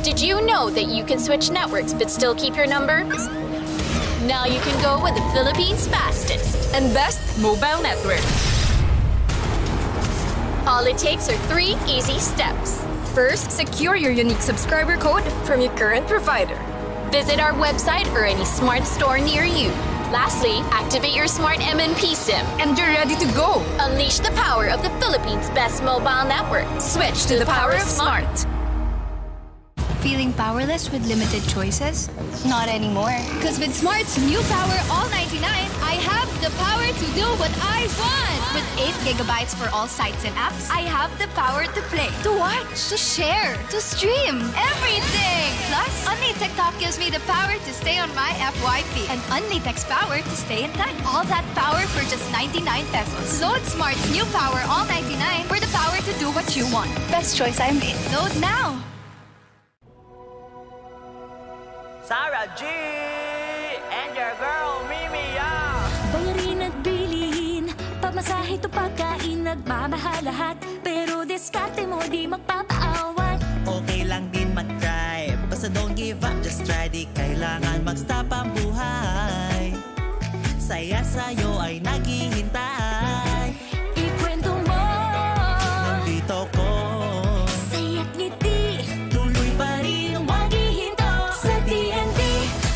Did you know that you can switch networks but still keep your number? Now you can go with the Philippines' fastest and best mobile network. All it takes are 3 easy steps. First, secure your unique subscriber code from your current provider. Visit our website or any smart store near you. Lastly, activate your smart MNP SIM. And you're ready to go. Unleash the power of the Philippines' best mobile network. Switch to the power of smart. Feeling powerless with limited choices? Not anymore. Because with Smart's new Power All 99, I have the power to do what I want. With 8 gigabytes for all sites and apps, I have the power to play, to watch, to share, to stream, everything. Plus, Only TikTok gives me the power to stay on my FYP and Only Text power to stay in touch. All that power for just 99 pesos. Load Smart's new Power All 99 for the power to do what you want. Best choice I made. Load now. Sarah G and your girl Mimiya. Bayarin at bilhin, pamasahe to pagkain, nagmamahal lahat. Pero diskarte mo di magpapaawat. Okay lang din mag-try, basta don't give up, just try. Di kailangan mag-stop ang buhay. Saya sa'yo ay naghihintay. Ikwento mo, Nandito ko, saya't ngiti, tuloy pa rin ang maghihinto. Sa TNT,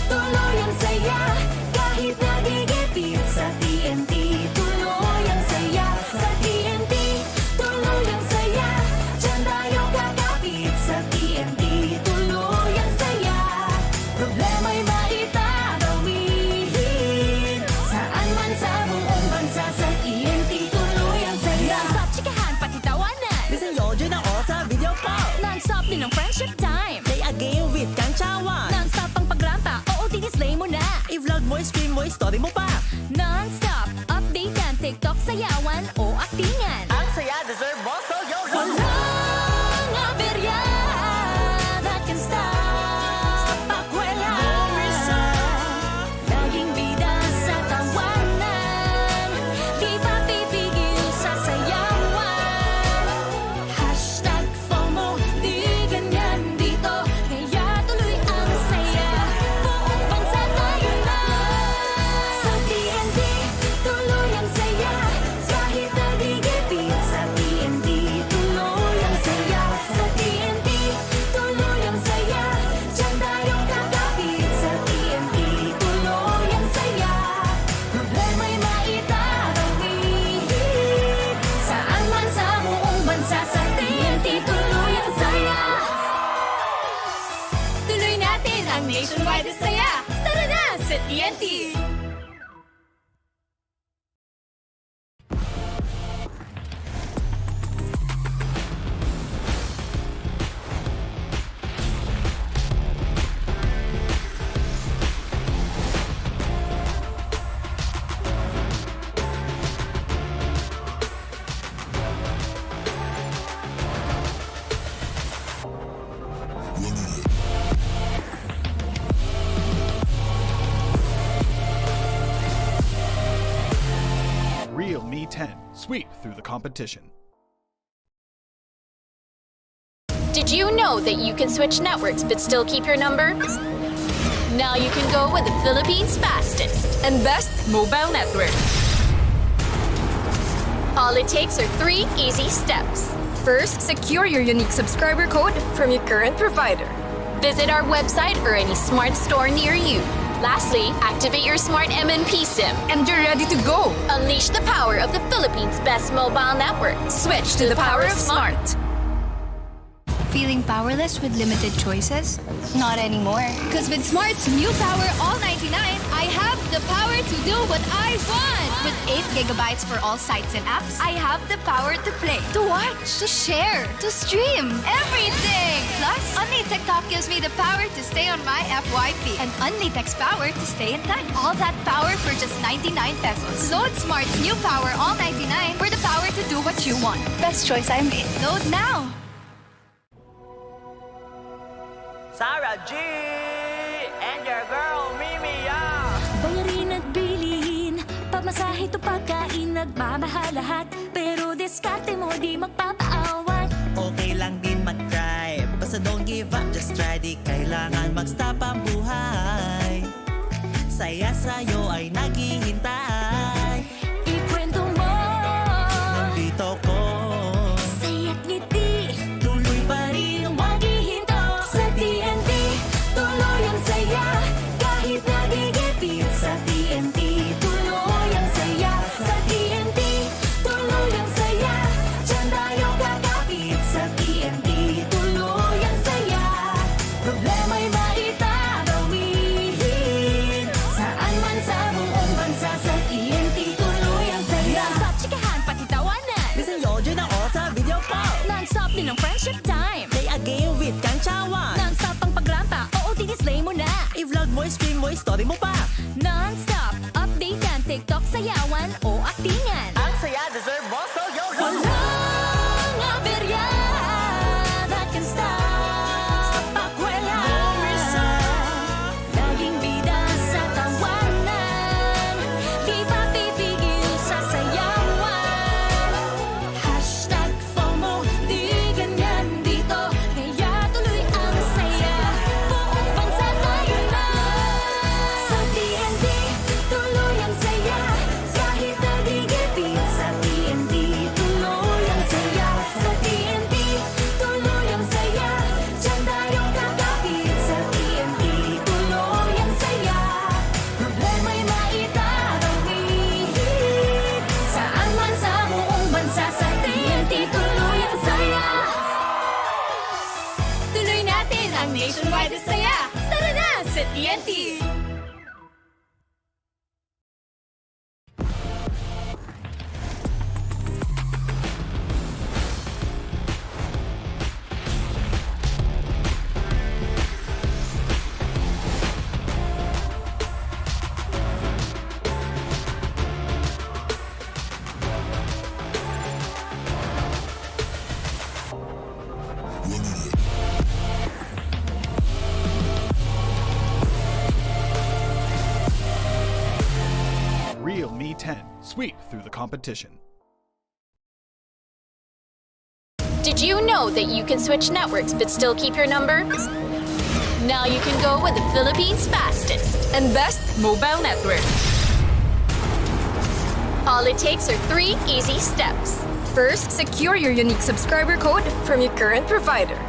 tuloy ang saya. Kahit nagigipit sa TNT, tuloy ang saya. Sa TNT, tuloy ang saya. Diyan tayo kakapit sa TNT, tuloy ang saya. Problema'y maitatawihin, saan man sa buong bansa. Sa TNT, tuloy ang saya. Non-stop chikahan, pati tawanan. Bisayo dyan ako sa video call. Non-stop din ang friendship time. Play a game with Kantsawan. Non-stop ang pagrampa, oo, dinisplay mo na. I-vlog mo, screen mo, story mo pa. Non-stop, update yan, TikTok, sayawan o aktingan. Ang saya, deserve mo, so yo, yo. Walang aberya that can stop pakwela. Laging bida sa tawanan, di pa pipigil sa sayawan. Hashtag FOMO, di ganyan dito, kaya tuloy ang saya. Buong bansa tayo na. Sa TNT, tuloy ang saya. Kahit nagigipit sa TNT, tuloy ang saya. Sa TNT, tuloy ang saya. Diyan tayo kakapit sa TNT, tuloy ang saya. Problema'y maitatawihin, saan man sa buong bansa. Sa TNT, tuloy ang saya. Tuloy natin ang nationwide na saya. Tara na sa TNT! Real Me 10. Sweep through the competition. Did you know that you can switch networks but still keep your number? Now you can go with the Philippines' fastest And best mobile network. All it takes are 3 easy steps. First, secure your unique subscriber code from your current provider. Visit our website or any smart store near you. Lastly, activate your smart MNP SIM. And you're ready to go. Unleash the power of the Philippines' best mobile network. Switch to the power of smart. Feeling powerless with limited choices? Not anymore. Because with Smart's new Power All 99, I have the power to do what I want. With 8 gigabytes for all sites and apps, I have the power to play, to watch, to share, to stream, everything. Plus, Only TikTok gives me the power to stay on my FYP and Only Text power to stay in touch. All that power for just 99 pesos. Load Smart's new Power All 99 for the power to do what you want. Best choice I made. Load now. Sarah G and your girl Mimiya. Bayarin at bilhin, pamasahe to pagkain, nagmamahal lahat. Pero diskarte mo di magpapaawat. Okay lang din mag-try, basta don't give up, just try. Di kailangan mag-stop ang buhay. Saya sa'yo ay naghihintay. Ikwento mo, Nandito ko, saya't ngiti, tuloy pa rin ang maghihinto. Sa TNT, tuloy ang saya, kahit nagigipit. Sa TNT, tuloy ang saya. Sa TNT, tuloy ang saya, diyan tayo kakapit. Sa TNT, tuloy ang saya, problema'y maitatawid. Saan man sa buong bansa, sa TNT, tuloy ang saya. Non-stop chikahan, pati tawanan. Listen yo, dyan ako sa video call. Non-stop din ang friendship time. Play a game with Kangchawan. Non-stop ang pagrampa, oo, didislay mo na. I-vlog mo, stream mo, story mo pa. Non-stop, update yan, TikTok, sayawan o aktingan. Ang saya, deserve mo, so yo, yo. Walang aberya that can stop pakwela. Laging bida sa tawanan, di pa pipigil sa sayawan. Hashtag FOMO, di ganyan dito, kaya tuloy ang saya. Buong bansa tayo na. Sa TNT, tuloy ang saya, kahit nagigipit. Sa TNT, tuloy ang saya. Sa TNT, tuloy ang saya, diyan tayo kakapit. Sa TNT, tuloy ang saya, problema'y maitatawid. Saan man sa buong bansa, sa TNT, tuloy ang saya. Tuloy natin ang nationwide saya. Tara na sa TNT! Real Me 10. Sweep through the competition. Did you know that you can switch networks but still keep your number? Now you can go with the Philippines' fastest. And best mobile network. All it takes are 3 easy steps. First, secure your unique subscriber code from your current provider.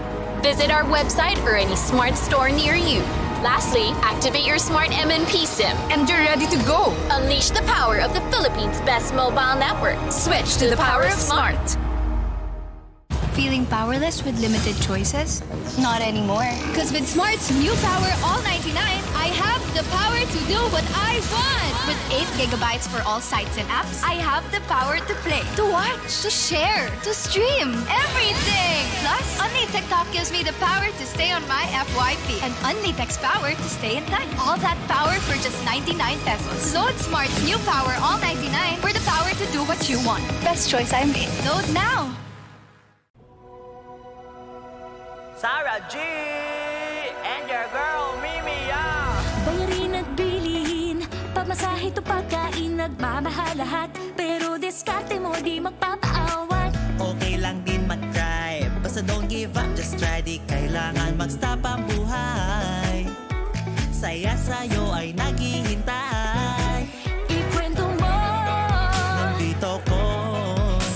Visit our website or any smart store near you. Lastly, activate your smart MNP SIM. And you're ready to go. Unleash the power of the Philippines' best mobile network. Switch to the power of smart. Feeling powerless with limited choices? Not anymore. Because with Smart's new Power All 99, I have the power to do what I want. With 8 gigabytes for all sites and apps, I have the power to play, to watch, to share, to stream, everything. Plus, Only TikTok gives me the power to stay on my FYP and Only Text power to stay in touch. All that power for just 99 pesos. Load Smart's new Power All 99 for the power to do what you want. Best choice I made. Load now. Sarah G and your girl Mimi Yang. Bayarin at bilhin, pamasahe to pagkain, nagmamahal lahat. Pero diskarte mo di magpapaawat. Okay lang din mag-try, basta don't give up, just try. Di kailangan mag-stop ang buhay. Saya sa'yo ay naghihintay. Ikwento mo, Nandito ko,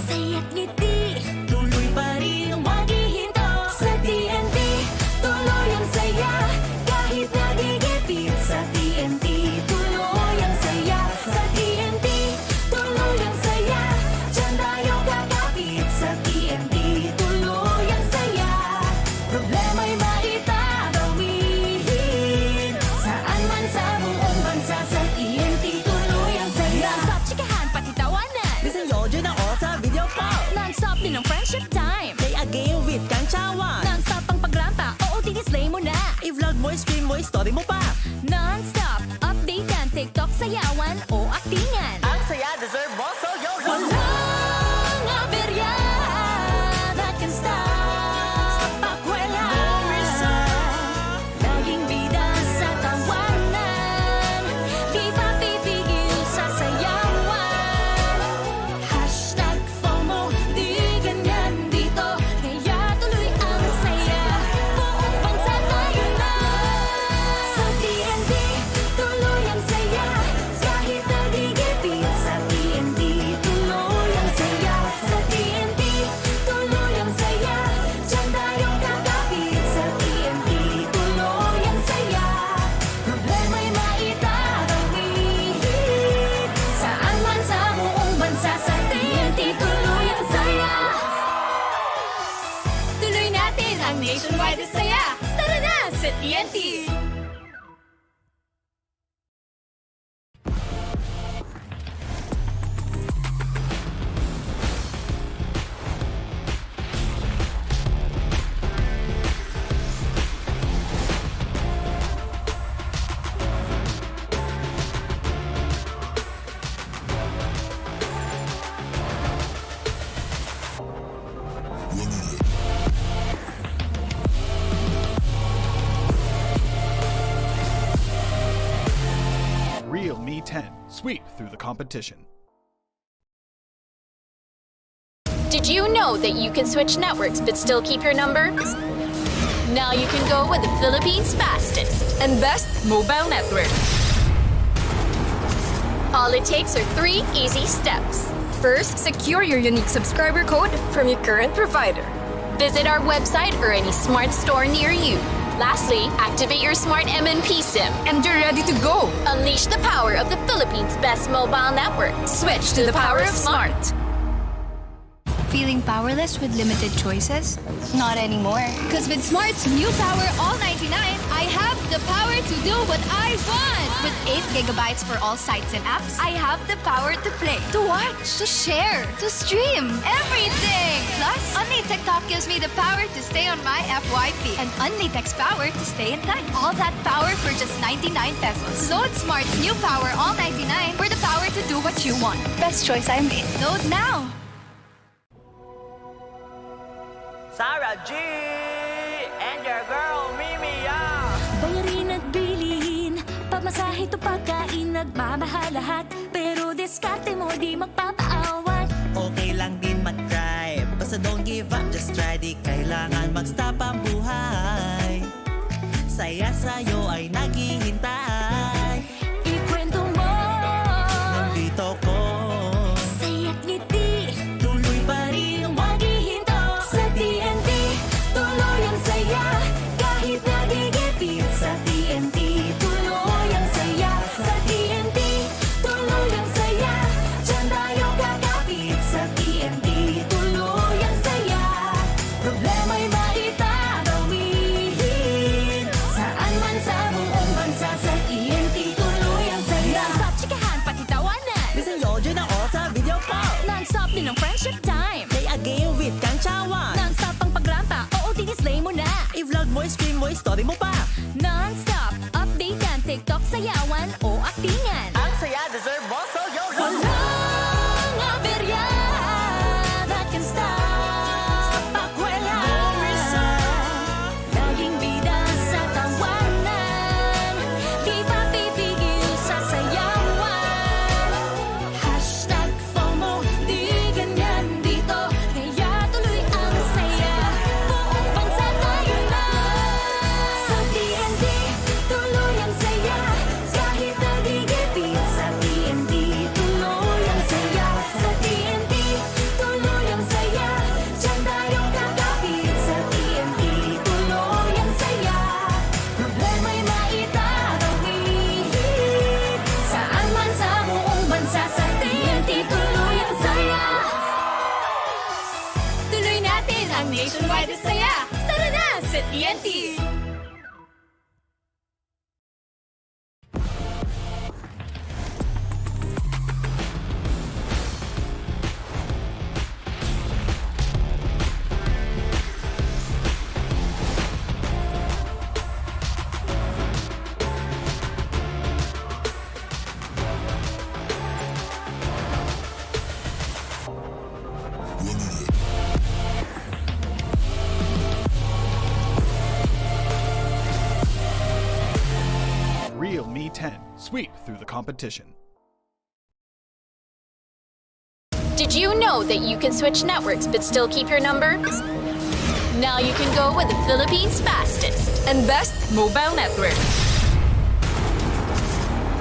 saya't ngiti, tuloy pa rin ang maghihinto. Sa TNT, tuloy ang saya, kahit nagigipit. Sa TNT, tuloy ang saya. Sa TNT, tuloy ang saya, diyan tayo kakapit. Sa TNT, tuloy ang saya, problema'y maitatawid. Saan man sa buong bansa, sa TNT, tuloy ang saya. Non-stop chikahan, pati tawanan. Listen yo, dyan ako sa video call. Non-stop din ang friendship time. Play a game with Kangchawan. Non-stop ang pagrampa, oo, didislay mo na. I-vlog mo, stream mo, story mo pa. Non-stop, update yan, TikTok, sayawan o aktingan. Ang saya, deserve mo, so yo, yo. Walang aberya that can stop pakwela. Laging bida sa tawanan, di pa pipigil sa sayawan. Hashtag FOMO, di ganyan dito, kaya tuloy ang saya. Buong bansa tayo na. nationwide na saya. Tara na sa TNT! Real Me 10. Sweep through the competition. Did you know that you can switch networks but still keep your number? Now you can go with the Philippines' fastest And best mobile network. All it takes are 3 easy steps. First, secure your unique subscriber code from your current provider. Visit our website or any smart store near you. Lastly, activate your smart MNP SIM. And you're ready to go. Unleash the power of the Philippines' best mobile network. Switch to the power of smart. Feeling powerless with limited choices? Not anymore. Because with Smart's new Power All 99, I have the power to do what I want. With 8 gigabytes for all sites and apps, I have the power to play, to watch, to share, to stream, everything. Plus, Only TikTok gives me the power to stay on my FYP. And Only Text power to stay in touch. All that power for just 99 pesos. Load Smart's new Power All 99 for the power to do what you want. Best choice I made. Load now. Sarah G and your girl Mimi. Bayarin at bilhin, pamasahe to pagkain, nagmamahal lahat. Pero diskarte mo di magpapaawat. Okay lang din mag-try, basta don't give up, just try. Di kailangan mag-stop ang buhay. Saya sa'yo ay naghihintay. Ikwento mo, Nandito ko, saya't ngiti, tuloy pa rin ang maghihinto. Sa TNT, tuloy ang saya. Kahit nagigipit sa TNT, tuloy ang saya. Sa TNT, tuloy ang saya. Diyan tayo kakapit sa TNT, tuloy ang saya. Problema'y maitatawid. Saan man sa buong bansa, sa TNT, tuloy ang saya. Non-stop chikahan, pati tawanan. Bisan yodyo na o sa video call. Non-stop din ang friendship time. Play a game with Kang Chawan. Non-stop ang pagrampa, oo, dinisplay mo na. I-vlog mo, screen mo, story mo pa. Non-stop, update yan, TikTok, sayawan o aktingan. Ang saya deserve mo, so yo yo. Walang aberya that can stop pakwela. Laging bida sa tawanan, di pa pipigil sa sayawan. Hashtag FOMO, di ganyan dito, kaya tuloy ang saya. Buong bansa tayo na. Sa TNT, tuloy ang saya. Kahit nagigipit sa TNT, tuloy ang saya. Sa TNT, tuloy ang saya. Diyan tayo kakapit sa TNT, tuloy ang saya. Problema'y maitatawid. Saan man sa buong bansa, sa TNT, tuloy ang saya. Tuloy natin ang nationwide na saya. Tara na sa TNT! Real Me 10. Sweep through the competition. Did you know that you can switch networks but still keep your number? Now you can go with the Philippines' fastest And best mobile network.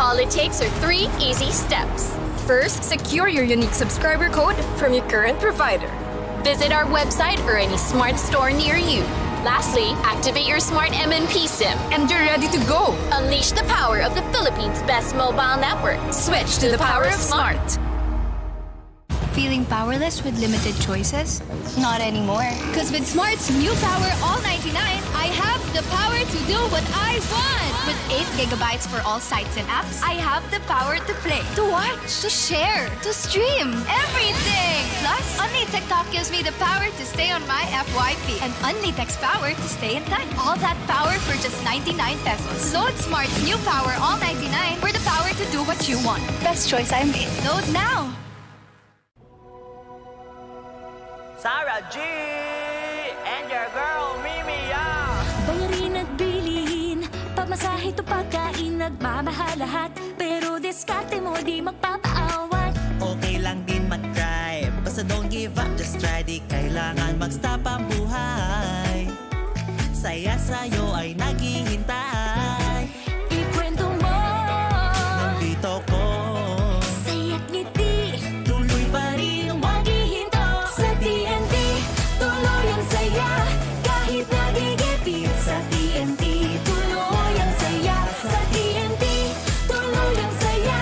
All it takes are 3 easy steps. First, secure your unique subscriber code from your current provider. Visit our website or any smart store near you. Lastly, activate your smart MNP SIM. And you're ready to go. Unleash the power of the Philippines' best mobile network. Switch to the power of smart. Feeling powerless with limited choices? Not anymore. Because with Smart's new Power All 99, I have the power to do what I want. With 8 gigabytes for all sites and apps, I have the power to play, to watch, to share, to stream, everything. Plus, Only TikTok gives me the power to stay on my FYP. And Only Text power to stay in touch. All that power for just 99 pesos. Load Smart's new Power All 99 for the power to do what you want. Best choice I made. Load now. Sarah G and your girl Mimi. Bayarin at bilihin, pamasahe to pagkain, nagmamahal lahat. Pero diskarte mo di magpapaawat. Okay lang din mag-try, basta don't give up, just try. Di kailangan mag-stop ang buhay. Saya sa'yo ay naghihintay. Ikwento mo, Nandito ko, saya't ngiti, tuloy pa rin ang maghihinto. Sa TNT, tuloy ang saya. Kahit nagigipit sa TNT, tuloy ang saya. Sa TNT, tuloy ang saya.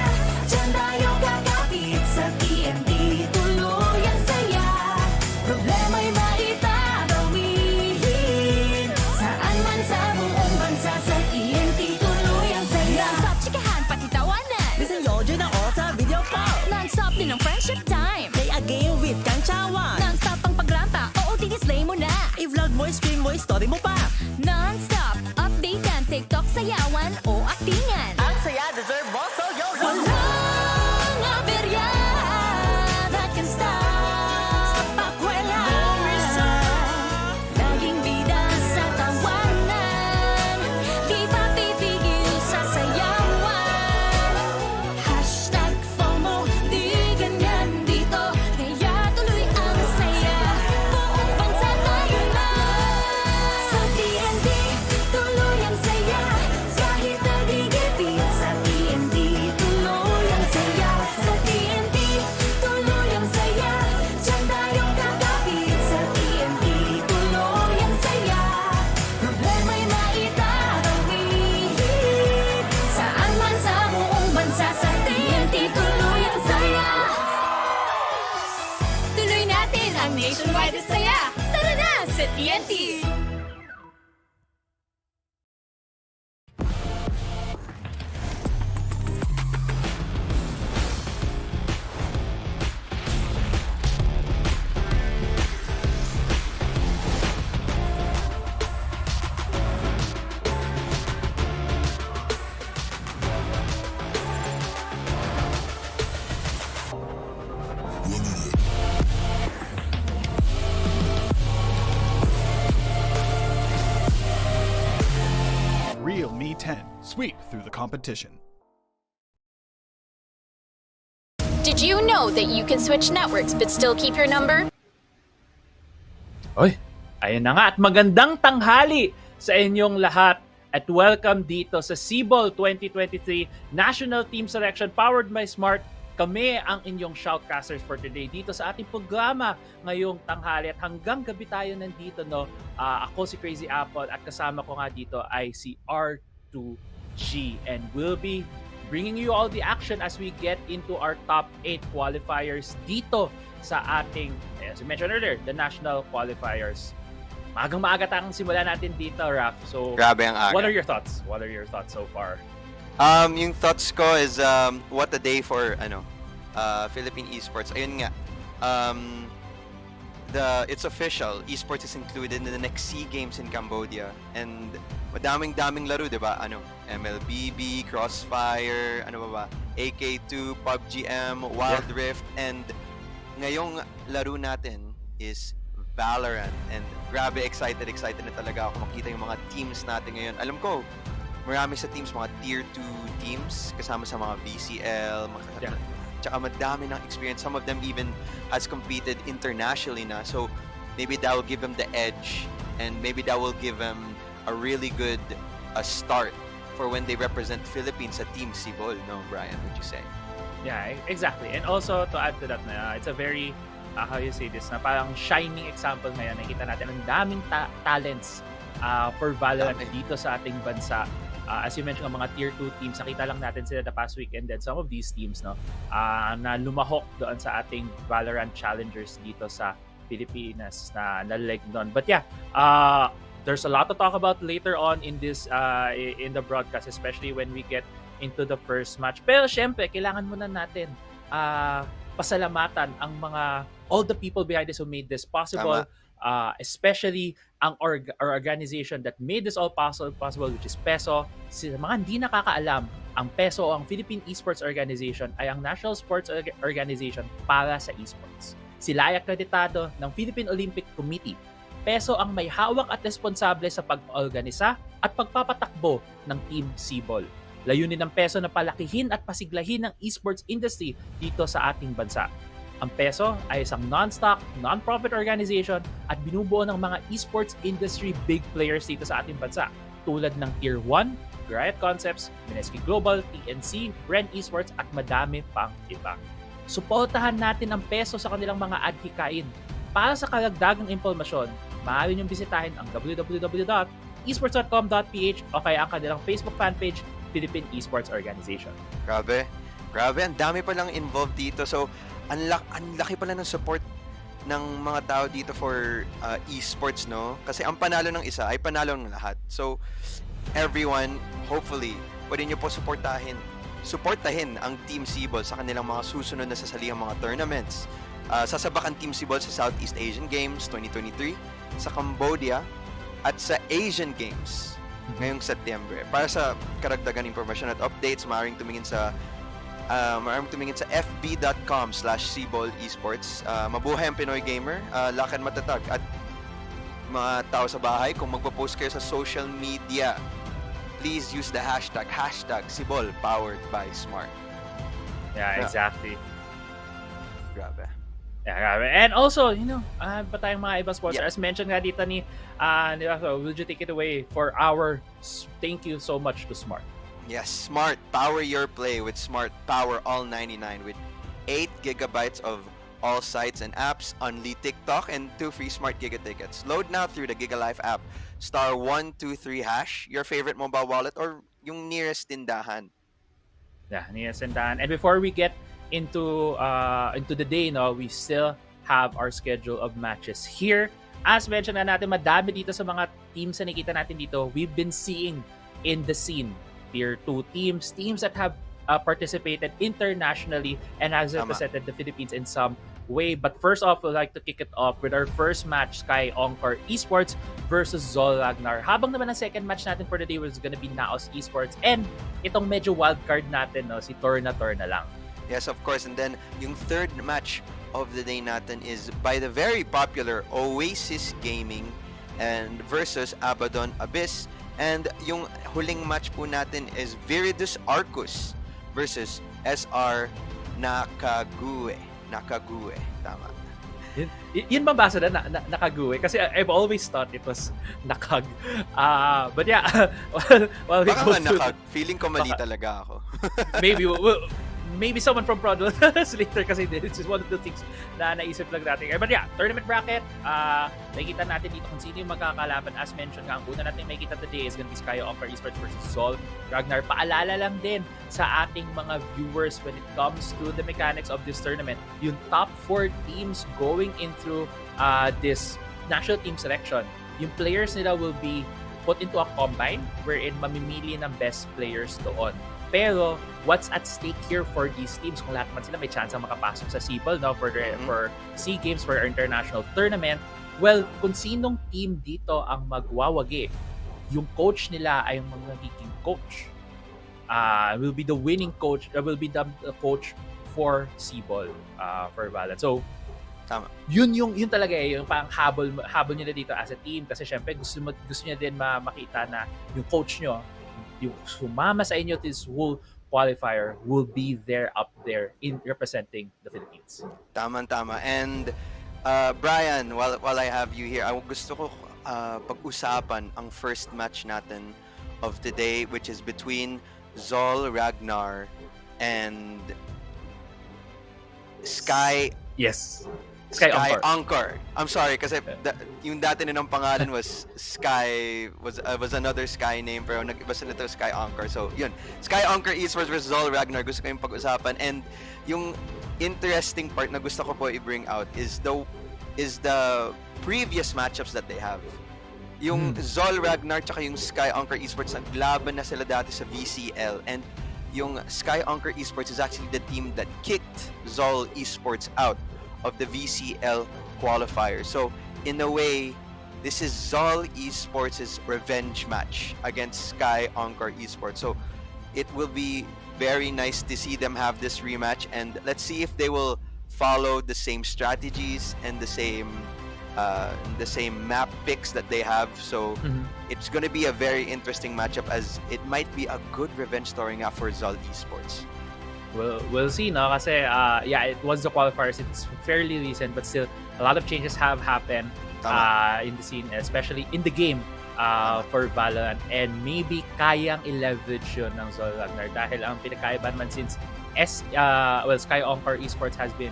Diyan tayo kakapit sa TNT, tuloy ang saya. Problema'y maitatawihin. Saan man sa buong bansa, sa TNT, tuloy ang saya. Non-stop chikahan, pati tawanan. Listen yo, dyan ako sa video call. Non-stop din ang friendship time. Play a game with Kang Chawan. Non-stop ang pagrampa, oo tinislay mo na. I-vlog mo, stream mo, story mo pa. Non-stop, update yan, TikTok, sayawan o aktingan. Ang saya deserve mo, so yo. Walang aberya that can stop pakwela. Laging bida sa tawanan, di pa pipigil sa sayawan. Hashtag FOMO, di ganyan dito, kaya tuloy ang saya. Buong bansa tayo na. Sa TNT, tuloy ang saya. Kahit nagigipit sa TNT, tuloy ang saya. Sa TNT, tuloy ang saya. Diyan tayo kakapit sa TNT, tuloy ang saya. Problema'y maitatawihin. Saan man sa buong bansa, sa TNT, tuloy ang saya. Tuloy natin ang nationwide saya. Tara na sa TNT! Real Me 10. Sweep through the competition. Did you know that you can switch networks but still keep your number? Oy, ayun na nga at magandang tanghali sa inyong lahat at welcome dito sa SIBOL 2023 National Team Selection powered by Smart. Kami ang inyong shoutcasters for today dito sa ating programa ngayong tanghali at hanggang gabi tayo nandito, no. Ako si Crazy Apple at kasama ko nga dito ay si R2G and we'll be bringing you all the action as we get into our top 8 qualifiers dito sa ating, as we mentioned earlier, the national qualifiers. Maagang-maaga tayong simula natin dito, Raf. So, Grabe ang aga. what are your thoughts? What are your thoughts so far? Yung thoughts ko is what a day for Philippine Esports. Ayun nga. It's official. Esports is included in the next SEA Games in Cambodia. And madaming laro, 'di ba? MLBB, Crossfire, AK2, PUBG-M, Wild Rift, and ngayong laro natin is Valorant. And grabe excited na talaga ako makita yung mga teams natin ngayon. Alam ko, marami sa teams, mga tier 2 teams, kasama sa mga VCL, tsaka madami ng experience. Some of them even has competed internationally na. So, maybe that will give them the edge and maybe that will give them a really good start for when they represent Philippines sa Team SIBOL. No, Brian, would you say? Yeah, exactly. And also, to add to that, it's a very, how you say this, na parang shining example ngayon. Nakita natin ang daming talents for Valorant dito sa ating bansa. As you mentioned, ang mga tier 2 teams, nakita lang natin sila the past week, and then some of these teams, no, na lumahok doon sa ating Valorant challengers dito sa Pilipinas na nalalag doon. But yeah, there's a lot to talk about later on in this in the broadcast, especially when we get into the first match. Pero syempre, kailangan muna natin pasalamatan ang all the people behind this who made this possible. Especially ang organization that made this all possible, which is PESO. Sa mga hindi nakakaalam, ang PESO, ang Philippine Esports Organization, ay ang national sports organization para sa esports. Sila ay akreditado ng Philippine Olympic Committee. PESO ang may hawak at responsable sa pag-organisa at pagpapatakbo ng Team SIBOL. Layunin ng PESO na palakihin at pasiglahin ang esports industry dito sa ating bansa. Ang PESO ay isang non-stock, non-profit organization at binubuo ng mga esports industry big players dito sa ating bansa tulad ng Tier 1, Riot Concepts, Mineski Global, TNC, Bren Esports at madami pang iba. Suportahan natin ang PESO sa kanilang mga adhikain. Para sa karagdagang impormasyon, maaari niyong bisitahin ang www.esports.com.ph o kaya ang kanilang Facebook fanpage, Philippine Esports Organization. Grabe, ang dami pa lang involved dito. So, ang laki pala ng support ng mga tao dito for esports, no? Kasi ang panalo ng isa ay panalo ng lahat. So, everyone, hopefully, pwede nyo po supportahin ang Team SIBOL sa kanilang mga susunod na sasalihang mga tournaments. Sasabakan Team SIBOL sa Southeast Asian Games 2023, sa Cambodia, at sa Asian Games ngayong Setyembre. Para sa karagdagan impormasyon at updates, maaaring tumingin sa fb.com/SIBOL Esports. Mabuhay ang Pinoy Gamer, lakan matatag. At mga tao sa bahay, kung magpo-post kayo sa social media, please use the hashtag SIBOL powered by Smart. Yeah, exactly. Grabe. Yeah, grabe. And also, pa tayong mga ibang sponsors. Yeah. As mentioned nga dito ni so will you take it away for our thank you so much to Smart. Yes, Smart. Power your play with Smart Power All 99 with 8 gigabytes of all sites and apps, only TikTok, and 2 free Smart Giga tickets. Load now through the Giga Life app. *123#, your favorite mobile wallet, or yung nearest tindahan. Yeah, nearest tindahan. And before we get into the day, we still have our schedule of matches here. As mentioned na natin, madami dito sa mga teams na nakita natin dito. We've been seeing in the scene Tier 2 teams that have participated internationally and has represented the Philippines in some way. But first off, we'd like to kick it off with our first match, Sky Encore Esports versus Zol Ragnar. Habang naman ang second match natin for the day was gonna be NAOS Esports, and itong medyo wildcard natin, si Tourna lang. Yes, of course. And then yung third match of the day natin is by the very popular Oasis Gaming and versus Abaddon Abyss. And yung huling match po natin is Viridis Arcus versus SR Nacague. Tama. Yun mabasa na Nacague? Kasi I've always thought it was Nacague. But yeah, while we baka go through... Feeling ko mali talaga ako. Maybe someone from Prod will tell us later kasi this is one of the things na naisip lang natin. But yeah, tournament bracket, makikita natin dito kung sino yung magkakalaban. As mentioned nga, ang una natin makikita today is gonna be Sky Encore Esports versus Zol Ragnar. Paalala lang din sa ating mga viewers when it comes to the mechanics of this tournament, yung top 4 teams going in through this national team selection, yung players nila will be put into a combine wherein mamimili ng best players doon. Pero what's at stake here for these teams, kung lahat man sila may chance ang makapasok sa SIBOL for SEA Games, for our international tournament, well, kung sinong team dito ang magwawagi, yung coach nila ay yung magiging coach. Will be the winning coach, will be the coach for SIBOL, for Valorant. So, tama. Yun talaga yung parang habol nila dito as a team, kasi syempre gusto niya din makita na yung coach nyo, yung sumama sa inyo this whole qualifier, will be up there in representing the Philippines. Tama. And Brian, while I have you here, gusto ko pag-usapan ang first match natin of the day, which is between Zol Ragnar and Sky. Yes. Sky Encore. Encore. I'm sorry kasi yung dati nilang pangalan was Sky was another Sky name pero nag-iba sila to Sky Encore. So yun, Sky Encore Esports versus Zol Ragnar gusto ko yung pag-usapan, and yung interesting part na gusto ko po i-bring out is the previous matchups that they have. Yung Zol Ragnar tsaka yung Sky Encore Esports, naglaban na sila dati sa VCL, and yung Sky Encore Esports is actually the team that kicked Zol Esports out of the VCL qualifier. So in a way, this is Zol Esports' revenge match against Sky Encore Esports. So it will be very nice to see them have this rematch, and let's see if they will follow the same strategies and the same map picks that they have. So it's going to be a very interesting matchup, as it might be a good revenge story nga for Zol Esports. We'll see, no? Kasi, it was the qualifiers. It's fairly recent, but still, a lot of changes have happened in the scene, especially in the game for Valorant. And maybe kayang i-leverage yun ng Zol Ragnar dahil ang pinakaiban man since Sky Encore Esports has been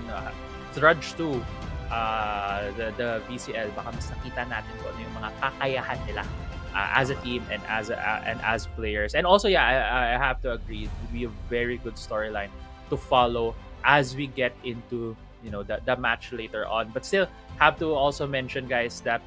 trudged to the VCL, baka mas nakita natin kung ano yung mga kakayahan nila as a team and as players. And also, I have to agree, it would be a very good storyline to follow as we get into the match later on. But still, have to also mention, guys, that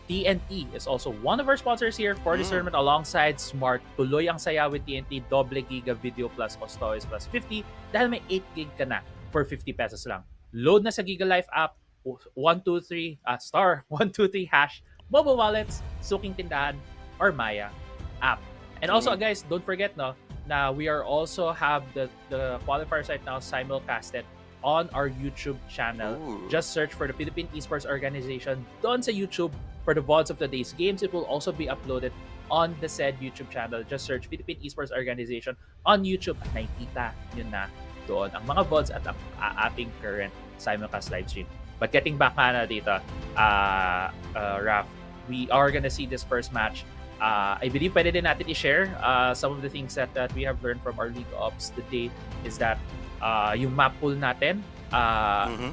TNT is also one of our sponsors here for this tournament alongside Smart. Tuloy ang saya with TNT, doble giga video plus Custodes plus 50 dahil may 8 gig ka na for 50 pesos lang. Load na sa Giga Life app, 123 star 123 hash mobile wallets, Suking Tindahan, or Maya app. And also, guys, don't forget na we are also have the qualifiers right now simulcasted on our YouTube channel. Just search for the Philippine Esports Organization doon sa YouTube for the VODs of today's games. It will also be uploaded on the said YouTube channel. Just search Philippine Esports Organization on YouTube at nakikita nyo na doon ang mga VODs at ang ating current simulcast live stream. But getting back na dito, Raf, we are gonna see this first match. I believe pwede din natin i-share some of the things that we have learned from our League Ops today is that yung map pool natin,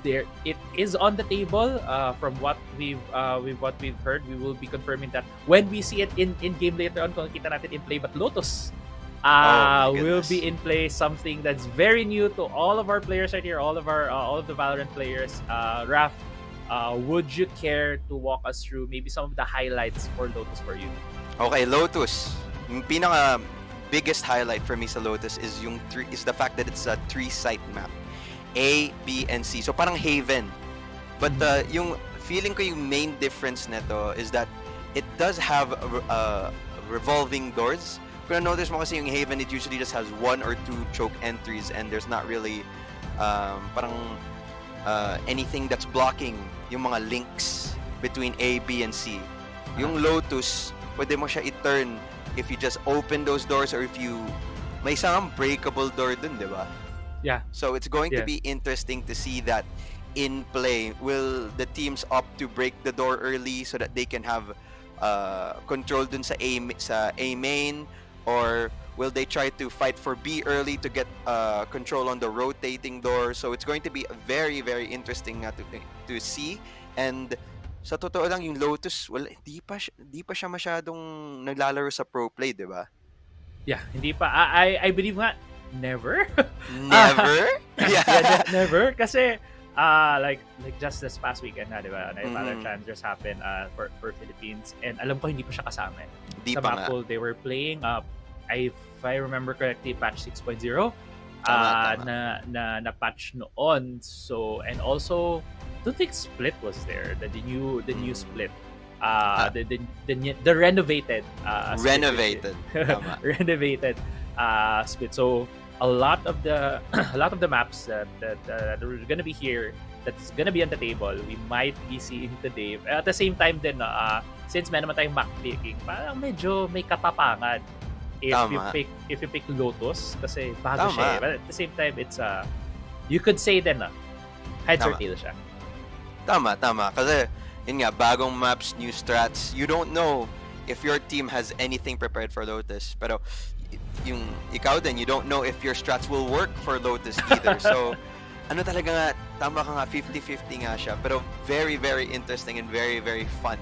there it is on the table. From what we've heard, we will be confirming that when we see it in game later on, kung kita natin in play. But Lotus will be in play, something that's very new to all of our players right here, all of the Valorant players. Raf, would you care to walk us through maybe some of the highlights for Lotus for you? Okay, Lotus. Yung pinaka biggest highlight for me sa Lotus is the fact that it's a 3-site map. A, B, and C. So parang Haven. But yung feeling ko yung main difference nito is that it does have revolving doors. Kung notice mo kasi yung Haven, it usually just has 1 or 2 choke entries, and there's not really anything that's blocking yung mga links between A, B, and C. Yung Lotus, pwede mo siya i-turn if you just open those doors, or if you may isang breakable door dun, di ba? Yeah. So it's going to be interesting to see that in play. Will the teams opt to break the door early so that they can have control dun sa A main, or will they try to fight for B early to get control on the rotating door? So it's going to be very, very interesting to see. And sa totoo lang, yung Lotus, di pa siya masyadong naglalaro sa pro play, di ba? Yeah, hindi pa. I believe nga, never. Never? Yeah, never. Kasi, like just this past weekend na, di ba? Valorant Challenge just happened for Philippines. And alam ko, hindi pa siya kasama. Di sa pa map pool, they were playing, if I remember correctly, patch 6.0. Na patch noon. So, and also, I don't think Split was there. The new split. The renovated renovated split. So a lot of the maps that are gonna be here, that's gonna be on the table, we might be seeing today. At the same time din, since may naman tayong map picking, parang medyo may katapangan if you pick Lotus kasi bago siya. But at the same time, it's you could say then heads or tails siya. Tama. Kasi, yun nga, bagong maps, new strats. You don't know if your team has anything prepared for Lotus. Pero, yung ikaw din, you don't know if your strats will work for Lotus either. So, ano talaga nga, tama ka nga, 50-50 nga siya. Pero very, very interesting and very, very fun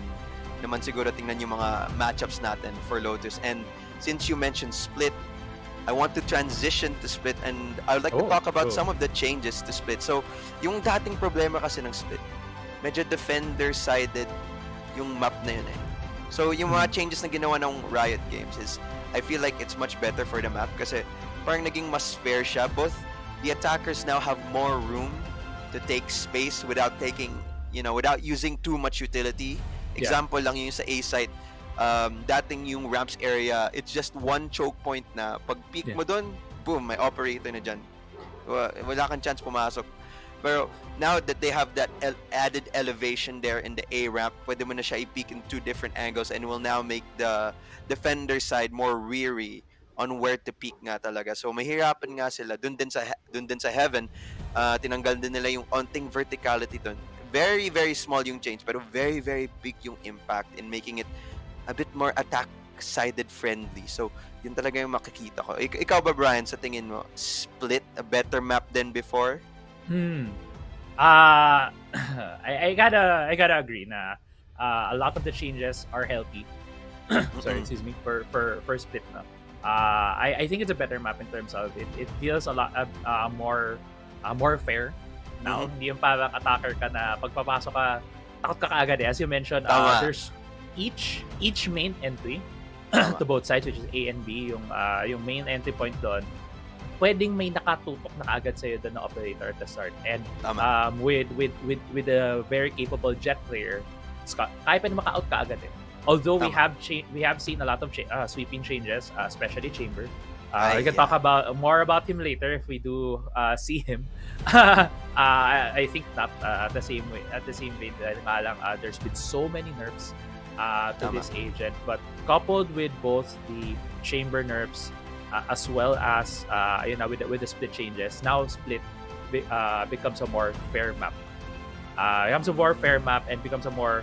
naman siguro tingnan yung mga matchups natin for Lotus. And since you mentioned Split, I want to transition to Split and I would like to talk about some of the changes to Split. So, yung dating problema kasi ng Split, medyo defender-sided yung map na yun eh. So, yung mga changes na ginawa ng Riot Games is, I feel like it's much better for the map kasi parang naging mas fair siya. Both the attackers now have more room to take space without taking, without using too much utility. Example lang yung sa A site, dating yung ramps area, it's just one choke point na pag peak mo dun, boom, may operator na dyan. Wala kang chance pumasok. Pero now that they have that added elevation there in the A ramp, pwede mo na siya i-peek in 2 different angles and will now make the defender side more weary on where to peak nga talaga. So mahirapan nga sila dun din sa Heaven, tinanggal din nila yung onting verticality dun. Very, very small yung change, pero very, very big yung impact in making it a bit more attack-sided friendly. So, yun talaga yung makikita ko. Ikaw ba, Brian, sa tingin mo, Split a better map than before? I gotta agree na a lot of the changes are healthy. Sorry, excuse me, for Split na. I think it's a better map in terms of it feels a lot more fair. Now, hindi yung parang attacker ka na pagpapasok ka, takot ka kaagad eh. As you mentioned, there's each main entry to both sides, which is A and B, yung main entry point doon, pwedeng may nakatutok na kaagad sa'yo doon na operator at the start. And with a very capable Jet player, kaya pa na maka-out ka agad eh. Although we have seen a lot of sweeping changes, especially Chamber. We can talk more about him later if we do see him. I think not at the same way. There's been so many nerfs to this agent, but coupled with both the Chamber nerfs as well as with the Split changes, now Split becomes a more fair map. Becomes a more fair map and becomes a more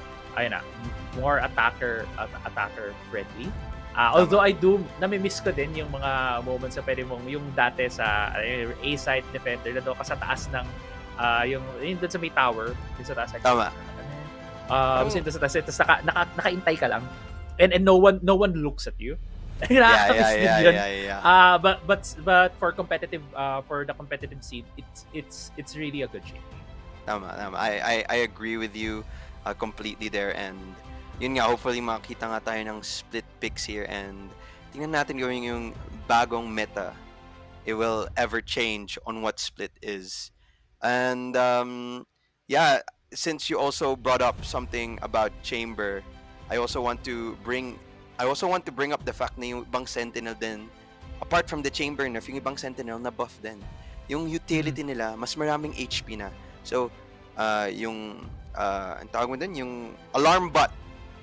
attacker friendly. Although I do, nami-miss ko din yung mga moments sa pwede mong, yung dati sa A-side defender na doon ka sa taas ng, yung doon sa may tower, yung sa taas. Tama. Doon sa taas, tapos nakaintay ka lang, and no one looks at you. Yeah. But for the competitive scene, it's really a good shape. Tama. I agree with you completely there, and yun nga, hopefully makita nga tayo ng Split picks here and tingnan natin gawin yung bagong meta. It will ever change on what Split is. And since you also brought up something about Chamber, I also want to bring up the fact na yung ibang Sentinel din, apart from the Chamber nerf, yung ibang Sentinel na buff din. Yung utility nila, mas maraming HP na. So, ang tawag mo din, yung Alarm Bot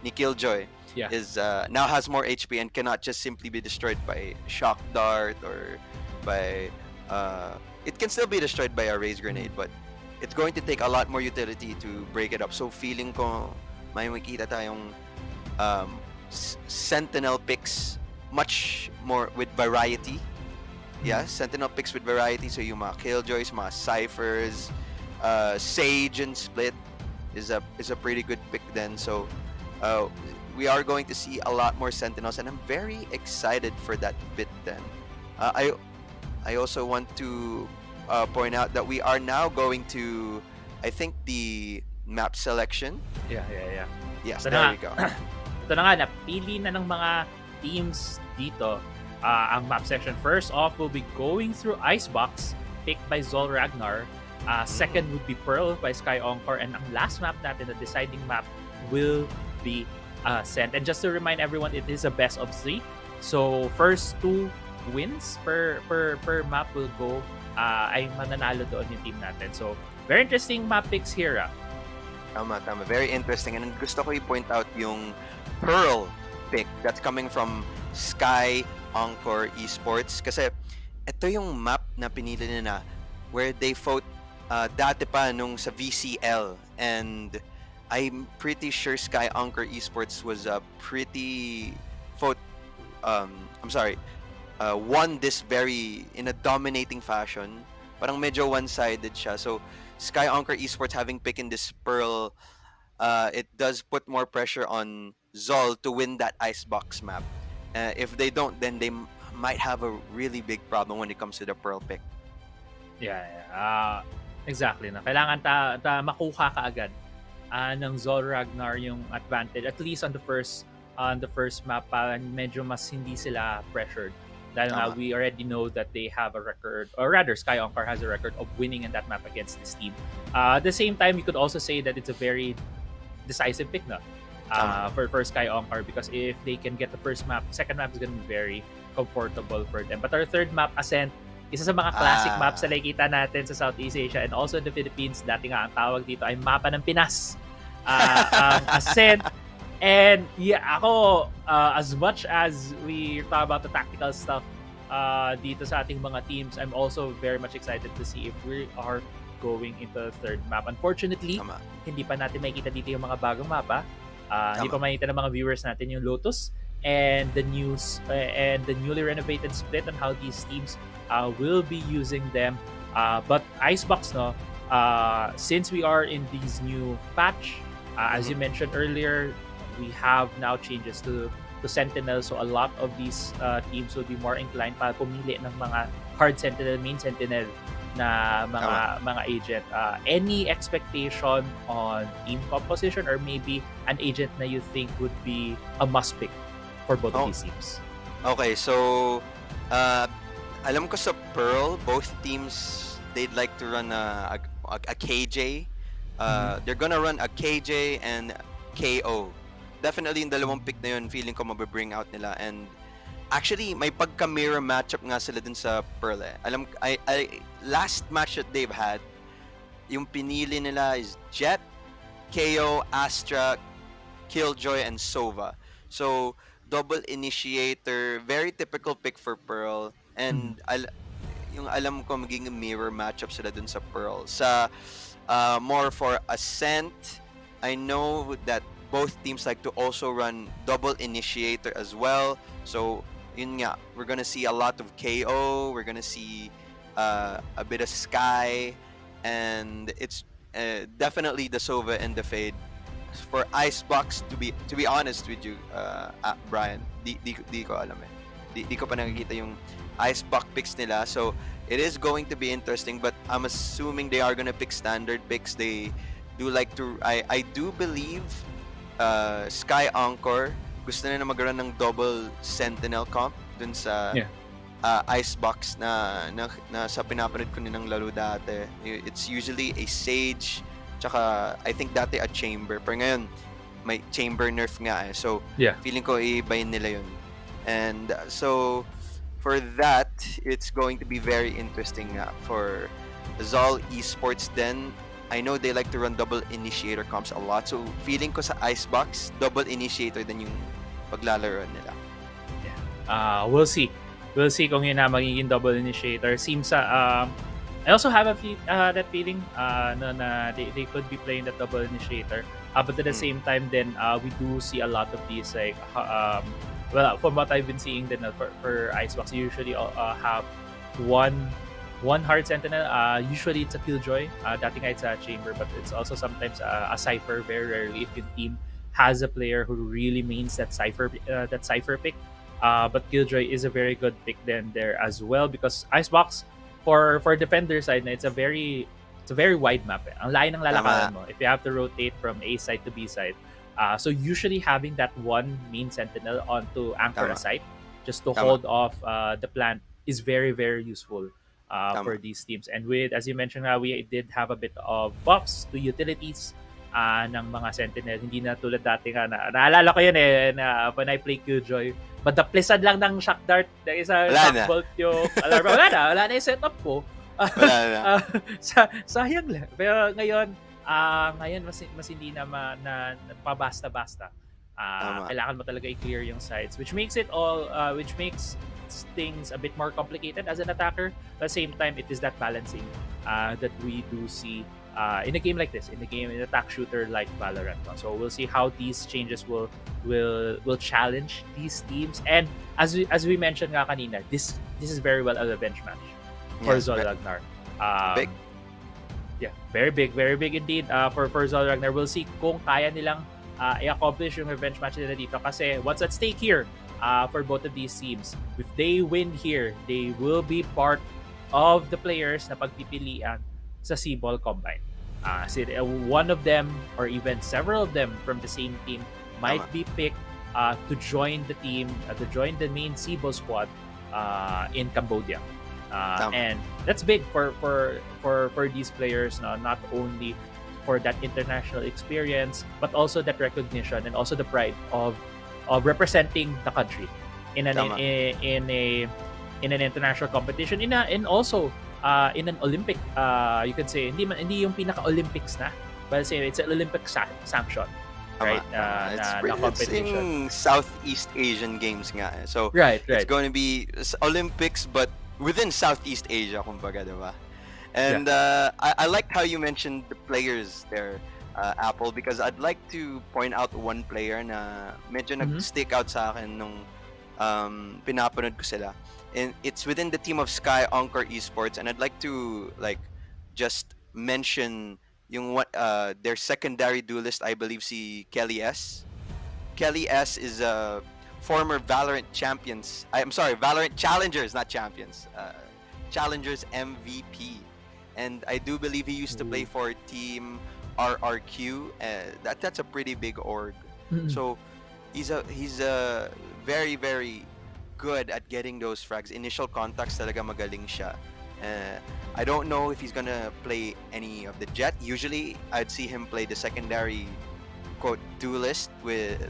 ni Killjoy is now has more HP and cannot just simply be destroyed by Shock Dart or by it can still be destroyed by a Raise Grenade, but it's going to take a lot more utility to break it up. So feeling ko may makita tayong Sentinel picks much more with variety. Sentinel picks with variety. So yung mga Killjoys, mga Cyphers, Sage and Split is a pretty good pick then. So we are going to see a lot more Sentinels, and I'm very excited for that bit then. I also want to point out that we are now going to, I think, the map selection. Yeah. Yes, there we go. Ito na nga, napili na ng mga teams dito ang map section. First off, we'll be going through Icebox, picked by Zol Ragnar. Second would be Pearl by Sky Encore, and ang last map natin, the deciding map, will be sent. And just to remind everyone, it is a best of 3. So first 2 wins per map will go ay mananalo doon yung team natin. So very interesting map picks here. Tama. Very interesting. And gusto ko i-point out yung Pearl pick that's coming from Sky Encore Esports. Kasi ito yung map na pinili nila where they fought dati pa nung sa VCL. And I'm pretty sure Sky Encore Esports was won this very in a dominating fashion parang medyo one-sided siya. So Sky Encore Esports having picked in this Pearl, it does put more pressure on Zol to win that Icebox map. If they don't, then they might have a really big problem when it comes to the Pearl pick. Yeah. Exactly. Na kailangan makuha ka agad ng Zol Ragnar yung advantage, at least on the first map. Medyo mas hindi sila pressured dahil we already know that they have a record, or rather Sky Encore has a record of winning in that map against this team. At the same time, you could also say that it's a very decisive pick na for Sky Encore, because if they can get the first map, second map is gonna be very comfortable for them. But our third map, Ascent, isa sa mga classic maps na nakikita natin sa Southeast Asia and also in the Philippines. Dati nga ang tawag dito ay mapa ng Pinas, ang Ascent. And yeah, ako, as much as we talk about the tactical stuff dito sa ating mga teams, I'm also very much excited to see if we are going into the third map. Unfortunately, hindi pa natin makikita dito yung mga bagong mapa. Hindi pa makikita ng mga viewers natin yung Lotus and the newly renovated split on how these teams will be using them. But Icebox, no, since we are in these new patch, as you mentioned earlier, we have now changes to Sentinel, so a lot of these teams will be more inclined para pumili ng mga hard Sentinel, main Sentinel na mga agent. Any expectation on team composition, or maybe an agent na you think would be a must pick for both of these teams? Okay, so alam ko sa Pearl, both teams, they'd like to run a KJ. They're gonna run a KJ and KO. Definitely yung dalawang pick na yun, feeling ko mabibring out nila. And actually, may pagka-mirror matchup nga sila dun sa Pearl eh. Last match that they've had, yung pinili nila is Jet, KO, Astra, Killjoy, and Sova. So, double initiator, very typical pick for Pearl. And yung alam ko magiging mirror matchup sila dun sa Pearl. Sa more for Ascent, I know that both teams like to also run double initiator as well. So, yun nga, we're gonna see a lot of KO, we're gonna see a bit of Sky, and it's definitely the Sova and the Fade. For Icebox, to be honest with you, Brian, di ko alam eh. Di ko pa nakikita yung Icebox picks nila. So, it is going to be interesting, but I'm assuming they are gonna pick standard picks. They do like to, I do believe Sky Encore gusto na mag-run ng double Sentinel comp dun sa Icebox na sa pinapanood ko nilang laro dati. It's usually a Sage, tsaka I think dati a Chamber, pero ngayon may Chamber nerf nga eh. So feeling ko iibayin nila yun. And so for that, it's going to be very interesting for Zol Esports. Then I know they like to run double initiator comps a lot. So, feeling ko sa Icebox, double initiator din yung paglalaro nila. We'll see. We'll see kung yun na magiging double initiator. Seems I also have that feeling na they could be playing that double initiator. But at the same time, then we do see a lot of these like well, from what I've been seeing then for Icebox, you usually have one hard Sentinel. Usually it's a Killjoy. Dati nga it's a Chamber, but it's also sometimes a Cypher. Very rarely if your team has a player who really mains that Cypher pick. But Killjoy is a very good pick then there as well, because Icebox for defender side, it's a very wide map. Ang layo ng lalakaran mo if you have to rotate from A side to B side. So usually having that one main Sentinel onto anchor a site just to hold off the plant is very, very useful for these teams. And with, as you mentioned, we did have a bit of buffs to utilities ng mga Sentinel. Hindi na tulad dati nga naalala ko yun na when I play Killjoy, madaplisad lang ng shock dart na isa shock bolt yung alarm. Wala na yung setup ko. Sayang lang. Pero ngayon mas hindi na pabasta-basta. Kailangan mo talaga i-clear yung sides, which makes things a bit more complicated as an attacker. At the same time, it is that balancing that we do see in a game like this, in an attack shooter like Valorant. So we'll see how these changes will challenge these teams. And as we mentioned nga kanina, this is very well a revenge match for Zol Ragnar. Big. Yeah, very big indeed for Zol Ragnar. We'll see kung kaya nilang i-accomplish yung revenge match nila dito kasi what's at stake here for both of these teams. If they win here, they will be part of the players na pagpipilian sa SIBOL Combine. One of them or even several of them from the same team might be picked to join the team, to join the main SIBOL squad in Cambodia. And that's big for these players, no? Not only for that international experience, but also that recognition and also the pride of representing the country in an international competition, and also in an Olympic, you could say hindi yung pinaka-Olympics na, but say it's an Olympic sanction, right? It's competition. in Southeast Asian Games nga. So right. It's going to be Olympics, but within Southeast Asia, kumbaga, diba? And I liked how you mentioned the players there, Apple, because I'd like to point out one player na medyo nag-stick out sa akin nung pinapanood ko sila. And it's within the team of Sky Encore Esports, and I'd like to just mention yung their secondary duelist, I believe si Kelly S. Kelly S is a former Valorant champions. I'm sorry, Valorant challengers, not champions. Challengers MVP, and I do believe he used to play for Team RRQ. That's a pretty big org. So he's a very good at getting those frags. Initial contacts talaga magaling siya. I don't know if he's gonna play any of the jet. Usually I'd see him play the secondary quote duelist with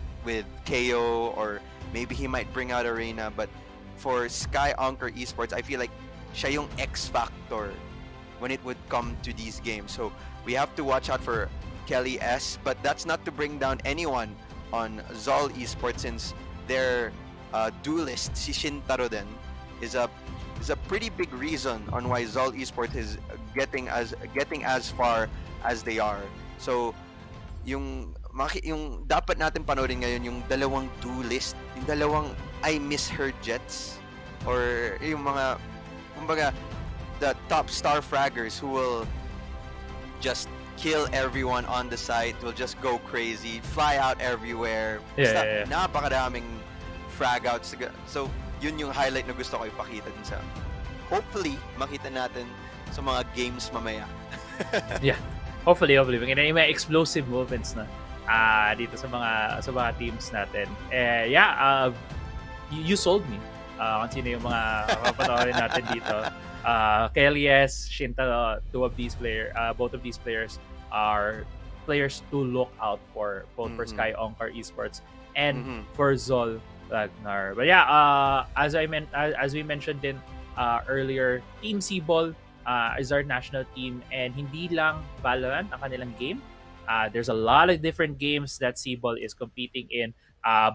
KO, or maybe he might bring out Arena. But for Sky Encore Esports, I feel like siya yung X factor when it would come to these games. So we have to watch out for Kelly S. But that's not to bring down anyone on Zol Esports, since their duelist si Shintaro din is a pretty big reason on why Zol Esports is getting as far as they are. So yung dapat natin panoorin ngayon yung dalawang duelist, yung dalawang I miss her jets, or yung mga kumbaga the top star fraggers who will just kill everyone on the site, will just go crazy, fly out everywhere. Napakadaming frag outs. So yun yung highlight na gusto ko ipakita din sa, hopefully makita natin sa mga games mamaya. Yeah, hopefully yung may explosive movements na dito sa mga teams natin. You sold me kung sino yung mga papanoorin natin dito. Kelly S, Shinta, both of these players are players to look out for, both for Sky Encore Esports and for Zol Ragnar. But as we mentioned din earlier, Team SIBOL is our national team, and hindi lang Valorant ang kanilang game. There's a lot of different games that SIBOL is competing in.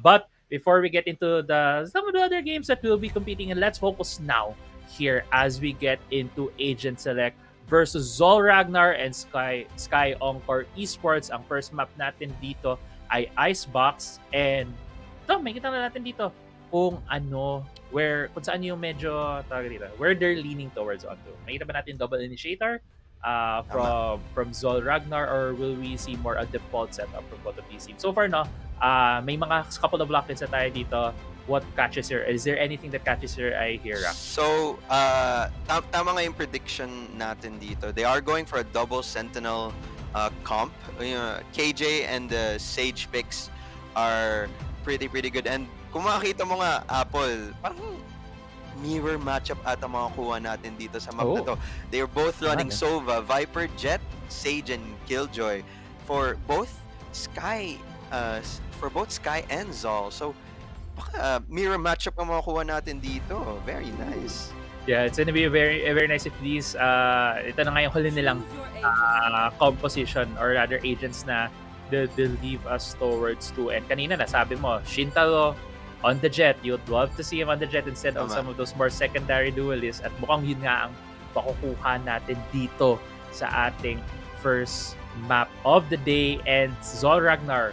But before we get into some of the other games that we'll be competing in, let's focus now here as we get into Agent Select versus Zol Ragnar and Sky Encore Esports. Ang first map natin dito ay Icebox, and makita na natin dito kung saan yung medyo where they're leaning towards onto. Makita ba natin double initiator from Zol Ragnar, or will we see more a default setup from both of these teams? So far, may mga couple of lock-ins na tayo dito. What catches your? Is there anything that catches your eye here, Rak? So, tama nga yung prediction natin dito. They are going for a double Sentinel comp. KJ and the Sage picks are pretty good. And kung makakita mo nga, Apple, parang mirror matchup ata makukuha natin dito sa map na to. They are both running Sova, Viper, Jet, Sage, and Killjoy for both Sky and Zol. So mirror matchup ang makukuha natin dito. Very nice. Yeah, it's gonna be very nice if these ito na nga yung huli nilang composition, or rather agents na they'll leave us towards to. And kanina nasabi mo, Shintaro on the jet. You'd love to see him on the jet instead of some of those more secondary duelists. At mukhang yun nga ang pakukuha natin dito sa ating first map of the day. And Zol Ragnar,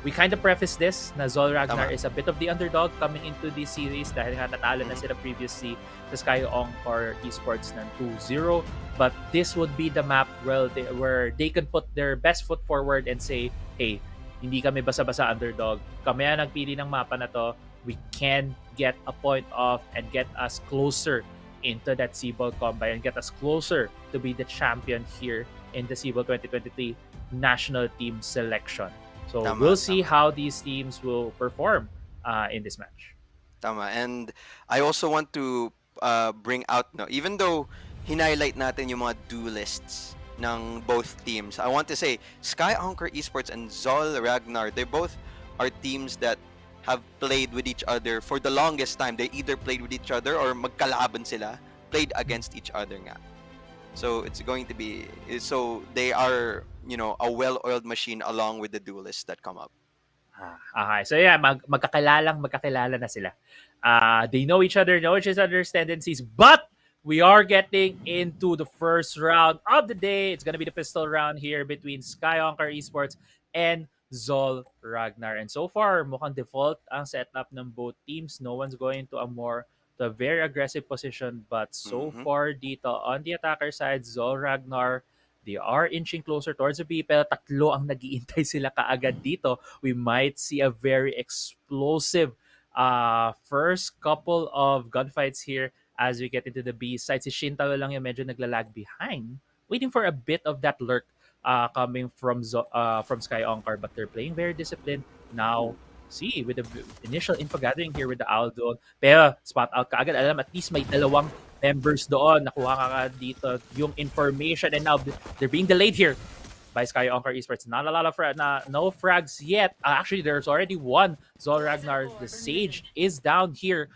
we kind of preface this na Zol Ragnar Tama. is a bit of the underdog coming into this series dahil nga natalo na sila previously sa Sky Encore Esports ng 2-0. But this would be the map where they can put their best foot forward and say, hey, hindi kami basa-basa underdog. Kami ang nagpili ng mapa na to. We can get a point off and get us closer into that SIBOL Combine and get us closer to be the champion here in the SIBOL 2023 national team selection. So Tama, we'll see tama. how these teams will perform in this match. Tama. And I also want to bring out, no, even though hinighlight natin yung mga duelists ng both teams, I want to say Sky Encore Esports and Zol Ragnar, they both are teams that have played with each other for the longest time. They either played with each other or magkalaban sila, played against each other nga. So it's going to be, so they are, you know, a well-oiled machine along with the duelists that come up. Okay. So yeah, magkakilala na sila. They know each other's tendencies, but we are getting into the first round of the day. It's gonna be the pistol round here between Sky Encore Esports and Zol Ragnar. And so far, mukhang default ang setup ng both teams. No one's going to a very aggressive position. But so far dito, on the attacker side, Zol Ragnar, they are inching closer towards the B. Pero tatlo ang nag-iintay sila kaagad dito. We might see a very explosive first couple of gunfights here as we get into the B side. Si Shintaro lang yung medyo naglalag behind, waiting for a bit of that lurk coming from Sky Encore, but they're playing very disciplined now. See, with the initial info gathering here with the Owl doon, pero spot out ka agad. Alam, at least may dalawang members doon. Nakuha ka dito yung information, and now they're being delayed here by Sky Encore Esports. Not a lot of no frags yet. Actually, there's already one. Zol Ragnar, the Sage, is down here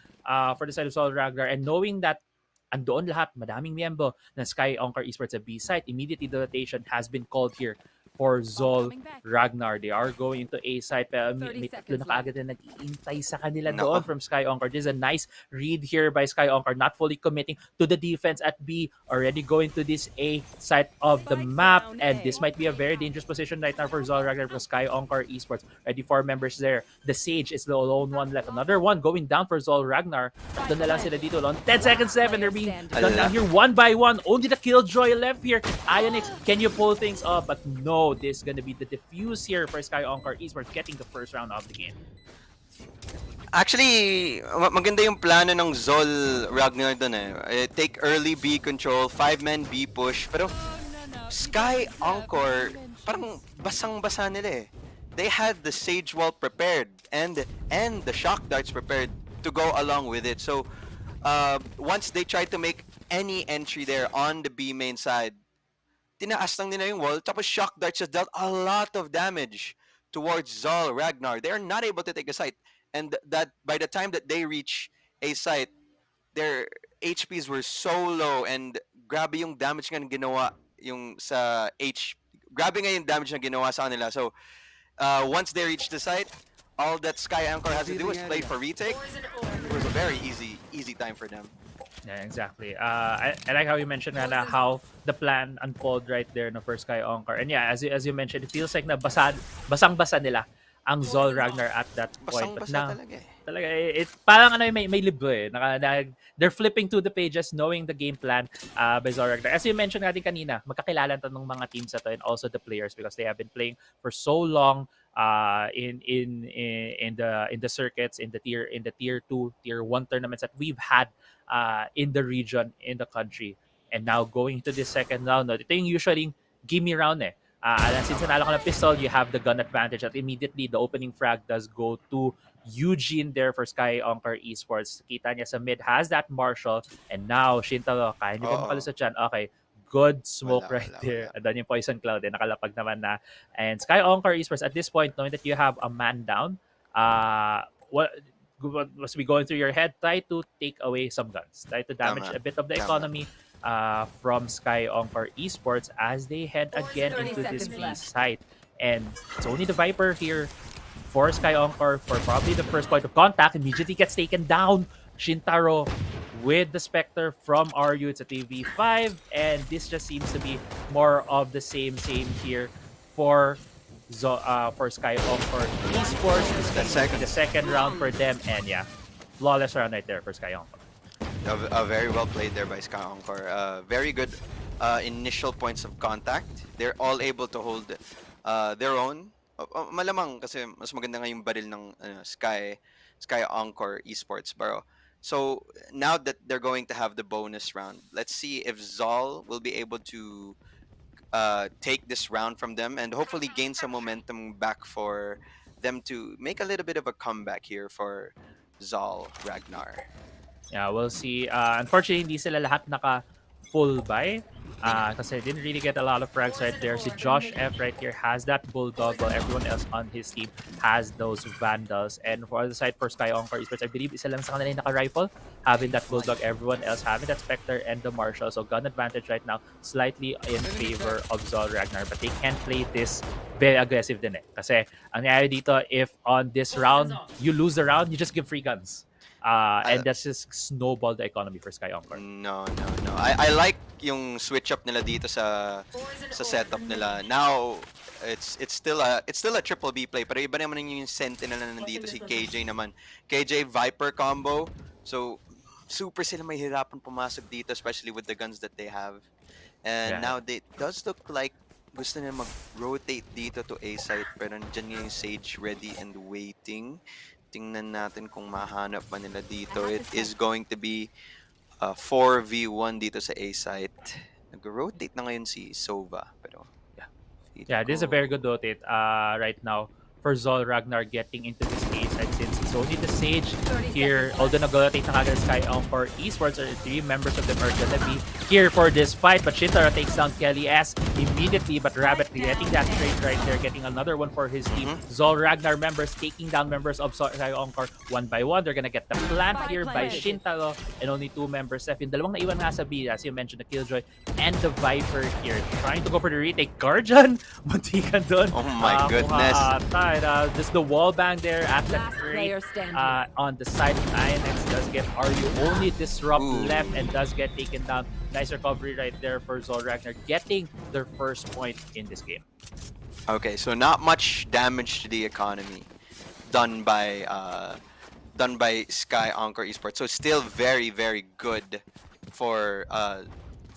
for the side of Zol Ragnar, and knowing that andoon lahat, madaming miyembro ng Sky Encore Esports sa B site, immediately the rotation has been called here for Zol Ragnar. They are going to A site, pero may tatlo na kaagad na nag-iintay sa kanila doon from Sky Encore. This is a nice read here by Sky Encore, not fully committing to the defense at B, already going to this A side of the map, and this might be a very dangerous position right now for Zol Ragnar because Sky Encore Esports, already 4 members there. The Sage is the lone one left. Another one going down for Zol Ragnar. Doon na lang sila dito. On 10 seconds left, and they're being done down here one by one. Only the Killjoy left here. Ionix, can you pull things up? But no, this is going to be the defuse here for Sky Encore Esports, getting the first round of the game. Actually, maganda yung plano ng Zol Ragnar dun eh. Take early B control, 5-man B push. Pero Sky Encore, parang basang-basa nila eh. They had the Sage Wall prepared and the Shock Darts prepared to go along with it. So once they tried to make any entry there on the B main side, tinaas lang nila yung wall, tapos Shock Darts just dealt a lot of damage towards Zol Ragnar. They are not able to take a site. And that by the time that they reach a site, their HPs were so low, and grabe yung damage nga ginawa yung sa grabe nga yung damage na ginawa sa kanila. So once they reach the site, all that Sky Encore has to do is play for retake. It was a very easy time for them. Yeah, exactly. I like how you mentioned na how the plan unfold right there no, for Sky Encore. And yeah, as you mentioned, it feels like na basang-basa nila ang Zol Ragnar at that point. But now, talaga it parang ano may libro eh. They're flipping through the pages knowing the game plan by Zol Ragnar. As you mentioned natin kanina, magkakilala to ng mga teams na to and also the players because they have been playing for so long in the circuits, in the tier 2, tier 1 tournaments that we've had in the region, in the country. And now going to this second round, ito yung usually gimme round eh. Since nanalo ka ng pistol, you have the gun advantage at immediately the opening frag does go to Eugene there for Sky Encore Esports. Kita niya sa mid has that Marshall, and now Shintaro, kaya niyo ba makalusot dyan? Okay, good smoke there. And then yung Poison Cloud nakalapag naman na. And Sky Encore Esports at this point, knowing that you have a man down, what must be going through your head? Try to take away some guns. Try to damage a bit of the economy from Sky Encore Esports as they head again into this B site. And it's only the Viper here for Sky Encore for probably the first point of contact. Immediately gets taken down. Shintaro with the Spectre from RU. It's a TV5, and this just seems to be more of the same here for for Sky Encore Esports. This is going to be the second round for them, and yeah, flawless round right there for Sky Encore. Very well played there by Sky Encore. Very good initial points of contact. They're all able to hold their own. Malamang kasi mas maganda nga yung baril ng Sky Encore Esports. Pero so now that they're going to have the bonus round, let's see if Zol will be able to take this round from them and hopefully gain some momentum back for them to make a little bit of a comeback here for Zol Ragnar. Yeah, we'll see. Unfortunately, hindi sila lahat naka-full buy. Kasi didn't really get a lot of frags right there. Si Josh F right here has that Bulldog while everyone else on his team has those Vandals. And for the side for Sky Encore Esports, I believe isa lang sa kanila yung naka-rifle, having that Bulldog, everyone else having that Spectre and the Marshal. So gun advantage right now, slightly in favor of Zol Ragnar. But they can't play this very aggressive din eh. Kasi ang nangyari dito, if on this round, you lose the round, you just give free guns. And that's just snowball the economy for Sky Encore. No. I like yung switch up nila dito sa setup nila. Now it's still a triple B play, pero iba naman yung sentinel na nandito si KJ naman. KJ Viper combo. So super sila mahirapan pumasok dito, especially with the guns that they have. And now they does look like gusto nila mag-rotate dito to A site, pero nandiyan yung Sage ready and waiting. Tingnan natin kung mahanap pa nila dito. It is going to be 4v1 dito sa A site. Nag-rotate na ngayon si Sova, pero yeah, this is a very good rotate right now for Zol Ragnar getting into this A site since it's only the Sage here. Although nag-rotate na kagad Sky Encore Esports, or 3 members of them are gonna be here for this fight. But Shintaro takes down Kelly S immediately, but Rabbit getting that trade right there, getting another one for his team. Zol Ragnar members taking down members of Sky Encore one by one. They're gonna get the plant here by Shintaro, and only 2 members left. Yung dalawang naiwan nga sa B, as you mentioned, the Killjoy and the Viper here, trying to go for the retake. Guardian, muntikan dun. Oh my goodness. Just the wall bang there at the trade on the side of INX does get RU only disrupt left and does get taken down. Nice recovery right there for Zol Ragnar, getting their first point in this game. Okay, so not much damage to the economy done by Sky Encore Esports. So still very, very good for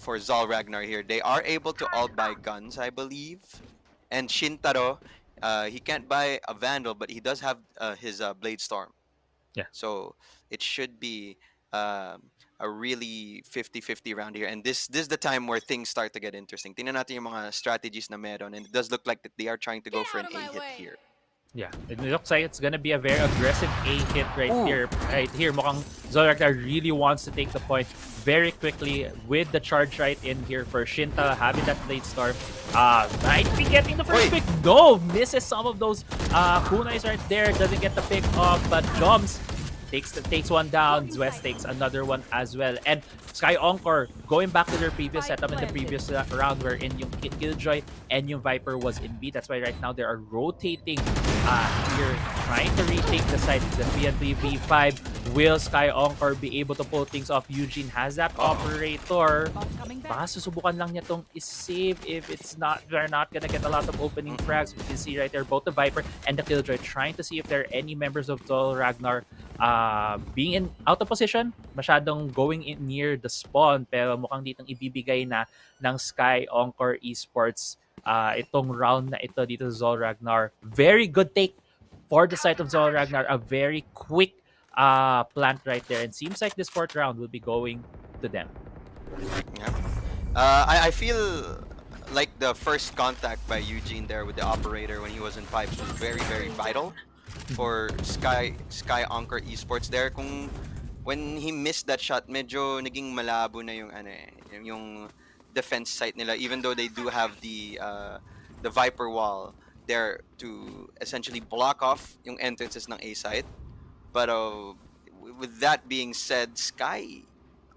Zol Ragnar here. They are able to all buy guns, I believe. And Shintaro, he can't buy a Vandal, but he does have his Blade Storm. Yeah. So it should be a really 50-50 round here. And this is the time where things start to get interesting. Tingnan natin yung mga strategies na meron. And it does look like that they are trying to go for an A-hit here. Yeah, it looks like it's gonna be a very aggressive A-hit right here. Right here, mukhang Zol Ragnar really wants to take the point very quickly with the charge right in here for Shinta, having that Blade Storm. Might be getting the first pick. No, misses some of those kunais right there. Doesn't get the pick off, but jumps. Takes one down. West takes another one as well. And Sky Encore going back to their previous setup in the previous round, wherein yung Killjoy and yung Viper was in B. That's why right now they are rotating here, trying to retake the side. It's the 3-3-V5. Will Sky Encore be able to pull things off? Eugene has that operator. Baka susubukan lang niya tong is-save if it's not, they're not gonna get a lot of opening frags. We can see right there both the Viper and the Killjoy trying to see if there are any members of Zol Ragnar being out of position, masyadong going in near the spawn, pero mukhang ditong ibibigay na ng Sky Encore Esports itong round na ito dito sa Zol Ragnar. Very good take for the side of Zol Ragnar, a very quick plant right there, and seems like this 4th round will be going to them. Yeah. I feel like the first contact by Eugene there with the operator when he was in pipes was very, very vital for Sky Encore Esports there. When he missed that shot, medyo naging malabo na yung defense site nila, even though they do have the Viper wall there to essentially block off yung entrances ng A site. But with that being said, Sky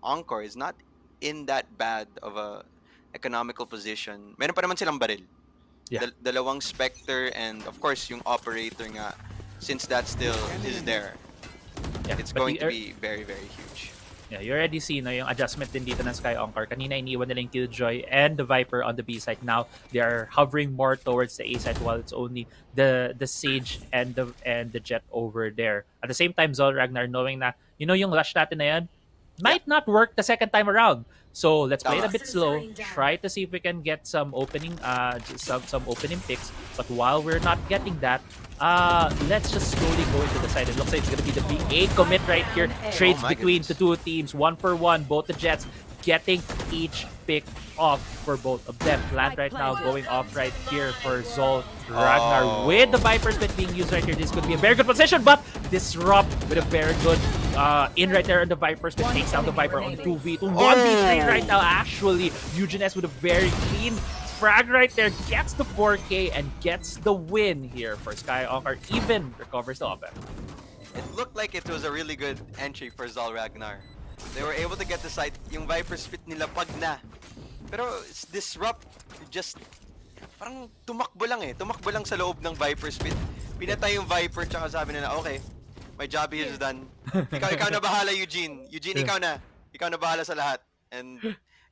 Encore is not in that bad of a economical position. Meron pa naman silang baril. Yeah. Dalawang Spectre and of course yung operator nga, since that still is there. Yeah, It's going to be very, very huge. Yeah, you already see no, yung adjustment din dito ng Sky Encore. Kanina iniwan nila yung Killjoy and the Viper on the B side. Now they are hovering more towards the A side while it's only the Sage and the Jet over there. At the same time, Zol Ragnar knowing na yung rush natin na yan might not work the second time around. So let's play it a bit slow. Try to see if we can get some opening some opening picks. But while we're not getting that, let's just slowly go into the side. It looks like it's gonna be the big A commit right here. Trades between the two teams, 1-for-1. Both the Jets getting each pick off for both of them. Plant right now going off right here for Zol Ragnar with the Viper Spit being used right here. This could be a very good position, but Disrupt with a very good in right there on the Viper Spit. Takes down the Viper on 2v2. 1v3 right now. Actually, Eugene S with a very clean frag right there. Gets the 4K and gets the win here for Sky Encore. Even recovers the offense. It looked like it was a really good entry for Zol Ragnar. They were able to get the site. Yung Viper Spit nila pag na. Pero Disrupt just parang tumakbo lang eh. Tumakbo lang sa loob ng Viper Spit. Pinatay yung Viper tsaka sabi nila, okay, my job here is done. Ikaw na bahala, Eugene. Eugene, ikaw na. Ikaw na bahala sa lahat. And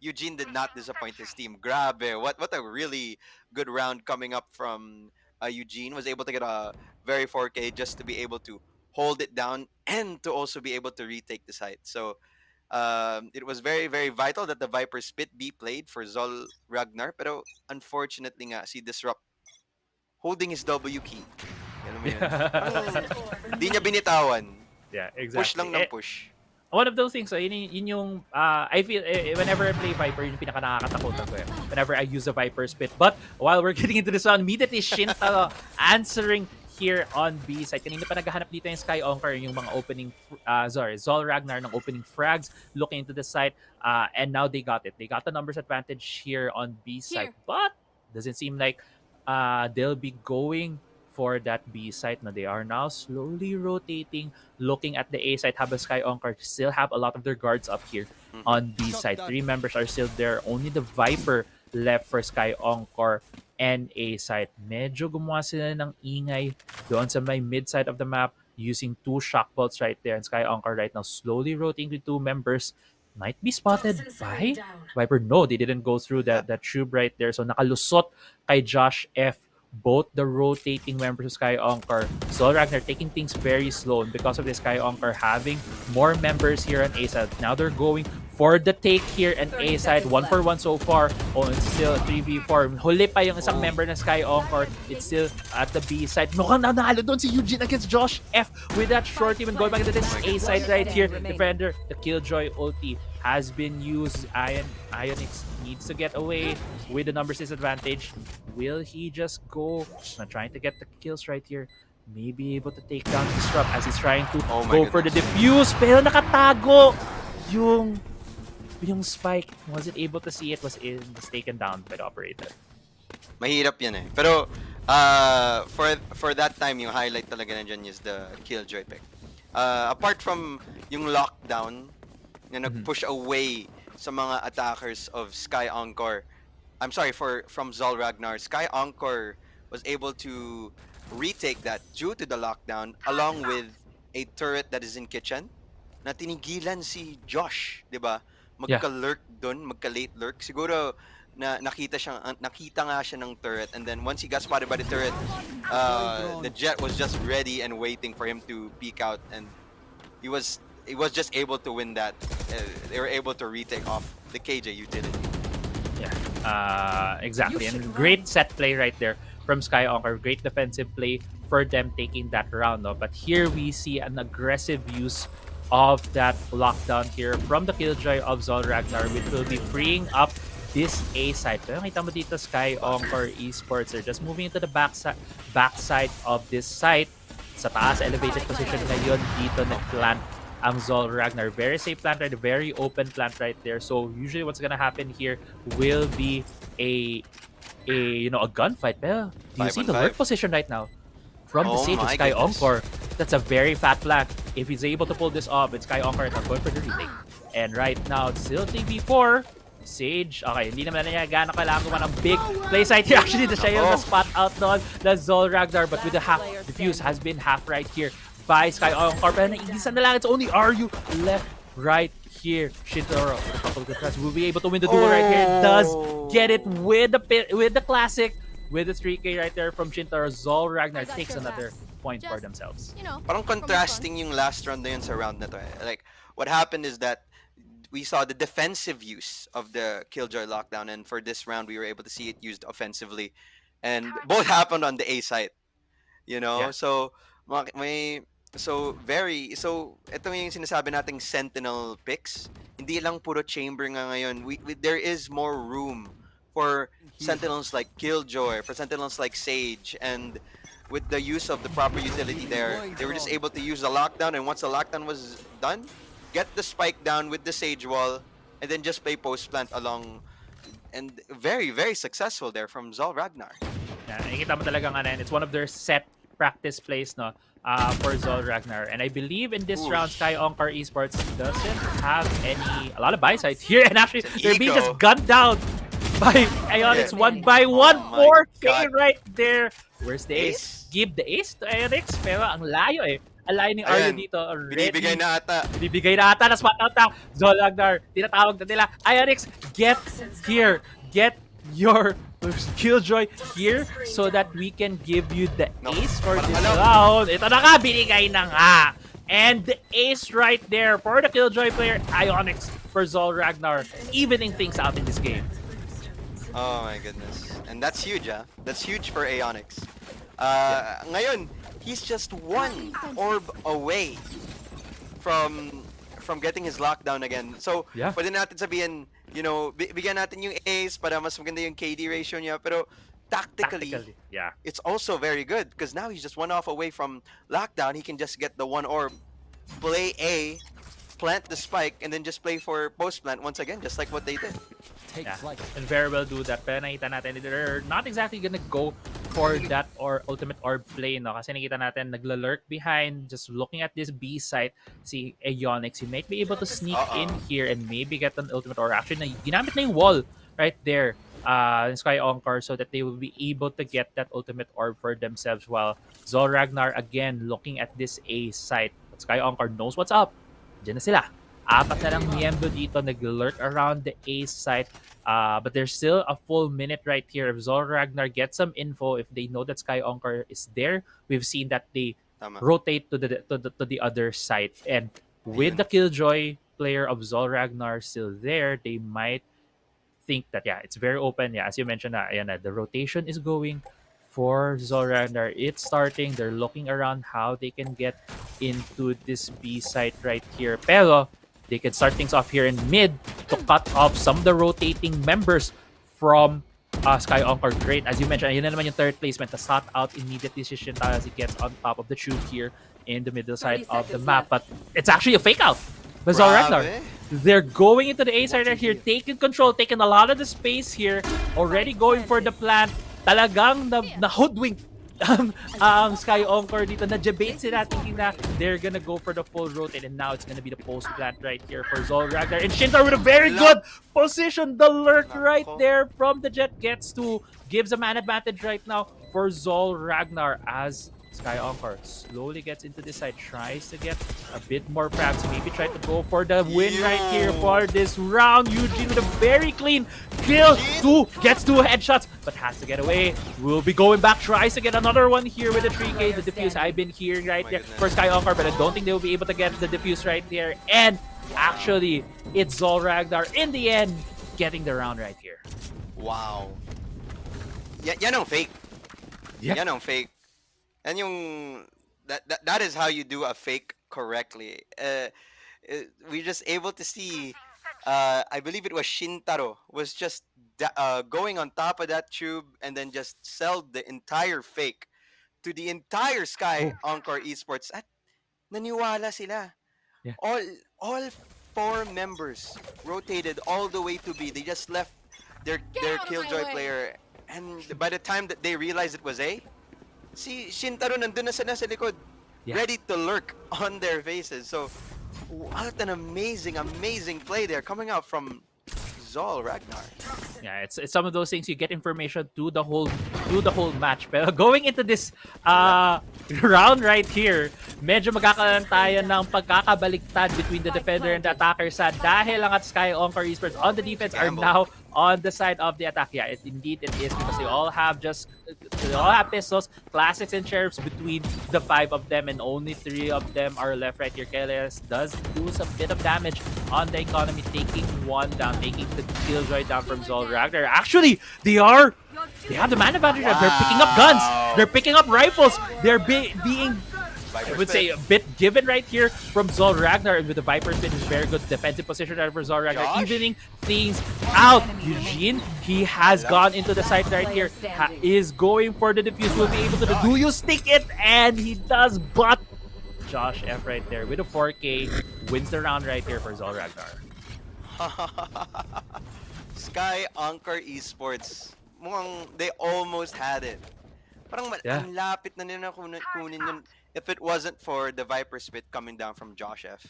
Eugene did not disappoint his team. Grabe. What a really good round coming up from Eugene. Was able to get a very 4K just to be able to hold it down and to also be able to retake the site. So it was very, very vital that the Viper Spit be played for Zol Ragnar. Pero unfortunately nga, si Disrupt holding his W key. Hindi niya binitawan. Yeah, exactly. Push lang ng push. One of those things, yun yung, I feel, whenever I play Viper, yun yung pinaka-nakakatakutan ko. Whenever I use a Viper Spit. But while we're getting into this one, immediately Shinta answering here on B side. Kanina pa naghahanap dito yung Sky Encore, yung mga opening, Zol Ragnar ng opening frags, looking into the side, and now they got it. They got the numbers advantage here on B side, but doesn't seem like they'll be going for that B side. Now they are now slowly rotating, looking at the A side. Habang Sky Encore still have a lot of their guards up here on B side. 3 members are still there. Only the Viper left for Sky Encore and A side. Medyo gumawa sila ng ingay doon sa may mid side of the map using 2 shock bolts right there. And Sky Encore right now slowly rotating with 2 members. Might be spotted by Viper. No, they didn't go through that tube right there. So nakalusot kay Josh F both the rotating members of Sky Encore. Zol Ragnar taking things very slow, and because of this, Sky Encore having more members here on A side. Now they're going for the take here and A side. 1-for-1 so far. Oh, it's still 3v4. Huli pa yung isang member ng Sky Encore. It's still at the B side. Mukhang nanalo doon si Eugene against Josh F with that short team. And going back to this A side right here. Defender, the Killjoy ulti has been used. Ionix needs to get away with the numbers disadvantage. Will he just go? Trying to get the kills right here. Maybe able to take down Disrupt as he's trying to go for the defuse. Pero nakatago yung spike. Wasn't able to see it. Was taken down by the operator. Mahirap yan eh. Pero for that time, yung highlight talaga nandiyan is the Killjoy pick. Apart from yung lockdown na nag-push away sa mga attackers of Sky Encore. I'm sorry, from Zol Ragnar. Sky Encore was able to retake that due to the lockdown along with a turret that is in kitchen na tinigilan si Josh, 'di ba? Magka-lurk doon, magka-late lurk. Siguro na nakita nga siya ng turret, and then once he got spotted by the turret, the Jet was just ready and waiting for him to peek out, and he was just able to win that. They were able to retake off the KJ utility. Yeah, exactly. And great set play right there from Sky Encore. Great defensive play for them taking that round. No? But here we see an aggressive use of that lockdown here from the Killjoy of Zol Ragnar, which will be freeing up this A side. Pero nakita mo dito, Sky Encore Esports are just moving into the back side of this site. Sa taas, elevated position ngayon dito nag-plant ang Zol Ragnar. Very safe plant right, very open plant right there. So usually what's gonna happen here will be a gunfight. Pero do you see the lurk position right now from the stage of Sky Encore? That's a very fat flank. If he's able to pull this off, it's Sky Encore not going for the retake. And right now it's still 3v4. Sage, okay, hindi naman niya gano'ng kailangan gumawa ng big play site here. Actually, siya yung spot out doon na Zol Ragnar, but with the half, the fuse has been half right here by Sky Encore. Pero naigisan na lang, it's only RU left right here. Shintaro, with a couple of good tries, will be able to win the duel right here. Does get it with the classic, with the 3K right there from Shintaro. Zol Ragnar takes another point for themselves. Parang contrasting yung last round na yun sa round na to eh. Like, what happened is that we saw the defensive use of the Killjoy lockdown, and for this round, we were able to see it used offensively. And both happened on the A site. Yeah. So, so ito yung sinasabi nating sentinel picks. Hindi lang puro chamber nga ngayon. There is more room for sentinels like Killjoy, for sentinels like Sage, and with the use of the proper utility there, they were just able to use the lockdown, and once the lockdown was done, get the spike down with the Sage wall, and then just play post plant along, and very, very successful there from Zol Ragnar. Yeah, nakikita mo talagang it's one of their set practice plays no for Zol Ragnar. And I believe in this round, Sky Encore Esports doesn't have a lot of buy sides here, and actually they're being just gunned down by Ionix 1-1. 4K right there. Where's the ace? Give the ace to Ionix, pero ang layo eh. Ang layo ni Arlo dito. Binibigay na ata. Binibigay na ata na spot out na. Zol Ragnar, tinatawag na nila. Ionix, get here. Get your Killjoy here so that we can give you the ace for this round. Ito na nga, binigay na nga. And the ace right there for the Killjoy player, Ionix for Zol Ragnar, evening things out in this game. Oh my goodness. And that's huge, ah. That's huge for Ionix. Ngayon, he's just one orb away from getting his lockdown again. So, pwede natin sabihin, bigyan natin yung ace para mas maganda yung KD ratio niya. Pero tactically, it's also very good because now he's just one off away from lockdown. He can just get the one orb, play A, plant the spike, and then just play for post plant once again, just like what they did. And very well do that. Pero nakita natin, they're not exactly gonna go for that or ultimate orb play, no? Kasi nakita natin, naglalurk behind, just looking at this B site, si Ionix, he might be able to sneak in here and maybe get an ultimate orb. Actually, ginamit na yung wall right there in Sky Encore so that they will be able to get that ultimate orb for themselves, while Zol Ragnar, again, looking at this A site. But Sky Encore knows what's up. Diyan na sila. Apat na lang miyembro dito nag-lurk around the A site. But there's still a full minute right here. If Zol Ragnar gets some info, if they know that Sky Encore is there, we've seen that they rotate to the other side. And with the Killjoy player of Zol Ragnar still there, they might think that, it's very open. As you mentioned, the rotation is going for Zol Ragnar. It's starting. They're looking around how they can get into this B site right here. Pero they can start things off here in mid to cut off some of the rotating members from Sky Encore. Great. As you mentioned, yun na naman yung third placement. The shot out immediately si Shintaro as he gets on top of the tube here in the middle side of the map. But it's actually a fake out by Zol Ragnar. They're going into the A side right here, taking control, taking a lot of the space here, already going for the plant. Talagang na-hoodwink Sky Encore dito. Na-debate sila thinking na they're gonna go for the full rotate, and now it's gonna be the post plant right here for Zol Ragnar. And Shintaro with a very good position. The lurk right there from the Jet gives a man advantage right now for Zol Ragnar as Sky Encore slowly gets into this side, tries to get a bit more frags, maybe try to go for the win right here for this round. Eugene with a very clean kill, gets two headshots, but has to get away. Will be going back, tries to get another one here with the 3K, the defuse. I've been hearing right there for Sky Encore, but I don't think they will be able to get the defuse right there. And actually, it's Zol Ragnar in the end getting the round right here. Wow. Yan ang fake. Yan ang fake. And yung that is how you do a fake correctly. We're just able to see. I believe it was Shintaro was just going on top of that tube and then just sell the entire fake to the entire Sky Encore Esports. At naniwala sila. All four members rotated all the way to B. They just left their Killjoy player, and by the time that they realized it was A, si Shintaro nandun na sila sa likod, ready to lurk on their faces. So, what an amazing play there coming out from Zol Ragnar. Yeah, it's some of those things you get information through the whole match. But going into this round right here, medyo magkakaroon tayo ng pagkakabaliktad between the defender and the attacker side dahil ang at Sky Encore Esports on the defense are now on the side of the attack. Yeah, indeed it is because they all have pistols, classics, and sheriffs between the 5 of them, and only 3 of them are left right here. KLS does do some bit of damage on the economy, taking one down, taking the killjoy down from Zol Ragnar. Actually, they have the man advantage. They're picking up guns. They're picking up rifles. They're being, I would say, a bit given right here from Zol Ragnar, and with the Viper Spin is very good defensive position right for Zol Ragnar, evening things out. Eugene, he has gone into the side right here, is going for the defuse, will be able to do you stick it, and he does, but Josh F right there with a 4K wins the round right here for Zol Ragnar. Sky Encore Esports, mukhang they almost had it. Parang ang lapit na nila kunin yun if it wasn't for the Viper Spit coming down from Josh F.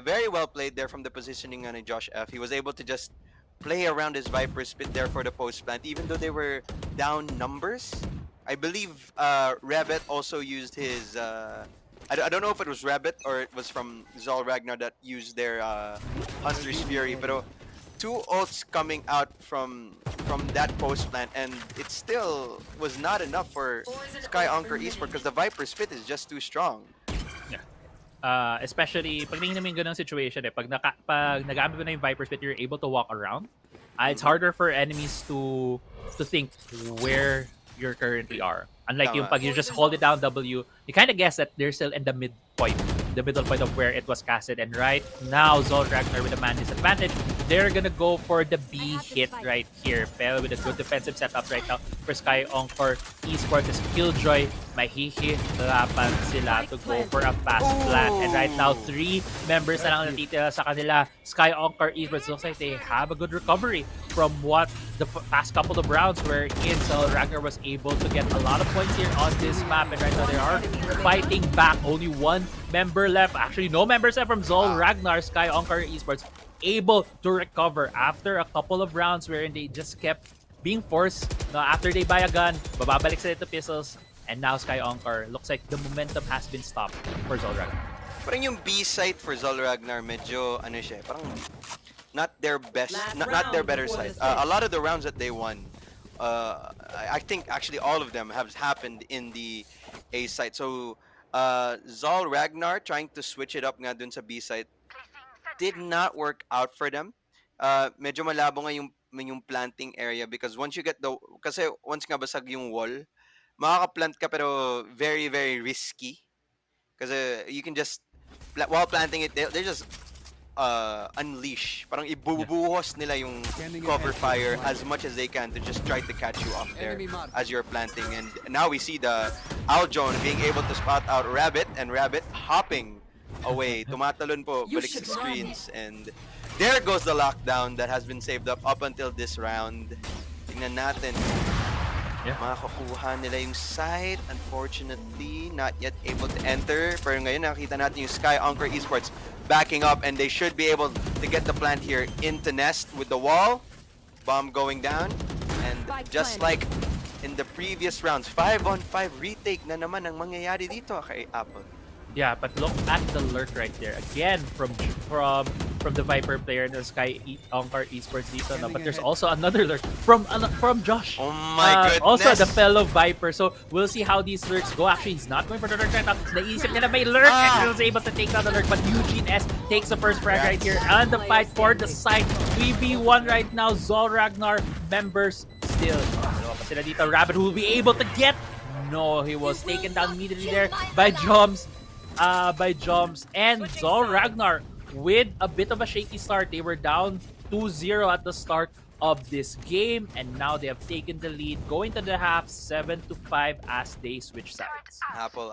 Very well played there from the positioning on Josh F. He was able to just play around his Viper Spit there for the post plant, even though they were down numbers. I believe Rabbit also used his. I don't know if it was Rabbit or it was from Zol Ragnar that used their Hunter's Fury, but 2 ults coming out from that post plant, and it still was not enough for Sky Encore Esports because the Viper Spit is just too strong. Yeah. Especially pag tingnan mo yung ganung situation pag nagamit mo na yung Viper Spit, you're able to walk around. It's harder for enemies to think where you currently are. Unlike yung pag you just hold it down W, you kind of guess that they're still in the middle point of where it was casted. And right now, Zol Ragnar with a man disadvantage, they're gonna go for the B hit right here. Pero with a good defensive setup right now for Sky Encore Esports, is Killjoy, mahihirapan sila to go for a fast plant. And right now, 3 members na lang natitira sa kanila. Sky Encore Esports looks like they have a good recovery from what the past couple of rounds where Zol Ragnar was able to get a lot of points here on this map. And right now, they are fighting back. Only 1 member left. Actually, no members left from Zol Ragnar. Sky Encore Esports able to recover after a couple of rounds wherein they just kept being forced. After they buy a gun, bababalik sila to pistols. And now Sky Encore looks like the momentum has been stopped for Zol Ragnar. Parang yung B site for Zol Ragnar medyo ano siya, parang not their best, not their better side. A lot of the rounds that they won, I think actually all of them have happened in the A site. So Zol Ragnar trying to switch it up nga dun sa B site did not work out for them. Medyo malabo nga yung planting area because once you get kasi once nga basag yung wall, makaka-plant ka pero very very risky kasi you can just while planting it they just unleash, parang ibubuhos nila yung cover fire as much as they can to just try to catch you off there as you're planting. And now we see the Aljon being able to spot out Rabbit, and Rabbit hopping away, tumatalon po balik sa screens, and there goes the lockdown that has been saved up until this round. Tingnan natin. Makakuha nila yung site. Unfortunately, not yet able to enter. Pero ngayon, nakita natin yung Sky Encore Esports backing up, and they should be able to get the plant here into Nest with the wall. Bomb going down. And just like in the previous rounds, 5-on-5 retake na naman ang mangyayari dito kay Apple. Yeah, but look at the lurk right there. Again, from the Viper player and the Sky Encore Esports dito. No? But there's also another lurk from Josh. Oh my goodness. Also the fellow Viper. So we'll see how these lurks go. Actually, he's not going for the lurk right now. Naisip nila may lurk and he was able to take down the lurk. But Eugene S takes the first frag right here. And the fight for the side. 3v1 right now. Zol Ragnar members still. Sila dito. Rabbit will be able to get. No, he was taken down immediately there by Joms. And Zol Ragnar with a bit of a shaky start. They were down 2-0 at the start of this game, and now they have taken the lead going to the half 7-5 as they switch sides. Apple.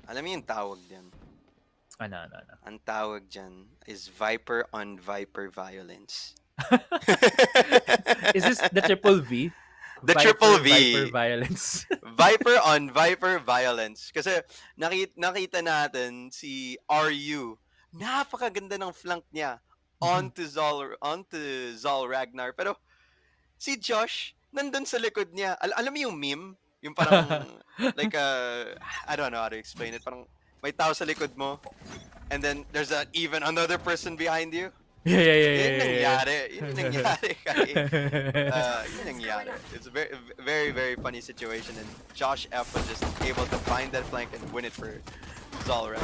Alam mo yung tawag dyan? Ano. Ang tawag dyan is Viper on Viper violence. Is this the triple V? The triple V. Viper violence. Viper on Viper violence. Kasi nakita natin si RU. Napakaganda ng flank niya onto Zol Ragnar. Pero si Josh, nandun sa likod niya. Alam mo yung meme? Yung parang, like, I don't know how to explain it. Parang may tao sa likod mo, and then there's even another person behind you. Yeah. Yun nangyari kay, yun nangyari. It's a very funny situation, and Josh F was just able to find that flank and win it for Zalra.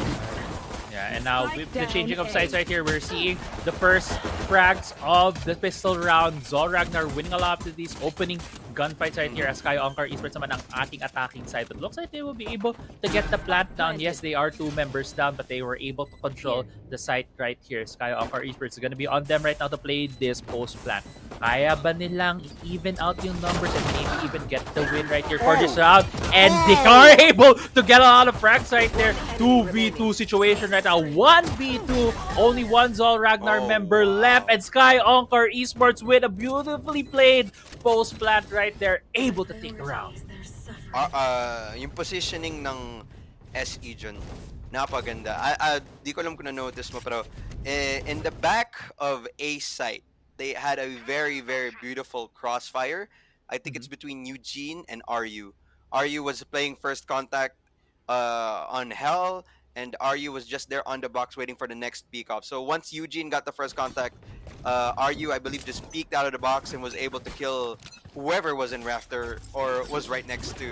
Yeah, and now with the changing of sides right here, we're seeing the first frags of the pistol round. Ragnar winning a lot of these opening gunfights right here as Encore Esports naman ang ating attacking side. But looks like they will be able to get the plant down. Yes, they are 2 members down, but they were able to control the site right here. Encore Esports is going to be on them right now to play this post plant. Kaya ba nilang even out yung numbers and maybe even get the win right here for this round? And they are able to get a lot of frags right there. 2v2 situation right now. 1v2. Only one Ragnar member left. And Encore Esports with a beautifully played post plant right there. Able to take the round. Yung positioning ng SE dyan, napaganda. Di ko alam kung na-notice mo, pero in the back of A site, they had a very beautiful crossfire. I think it's between Eugene and RU. RU was playing first contact on Hell, and RU was just there on the box waiting for the next peek off. So once Eugene got the first contact, RU, I believe, just peeked out of the box and was able to kill whoever was in Rafter or was right next to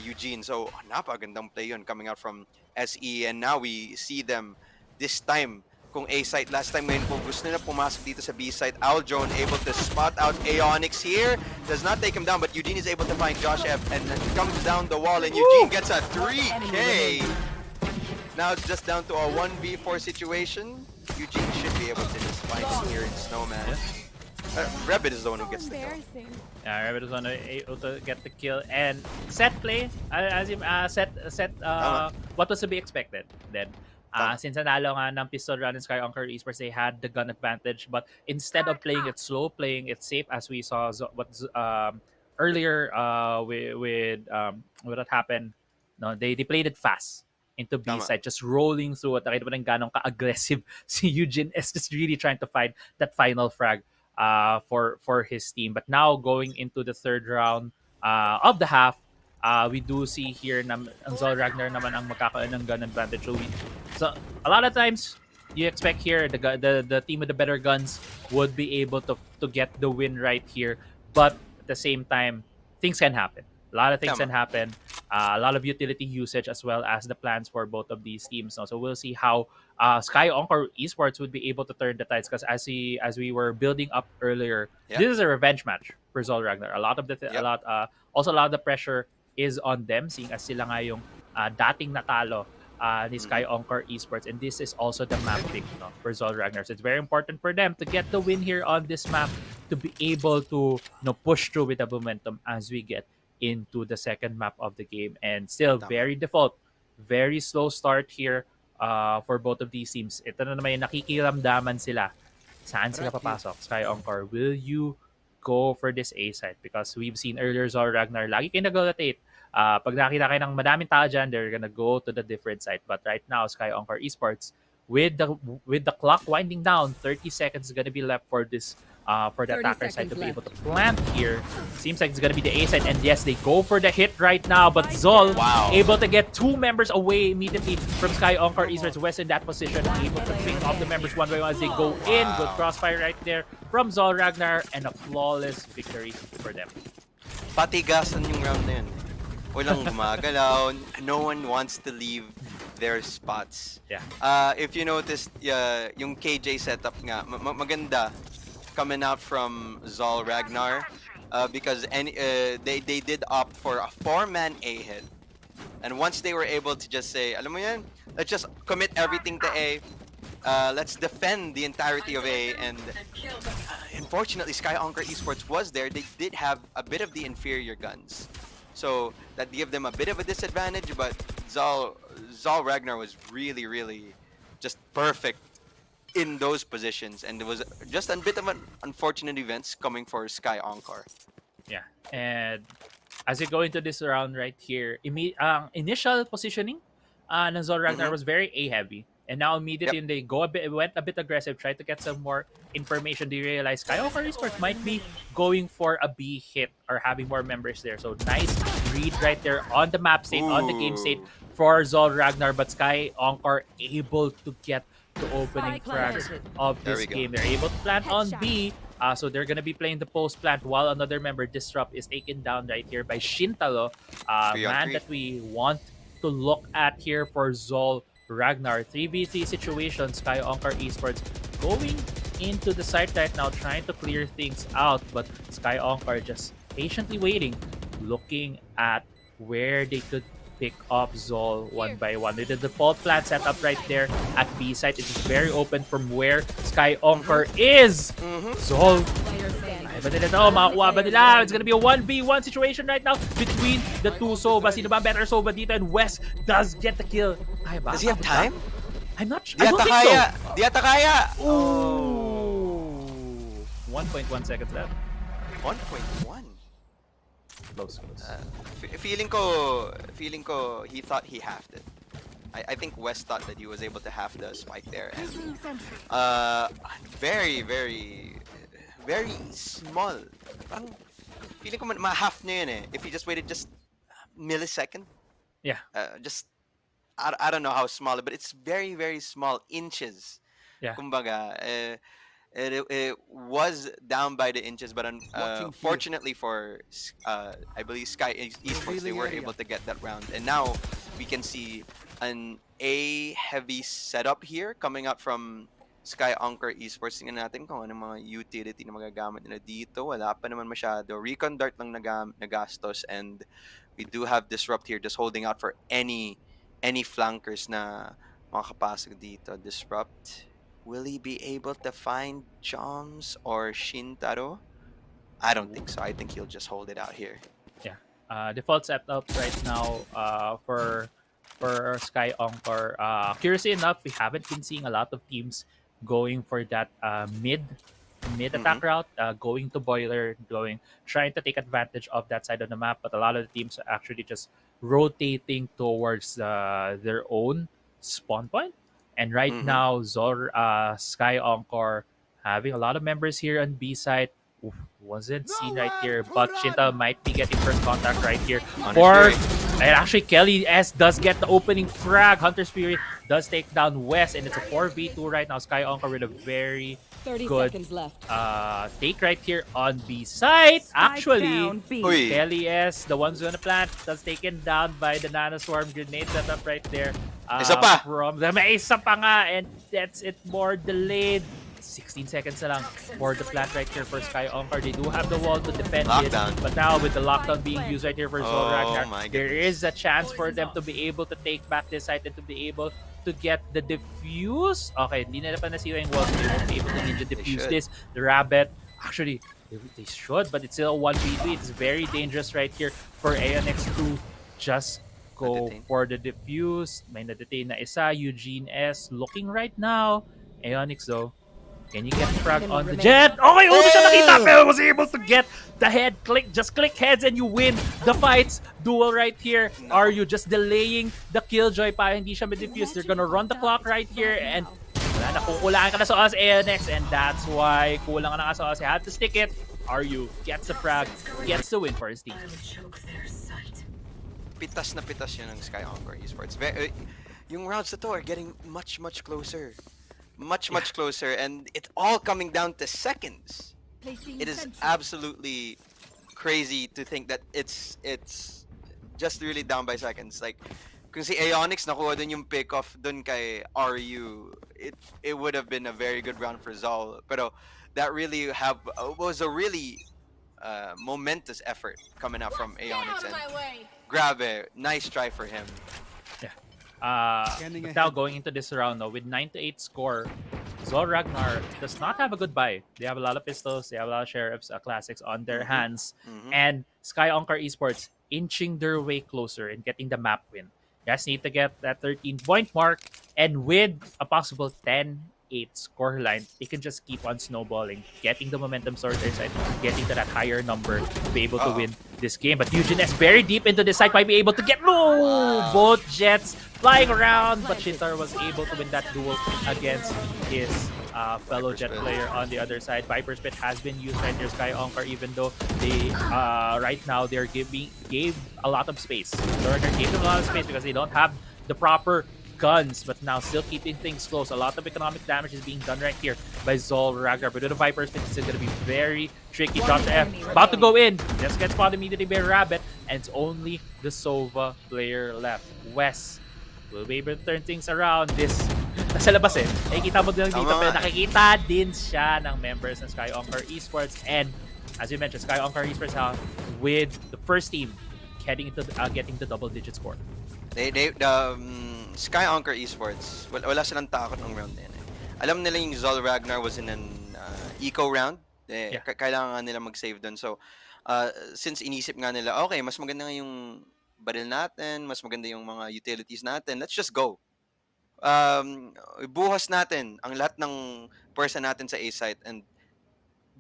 Eugene. So napagandang play yun coming out from SE, and now we see them this time kung A site. Last time ngayon po gusto nila pumasok dito sa B site. Aldrone able to spot out Aeonix here. Does not take him down, but Eugene is able to find Josh F and then comes down the wall, and Eugene gets a 3K. Now it's just down to a 1v4 situation. Eugene should be able to just find him here in Snowman. Rebit is the one who gets the kill. Yeah, Rebit is the one able to get the kill. And set play, as in, what was to be expected then. Since nanalo nga ng pistol round in Encore Esports, they had the gun advantage. But instead of playing it slow, playing it safe, as we saw earlier with what happened, no, they played it fast into B side, just rolling through it. Nakita mo rin ganong ka-aggressive si Eugene is just really trying to find that final frag for his team. But now going into the third round of the half, we do see here na Ragnar naman ang magkakaroon ng gun advantage. So a lot of times you expect here the team with the better guns would be able to get the win right here. But at the same time, things can happen. A lot of things can happen. A lot of utility usage as well as the plans for both of these teams. So we'll see how Encore Esports would be able to turn the tides, because as we were building up earlier, this is a revenge match for Ragnar. A lot of the also a lot of the pressure is on them, seeing as sila nga yung dating natalo ni Encore Esports, and this is also the map pick for Ragnar. So it's very important for them to get the win here on this map to be able to push through with the momentum as we get into the second map of the game. And still very default, very slow start here for both of these teams. Ito na naman yung nakikiramdaman sila. Saan sila papasok? Encore, will you go for this A site? Because we've seen earlier Ragnar lagi kayo nag-rotate. Pag nakita kayo ng madaming tao dyan, they're gonna go to the different site. But right now, Encore Esports, with the clock winding down, 30 seconds is gonna be left for this for the attacker side to be able to plant here. Seems like it's gonna be the A side, and yes, they go for the hit right now. But Zol able to get 2 members away immediately from Encore Esports. West in that position, able to pick off the members one by one as they go in. Good crossfire right there from Ragnar, and a flawless victory for them. Patigasan yung round na yun. Walang gumagalaw. No one wants to leave their spots. Yeah. If you noticed, yung KJ setup nga, maganda coming out from Ragnar, because they did opt for a 4-man A hit. And once they were able to just say, alam mo yan, let's just commit everything to A. Let's defend the entirety of A. And unfortunately, Encore Esports was there. They did have a bit of the inferior guns, so that gave them a bit of a disadvantage. But Ragnar was really just perfect in those positions, and it was just a bit of an unfortunate events coming for Encore. Yeah, and as you go into this round right here, initial positioning ng Ragnar was very A heavy, and now immediately they went a bit aggressive, tried to get some more information. They realized Encore Esports might be going for a B hit or having more members there. So nice read right there on the map state, on the game state for Zol Ragnar, but Sky Encore able to get the opening frags of There this we go. game. They're able to plant on B, so they're gonna be playing the post plant while another member Disrupt is taken down right here by Shintaro, 3 on man 3. that we want to look at here for Zol Ragnar. 3v3 situation, Sky Encore Esports going into the site right now, trying to clear things out, but Sky Encore just patiently waiting, looking at where they could pick up Zol one by one. With the default plant set up right there at B site, it is very open from where Sky Encore is. Zol, but makuha ba nila? It's gonna be a 1v1 situation right now between the two Soba. Sino ba better Soba dito? And West does get the kill. Kaya ba? Does he have time? I'm not sure. Di I don't ata think so. kaya! Di ata kaya! Ooh. 1.1 seconds left. 1.1. Close. Feeling ko he thought he halved it. I think West thought that he was able to half the spike there, and very small. Parang feeling ko ma-half na yun eh if he just waited just millisecond. Yeah. Just I don't know how small, but it's very small inches. Yeah. Kumbaga, it was down by the inches, but fortunately for I believe Sky Esports, they were able to get that round, and now we can see an A heavy setup here coming up from Sky Encore Esports. Tingnan natin kung anong mga utility na magagamit nila dito. Wala pa naman masyado. Recon Dart lang nagastos, and we do have Disrupt here just holding out for any flankers na makakapasok dito. Disrupt. Will he be able to find Joms or Shintaro? I don't think so. I think he'll just hold it out here. Yeah. Default setup right now for Sky Encore. Curiously enough, we haven't been seeing a lot of teams going for that mid attack route, going to boiler, trying to take advantage of that side of the map. But a lot of the teams are actually just rotating towards their own spawn point. And right now, Sky Encore having a lot of members here on B side. Wasn't seen right here, but Shinta might be getting first contact right here. And actually, Kelly S does get the opening frag. Hunter's Fury does take down West, and it's a 4v2 right now. Sky Encore with a very good take right here on B side. Actually, Kelly S, the one's gonna plant, that's taken down by the Nanoswarm grenade setup right there. Isa pa! May isa pa nga, and that's it, more delayed. 16 seconds na lang for the plant right here for Sky Encore. They do have the wall to defend it, but now with the lockdown being used right here for Zol Ragnar, there is a chance for them to be able to take back this site and to be able to get the defuse. Okay, hindi nila pa nasira yung wall, so they won't be able to ninja defuse this. The Rabbit, actually, they should, but it's still a 1v3. It's very dangerous right here for ANX to just go for the defuse. May na-detain na isa. Eugene S looking right now. Aeonix though, can you get the frag on the jet? Okay, hindi siya nakita, pero was able to get the head. Just click heads and you win the fights. Duel right here. Are you just delaying the killjoy para hindi siya ma-defuse? They're gonna run the clock right here, and wala na, kukulangan ka na sa oras, ANX, and that's why kulang ka na sa oras. You have to stick it. Are you gets the frag, gets the win for his team. Pitas na pitas yun ng Sky Encore Esports. Yung rounds na to are getting much closer. Much closer, and it's all coming down to seconds. It is absolutely crazy to think that it's just really down by seconds. Like, kung si Aeonix nakuha dun yung pick-off dun kay RU, it would have been a very good round for Zol. Pero that really was a really momentous effort coming out from Aeonix, and grabe, nice try for him. But now going into this round though, with 9-8 score, Zol Ragnar does not have a good buy. They have a lot of pistols, they have a lot of sheriffs, classics on their hands, and Sky Encore Esports inching their way closer and getting the map win. Just need to get that 13-point mark, and with a possible 10-8 scoreline, they can just keep on snowballing, getting the momentum sort of their side, getting to that higher number to be able to win this game. But Eugene S very deep into this side might be able to get both jets flying around, but Shintar was able to win that duel against his fellow Jet player on the other side. Viper's Pit has been used right there. Sky Encore, even though they right now they're gave a lot of space. Ragnar gave them a lot of space because they don't have the proper guns, but now still keeping things close. A lot of economic damage is being done right here by Zol Ragnar. But with the Viper's Pit, it's still going to be very tricky. Drop the F. About to go in. Just gets spotted immediately by Rabbit. And it's only the Sova player left. Wes will be able to turn things around. This, nasa labas eh. Nakikita mo din dito, pero nakikita din siya ng members ng Sky Encore Esports. And as you mentioned, Sky Encore Esports with the first team getting the double-digit score. Sky Encore Esports, wala silang takot ng round na yun. Alam nila yung Zol Ragnar was in an eco round. Kailangan nga nila mag-save dun. So, since inisip nga nila, okay, mas maganda nga yung baril natin, mas maganda yung mga utilities natin, let's just go. Buhos natin ang lahat ng person natin sa A site, and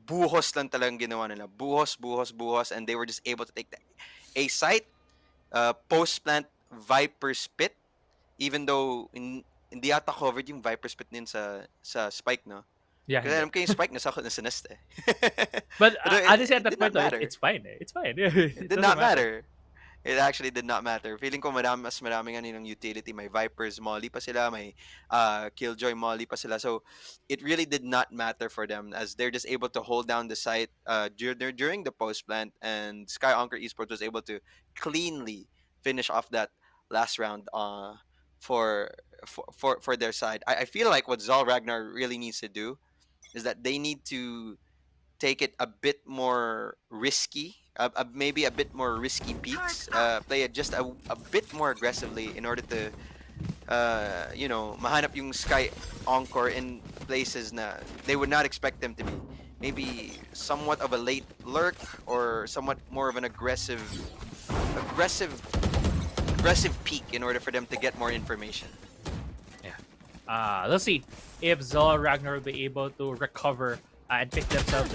buhos lang talagang ginawa nila. Buhos, and they were just able to take the A site, post-plant Viper's Pit, even though hindi ata covered yung Viper's Pit din sa Spike, no? Yeah. Kasi alam ko yung Spike nasa nest eh. But honestly, at that point, it's fine. It's fine. It did not matter. It actually did not matter. Feeling ko mas marami nga nilang utility. May Vipers, Molly pa sila. May Killjoy, Molly pa sila. So, it really did not matter for them as they're just able to hold down the site during the post-plant, and Sky Encore Esports was able to cleanly finish off that last round for their side. I feel like what Zol Ragnar really needs to do is that they need to take it a bit more risky, maybe a bit more risky peaks, play it just a bit more aggressively in order to, mahanap yung Sky Encore in places na they would not expect them to be. Maybe somewhat of a late lurk or somewhat more of an aggressive peak in order for them to get more information. Let's see if Zol Ragnar will be able to recover and pick themselves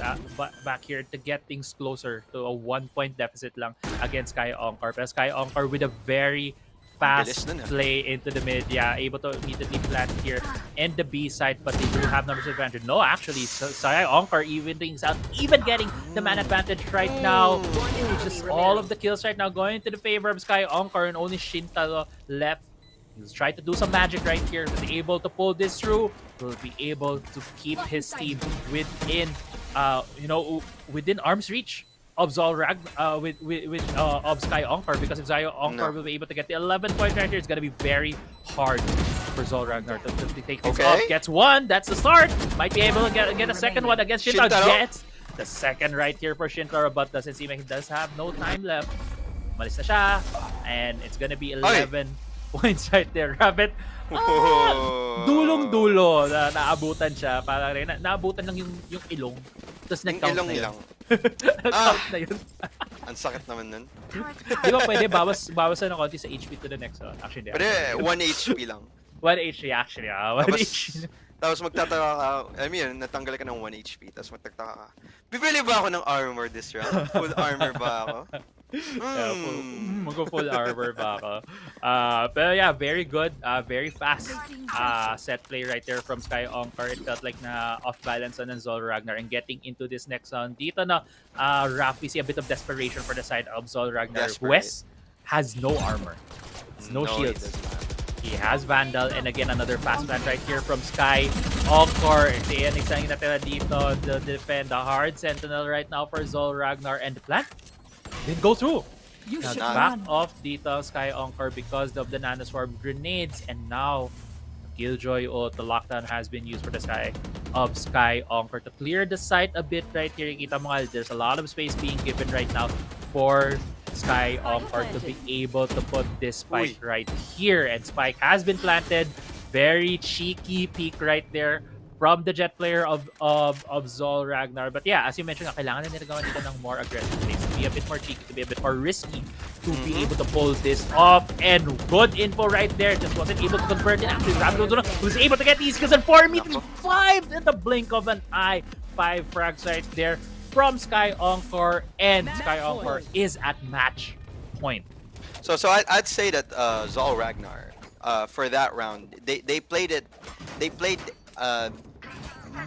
back here to get things closer to a 1-point deficit lang against Sky Encore. But Sky Encore with a very fast play into the mid, able to immediately plant here in the B side, but they do have numbers advantage. No, actually, Sky Encore evenings out, even getting the man advantage right now. Just all of the kills right now going to the favor of Sky Encore, and only Shintaro left. He's trying to do some magic right here, but able to pull this through. Will be able to keep his team within, within arm's reach of Zol Ragnar, of Sky Encore, because if Sky Encore will be able to get the 11-point right here, it's gonna be very hard for Zol Ragnar to take this off. Gets one, that's the start. Might be able to get a second one against Shintaro. Gets the second right here for Shintaro, but doesn't seem like he does have no time left. Malis na siya, and it's gonna be 11 points right there. Rabbit, dulong-dulo na naabutan siya. Parang naabutan lang yung ilong. Tapos nag-count na yun. Nag-count na yun. Ang sakit naman nun. Di ba pwede bawasan ng konti sa HP to the next one? Actually, pwede 1 HP lang. 1 HP actually. 1 HP. Tapos magtataka ka, I mean, natanggal ka ng 1 HP, tapos magtataka ka, bibili ba ako ng armor this round? Full armor ba ako? Mag-full armor ba ako? Pero yeah, very good, very fast set play right there from Sky Encore. It felt like na off-balance on Zol Ragnar, and getting into this next round. Dito na, Raph, we see a bit of desperation for the side of Zol Ragnar. Wes has no armor. No shields. He has Vandal, and again, another fast plant right here from Sky Encore. And exciting natira dito to defend the hard sentinel right now for Zol Ragnar, and the plant didn't go through. Now, back off dito Sky Encore because of the nanoswarm grenades, and now Killjoy ult, the lockdown has been used for the side of Sky Encore to clear the site a bit right here. Kita mo nga, there's a lot of space being given right now for Sky Encore to be able to put this spike right here, and spike has been planted. Very cheeky peek right there from the Jet player of Zol Ragnar. But yeah, as you mentioned, kailangan na nila gawa dito ng more aggressive plays, to be a bit more cheeky, to be a bit more risky, to be able to pull this off. And good info right there, just wasn't able to convert it. Actually, Rabbit was able to get these kills, and 4 meters, 5 in the blink of an eye. 5 frags right there from Sky Encore, and Sky Encore is at match point. So I'd say that Zol Ragnar, for that round. They played it. They played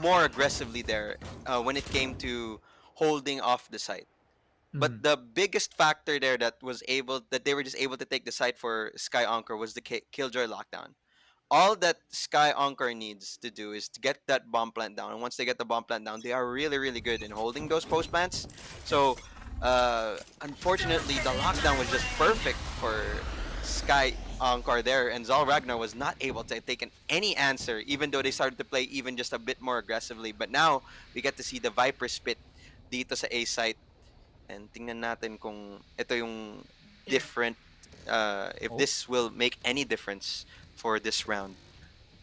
more aggressively there when it came to holding off the site. But the biggest factor there that they were just able to take the site for Sky Encore was the Killjoy lockdown. All that Sky Encore needs to do is to get that bomb plant down, and once they get the bomb plant down, they are really, really good in holding those post plants. So unfortunately, the lockdown was just perfect for Sky Encore there, and Zal Ragnar was not able to take any answer, even though they started to play even just a bit more aggressively. But now we get to see the Viper spit dito sa A site, and tingnan natin kung ito yung different, if this will make any difference for this round.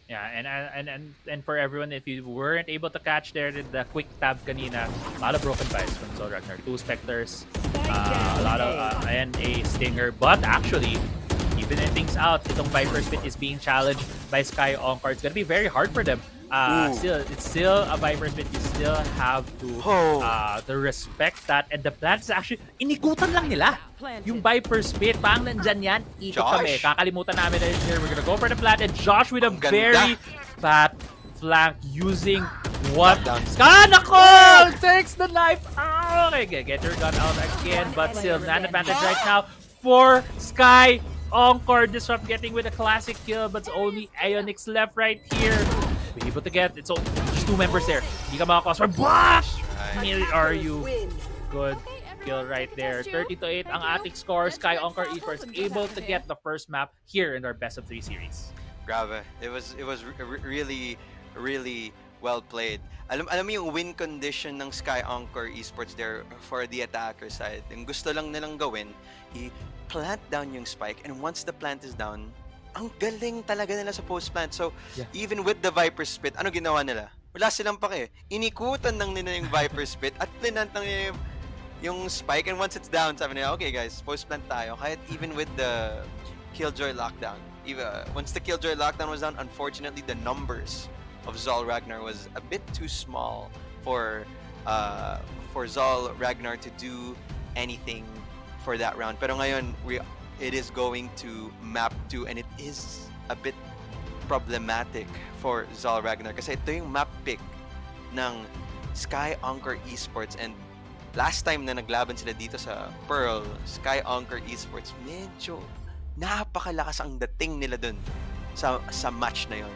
Yeah, and for everyone, if you weren't able to catch there the quick tab kanina, a lot of broken vibes from Zal Ragnar. 2 Spectres, a lot of and a Stinger, but actually, evening things out, itong Viper Spit is being challenged by Sky Encore. It's gonna be very hard for them. It's still a Viper Spit. You still have to respect that. And the plant is actually, inikutan lang nila yung Viper Spit. Parang nandyan yan, ikot kami. Kakalimutan namin na here. We're gonna go for the plant. And Josh with a very fat flank using what? Sky, nako! Takes the knife. Oh, okay, get your gun out again. But still, an advantage right now for Sky Encore. Disrupt getting with a classic kill, but it's only Ionix left right here. Be able to get, it's only just 2 members there. Hindi ka makakos for Bash! Are you good? Kill right there. 30-8 ang ating score. Sky Encore Esports able to get the first map here in our best of 3 series. Grabe. It was really, really well played. Alam mo yung win condition ng Sky Encore Esports there for the attacker side. Yung gusto lang nilang gawin, i-plant down yung spike, and once the plant is down, ang galing talaga nila sa post plant. So, even with the Viper Spit, ano ginawa nila? Wala silang pake. Inikutan lang nila yung Viper Spit at plinant lang nila yung spike, and once it's down, sabi nila, okay guys, post plant tayo. Kahit even with the Killjoy lockdown. Once the Killjoy lockdown was down, unfortunately, the numbers of Zal Ragnar was a bit too small for Zal Ragnar to do anything for that round. Pero ngayon, it is going to map 2, and it is a bit problematic for Zal Ragnar kasi ito yung map pick ng Sky Encore Esports, and last time na naglaban sila dito sa Pearl, Sky Encore Esports, medyo napakalakas ang dating nila dun sa match na yon.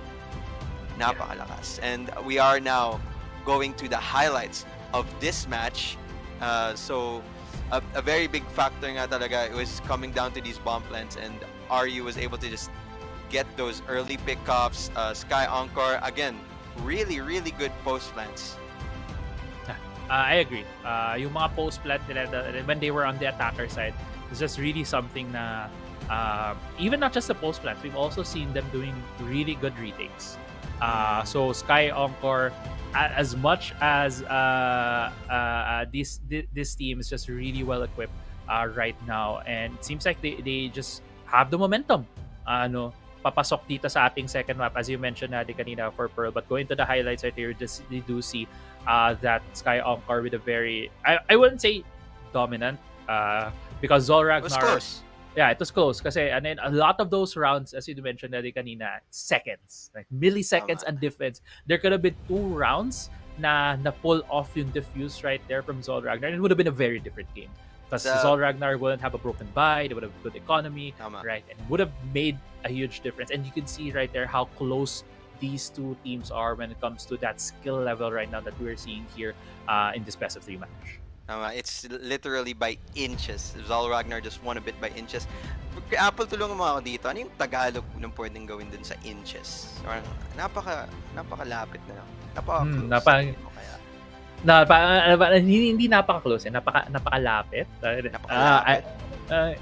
Napakalakas. And we are now going to the highlights of this match. So a very big factor nga talaga, it was coming down to these bomb plants, and RU was able to just get those early pickups. Sky Encore, again, really, really good post plants. I agree. Yung mga post plant nila, when they were on the attacker side, it's just really something na, even not just the post plants, we've also seen them doing really good retakes. So Sky Encore, as much as this team is just really well equipped right now, and it seems like they just have the momentum. Papasok dito sa ating second map, as you mentioned kanina for Pearl. But going to the highlights right here, they do see that Sky Encore with a very, I wouldn't say dominant, because Zal Ragnar, it was close. Yeah, it was close. Kasi and then a lot of those rounds, as you mentioned kanina, seconds, like milliseconds and difference. There could have been 2 rounds na pull off yung defuse right there from Zal Ragnar. It would have been a very different game. Because Zal Ragnar wouldn't have a broken buy, they would have good economy, right? And would have made a huge difference. And you can see right there how close these 2 teams are when it comes to that skill level right now that we're seeing here in this best of 3 match. It's literally by inches. Zal Ragnar just won a bit by inches. Apple, tulungan mo ako dito. Ano yung Tagalog ng pwedeng gawin dun sa inches? Napakalapit na. Hindi napaka-close. Napakalapit.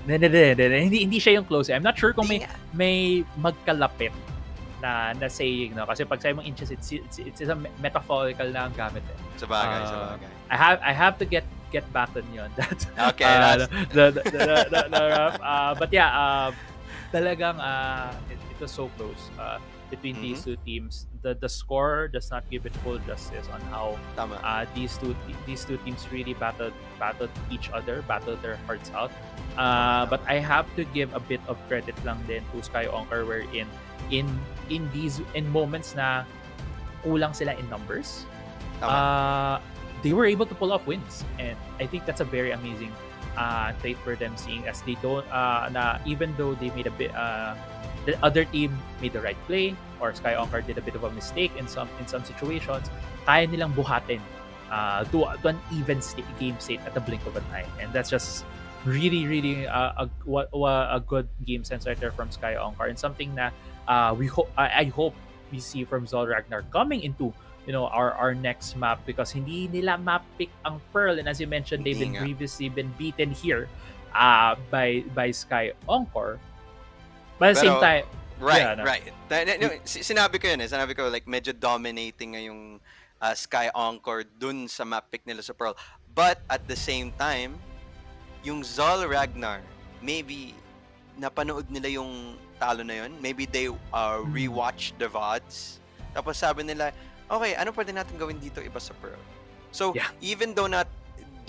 Hindi siya yung close. I'm not sure kung may magkalapit na saying, no? Kasi pag sabi mong inches, it's a metaphorical na ang gamit. Sa bagay. I have to get back on you on that. Okay. But yeah, talagang it was so close. between these two teams. The score does not give it full justice on how Tama. these two teams really battled each other, battled their hearts out. But I have to give a bit of credit lang din to Sky Encore, wherein in moments na kulang sila in numbers, they were able to pull off wins, and I think that's a very amazing trait for them, seeing as they don't na even though they made a bit the other team made the right play, or Sky Encore did a bit of a mistake in some situations, kaya nilang buhatin to an even game state at the blink of an eye, and that's just really a good game sense right there from Sky Encore, and something na I hope we see from Zol Ragnar coming into our next map, because hindi nila map pick ang Pearl, and as you mentioned, they've previously been beaten here by Sky Encore. But at the same time, right. Sinabi ko yun Sinabi ko like medyo dominating ngayong Sky Encore dun sa map pick nila sa Pearl. But at the same time, yung Zol Ragnar, maybe napanood nila yung talo na yun. Maybe they rewatched the VODs. Tapos sabi nila, okay, ano pwede natin gawin dito iba sa Pearl? So, even though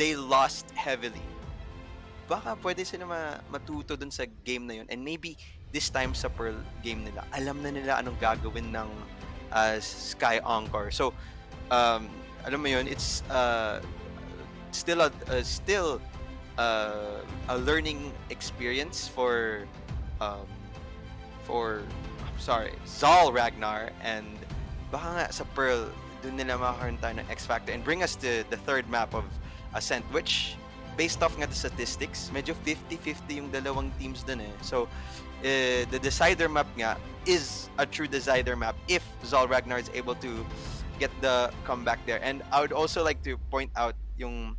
they lost heavily, baka pwede sila matuto dun sa game na yun. And maybe this time sa Pearl game nila, alam na nila anong gagawin ng Sky Encore. So, alam mo yun, it's still a learning experience for Zol Ragnar, and baka nga sa Pearl dun nila makakaroon tayo ng X Factor and bring us to the third map of Ascent, which based off nga the statistics, medyo 50-50 yung dalawang teams dun So the decider map nga is a true decider map if Zol Ragnar is able to get the comeback there. And I would also like to point out yung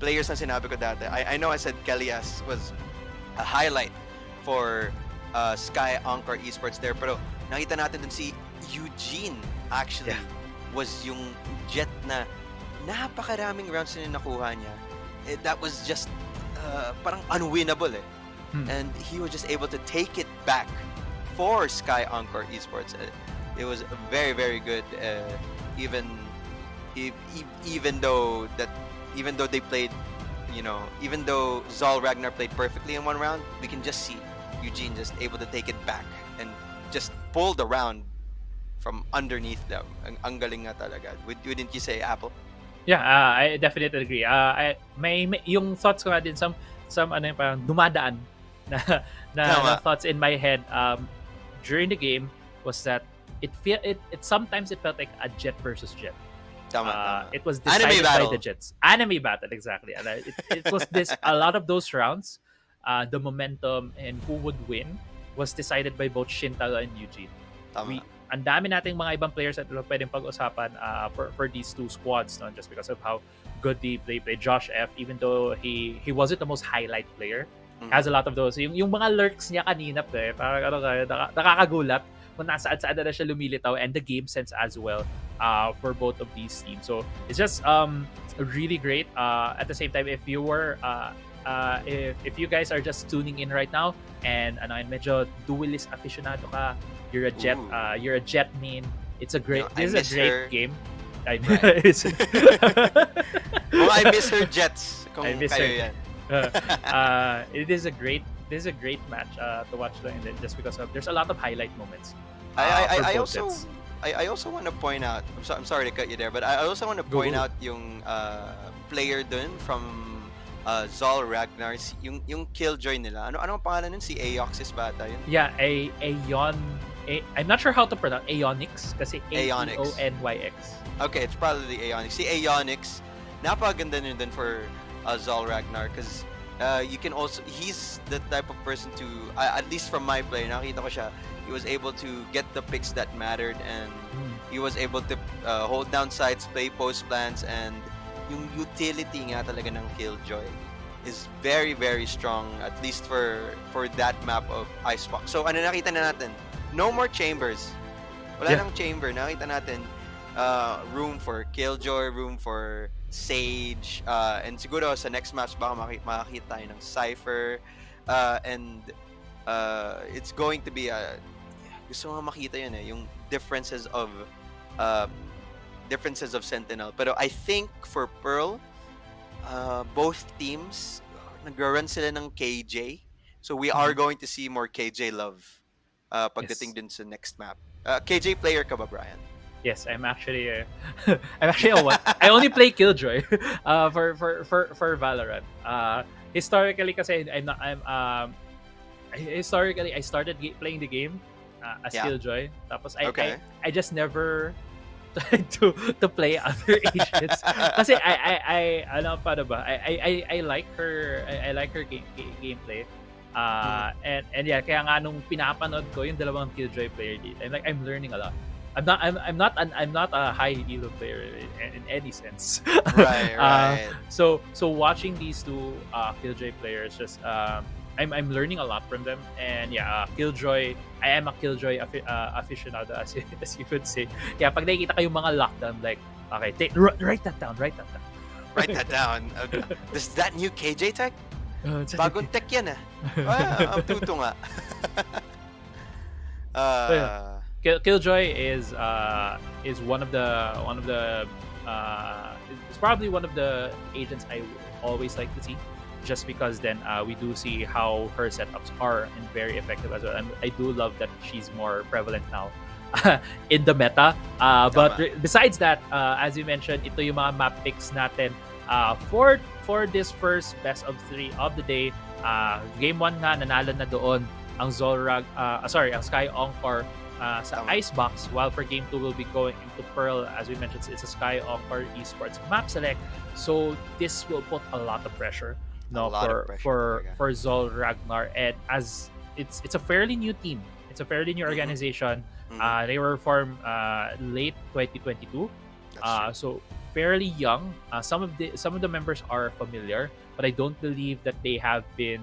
players na sinabi ko dati. I know I said Kelias was a highlight for Sky Encore Esports there, pero nakita natin dun si Eugene actually was yung jet na napakaraming rounds na nakuha niya. That was just parang unwinnable and he was just able to take it back for Sky Encore Esports. It was very, very good, even though they played, even though Zol Ragnar played perfectly in one round, we can just see Eugene just able to take it back and just pull the round from underneath them. Ang galing nga talaga. Wouldn't you say, Apple? Yeah, I definitely agree. May yung thoughts ko nga din, some parang dumadaan na thoughts in my head during the game was that it sometimes it felt like a jet versus jet. Tama. It was decided by the jets. Anime battle, exactly. And it was a lot of those rounds, the momentum and who would win was decided by both Shintaro and Eugene. Ang dami nating mga ibang players at pwedeng pag-usapan for these two squads, no? Just because of how good they play. Josh F, even though he wasn't the most highlight player, has a lot of those. Yung mga lurks niya kanina, parang nakakagulat kung nasaan-saan na siya lumilitaw, and the game sense as well for both of these teams. So it's just really great. At the same time, if you were if you guys are just tuning in right now and medyo duelist aficionado ka, you're a jet main, this is a great game. I miss her jets. I miss her. It is a great match to watch, and then just because of there's a lot of highlight moments. I also want to point out, I'm sorry to cut you there, but I also want to point out yung player dun from Zol Ragnar, yung Killjoy nila. Ano ang pangalan nun? Si Aoxis ba ata yun? Yeah, I'm not sure how to pronounce Aeonix kasi Aeonyx. Okay, it's probably Aeonix. Si Aeonix, napakaganda nun dun for Zol Ragnar, because you can also, he's the type of person to, at least from my play, nakita ko siya, he was able to get the picks that mattered, and he was able to hold down sides, play post plans, and yung utility nga talaga ng Killjoy is very, very strong, at least for that map of Icebox. So ano nakita na natin? No more chambers. Wala nang chamber. Nakita natin room for Killjoy, room for Sage, and siguro sa next match baka makakita tayo ng Cypher, and it's going to be gusto mo makita yun yung differences of uh, Sentinel. But I think for Pearl, both teams nagra-run sila ng KJ. So we are going to see more KJ love pagdating dun sa next map. KJ player ka ba, Brian? Yes, I'm actually I'm actually a one. I only play Killjoy for Valorant. Historically kasi historically I started playing the game as Killjoy. Tapos I just never tried to play other agents kasi I ano paano ba? I like her gameplay. And yeah, kaya nga nung pinapanood ko yung dalawang Killjoy player dito, I'm learning a lot. I'm not a high elo player in any sense. Right. So watching these two Killjoy players, just I'm learning a lot from them. And yeah, Killjoy, I am a Killjoy aficionado, as you could say. Yeah, pag nakikita ko yung mga lockdown, like, okay, write that down. Write that down. Is that new KJ tech? Bagong tech yan ang tuto nga. Killjoy is one of the it's probably one of the agents I always like to see, just because then we do see how her setups are and very effective as well. And I do love that she's more prevalent now in the meta. But besides that, as you mentioned, ito yung mga map picks natin for this first best of 3 of the day. Game 1 nga, nanalo na doon ang ang Sky Encore sa Icebox, while for game 2 we'll be going into Pearl. As we mentioned, it's a Sky Encore Esports map select, so this will put a lot of pressure for Zol Ragnar. And as it's a fairly new team, it's a fairly new organization. They were formed late 2022, so fairly young. Some of the members are familiar, but I don't believe that they have been,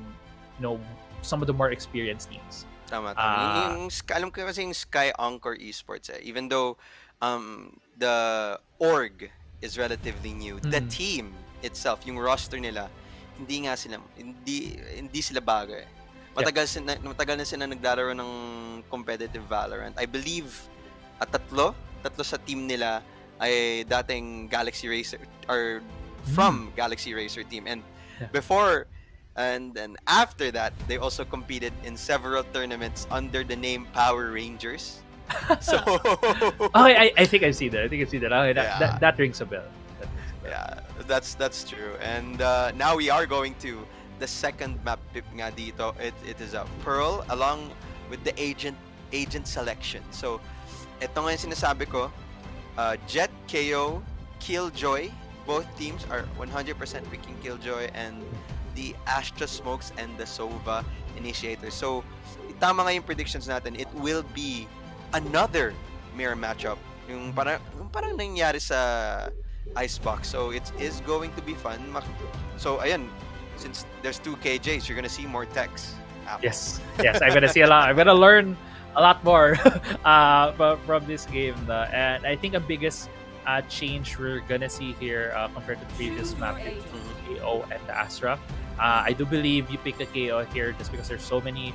some of the more experienced teams. Tama. Alam ko kasi yung Sky Encore Esports, even though the org is relatively new, the team itself, yung roster nila, hindi sila bago. Matagal na sila naglalaro ng competitive Valorant. I believe tatlo sa team nila ay dating Galaxy Racer, or from Galaxy Racer team, and before and then after that they also competed in several tournaments under the name Power Rangers. So I think I've seen that. Okay, that rings a bell. Yeah, that's true. And now we are going to the second map pick nga dito. It is a Pearl along with the agent selection. So ito nga yung sinasabi ko, Jet, KO, Killjoy, both teams are 100% picking Killjoy, and the Astra Smokes and the Sova Initiator. So tama nga yung predictions natin. It will be another mirror matchup, yung parang nangyari sa Icebox. So it is going to be fun. So ayan, since there's 2 KJs, you're gonna see more techs. Yes, I'm gonna see a lot. I'm gonna learn a lot more from this game. And I think the biggest change we're gonna see here compared to the previous map is the KO and the Astra. I do believe you pick the KO here just because there's so many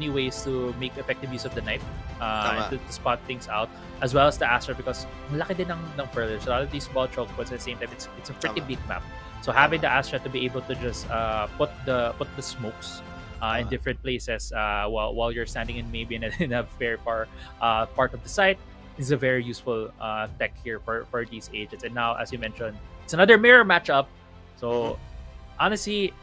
ways to make effective use of the knife and to spot things out, as well as the Astra, because malaki din ng Pearl. There's a lot of these small choke points. At the same time, it's a pretty big map. So having the Astra to be able to just put the smokes in different places while you're standing in maybe in a very far part of the site is a very useful tech here for these agents. And now, as you mentioned, it's another mirror matchup. So honestly,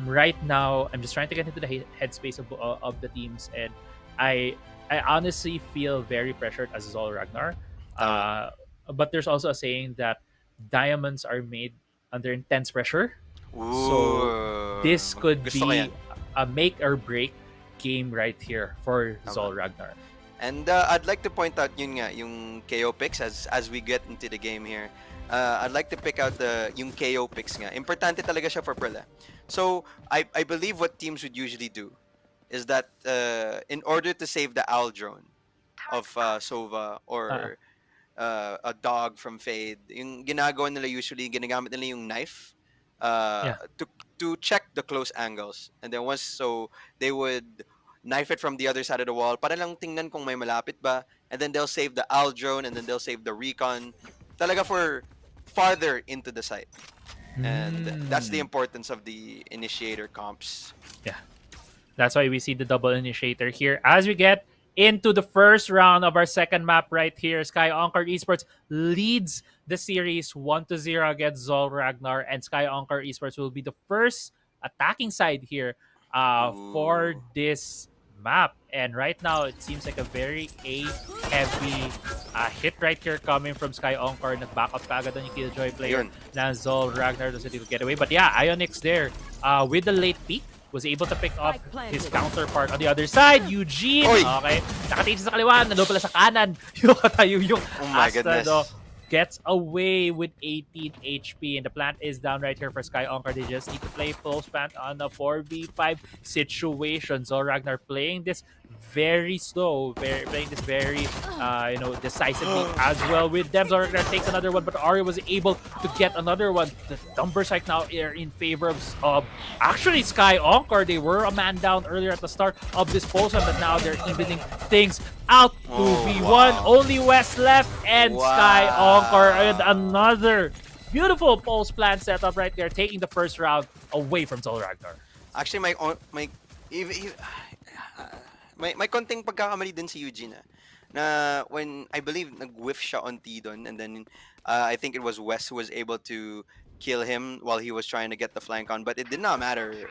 right now I'm just trying to get into the headspace of the teams, and I honestly feel very pressured as Zol Ragnar. But there's also a saying that diamonds are made under intense pressure. Ooh, so this could be a make or break game right here for Zol Ragnar. And I'd like to point out yung KO picks as we get into the game here. I'd like to pick out yung KO picks nga. Importante talaga siya for Pearl. So I believe what teams would usually do is that in order to save the owl drone of Sova or a dog from Fade, yung ginagawa nila usually, ginagamit nila yung knife to check the close angles, and then once, so they would knife it from the other side of the wall. Para lang tingnan kung may malapit ba. And then they'll save the AL drone and then they'll save the recon. Talaga for farther into the site. And that's the importance of the initiator comps. Yeah. That's why we see the double initiator here. As we get into the first round of our second map right here, Sky Encore Esports leads the series 1-0 against Zol Ragnar, and Sky Encore Esports will be the first attacking side here for this map. And right now, it seems like a very A-heavy hit right here coming from Sky Encore. Nag-back up pa agad ang Killjoy player na Zol Ragnar doesn't even get away. But yeah, Ionix there with the late peek was able to pick off his counterpart on the other side. Eugene, okay, nakatingin sa kaliwa, nandun pala sa kanan. Yung oh my goodness. Gets away with 18 HP, and the plant is down right here for Sky Encore. They just need to play close plant on a 4v5 situation. Zol Ragnar playing this very slow, playing this very decisively as well with them. Zol Ragnar takes another one, but Ari was able to get another one. The numbers right now are in favor of actually Sky Encore. They were a man down earlier at the start of this pulse, but now they're evening things out. 2v1, only West left, and Sky Encore and another beautiful pulse plan setup right there, taking the first round away from Zol Ragnar. Actually, may konting pagkakamali din si Eugene na when I believe nag-whiff siya on Tidon, and then I think it was West who was able to kill him while he was trying to get the flank on, but it did not matter.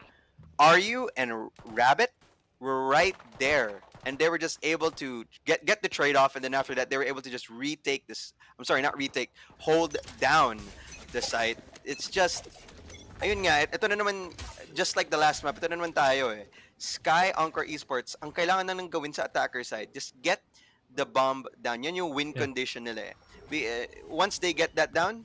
Aryu and Rabbit were right there, and they were just able to get the trade-off, and then after that, they were able to just retake this. I'm sorry, not retake, hold down the site. It's just, ayun nga, ito na naman, just like the last map, ito na naman tayo eh. Sky Encore Esports, ang kailangan na nang gawin sa attacker side, just get the bomb down. Yan yung win condition nila eh. Once they get that down,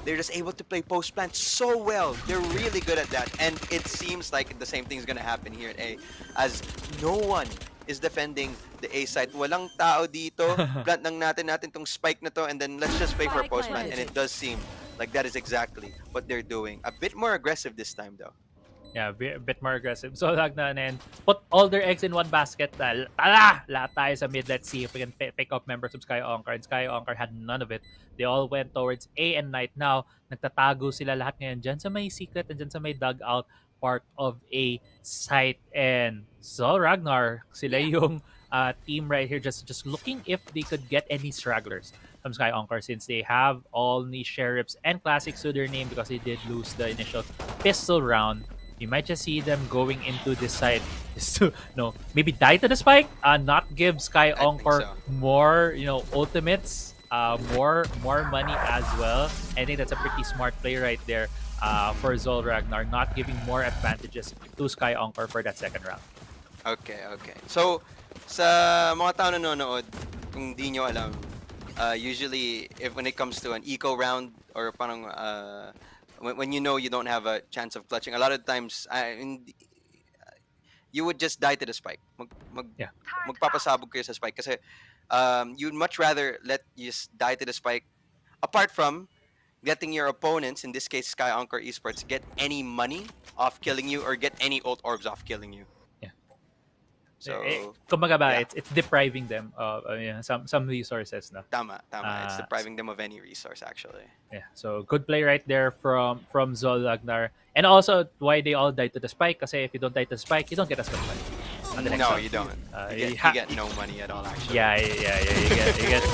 they're just able to play post plant so well. They're really good at that, and it seems like the same thing is gonna happen here at A, as no one is defending the A side. Walang tao dito. Plant lang natin tong spike na to, and then let's just play for a post plant. And it does seem like that is exactly what they're doing. A bit more aggressive this time, though. Yeah, a bit more aggressive. So, Ragnar and put all their eggs in one basket. Lahat tayo sa mid. Let's see if we can pick up members of Sky Encore. And Sky Encore had none of it. They all went towards A and Night. Now, nagtatago sila lahat ngayon dyan sa may secret and dyan sa may dugout part of A site. And Zol Ragnar, sila yung team right here just looking if they could get any stragglers from Sky Encore, since they have all niche sheriffs and classics to their name because they did lose the initial pistol round. You might just see them going into this side just to maybe die to the spike, not give Sky Encore more ultimates, more money as well. I think that's a pretty smart play right there for Zol Ragnar, not giving more advantages to Sky Encore for that second round. Okay. So, sa mga tao nanonood, kung di nyo alam, usually when it comes to an eco round or parang when you know you don't have a chance of clutching, a lot of times you would just die to the spike. Magpapasabog kayo sa spike kasi you'd much rather let you die to the spike, apart from getting your opponents, in this case Sky Encore Esports, get any money off killing you or get any ult orbs off killing you. So, kumbaga ba, it's depriving them of some resources. No? Tama. It's depriving them of any resource, actually. Yeah, so good play right there from Zol Ragnar. And also, why they all died to the spike, kasi if you don't die to the spike, you don't get as much money. No, you don't. You get no money at all, actually. Yeah, you get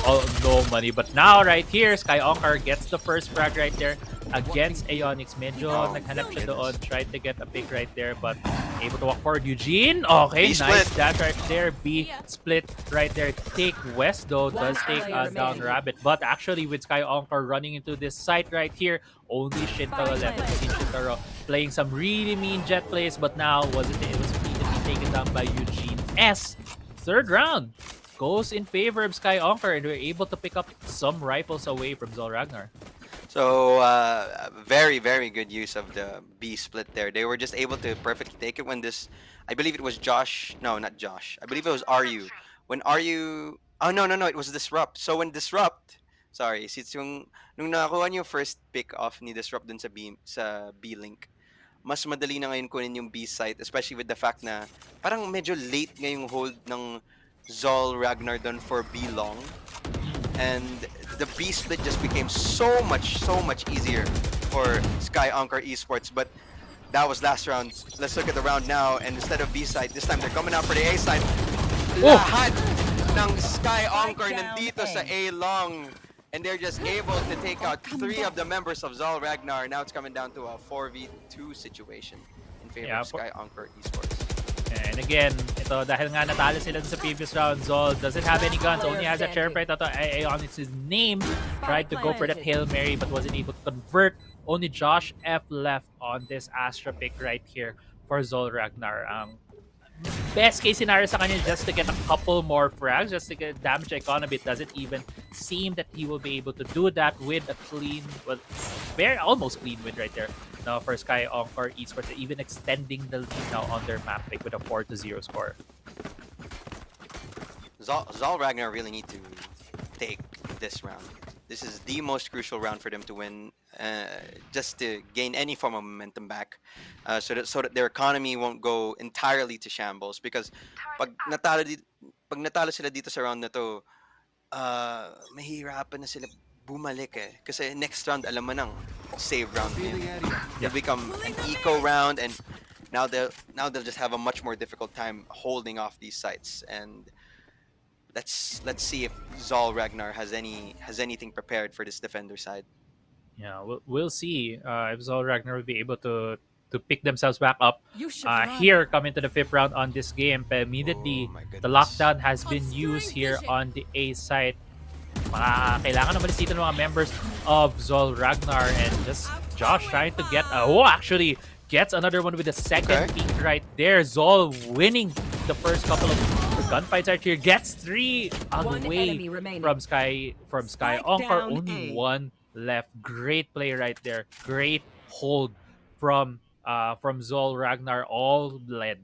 no money. But now, right here, Sky Encore gets the first frag right there against Ionix. Medyo naghanap siya doon, tried to get a pick right there, but able to walk forward. Eugene, okay, nice dash right there. B split right there. Take West, though, does take down Rabbit. But actually, with Sky Encore running into this site right here, only Shintaro left. Shintaro playing some really mean jet plays, but now it was immediately taken down by Eugene S. Third round goes in favor of Sky Encore, and we're able to pick up some rifles away from Zol Ragnar. So, very, very good use of the B split there. They were just able to perfectly take it when this, I believe it was Josh. No, not Josh. I believe it was Aryu. When Aryu, oh no, it was Disrupt. So when Disrupt, nung nakakuha niyo first pick off ni Disrupt dun sa B link, mas madali na ngayon kunin yung B site, especially with the fact na parang medyo late ngayong hold ng Zol Ragnar done for B long. And the B split just became so much easier for Sky Encore Esports. But that was last round. Let's look at the round now. And instead of B side, this time they're coming out for the A side. Lahat ng Sky Encore nandito sa A long. And they're just able to take out 3 of the members of Zol Ragnar. Now it's coming down to a 4v2 situation in favor of Sky Encore Esports. And again, ito dahil nga natalo sila sa previous round, Zol doesn't have any guns, only has a chair right ito. Ionix's name tried to go for that Hail Mary but wasn't able to convert. Only Josh F left on this Astra pick right here for Zol Ragnar. Best case scenario sa kanya just to get a couple more frags, just to get damage economy. It doesn't even seem that he will be able to do that with a clean, well, very almost clean win right there. Now for Sky Encore Esports, even extending the lead now on their map pick with a 4-0 score. Zol Ragnar really need to take this round. This is the most crucial round for them to win, just to gain any form of momentum back, so that their economy won't go entirely to shambles. Because pag natalo sila dito sa round na to, mahihirapan na sila bumalik eh. Kasi next round, alam mo nang save round yun. It'll become an eco round, and now they'll just have a much more difficult time holding off these sites. And let's see if Zol Ragnar has anything prepared for this defender side. Yeah, we'll see if Zol Ragnar will be able to pick themselves back up here coming to the 5th round on this game. But immediately, the lockdown has been used here on the A side. Kailangan naman dito ng mga members of Zol Ragnar, and just Josh trying to get actually gets another one with the second peak right there. Zol winning the first couple of gunfights right here, gets 3 away from Sky Encore. Only 1 left. Great play right there. Great hold from Zol Ragnar, all led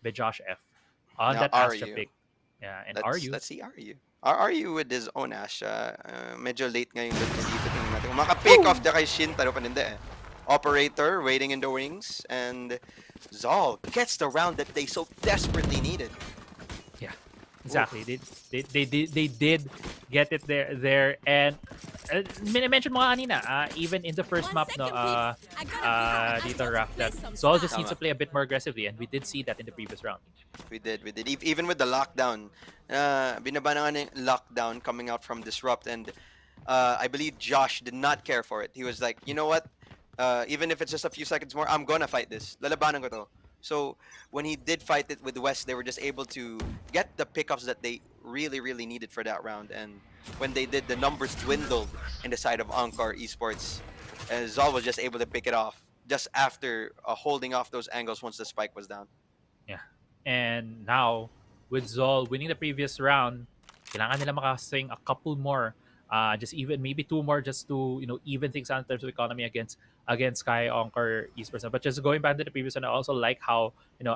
by Josh F on Now, that Astra pick. Yeah, and let's see RU. RU with his own Astra. Medyo late ngayon dito tingnan natin. Maka-pick off the kay Shin, taro pa ninde eh. Operator waiting in the wings, and Zol gets the round that they so desperately needed. Yeah, exactly. They did get it there, and mention mo kanina, even in the first map, no, dito Raf, that Zol just needs to play a bit more aggressively, and we did see that in the previous round. We did. Even with the lockdown, binaba na nga yung lockdown coming out from Disrupt, and I believe Josh did not care for it. He was like, you know what? Even if it's just a few seconds more, I'm gonna fight this. Lalabanan ko to. So when he did fight it with West, they were just able to get the pickups that they really needed for that round. And when they did, the numbers dwindled in the side of Encore Esports. And Zol was just able to pick it off just after holding off those angles once the spike was down. Yeah. And now, with Zol winning the previous round, kailangan nila makaswing a couple more. Just even maybe 2 more just to even things out in terms of economy against Sky Encore Esports. But just going back to the previous one, I also like how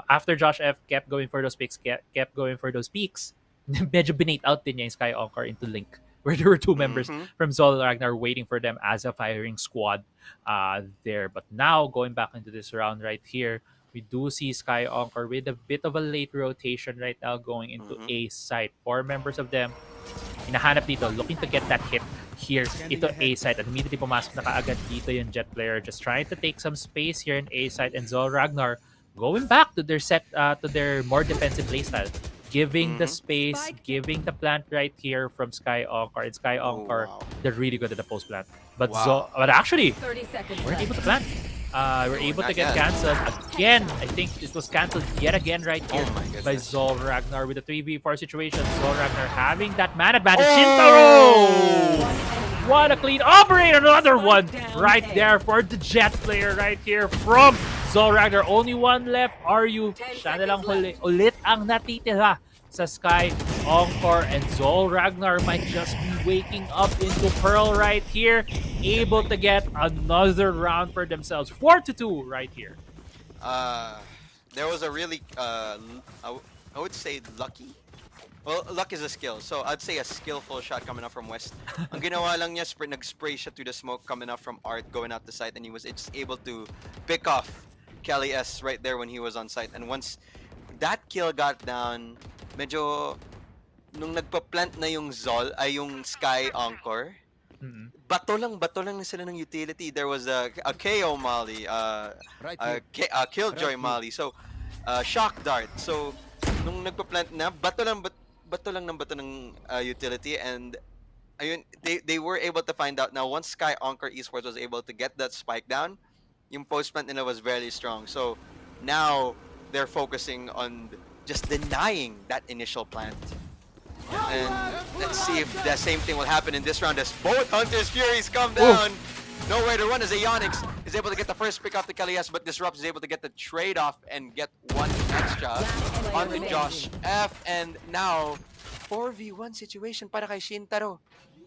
after Josh F kept going for those picks, kept going for those peaks, medyo binate out din niya yung Sky Encore into Link, where there were 2 members from Zol Ragnar waiting for them as a firing squad there. But now going back into this round right here, we do see Sky Encore with a bit of a late rotation right now going into A site. 4 members of them hinahanap dito, looking to get that hit here. Ito A site, and immediately pumasok na kaagad dito yung Jet player, just trying to take some space here in A site. And Zol Ragnar going back to their more defensive playstyle, giving the space, giving the plant right here from Sky Encore. And Sky Encore, they're really good at the post plant. But but actually, weren't able to plant. We're able to get cancelled again. I think it was cancelled yet again right here by Zol Ragnar with a 3v4 situation. Zol Ragnar having that man advantage. Shintaro! What a clean operator! Another one right there for the Jet player right here from Zol Ragnar. Only 1 left. Siya na lang ulit ang natitira sa Sky Encore, and Zol Ragnar might just be waking up into Pearl right here, able to get another round for themselves. 4-2 right here. There was a really I would say lucky. Well, luck is a skill, so I'd say a skillful shot coming up from West. Ang ginawa lang niya, nag-spray siya through the smoke coming up from Art, going out the site, and he was able to pick off Kelly S right there when he was on site. And once that kill got down, medyo nung nagpa-plant na yung Zol ay yung Sky Encore. Bato lang na sila ng utility. There was a KO Molly, a Killjoy Molly. So shock dart. So nung nagpa-plant na, bato lang ng utility, and ayun, they were able to find out now once Sky Encore Esports was able to get that spike down, yung post plant nila was very strong. So now they're focusing on just denying that initial plant. And let's see if the same thing will happen in this round as both Hunter's Furies come down. Nowhere to run as Ionix is able to get the first pick off the Kalias, but Disrupt is able to get the trade off and get one extra on the Josh F. And now 4v1 situation para kay Shintaro.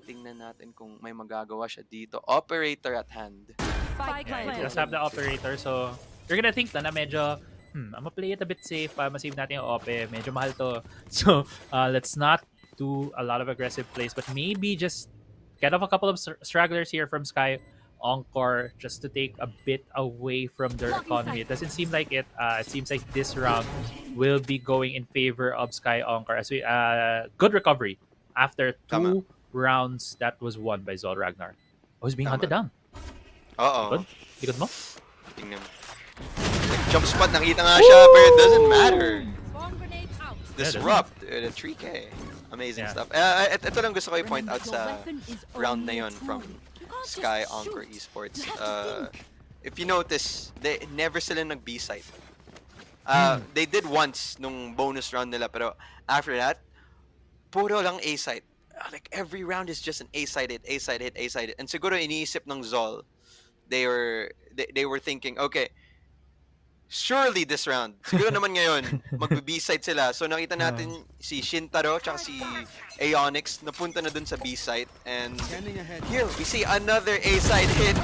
Tingnan natin kung may magagawa siya dito. Operator at hand. Yeah, just have the operator, so you're gonna think na medyo I'm gonna play it a bit safe para masave natin yung OP. Medyo mahal to. So let's not do a lot of aggressive plays, but maybe just get off a couple of stragglers here from Sky Encore just to take a bit away from their economy. It doesn't seem like it. It seems like this round will be going in favor of Sky Encore as we good recovery after two rounds that was won by Zol Ragnar. Oh, he's being hunted down. Uh-oh. Good? Likod mo? Tingnan. Jump spot, nakita nga siya, but it doesn't matter. Disrupt, the 3K. Amazing stuff. Ito lang gusto ko i-point out sa round na yun from Sky Encore Esports. If you notice, they never sila nag-B site. They did once nung bonus round nila, pero after that, puro lang A site. Like every round is just an A side hit, A side hit, A side hit. And siguro iniisip ng Zol, they were thinking, okay, surely this round, siguro naman ngayon, mag-B side sila. So nakita natin si Shintaro tsaka si Ionix napunta na dun sa B side. And here we see another A side hit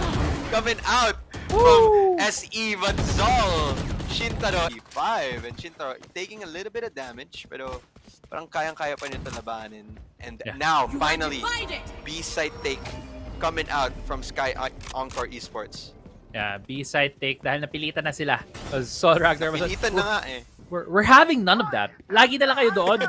coming out from SE, but Zol, Shintaro, 5, and Shintaro taking a little bit of damage, pero parang kayang-kaya pa nito labanin. And now, finally, B side take coming out from Sky Encore Esports. Yeah, B-side take dahil napilitan na sila. Because Zol Ragnar was napilitan na nga eh. We're having none of that. Lagi na lang kayo doon.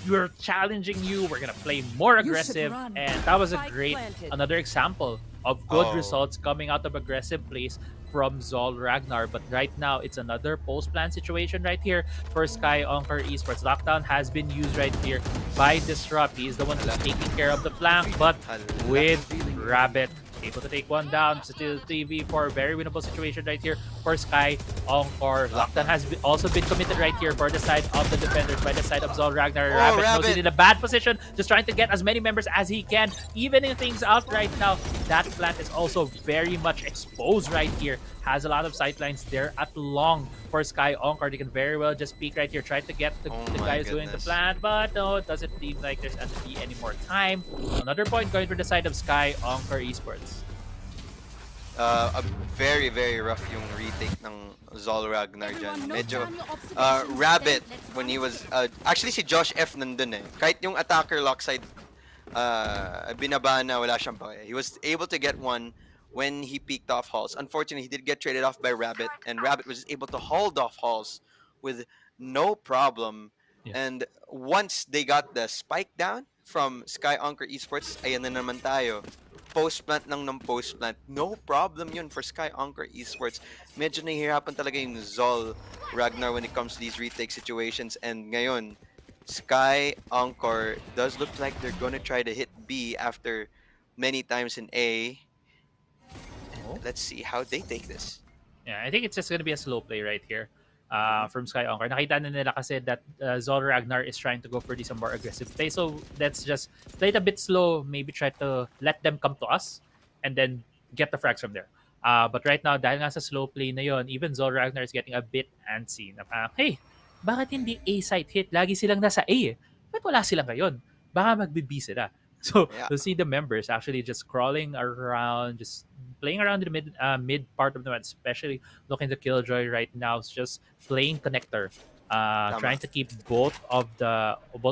We're challenging you. We're gonna play more aggressive. And that was a great, another example of good results coming out of aggressive plays from Zol Ragnar. But right now, it's another post-plan situation right here for Sky Encore Esports. Lockdown has been used right here by Disrupt. He is the one who's taking care of the flank, but with Rabbit able to take one down. Still 3v4, very winnable situation right here for Sky Encore. Lockdown has also been committed right here for the side of the defenders by the side of Zol Ragnar. Rabbit knows he's in a bad position, just trying to get as many members as he can, evening things out right now. That plant is also very much exposed right here. Has a lot of sightlines there at long for Sky Encore. They can very well just peek right here, try to get the guy who's doing the plant, but no, it doesn't seem like there's going to be any more time. Another point going for the side of Sky Encore Esports. A very, very rough yung retake ng Zol Ragnar dyan. Medyo, Rabbit, when he was, actually si Josh F nandun eh. Kahit yung attacker lock side, binaba na, wala siyang pake. He was able to get one when he peeked off Halls. Unfortunately, he did get traded off by Rabbit, and Rabbit was able to hold off Halls with no problem. And once they got the spike down from Sky Encore Esports, ayan na naman tayo. Post-plant lang ng post-plant. No problem yun for Sky Encore Esports. Medyo nahihirapan talaga yung Zol Ragnar when it comes to these retake situations. And ngayon, Sky Encore does look like they're gonna try to hit B after many times in A. Let's see how they take this. Yeah, I think it's just gonna be a slow play right here from Sky Encore. Nakita na nila kasi that Zol Ragnar is trying to go for some more aggressive play. So let's just play it a bit slow. Maybe try to let them come to us and then get the frags from there. But right now, dahil nga sa slow play na yon, even Zol Ragnar is getting a bit antsy. Na parang, hey, bakit hindi A site hit? Lagi silang nasa A eh. Ba't wala sila ngayon? Baka mag-B sila. So you'll see the members actually just crawling around, just playing around in the mid part of the map, especially looking to Killjoy right now. It's just playing connector, trying to keep both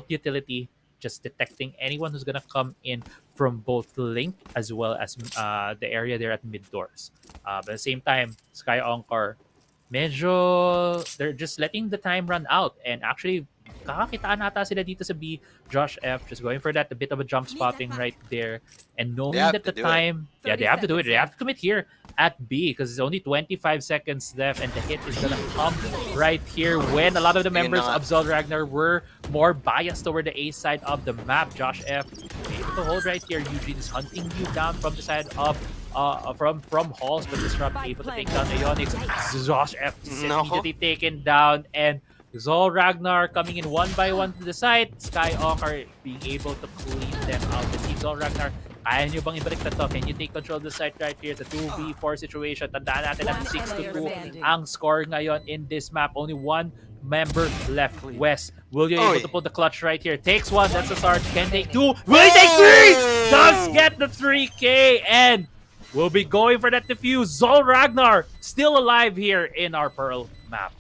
utility, just detecting anyone who's gonna come in from both Link as well as the area there at mid doors. But at the same time, Sky Encore medyo they're just letting the time run out. And actually, kakakitaan ata sila dito sa B. Josh F just going for that, a bit of a jump spotting right there. And knowing have that to the do it. time, yeah, they have to do it. They have to commit here at B because it's only 25 seconds left and the hit is gonna come right here when a lot of the members of Zol Ragnar were more biased toward the A side of the map. Josh F able to hold right here. Eugene is hunting you down from the side of from halls, but is not able to take down Ionix. Josh F is immediately taken down, and Zol Ragnar coming in one by one to the side. Sky Encore being able to clean them out. The team Zol Ragnar, kaya nyo bang ibalik na to? Can you take control of the site right here? It's a 2v4 situation. Tandaan natin na 6-2 ang score ngayon in this map. Only one member left. Wes, will you able to pull the clutch right here? Takes one, that's a start. Can take two. Will he take three? Does get the 3K, and we'll be going for that defuse. Zol Ragnar still alive here in our Pearl map.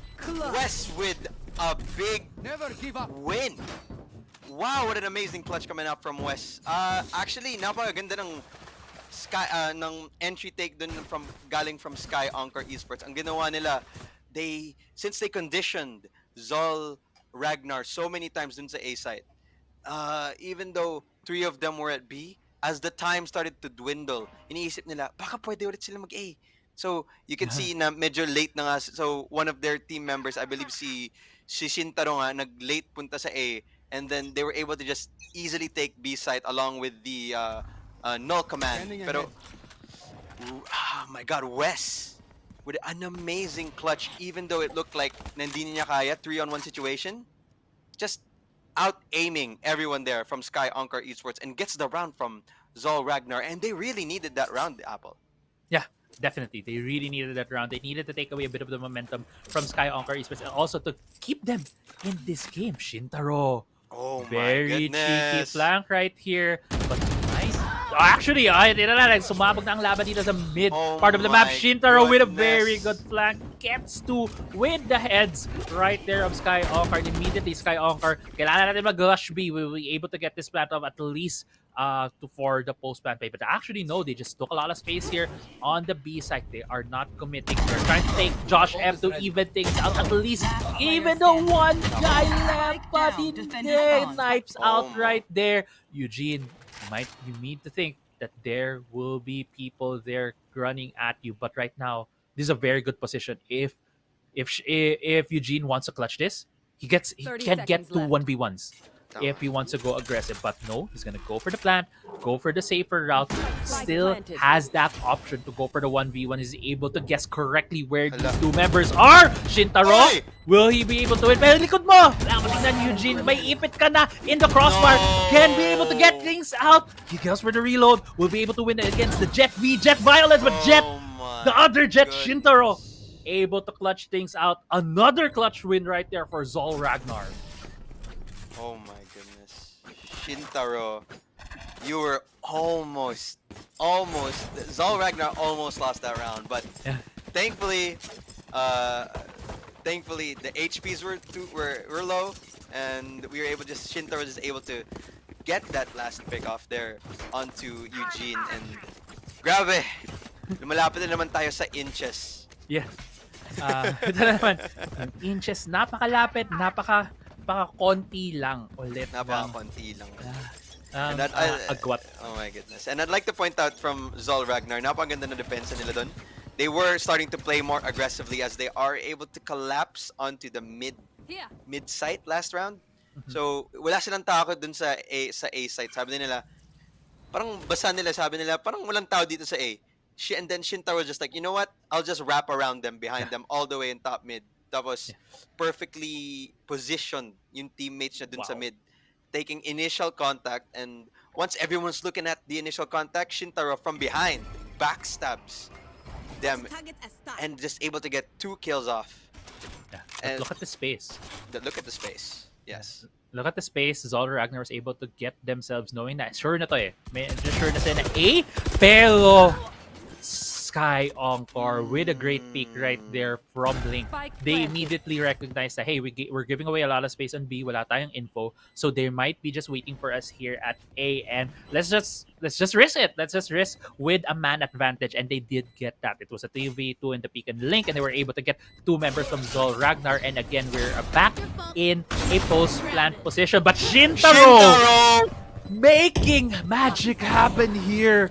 Wes with a big win. Wow, what an amazing clutch coming up from Wes. Actually, napakaganda ng ng entry take dun galing from Sky Encore Esports. Ang ginawa nila, since they conditioned Zol Ragnar so many times dun sa A site, even though 3 of them were at B, as the time started to dwindle, iniisip nila, baka pwede ulit sila mag-A. So, you can see na medyo late na nga. So, one of their team members, I believe si Shintaro nga, nag-late punta sa A, and then they were able to just easily take B site along with the null command. Pero, oh my God, Wes with an amazing clutch, even though it looked like hindi niya kaya, 3-on-1 situation, just out-aiming everyone there from Sky Encore Esports and gets the round from Zol Ragnar, and they really needed that round, Apple. Yeah, definitely. They really needed that round. They needed to take away a bit of the momentum from Sky Encore Esports and also to keep them in this game. Shintaro. Oh very my goodness. cheeky flank right here. But nice. Actually, sumabog na ang laban dito sa mid part of the map. Shintaro with a very good flank. Gets to with the heads right there of Sky Encore. Immediately, Sky Encore, kailangan natin mag-rush B. We will be able to get this plant of at least for the post-plant play. But actually, no, they just took a lot of space here on the B side. They are not committing. They're trying to take Josh F to even things out. At least, even though one guy left, but he knives out right there. Eugene, you need to think that there will be people there running at you. But right now, this is a very good position. If Eugene wants to clutch this, he can get to 1v1s. If he wants to go aggressive, but no, he's gonna go for the plant, go for the safer route. Still has that option to go for the 1v1. He's able to guess correctly where these two members are. Shintaro, will he be able to win? Pero likod mo! Tingnan, Eugene, may ipit ka na in the crossbar. Can be able to get things out. He goes for the reload. Will be able to win against the Jet V, Jet Violence, but Jet, the other Jet, Shintaro, able to clutch things out. Another clutch win right there for Zol Ragnar. Oh my goodness. Shintaro, you were almost, Zol Ragnar almost lost that round, but thankfully the HPs were low, and we were able Shintaro was just able to get that last pick off there onto Eugene, and grabe, lumalapit na naman tayo sa inches. Yeah. Ito naman, inches, napakalapit, napaka-konti lang ulit. Napaka-konti lang. And that, agwat. Oh my goodness. And I'd like to point out from Zol Ragnar, napakaganda na depensa nila doon. They were starting to play more aggressively as they are able to collapse onto the mid site last round. So, wala silang takot dun sa A site. Sabi nila, parang basa nila, sabi nila, parang walang tao dito sa A. And then Shintaro was just like, you know what? I'll just wrap around them, behind them, all the way in top mid. Tapos, perfectly positioned yung teammates niya dun sa mid. Taking initial contact, and once everyone's looking at the initial contact, Shintaro from behind backstabs them and just able to get 2 kills off. Yeah. And look at the space. Look at the space. Yes. Look at the space. Zol Ragnar was able to get themselves knowing that sure na to eh. Sure na sila na A, pero Sky Encore with a great peek right there from Blink. They immediately recognized that, hey, we're giving away a lot of space on B, wala tayong info, so they might be just waiting for us here at A, and let's just risk it. Let's just risk with a man advantage, and they did get that. It was a 3v2 in the peak and Link, and they were able to get 2 members from Zol, Ragnar, and again, we're back in a post-plant position, but Shintaro making magic happen here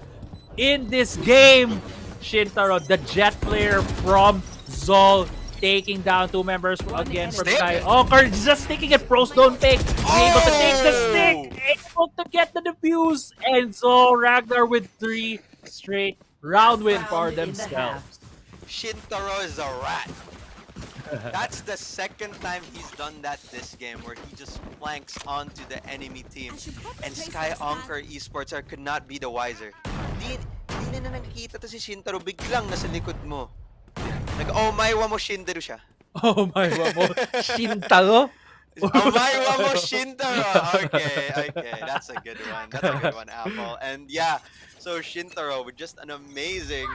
in this game. Shintaro, the jet player from Zol, taking down 2 members again from Sky Encore. Just taking it, pros don't pick. Able to take the stick, able to get the defuse, and Zol Ragnar with 3 straight round win for themselves. Shintaro is a rat. That's the second time he's done that this game, where he just flanks onto the enemy team. And Sky Encore Esports could not be the wiser. Di na nakikita to si Shintaro, biglang nasa likod mo. Oh my wa mo Shintaro siya. Oh my wa mo Shintaro? Oh my wa mo Shintaro. Okay. That's a good one. Apple. And yeah, so Shintaro with just an amazing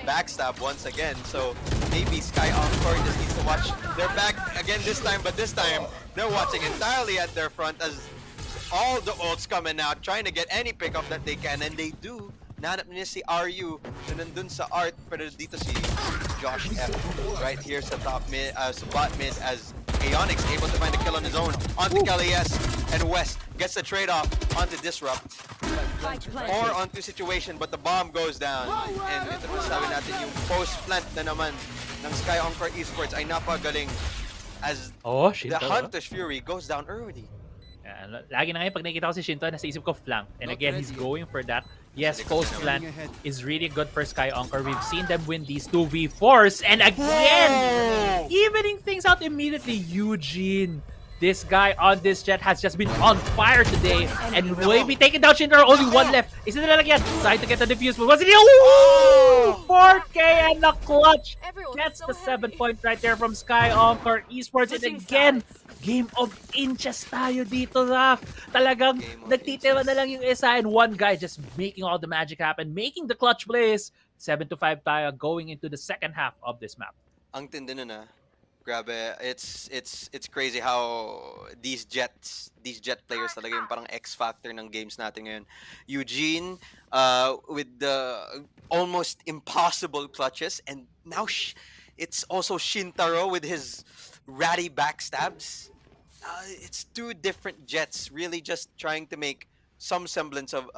backstab once again. So maybe Sky Encore just needs to watch their back again this time, but this time they're watching entirely at their front as all the ults coming out, trying to get any pickup that they can, and they do. Nanap niya si RU na nandun sa art, pero dito si Josh F right here sa top mid, sa bot mid, as Aeonix able to find a kill on his own onto KLES, and West gets the trade-off onto Disrupt or onto Situation, but the bomb goes down. And ito na sabi natin, yung post-plant na naman ng Sky Encore Esports ay napagaling as the Hunter's Fury goes down early. Lagi na ngayon pag nakikita ko si Shinto, nasa isip ko flank. And again, he's going for that. Yes, post flank is really good for Sky Encore. We've seen them win these 2v4s. And again, evening things out immediately. Eugene, this guy on this jet has just been on fire today. And will be taking down Shintaro. Only 1 left. Is it again? Trying to get the defuse. But was it? Ooh! 4K and the clutch. Gets the 7-point right there from Sky Encore Esports. And again, game of inches tayo dito, Raf. Talagang nagtitira na lang yung isa, and one guy just making all the magic happen, making the clutch plays. 7-5 tayo going into the second half of this map. Ang tindi nun Grabe, it's crazy how these jet players talaga yung parang X factor ng games natin ngayon. Eugene with the almost impossible clutches, and now it's also Shintaro with his ratty backstabs. It's 2 different jets really just trying to make some semblance of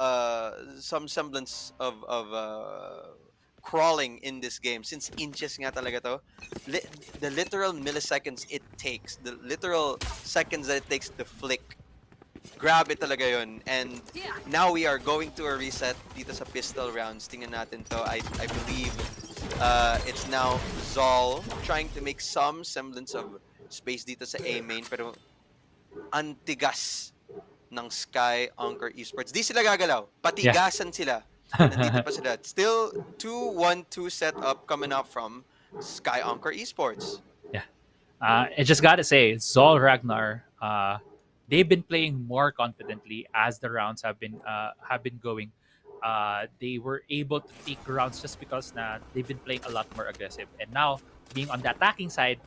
crawling in this game, since inches nga talaga to. The literal milliseconds it takes, the literal seconds that it takes to flick, grab it talaga yun. And now we are going to a reset dito sa pistol rounds. Tingnan natin to. I believe it's now Zol trying to make some semblance of space dito sa A main, pero antigas ng Sky Encore Esports. Di sila gagalaw. Patigasan sila. Nandito pa sila. Still 2-1-2 setup coming up from Sky Encore Esports. Yeah. I just gotta say, Zol Ragnar, they've been playing more confidently as the rounds have been going. They were able to take rounds just because they've been playing a lot more aggressive. And now, being on the attacking side,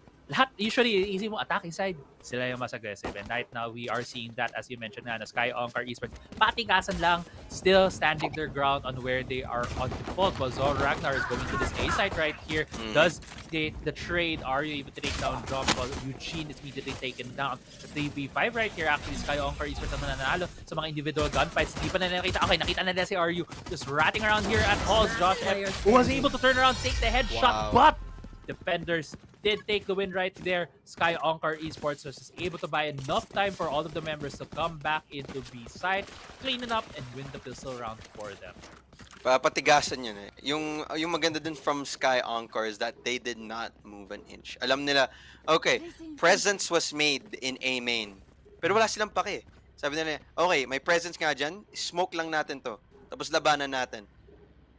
usually easy mo attacking side, sila yung mas aggressive. And right now, we are seeing that, as you mentioned na Sky Encore Esports, patigasan lang, still standing their ground on where they are on default. While Zol Ragnar is going to this A side right here, does the trade. Are you able to take down Drop while Eugene is immediately taken down? 3v5 right here, actually, Sky Encore Esports ang nananalo sa mga individual gunfights. Di pa na nakita. Okay, nakita na nila si RU just ratting around here at halls. Josh F was able to turn around, take the headshot, but defenders did take the win right there. Sky Encore Esports was just able to buy enough time for all of the members to come back into B side, clean it up, and win the pistol round for them. Patigasan yun Yung maganda dun from Sky Encore is that they did not move an inch. Alam nila, okay, presence was made in A main, pero wala silang pake. Sabi nila, okay, may presence nga dyan, smoke lang natin to, tapos labanan natin.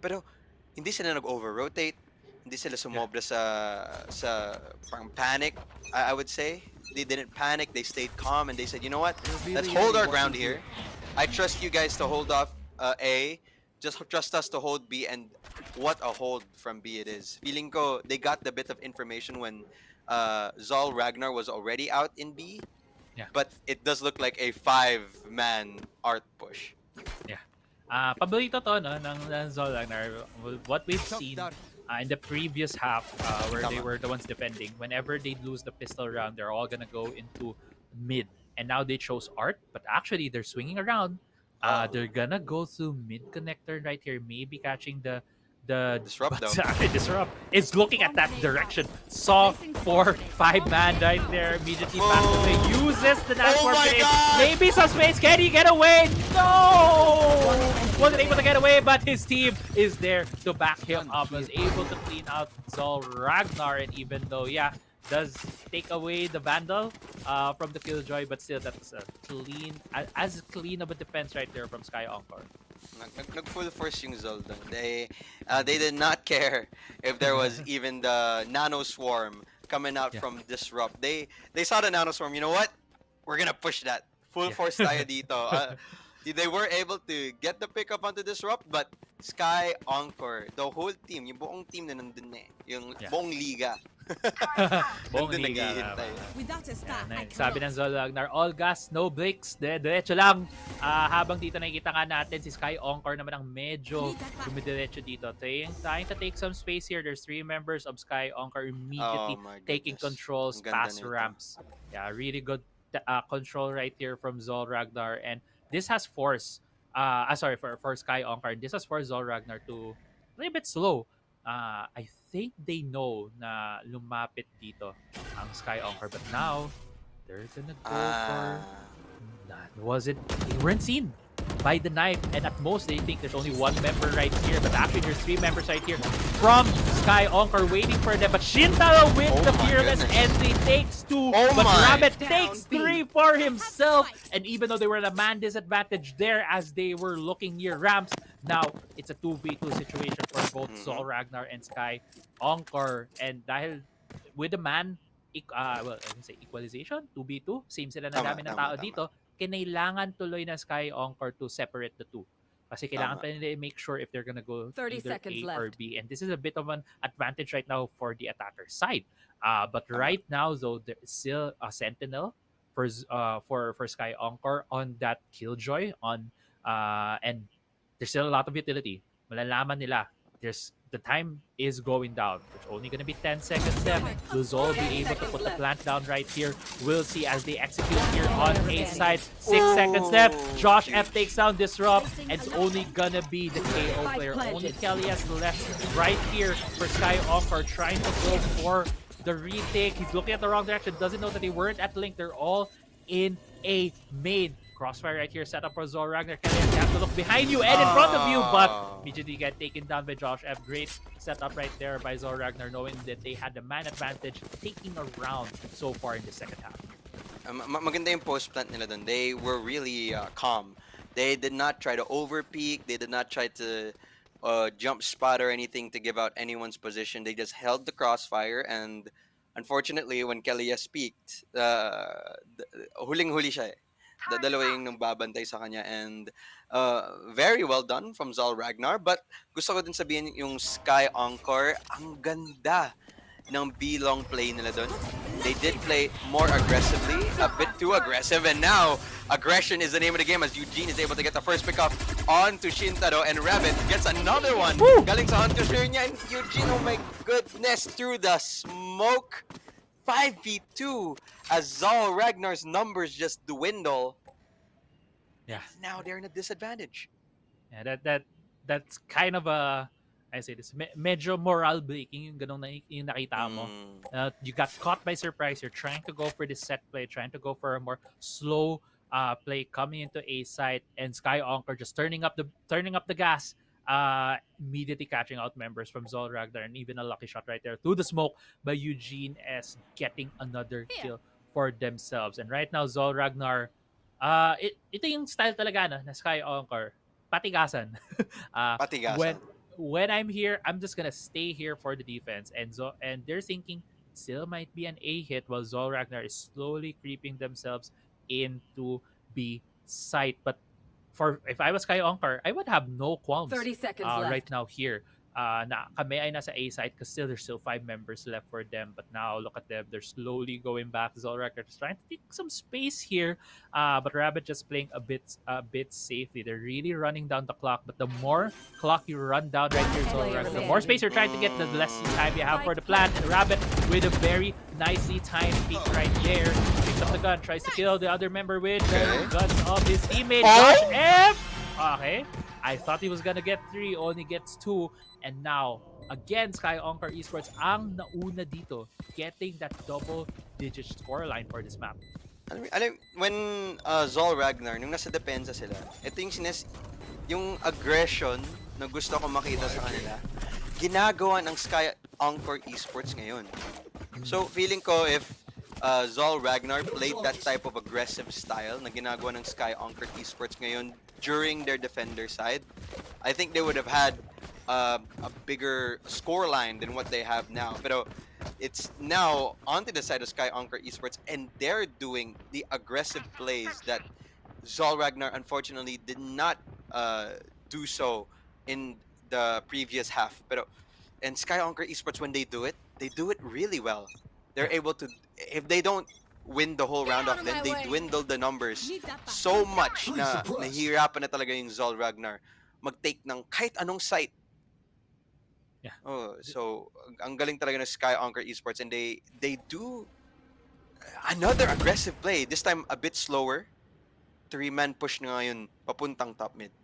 Pero hindi sila nag-over-rotate, hindi sila sumobra sa parang panic, I would say. They didn't panic, they stayed calm, and they said, you know what, let's hold our ground here. I trust you guys to hold off A, just trust us to hold B, and what a hold from B it is. Feeling ko, they got the bit of information when Zal Ragnar was already out in B. Yeah. But it does look like a 5-man art push. Yeah. Paborito to no ng Zol Ragnar. What we've seen in the previous half where they were the ones defending, whenever they lose the pistol round, they're all gonna go into mid. And now they chose art, but actually they're swinging around. They're gonna go through mid connector right here, maybe catching the Disrupt though. Disrupt is looking at that direction. Saw 4-5-man right there. Immediately back to the uses the Nash grenade. Maybe some space. Can he get away? No! Wasn't able to get away, but his team is there to back him up. Was able to clean out Zal Ragnar, and even though, does take away the Vandal from the Killjoy, but still that's a clean, as clean of a defense right there from Sky Encore. Nag-full force yung Zol dun. They did not care if there was even the Nano Swarm coming out from Disrupt. They saw the Nano Swarm. You know what? We're gonna push that. Full force tayo dito. They were able to get the pickup onto Disrupt, but Sky Encore, the whole team, yung buong team na nandun eh. Yung buong liga. Buong Nandun liga. naghihintay. Sabi ng Zol Ragnar, all gas, no breaks, diretso lang. Habang dito nakikita nga natin si Sky Encore naman ang medyo dumidiretso dito. Trying to take some space here. There's 3 members of Sky Encore immediately taking controls past ramps. Yeah, really good control right here from Zol Ragnar, and this has forced for Sky Encore. This has forced Zol Ragnar to a little bit slow. I think they know na lumapit dito ang Sky Encore, but now they're gonna go for that. They weren't seen by the knife, and at most they think there's only 1 member right here, but actually there's 3 members right here from Sky Encore waiting for them. But Shintaro with the fearless entry takes 2, but Rabbit takes 3 for himself. And even though they were at a man disadvantage there as they were looking near ramps, now it's a 2v2 situation for both Zol Ragnar and Sky Encore. And dahil with the man, I can say equalization, 2v2, same sila na dami ng tao dito, kinailangan tuloy na Sky Encore to separate the 2. Kasi kailangan pa nila make sure if they're gonna go 30 either seconds A left. or B. And this is a bit of an advantage right now for the attacker side. But right now, though, there is still a Sentinel for Sky Encore on that Killjoy and there's still a lot of utility. Malalaman nila. The time is going down. There's only going to be 10 seconds left. Will Zol be able to put the plant down right here? We'll see as they execute here on A side. 6 seconds left. Josh F takes down Disrupt, and it's only going to be the KO player. Only Kelly has left right here for Sky Encore, trying to go for the retake. He's looking at the wrong direction. Doesn't know that they weren't at Link. They're all in a main. Crossfire right here, set up for Zol Ragnar. You have to look behind you and in front of you, but immediately get taken down by Josh F. Great setup right there by Zol Ragnar, knowing that they had the man advantage, taking a round so far in the second half. Maganda yung post plant nila dun. They were really calm. They did not try to overpeak. They did not try to jump spot or anything to give out anyone's position. They just held the crossfire, and unfortunately, when Kelly peaked, huling-huli siya eh. Dalawa yung nang babantay sa kanya, and very well done from Zal Ragnar. But gusto ko din sabihin yung Sky Encore, ang ganda ng B-long play nila dun. They did play more aggressively, a bit too aggressive, and now aggression is the name of the game as Eugene is able to get the first pick up onto Shintaro, and Rabbit gets another one. Galing sa Hunter's Rear niya, and Eugene, oh my goodness, through the smoke. 5v2 as Zal Ragnar's numbers just dwindle. Yeah. Now they're in a disadvantage. Yeah, that's kind of medyo moral breaking yung ganong yung nakita mo. You got caught by surprise. You're trying to go for the set play, trying to go for a more slow play coming into A side, and Sky Encore just turning up the gas. Immediately catching out members from Zol Ragnar, and even a lucky shot right there through the smoke by Eugene S, getting another kill for themselves. And right now, Zol Ragnar, ito yung style talaga na Sky Encore, patigasan. Patigasan. When I'm here, I'm just gonna stay here for the defense, and they're thinking still might be an A hit while Zol Ragnar is slowly creeping themselves into B site. But if I was Sky Encore, I would have no qualms 30 seconds right left. now here. na kami ay nasa A side because there's still 5 members left for them. But now look at them, they're slowly going back. Zolrak is trying to take some space here, but Rabbit just playing a bit safely. They're really running down the clock, but the more clock you run down right here, Zolrak, the more space you're trying to get, the less time you have for the plant. And Rabbit with a very nicely timed peek right there, picks up the gun, tries to kill the other member with the guns of his teammate. Josh F. Okay, I thought he was gonna get 3, only gets 2. And now, again, Sky Encore Esports ang nauna dito, getting that double-digit scoreline for this map. When Zol Ragnar, nung nasa depensa sila, ito yung aggression na gusto ko makita sa kanila, ginagawa ng Sky Encore Esports ngayon. So, feeling ko if Zol Ragnar played that type of aggressive style na ginagawa ng Sky Encore Esports ngayon during their defender side, I think they would have had a bigger scoreline than what they have now. Pero it's now onto the side of Sky Encore Esports, and they're doing the aggressive plays that Zol Ragnar unfortunately did not do so in the previous half. And Sky Encore Esports, when they do it really well. They're able to, if they don't win the whole round off, then they dwindle the numbers so much na nahihirapan na talaga yung Zol Ragnar mag-take ng kahit anong site. Yeah. Oh, so ang galing talaga ng Sky Encore Esports, and they do another aggressive play. This time a bit slower. 3-man push na ngayon papuntang top mid.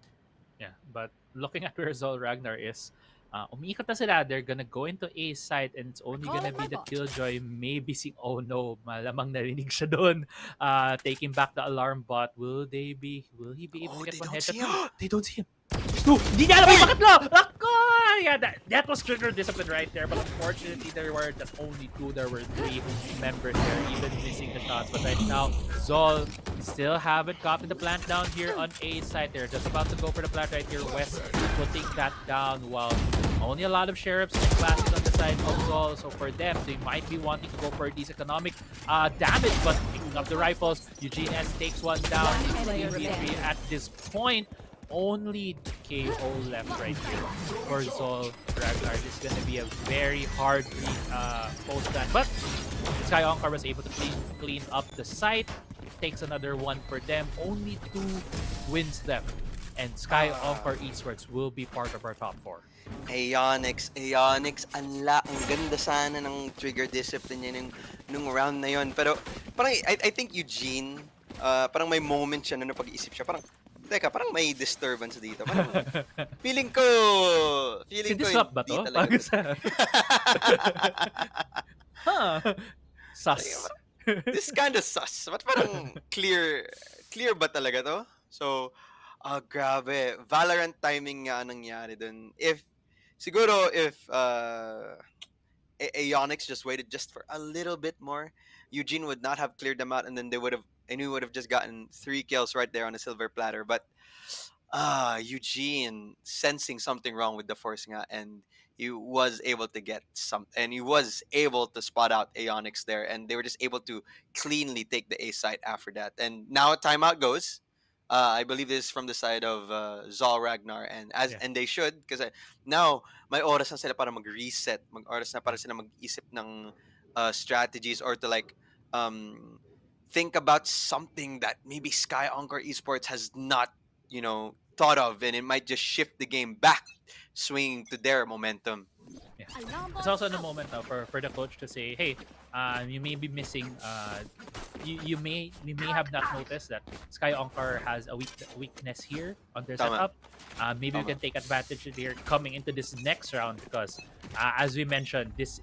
Yeah, but looking at where Zol Ragnar is, umiikot na sila. They're gonna go into A side, and it's only gonna be the Killjoy. Maybe si Oh no, malamang narinig siya doon. Taking back the alarm bot. Will he be able to get one headshot? They don't see him. No, hindi niya alam yung bakit lo! Ako! Yeah, that was trigger discipline right there, but unfortunately there were just only 2. There were 3 members there, even missing the shots. But right now, Zol still haven't gotten the plant down here on A side. They're just about to go for the plant right here. West putting that down, while only a lot of sheriffs and classes on the side of Zol. So for them, they might be wanting to go for these economic damage, but picking up the rifles, Eugene S takes one down. 3v3 at this point. Only KO left right here for Zol Ragnar. This is going to be a very hard post plan, but Sky Encore was able to clean up the site. Takes another one for them. Only 2 wins left, and Sky Encore Esports will be part of our top 4. Aeonix, ang ganda sana ng trigger discipline niya nung round na yon. Pero parang I think Eugene, parang may moment siya na napag-iisip siya. Teka, parang may disturbance dito. Parang, feeling ko Disrupt ba to? Sus. This kind of sus. But parang clear ba talaga to? So, grabe. Valorant timing nga nangyari dun. If Aeonix just waited just for a little bit more, Eugene would not have cleared them out, and then he would have just gotten 3 kills right there on a silver platter. But Eugene sensing something wrong with the force nga, and he was able to get some, and he was able to spot out Aeonix there, and they were just able to cleanly take the A site after that. And now timeout goes. I believe this is from the side of Zol Ragnar, and they should, because now may oras na sila para mag-reset, oras na para sila mag-isip ng strategies, or to think about something that maybe Sky Encore Esports has not, thought of, and it might just shift the game back, swinging to their momentum. Yeah. It's also a moment now for the coach to say, hey, you may be missing, you may have not noticed that Sky Encore has a weakness here on their setup. Maybe we can take advantage here coming into this next round, because as we mentioned, this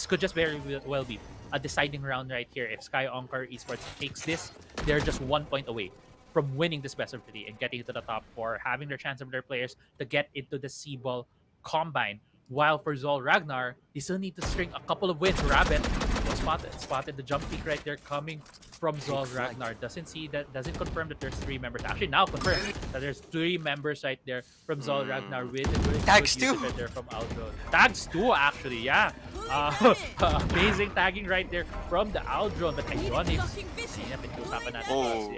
could just very well be a deciding round right here. If Sky Encore Esports takes this, they're just 1 point away from winning this best of 3 and getting into the top 4, having their chance of their players to get into the SIBOL Combine. While for Zol Ragnar, they still need to string a couple of wins. Rabbit was spotted the jump peak right there coming from Zol Ragnar. Doesn't confirm that there's 3 members. Actually, now confirmed that there's 3 members right there from Zol Ragnar with the good Tags use too. there from Aldro. Tags too, actually, yeah. Amazing tagging right there from the Aldro. But Ionix,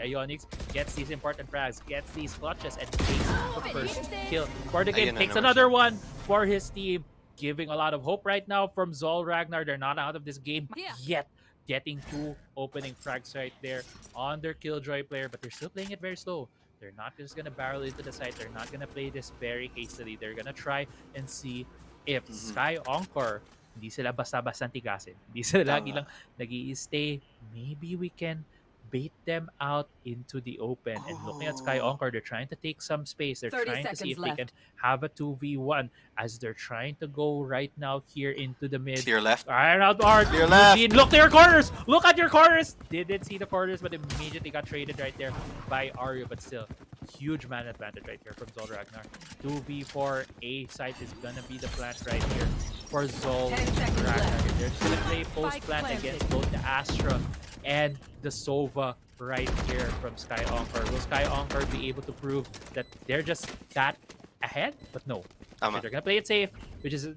Ionix gets these important frags, gets these clutches, and takes the first kill for the game. Ayun na Takes naman another siya. one for his team, giving a lot of hope right now from Zol Ragnar. They're not out of this game yet. Getting 2 opening frags right there on their Killjoy player, but they're still playing it very slow. They're not just gonna barrel into the site. They're not gonna play this very hastily. They're gonna try and see if Sky Encore, hindi sila basta-basta tigasin. Hindi sila lagi lang nag-i-stay. Maybe we can bait them out into the open. And looking at Sky Encore, they're trying to take some space. They're trying to see if they can have a 2v1 as they're trying to go right now here into the mid. Clear left. Iron out art. Clear left. Look to your corners. Look at your corners. Didn't see the corners, but immediately got traded right there by Arya. But still, huge man advantage right here from Zol Ragnar. 2v4 A site is gonna be the plant right here for Zol Ragnar. They're just gonna play post plant against both the Astra and the Sova right here from Sky Encore. Will Sky Encore be able to prove that they're just that ahead? But no. Tama. They're gonna play it safe, which is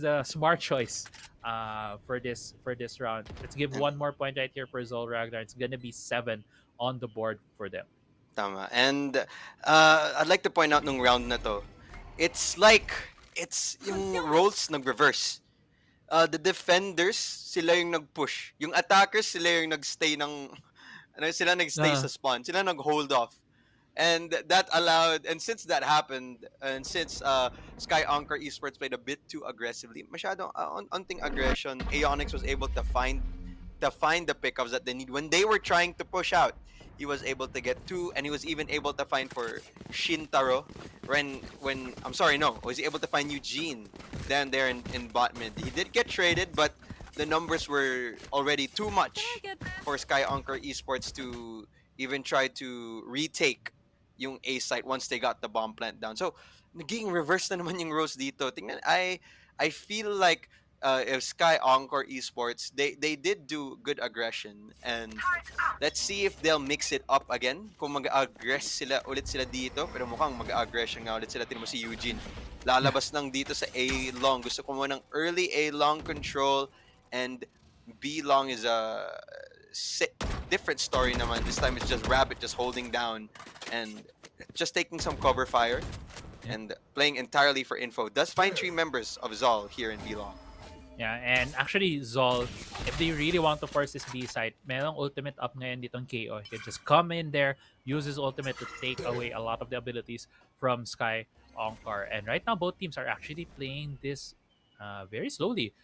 the smart choice for this round. Let's give one more point right here for Zol Ragnar. It's gonna be 7 on the board for them. Tama. And I'd like to point out nung round na to, it's like yung roles nag-reverse. The defenders, sila yung nag-push. Yung attackers, sila yung nag-stay sila nag-stay sa spawn. Sila nag-hold off. And that allowed, and since that happened, and since Sky Encore Esports played a bit too aggressively, masyadong unting aggression, Ionix was able to find the pickups that they need. When they were trying to push out, he was able to get 2, and he was even able to find for Shintaro was able to find Eugene down there in bot mid. He did get traded, but the numbers were already too much for Sky Encore Esports to even try to retake yung A site once they got the bomb plant down. So, naging reverse na naman yung roles dito. Tingnan, I feel like if Sky Encore Esports, they did do good aggression, and let's see if they'll mix it up again. Kung mag-aggress ulit sila dito, pero mukhang mag-aggression nga ulit sila. Tingnan mo si Eugene. Lalabas lang dito sa A long. Gusto ko mo ng early A long control, and B long is a different story naman. This time it's just Rabbit just holding down and just taking some cover fire and playing entirely for info. Does find 3 members of Zol here in B long. Yeah, and actually Zol, if they really want to force this B side, merong ultimate up ngayon ditong KO. He can just come in there, use his ultimate to take away a lot of the abilities from Sky Encore. And right now, both teams are actually playing this very slowly.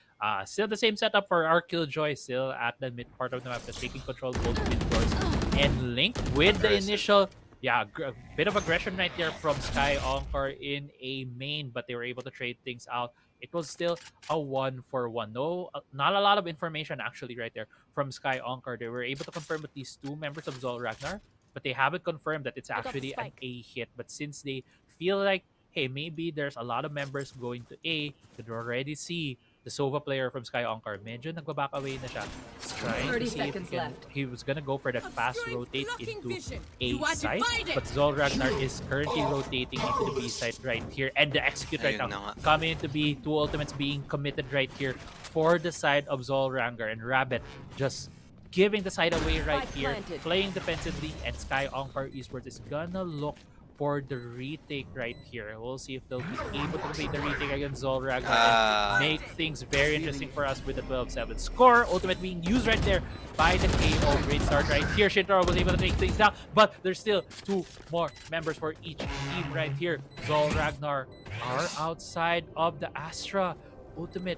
Still the same setup for our Killjoy, still at the mid part of the map, just taking control of both mid doors. And Link with the initial, bit of aggression right there from Sky Encore in a main, but they were able to trade things out. It was still a 1-for-1. No, not a lot of information actually right there from Sky Encore. They were able to confirm with these 2 members of Zol Ragnar, but they haven't confirmed that it's actually an A hit. But since they feel like, hey, maybe there's a lot of members going to A, they already see the Sova player from Sky Encore. Medyo nagbaback away na siya. He's trying to see if he was gonna go for that fast rotate into A side. But Zol Ragnar is currently rotating into the B side right here. And the execute right now coming into B, 2 ultimates being committed right here for the side of Zol Ragnar. And Rabbit just giving the side away right here, playing defensively, and Sky Encore Esports is gonna look for the retake right here. We'll see if they'll be able to complete the retake against Zol Ragnar and make things very interesting for us with the 12-7 score. Ultimate being used right there by the KO. Great start right here. Shintaro was able to take things down, but there's still 2 more members for each team right here. Zol Ragnar are outside of the Astra. Ultimate,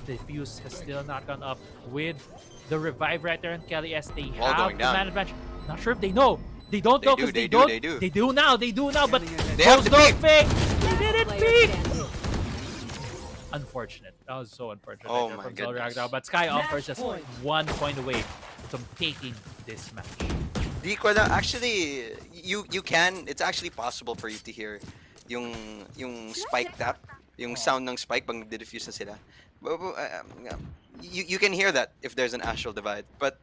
the fuse has still not gone up with the revive right there on Kelly S. They have the man advantage. Not sure if they know. They don't know because they do. They do now, but they have the pick. They didn't pick. Unfortunate. That was so unfortunate. Oh right my from goodness. Ragnar. But Sky Encore is just 1 point away from taking this match. Di ko na, actually, you can, it's actually possible for you to hear yung spike tap, yung sound ng spike pag nagde-diffuse na sila. you can hear that if there's an astral divide. But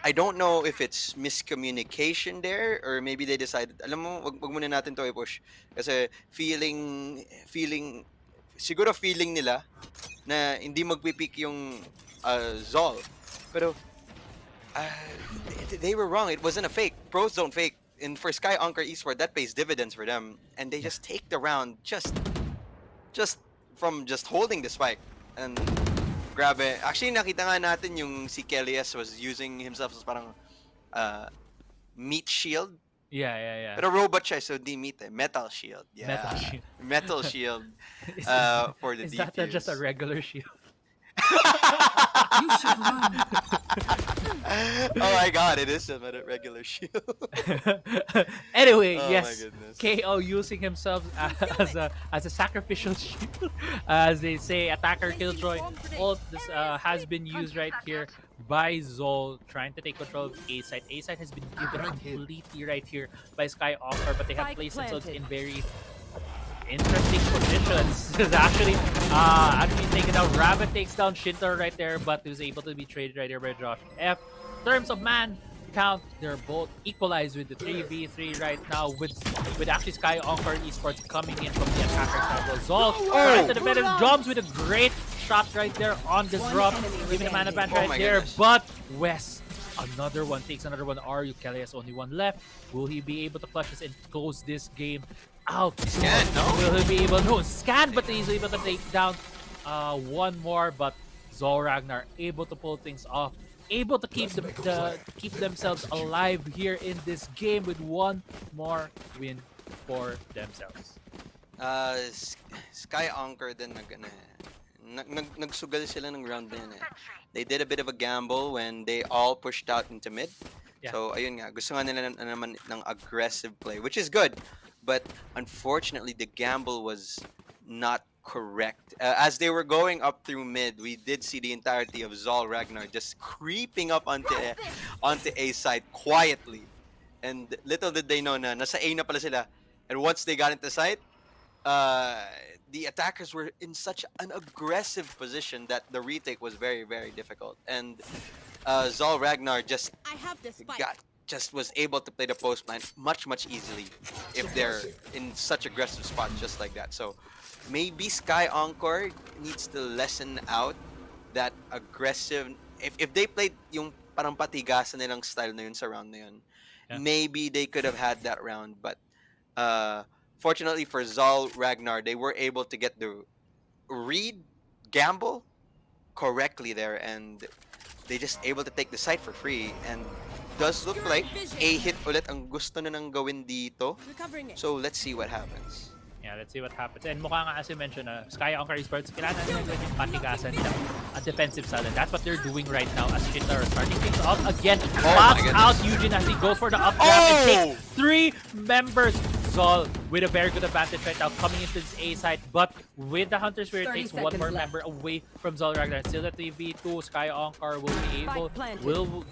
I don't know if it's miscommunication there or maybe they decided, alam mo, wag muna natin to i-push. Kasi siguro feeling nila na hindi magpipick yung Zol. Pero uh, they were wrong. It wasn't a fake. Pros don't fake. And for Sky Encore Esports, that pays dividends for them. And they just take the round just from just holding the spike. And grabe. Actually, nakita nga natin yung si Kelly's was using himself as parang meat shield. Yeah. Pero robot siya, so di meat eh. Metal shield. Yeah. Metal shield. Metal shield for the Is defuse. that just a regular shield? You should run. Oh my god, it is a regular shield. Anyway, Oh my yes, goodness. KO using himself as a sacrificial shield, as they say, attacker killjoy. All this has been used right here by Zol, trying to take control of A side. A side has been given completely right here by Sky Offer, but they have placed themselves in very interesting positions. Actually taken out. Rabbit takes down Shinter right there, but he was able to be traded right here by Josh F. In terms of man count, they're both equalized with the 3v3 right now, with actually Sky Encore Esports coming in from the attacker side. Well, Zol trying to defend his jumps with a great shot right there on disrupt, giving a man advantage right my there, goodness. but Wes another one takes another one. Are Kelly has only one left. Will he be able to clutch this and close this game out? Scan, no? Will he be able to scan, but he's able to take down one more, but Zol Ragnar able to pull things off, able to keep keep themselves alive here in this game with one more win for themselves. Sky Anchor din nagsugal sila ng round din eh. They did a bit of a gamble when they all pushed out into mid. Yeah. So ayun nga, gusto nga nila naman ng aggressive play, which is good. But unfortunately, the gamble was not correct. As they were going up through mid, we did see the entirety of Zol Ragnar just creeping up onto A side quietly. And little did they know na nasa A na pala sila. And once they got into sight, the attackers were in such an aggressive position that the retake was very, very difficult. And Zol Ragnar just was able to play the post plan much easily if they're in such aggressive spots just like that. So maybe Sky Encore needs to lessen out that aggressive. If they played yung parang patigasan nilang style na yun sa round na yun, maybe they could have had that round. But fortunately for Zol Ragnar, they were able to get the read gamble correctly there, and they just able to take the site for free. And does look like a hit ulit ang gusto na nang gawin dito. So let's see what happens. Yeah, let's see what happens. And mukha nga as you mentioned, Sky Encore Esports, kailangan nila gawin yung patigasan nila at defensive side. And that's what they're doing right now as Shitar is starting things off again. Pops out Eugene as he goes for the up grab and takes 3 members. Zol with a very good advantage right now coming into this A side, but with the Hunter Spirit takes one more member away from Zol Ragnar. Still at 3v2, Sky Encore will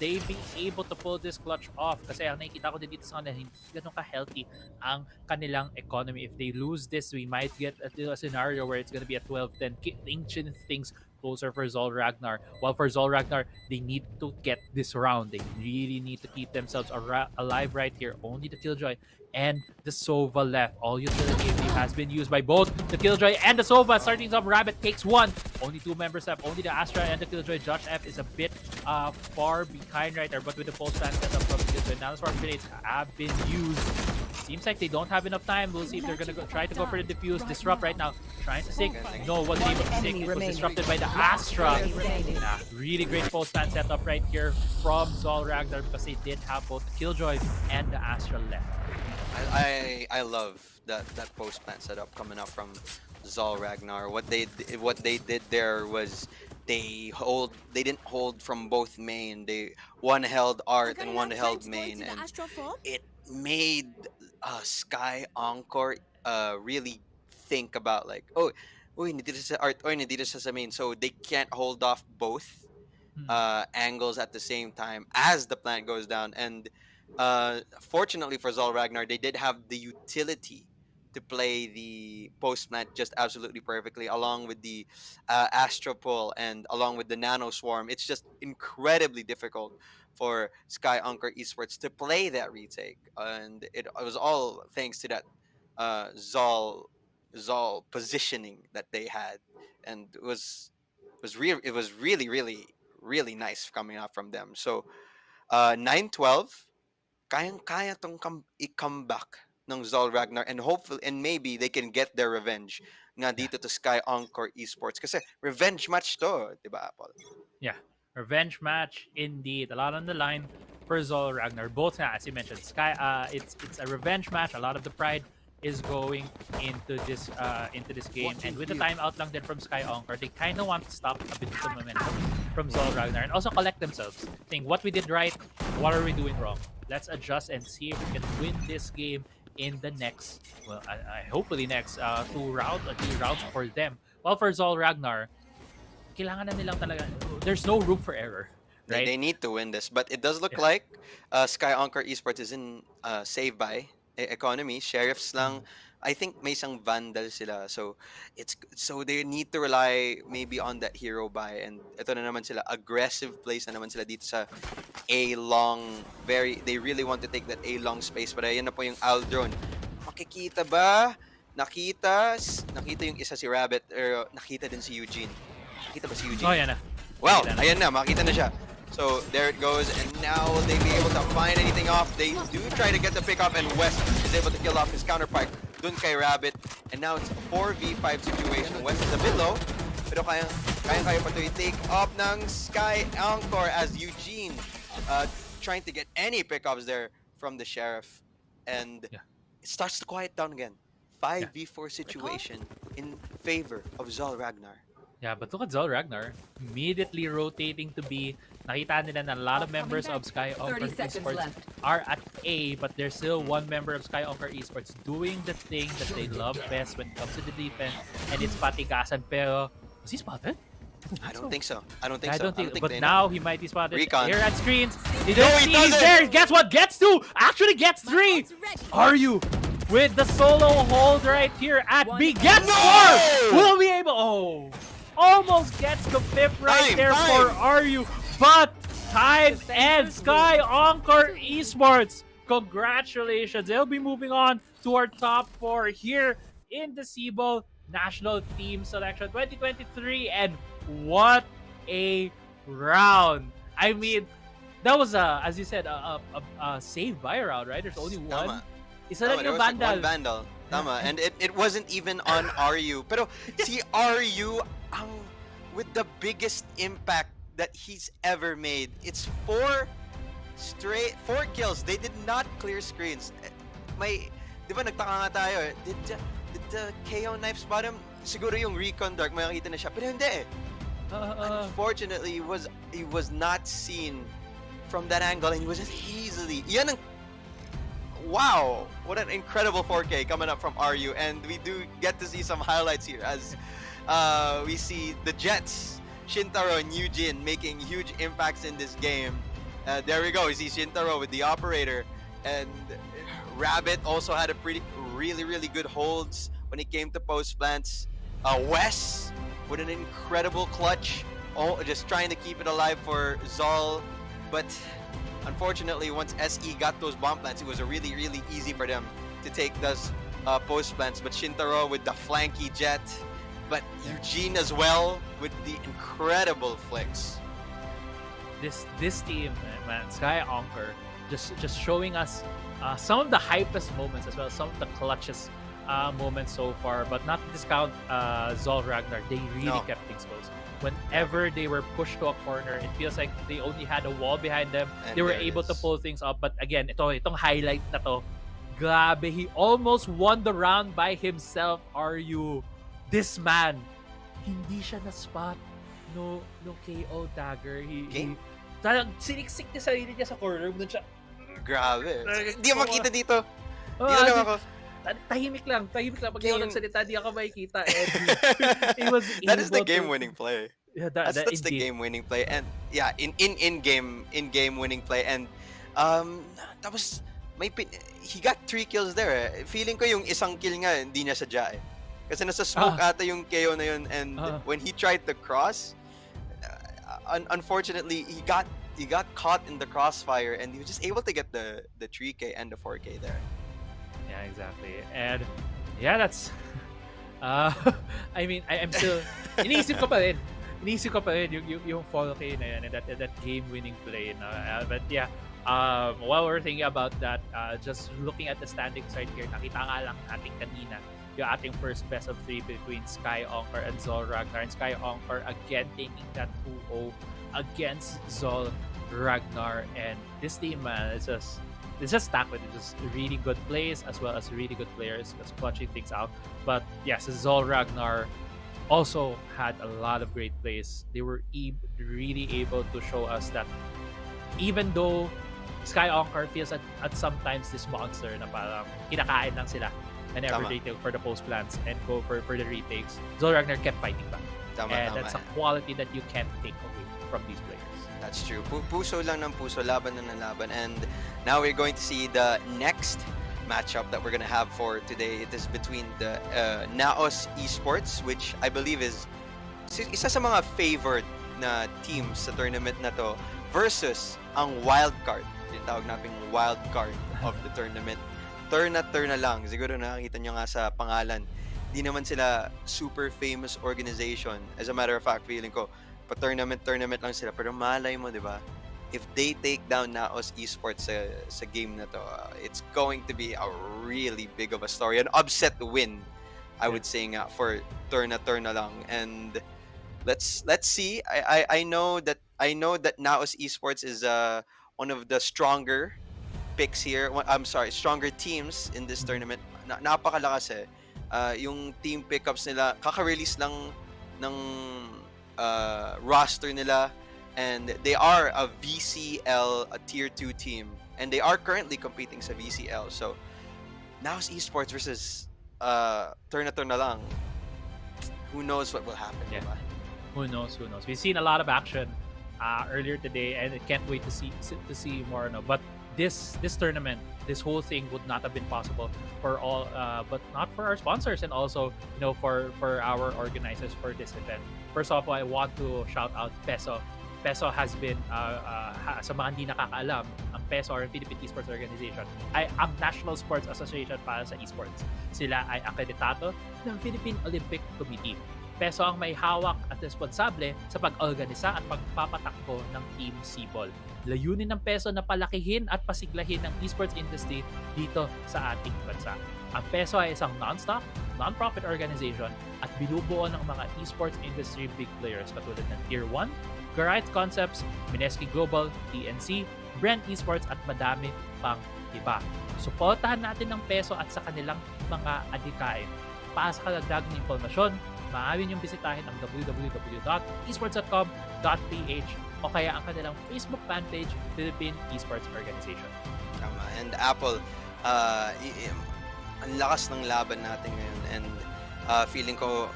they be able to pull this clutch off? Kasi ang nakikita ko din dito sa kanila, hindi ganun ka-healthy ang kanilang economy. If they lose this, we might get a scenario where it's gonna be a 12-10, inching things closer for Zol Ragnar. While for Zol Ragnar, they need to get this round. They really need to keep themselves alive right here. Only the Killjoy and the Sova left. All utility has been used by both the Killjoy and the Sova. Starting off, Rabbit takes one. Only 2 members left. Only the Astra and the Killjoy. Josh F is a bit far behind right there, but with the pulse fan setup from the Killjoy, now the Spark Grenades have been used. Seems like they don't have enough time. We'll see if they're gonna try to go for the defuse. Disrupt right now. Trying to sink. No, wasn't able to sink. It was disrupted by the Astra. Really great pulse fan setup right here from Zol Ragnar because they did have both the Killjoy and the Astra left. I love that post plant setup coming up from Zol Ragnar. What they did there was they didn't hold from both main. One held art and one held main, and it made Sky Encore really think about like, hindi dito sa art, hindi dito sa main, so they can't hold off both angles at the same time as the plant goes down. And fortunately for Zol Ragnar, they did have the utility to play the post plant just absolutely perfectly, along with the Astro Pull and along with the Nano Swarm. It's just incredibly difficult for Sky Encore Esports to play that retake, and it was all thanks to that Zol positioning that they had, and it was really really nice coming out from them. So 9-12, kayang-kaya tong i-comeback ng Zol Ragnar, and hopefully and maybe they can get their revenge nga dito to Sky Encore Esports kasi revenge match to, 'di ba, Apple? Yeah, revenge match indeed. A lot on the line for Zol Ragnar. Both, as you mentioned, Sky. It's a revenge match. A lot of the pride is going into this game, and with the timeout lang din from Sky Encore, they kind of want to stop a bit of the momentum from Zol Ragnar and also collect themselves. Think what we did right, what are we doing wrong? Let's adjust and see if we can win this game in the next, well, I hopefully next 2 rounds or 3 rounds for them. Well, for Zol Ragnar, kailangan na nilang talaga. There's no room for error. Right? They need to win this, but it does look like Sky Encore Esports is in save by economy. Sheriffs lang. I think may isang vandal sila, so they need to rely maybe on that hero buy, and ito na naman sila, aggressive plays na naman sila dito sa A long, they really want to take that A long space, but ayan na po yung Aldron. Makikita ba? Nakita yung isa si Rabbit, nakita din si Eugene. Nakita ba si Eugene? Oh, yan na. Well, ayan na, makita na siya. So there it goes, and now will they be able to find anything off? They do try to get the pick off, and West is able to kill off his counterpart dun kay Rabbit, and now it's a 4v5 situation. West is a bit low, pero kaya pa to i-take off ng Sky Encore as Eugene trying to get any pickups there from the Sheriff, and it starts to quiet down again. 5v4 situation in favor of Zol Ragnar. Yeah, but look at Zol Ragnar immediately rotating to B. Nakita nila na a lot of members of Sky Encore Esports are at A, but there's still one member of Sky Encore Esports doing the thing that they love best when it comes to the defense, and it's patigasan. Pero, was he spotted? I don't think so. I don't think but they now know. he might be spotted. Recon. Here at screens. He No, doesn't he see he's doesn't. there. Guess what? Gets 2. Actually gets 3. Are you with the solo hold right here at B? Gets 4. Will be able. Oh, almost gets the 5th right there for RU, but time and Sky Encore Esports. Congratulations. They'll be moving on to our top 4 here in the SIBOL National Team Selection 2023, and what a round. I mean, that was as you said, a save by round, right? There's only one. Isa lang yung vandal. One vandal. Tama. And it wasn't even on RU. Pero si RU with the biggest impact that he's ever made. It's 4 kills. They did not clear screens. Di ba nagtaka nga tayo, did the KO knife spot him? Siguro yung recon dark, makikita na siya. Pero hindi eh. Unfortunately, he was not seen from that angle, and he was just easily. Wow, what an incredible 4K coming up from RU, and we do get to see some highlights here as we see the Jets, Shintaro and Eugene making huge impacts in this game. There we go. We see Shintaro with the operator, and Rabbit also had a really good holds when it came to post plants. Wes with an incredible clutch, just trying to keep it alive for Zol, but unfortunately, once SE got those bomb plants, it was really easy for them to take those post plants. But Shintaro with the flanky jet, but Eugene as well with the incredible flicks. This team, man, Sky Encore, just showing us some of the hypest moments as well, some of the clutchest moments so far. But not to discount Zol Ragnar, they really kept things close. Whenever they were pushed to a corner, it feels like they only had a wall behind them. And they were able to pull things up. But again, itong highlight na to, grabe, he almost won the round by himself. This man, hindi siya na-spot no KO dagger. He siniksik niya sarili niya sa corner. Doon siya. Grabe. Hindi mo makita dito. Dito lang ako. Tahimik lang. Pag yung nagsalita, di ako makikita. That is the game-winning play. Yeah, that's the game-winning play. And yeah, in game winning play. And that was he got 3 kills there. Feeling ko yung isang kill nga hindi niya sadya eh. Kasi nasa smoke ata yung KO na yun, and when he tried to cross, unfortunately he got caught in the crossfire, and he was just able to get the 3K and the 4K there. Yeah, exactly. And yeah, that's I mean, I'm still iniisip ko pa rin yung 4K na yun, and that game-winning play. But yeah, while we're thinking about that, just looking at the standings right here, nakita nga lang natin kanina yung ating first best of 3 between Sky Encore and Zol Ragnar. And Sky Encore again taking that 2-0 against Zol Ragnar. And this team, it's just stacked with just really good plays as well as really good players just clutching things out. But yes, Zol Ragnar also had a lot of great plays. They were really able to show us that even though Sky Encore feels at sometimes this monster na parang kinakain lang sila whenever they take for the post plants and go for the retakes, Zol Ragnar kept fighting back. That's a quality that you can't take away from these players. That's true. Puso lang ng puso, laban na ng laban. And now we're going to see the next matchup that we're going to have for today. It is between the NAOS Esports, which I believe is isa sa mga favored na teams sa tournament na to, versus ang wildcard. Yung tawag natin wildcard of the tournament. Tourna lang. Siguro nakakita nyo nga sa pangalan. Di naman sila super famous organization. As a matter of fact, feeling ko, pa-tournament lang sila. Pero malay mo, di ba? If they take down NAOS Esports sa game na to, it's going to be a really big of a story. An upset win, I would say nga, for Tourna lang. And let's see. I know that NAOS Esports is one of the stronger picks here. I'm sorry, stronger teams in this tournament. Napakalakas eh. Yung team pickups nila, kaka-release lang ng roster nila, and they are a VCL, a tier 2 team, and they are currently competing sa VCL. So NAOS Esports versus Tourna lang. Who knows what will happen? Yeah. Diba? Who knows? We've seen a lot of action earlier today, and I can't wait to see more. No, but this tournament, this whole thing would not have been possible for all, but not for our sponsors, and also for our organizers for this event. First off, I want to shout out PESO. PESO has been, sa mga hindi nakakaalam, ang PESO or Philippine Esports Organization ay ang National Sports Association para sa esports. Sila ay akreditado ng Philippine Olympic Committee. PESO ang may hawak at responsable sa pag-organisa at pagpapatakbo ng Team SIBOL. Layunin ng PESO na palakihin at pasiglahin ng esports industry dito sa ating bansa. Ang PESO ay isang non-stock, non-profit organization at binubuo ng mga esports industry big players katulad ng Tier 1, Garite Concepts, Mineski Global, TNC, Brand Esports at madami pang iba. Suportahan natin ng PESO at sa kanilang mga adhikain. Para sa karagdagang impormasyon, maaari niyong bisitahin ang www.esports.com.ph o kaya ang kanilang Facebook fanpage, Philippine Esports Organization. Tama. And Apple, ang lakas ng laban natin ngayon, and feeling ko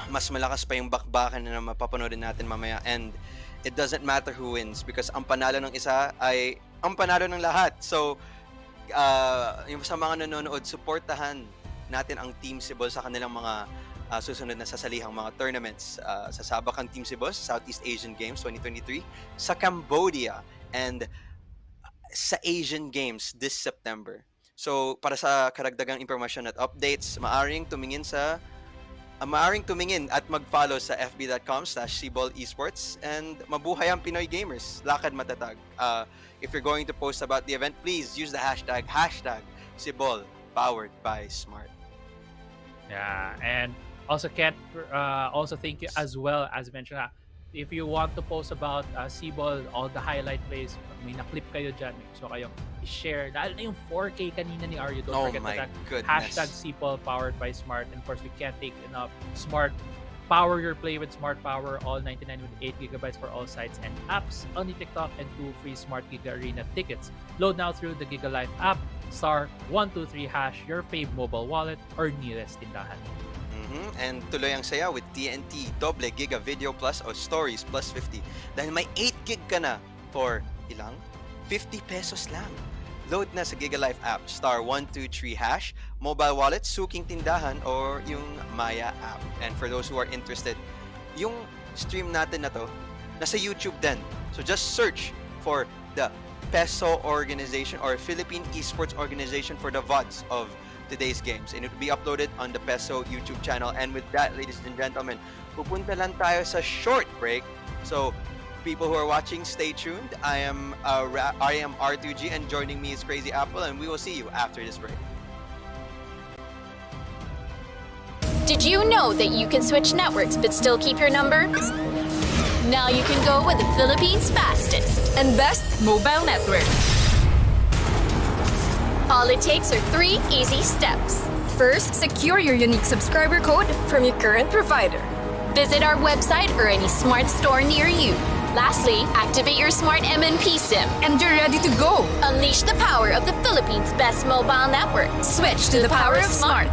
mas malakas pa yung bakbakan na mapapanoodin natin mamaya, and it doesn't matter who wins because ang panalo ng isa ay ang panalo ng lahat. So yung sa mga nanonood, suportahan natin ang Team SIBOL sa kanilang mga susunod na sasalihang mga tournaments. Sasabak ang Team SIBOL sa Southeast Asian Games 2023, sa Cambodia, and sa Asian Games this September. So para sa karagdagang impormasyon at updates, maaring tumingin at mag-follow sa fb.com/SIBOL Esports, and mabuhay ang Pinoy gamers, lakad matatag. If you're going to post about the event, please use the hashtag #SIBOL powered by Smart. Yeah, and also thank you as well as mentioned. If you want to post about SIBOL, all the highlight plays, may na-clip kayo dyan, so kayong i-share. Dahil na yung 4K kanina ni Aryo, don't forget that #SIBOL powered by Smart. And of course, we can't take enough. Smart, power your play with Smart Power, all 99 with 8GB for all sites and apps. Only TikTok and 2 free Smart Giga Arena tickets. Load now through the Giga Life app, *123#, your fave mobile wallet, or nearest tindahan. And tuloy ang saya with TNT, doble Giga Video Plus o Stories plus 50. Dahil may 8 gig ka na for ilang? 50 pesos lang. load na sa GigaLife app, *123#, mobile wallet, Suking Tindahan, or yung Maya app. And for those who are interested, yung stream natin na to, nasa YouTube din. So just search for the PESO organization or Philippine Esports organization for the VODs of today's games. And it will be uploaded on the PESO YouTube channel. And with that, ladies and gentlemen, pupunta lang tayo sa short break. So, people who are watching, stay tuned. I am R2G, and joining me is Crazy Apple, and we will see you after this break. Did you know that you can switch networks but still keep your number? Now you can go with the Philippines' fastest And best mobile network. All it takes are 3 easy steps. First, secure your unique subscriber code from your current provider. Visit our website or any smart store near you. Lastly, activate your smart MNP SIM. And you're ready to go. Unleash the power of the Philippines' best mobile network. Switch to the power of smart.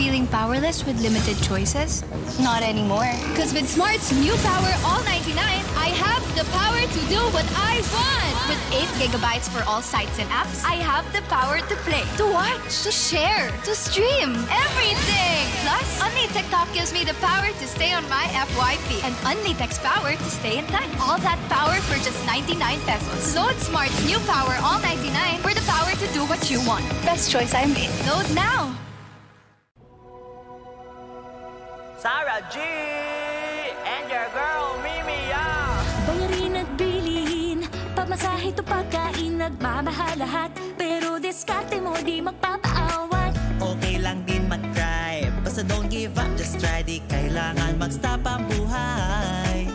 Feeling powerless with limited choices? Not anymore. Because with Smart's new Power All 99, I have the power to do what I want. With 8 gigabytes for all sites and apps, I have the power to play, to watch, to share, to stream, everything. Plus, Only TikTok gives me the power to stay on my FYP. And Only Text power to stay in touch. All that power for just 99 pesos. Load Smart's new Power All 99 for the power to do what you want. Best choice I made. Load now. Sarah G and your girl Mimi, yeah. Bayarin at bilihin, pamasahe to pagkain, nagmamahal lahat. Pero diskarte mo di magpapaawat. Okay lang din mag-try, basta don't give up, just try. Di kailangan mag-stop ang buhay.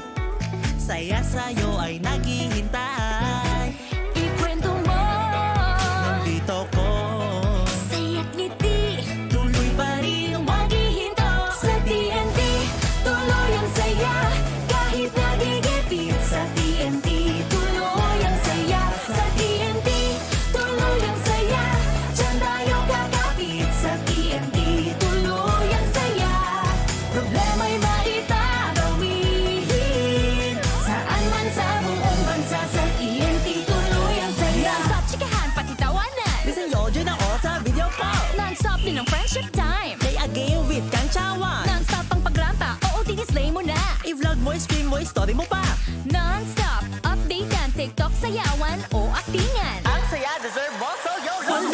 Saya sa'yo ay naghihintay. Ikwento mo, Nandito ko, saya't ngiti, tuloy pa rin ang maghihinto. Sa TNT, tuloy ang saya. Kahit nagigipit sa TNT, tuloy ang saya. Sa TNT, tuloy ang saya. Diyan tayo kakapit sa TNT, tuloy ang saya. Problema'y maitatawihin, saan man sa buong bansa. Sa TNT, tuloy ang saya. Non-stop chikahan, pati tawanan. Bisan yo, dyan ako sa video call. Non-stop din ang friendship time. Play a game with Kang Chawan. Non-stop ang pagrampa, oo, tinislay mo na. I-vlog mo, screen mo, story mo pa. Non-stop, update yan, TikTok, sayawan o aktingan. Ang saya deserve mo, so yo yo. Walang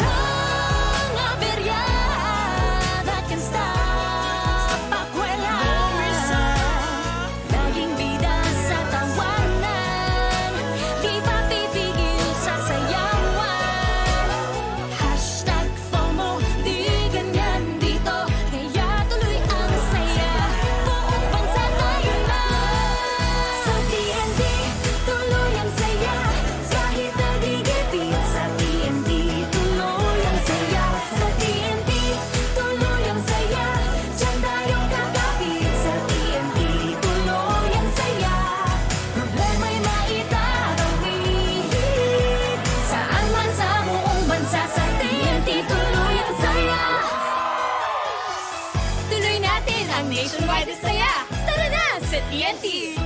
aberya that can stop pakwela. Laging bida sa tawanan, di pa pipigil sa sayawan. Hashtag FOMO, di ganyan dito, kaya tuloy ang saya. Buong bansa tayo na. Sa TNT, tuloy ang saya. Kahit nagigipit sa TNT, tuloy ang saya. Sa TNT, tuloy ang saya. Diyan tayo kakapit sa TNT, tuloy ang saya. Problema'y maitatawihin, saan man sa buong bansa. Sa TNT, tuloy ang saya. Tuloy natin ang nationwide saya. Tara na sa TNT!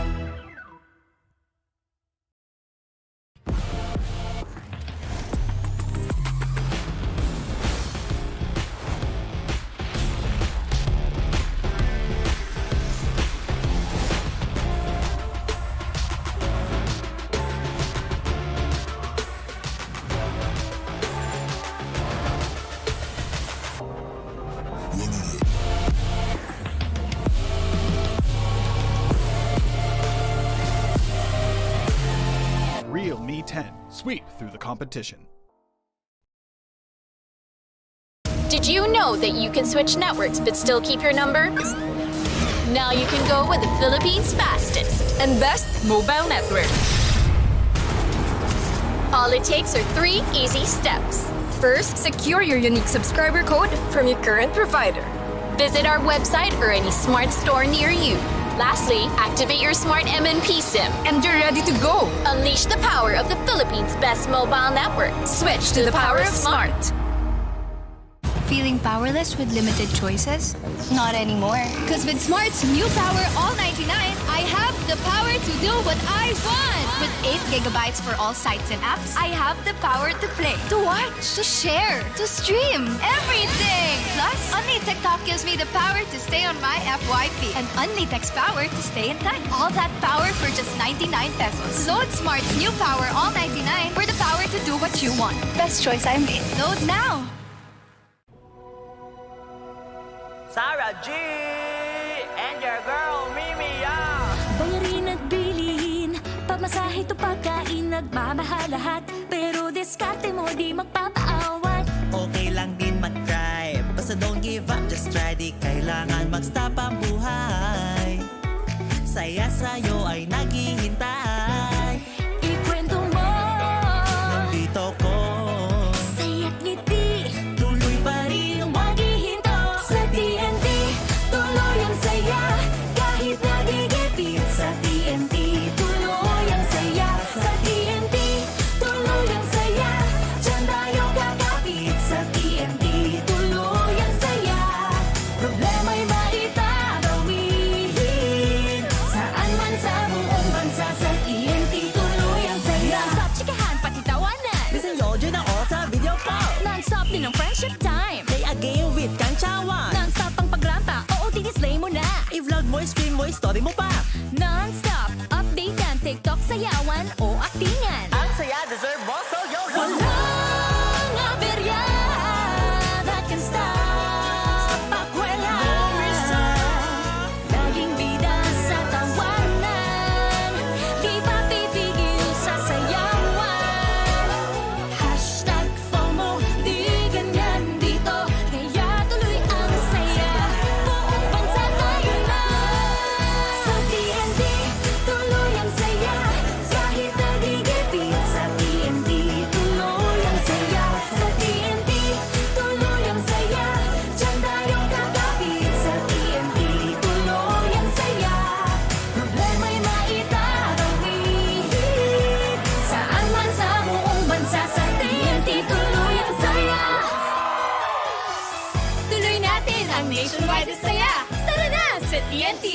Real Me 10. Sweep through the competition. Did you know that you can switch networks but still keep your number? Now you can go with the Philippines' fastest. And best mobile network. All it takes are 3 easy steps. First, secure your unique subscriber code from your current provider. Visit our website or any smart store near you. Lastly, activate your smart MNP SIM. And you're ready to go. Unleash the power of the Philippines' best mobile network. Switch to the power of smart. Feeling powerless with limited choices? Not anymore. Because with Smart's new Power All 99, I have the power to do what I want. With 8 gigabytes for all sites and apps, I have the power to play, to watch, to share, to stream, everything. Plus, Only TikTok gives me the power to stay on my FYP and Only Text power to stay in touch. All that power for just 99 pesos. Load Smart's new Power All 99 for the power to do what you want. Best choice I made. Load now. Sarah G and your girl Mimi, yeah. Bayarin at bilhin, pamasahe to pagkain, nagmamahal lahat. Pero diskarte mo di magpapaawat. Okay lang din mag-try, basta don't give up, just try. Di kailangan mag-stop ang buhay. Saya sa'yo ay naghihintay. Ikwento mo, Nandito ko, saya't ngiti, tuloy pa rin ang maghihinto. Sa TNT, tuloy ang saya. Kahit nagigipit sa TNT, tuloy ang saya. Sa TNT, tuloy ang saya. Diyan tayo kakapit sa TNT, tuloy ang saya. Problema'y maitatawihin, saan man sa buong bansa. Sa TNT, tuloy ang saya. Non-stop chikahan, pati tawanan. Listen yo, dyan ako sa video call. Non-stop din ang friendship time. Play a game with Kantsawan. Non-stop ang pagrampa, oo, dinisplay mo na. I-vlog mo, stream mo, story mo pa. Non-stop, update yan, TikTok, sayawan o aktingan. Ang saya deserve mo, so yo, yo. Walang aberya that can stop pakwela. Laging bida sa tawanan, di pa pipigil sa sayawan. Hashtag FOMO, di ganyan dito, kaya tuloy ang saya. Buong bansa tayo na. Sa TNT, tuloy ang saya. Kahit nagigipit sa TNT, tuloy ang saya. Sa TNT, tuloy ang saya. Diyan tayo kakapit sa TNT, tuloy ang saya. Problema'y maitatawihin, saan man sa buong bansa. Sa TNT, tuloy ang saya. Tuloy natin ang nationwide na saya. Tara na sa TNT!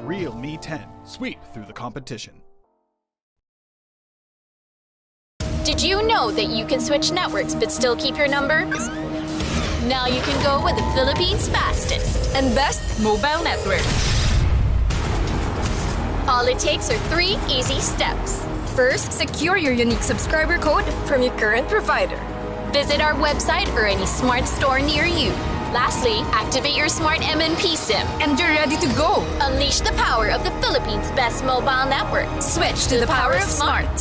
Real Me 10. Sweep through the competition. Did you know that you can switch networks but still keep your number? Now you can go with the Philippines' fastest and best mobile network. All it takes are 3 easy steps. First, secure your unique subscriber code from your current provider. Visit our website or any smart store near you. Lastly, activate your smart MNP SIM and you're ready to go. Unleash the power of the Philippines' best mobile network. Switch to the power of smart.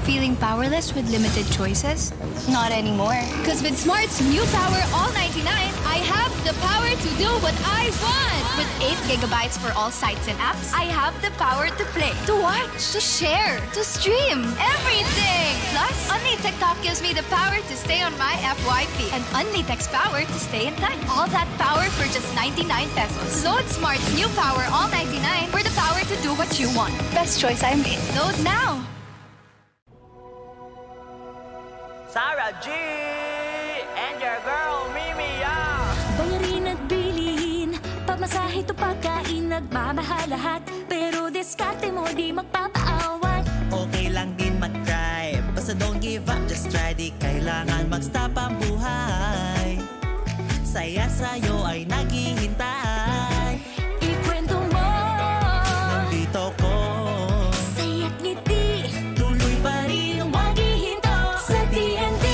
Feeling powerless with limited choices? Not anymore. Because with Smart's new Power All 99, I have the power to do what I want. With 8 gigabytes for all sites and apps, I have the power to play, to watch, to share, to stream, everything. Plus, Only TikTok gives me the power to stay on my FYP and Only Text power to stay in touch. All that power for just 99 pesos. Load Smart's new Power All 99 for the power to do what you want. Best choice I made. Load now. Sarah G and your girl Mimi, yeah. Bayarin at bilhin, pamasahe to pagkain, nagmamahal lahat. Pero diskarte mo di magpapaawat. Okay lang din mag-try, basta don't give up, just try. Di kailangan mag-stop ang buhay. Saya sa'yo ay naghihintay. Ikwento mo, Nandito ko, saya't ngiti, tuloy pa rin ang maghihinto. Sa TNT,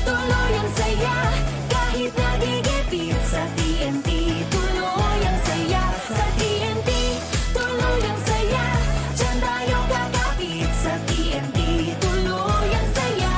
tuloy ang saya. Kahit nagigipit sa TNT, tuloy ang saya. Sa TNT, tuloy ang saya. Diyan tayo kakapit sa TNT, tuloy ang saya.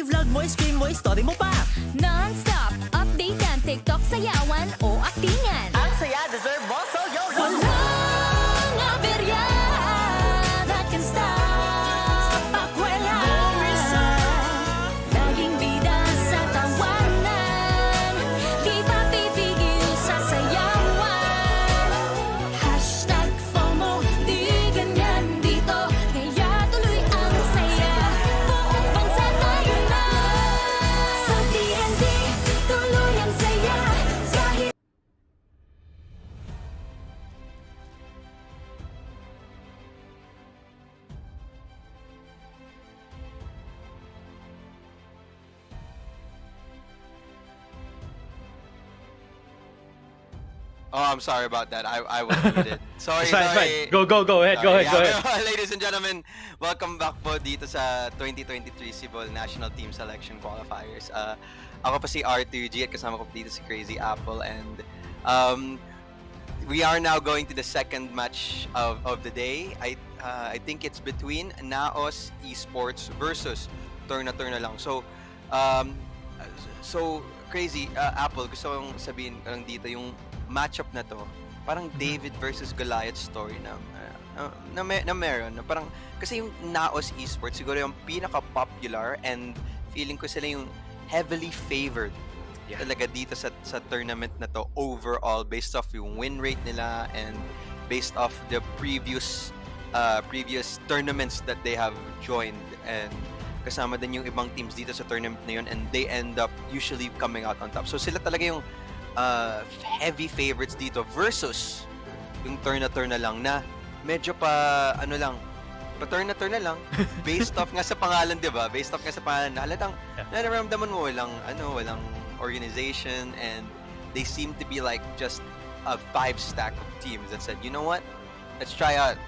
I-vlog mo, screen mo, story mo pa. Non-stop, updatean, TikTok, sayawan o aktingan. Ang saya, deserve mo, so yo-yo. Walang aberya that can stop pakwela. Laging bida sa tawanan, di pa titigil sa sayawan. Hashtag FOMO, di ganyan dito, kaya tuloy ang saya. Buong bansa tayo na. Sa TNT, tuloy ang saya. Kahit Oh, I'm sorry about that. I was muted. Sorry, It's fine, it's sorry. fine. Go ahead, go ahead. Ladies and gentlemen, welcome back po dito sa 2023 SIBOL National Team Selection Qualifiers. Ako pa si R2G at kasama ko po dito si Crazy Apple, and we are now going to the second match of the day. I think it's between NAOS Esports versus Tourna lang. So Crazy Apple, gusto kong sabihin lang dito yung matchup na to, parang David versus Goliath story na meron. Na parang, kasi yung NAOS Esports, siguro yung pinaka-popular, and feeling ko sila yung heavily favored talaga dito sa tournament na to overall, based off yung win rate nila and based off the previous tournaments that they have joined, and kasama din yung ibang teams dito sa tournament na yun, and they end up usually coming out on top. So sila talaga yung heavy favorites dito versus yung Tourna lang na medyo pa Tourna lang based off nga sa pangalan, 'di ba? Based off nga sa pangalan, na halatang nararamdaman mo walang organization, and they seem to be like just a 5-stack of teams that said, you know what? Let's try out.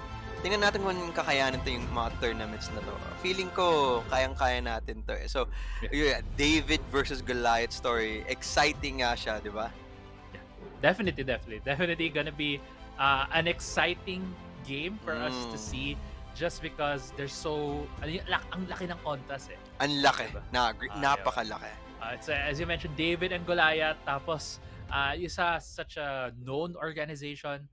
Tingnan natin kung kakayanin to yung mga tournaments na to. Feeling ko, kayang-kaya natin to eh. So, David versus Goliath story. Exciting nga siya, di ba? Yeah. Definitely gonna be an exciting game for us to see, just because there's ang laki ng contrast eh. Ang laki. Diba? Napakalaki. It's as you mentioned, David and Goliath, tapos isa such a known organization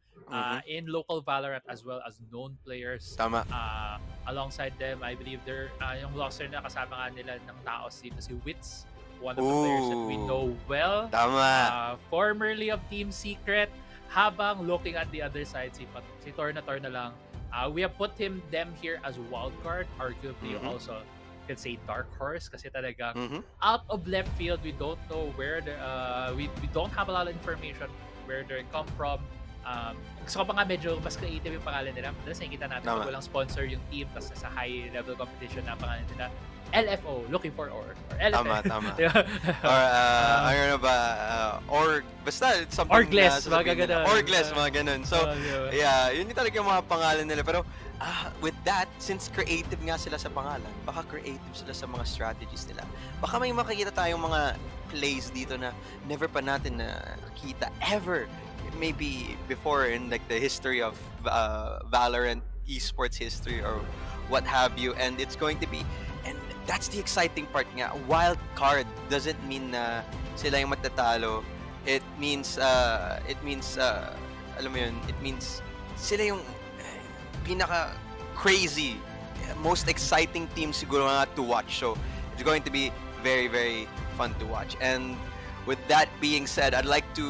in local Valorant, as well as known players. Tama. Alongside them, I believe they're yung roster na kasama nga nila ng taos dito, si Wits, one of the players that we know well. Tama. Formerly of Team Secret, habang looking at the other side, si Tourna lang. We have put them here as wildcard, arguably also can say dark horse, kasi talagang out of left field, we don't know where we don't have a lot of information where they come from. Gusto ko pa nga medyo mas creative yung pangalan nila. Madalas nakikita natin pag walang sponsor yung team, tapos sa high level competition na pangalan nila LFO, looking for or LFO. Tama. Or ano ba, or basta something Orgless, na mga ganun. Orgless, mga ganun. So, yeah, yun yung talaga yung mga pangalan nila. Pero with that, since creative nga sila sa pangalan, baka creative sila sa mga strategies nila. Baka may makikita tayong mga plays dito na never pa natin nakita ever. Maybe before in like the history of Valorant esports history or what have you, and it's going to be, and that's the exciting part nga. Wild card doesn't mean na sila yung matatalo. It means alam mo yun, it means sila yung pinaka crazy, most exciting team siguro nga to watch. So it's going to be very, very fun to watch. And with that being said, I'd like to,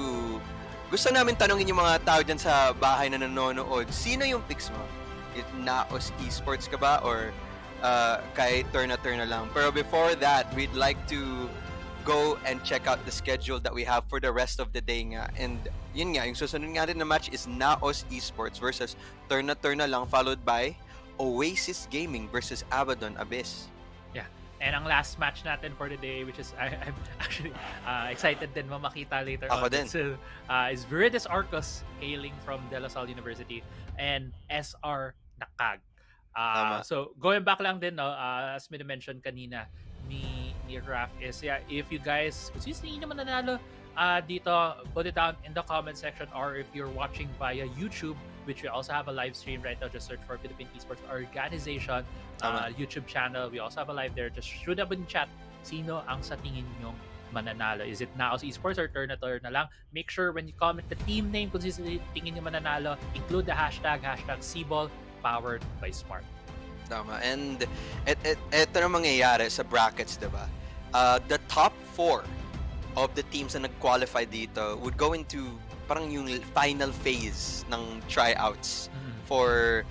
gusto namin tanongin yung mga tao dyan sa bahay na nanonood, sino yung picks mo? NAOS Esports ka ba or kay Tourna lang? Pero before that, we'd like to go and check out the schedule that we have for the rest of the day nga. And yun nga, yung susunod nga rin na match is NAOS Esports versus Tourna lang, followed by Oasis Gaming versus Abaddon Abyss. Yeah. And ang last match natin for the day, which is I'm actually excited din makita later Ako on. din. So, is Viridis Arcus, hailing from De La Salle University, and SR Nacague. So going back lang din, as may mention kanina ni Raf, is if you guys, kung hindi naman nanalo dito, put it down in the comment section, or if you're watching via YouTube, which we also have a live stream right now, just search for Philippine Esports Organization YouTube channel. We also have a live there. Just shoot up in chat sino ang sa tingin nyong mananalo? Is it NAOS Esports or Tourna lang? Make sure when you comment the team name kung sino tingin nyo mananalo, include the hashtag SIBOL powered by Smart. Tama. And ito na mangyayari sa brackets, diba? The top 4 of the teams na nag-qualify dito would go into parang yung final phase ng tryouts for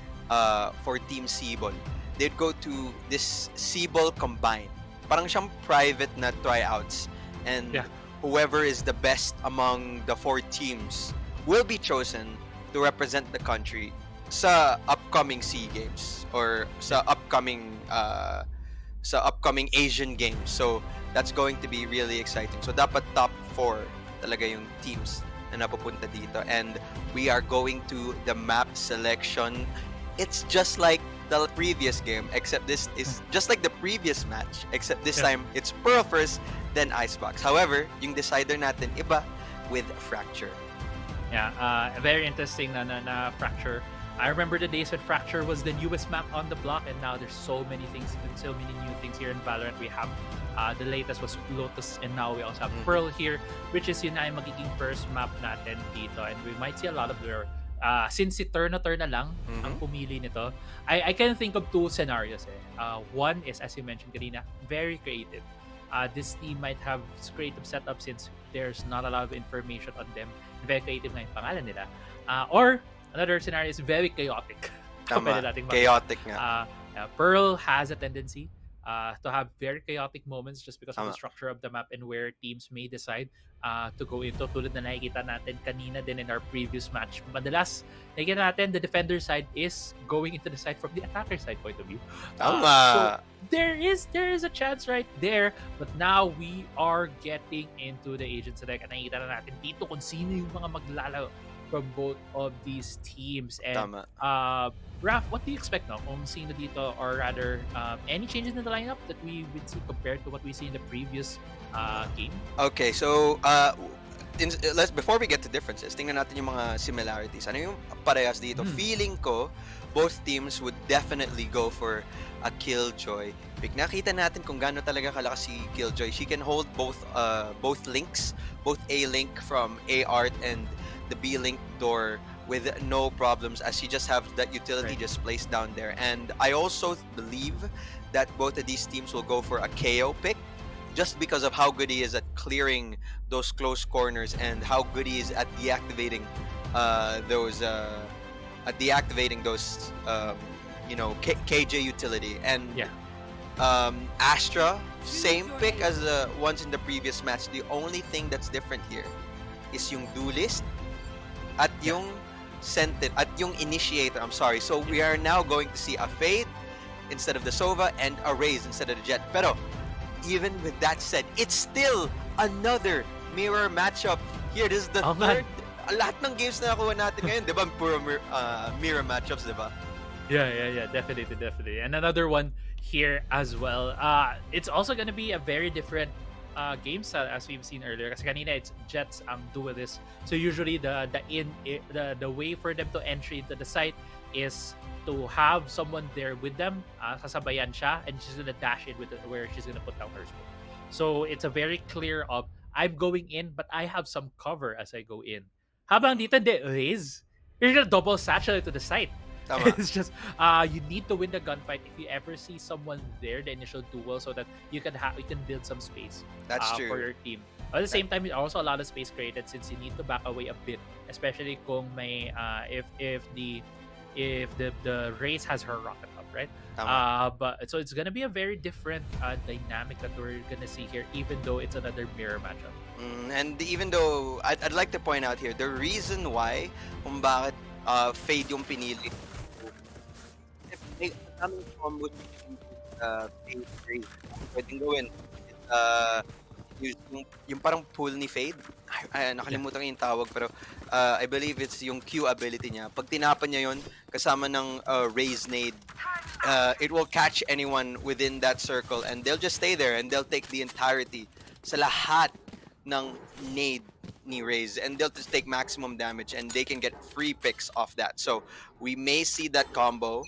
Team SIBOL. They'd go to this SIBOL Combine. Parang siyang private na tryouts. And whoever is the best among the 4 teams will be chosen to represent the country sa upcoming SEA Games or sa upcoming Asian Games. So that's going to be really exciting. So dapat top 4 talaga yung teams na napupunta dito. And we are going to the map selection. It's just like the previous game, except this is just like the previous match, except this time it's Pearl first, then Icebox. However, yung decider natin iba with Fracture. Yeah, very interesting na Fracture. I remember the days when Fracture was the newest map on the block, and now there's so many things and so many new things here in Valorant. We have the latest was Lotus, and now we also have Pearl here, which is yun na yung magiging first map natin dito, and we might see a lot of their since si Tourna lang ang pumili nito, I can think of 2 scenarios. One is, as you mentioned kanina, very creative. This team might have creative setup since there's not a lot of information on them. Very creative nga yung pangalan nila. Or another scenario is very chaotic. Tama, chaotic nga. Pearl has a tendency to have very chaotic moments just because of the structure of the map and where teams may decide to go into. Tulad na nakikita natin kanina din in our previous match. Madalas, nakikita natin the defender side is going into the side from the attacker side point of view. So there is a chance right there, but now we are getting into the Asian select. At nakikita na natin dito kung sino yung mga maglalaro from both of these teams. And Raph, what do you expect now kung sino dito, or rather any changes in the lineup that we would see compared to what we see in the previous game? Okay, so let's before we get to differences, tingnan natin yung mga similarities. Ano yung parehas dito? Feeling ko both teams would definitely go for a Killjoy. Nakita natin kung gaano talaga kalakas si Killjoy. She can hold both links, both A link from A art and the B link door with no problems, as you just have that utility just placed down there. And I also believe that both of these teams will go for a KO pick, just because of how good he is at clearing those close corners and how good he is at deactivating those KJ utility. And Astra, same pick as the ones in the previous match. The only thing that's different here is yung duelist at yung sentinel at yung initiator. I'm sorry. So we are now going to see a Fade instead of the Sova and a Raze instead of the Jet. Pero even with that said, it's still another mirror matchup here. This is the third. Lahat ng games na nakuha natin ngayon, di ba? Puro mirror matchups, di ba? Yeah, definitely. And another one here as well. It's also gonna be a very different game style as we've seen earlier. Kasi kanina it's Jets duelist. So usually the way for them to entry into the site is to have someone there with them, sasabayan siya, and she's gonna dash in with where she's gonna put down her smoke. So it's a very clear of I'm going in, but I have some cover as I go in. Habang dito, Riz, you're gonna double satchel to the site. It's just you need to win the gunfight if you ever see someone there, the initial duel, so that you can build some space. That's true. For your team. At the same time, also a lot of space created since you need to back away a bit, especially kung may if the race has her rocket up, right? But so it's gonna be a very different dynamic that we're gonna see here, even though it's another mirror matchup. And even though I'd like to point out here the reason why kung bakit Fade yung pinili. May kaming combos Fade Raze. Pwedeng gawin. Yung parang pull ni Fade. Nakalimutan yung tawag, pero I believe it's yung Q ability niya. Pag tinapan niya yun, kasama ng Raze nade, it will catch anyone within that circle and they'll just stay there and they'll take the entirety sa lahat ng nade ni Raze, and they'll just take maximum damage and they can get free picks off that. So we may see that combo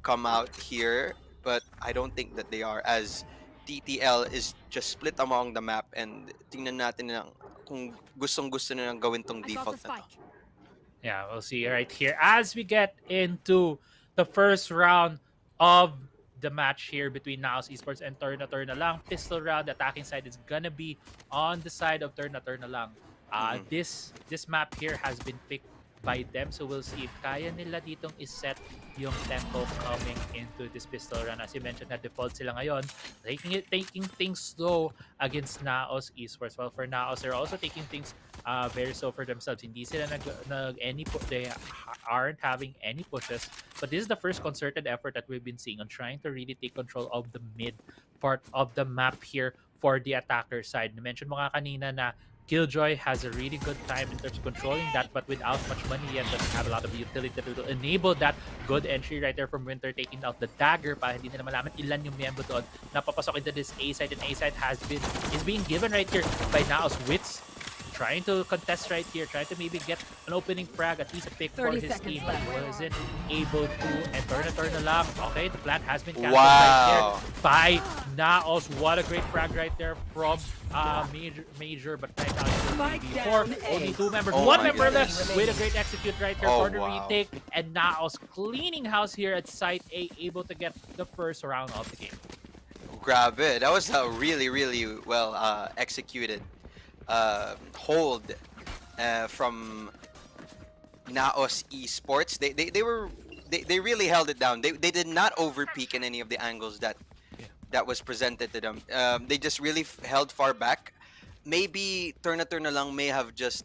come out here, but I don't think that they are, as TTL is just split among the map and tingnan natin lang kung gustong-gusto nilang gawin tong default na to. Yeah, we'll see right here as we get into the first round of the match here between NAOS Esports and Tourna lang. Pistol round, the attacking side is gonna be on the side of Tourna lang. This map here has been picked by them, so we'll see if kaya nila ditong iset yung tempo coming into this pistol run. As you mentioned, na default sila ngayon, taking things slow against NAOS Esports. Well, for NAOS, they're also taking things very slow for themselves. Hindi sila they aren't having any pushes, but this is the first concerted effort that we've been seeing on trying to really take control of the mid part of the map here for the attacker side. Na-mention mo nga kanina na Killjoy has a really good time in terms of controlling that, but without much money yet, doesn't have a lot of utility to enable that good entry right there from Winter, taking out the dagger para hindi nila malaman ilan yung miyembro doon na papasok into this A side, and A side is being given right here by NAOS. Wits trying to contest right here, trying to maybe get an opening frag, at least a pick for his team, but wasn't able to. And Tourna lang. Okay, the plan has been canceled right there by NAOS. What a great frag right there from Major, but right now it's before only 2 members. One member left with a great execute right there for the retake, and NAOS cleaning house here at site A, able to get the first round of the game. Grabe, that was a really well executed hold from NAOS Esports. They really held it down. They did not overpeak in any of the angles that was presented to them. They just really held far back. Maybe Tourna lang may have just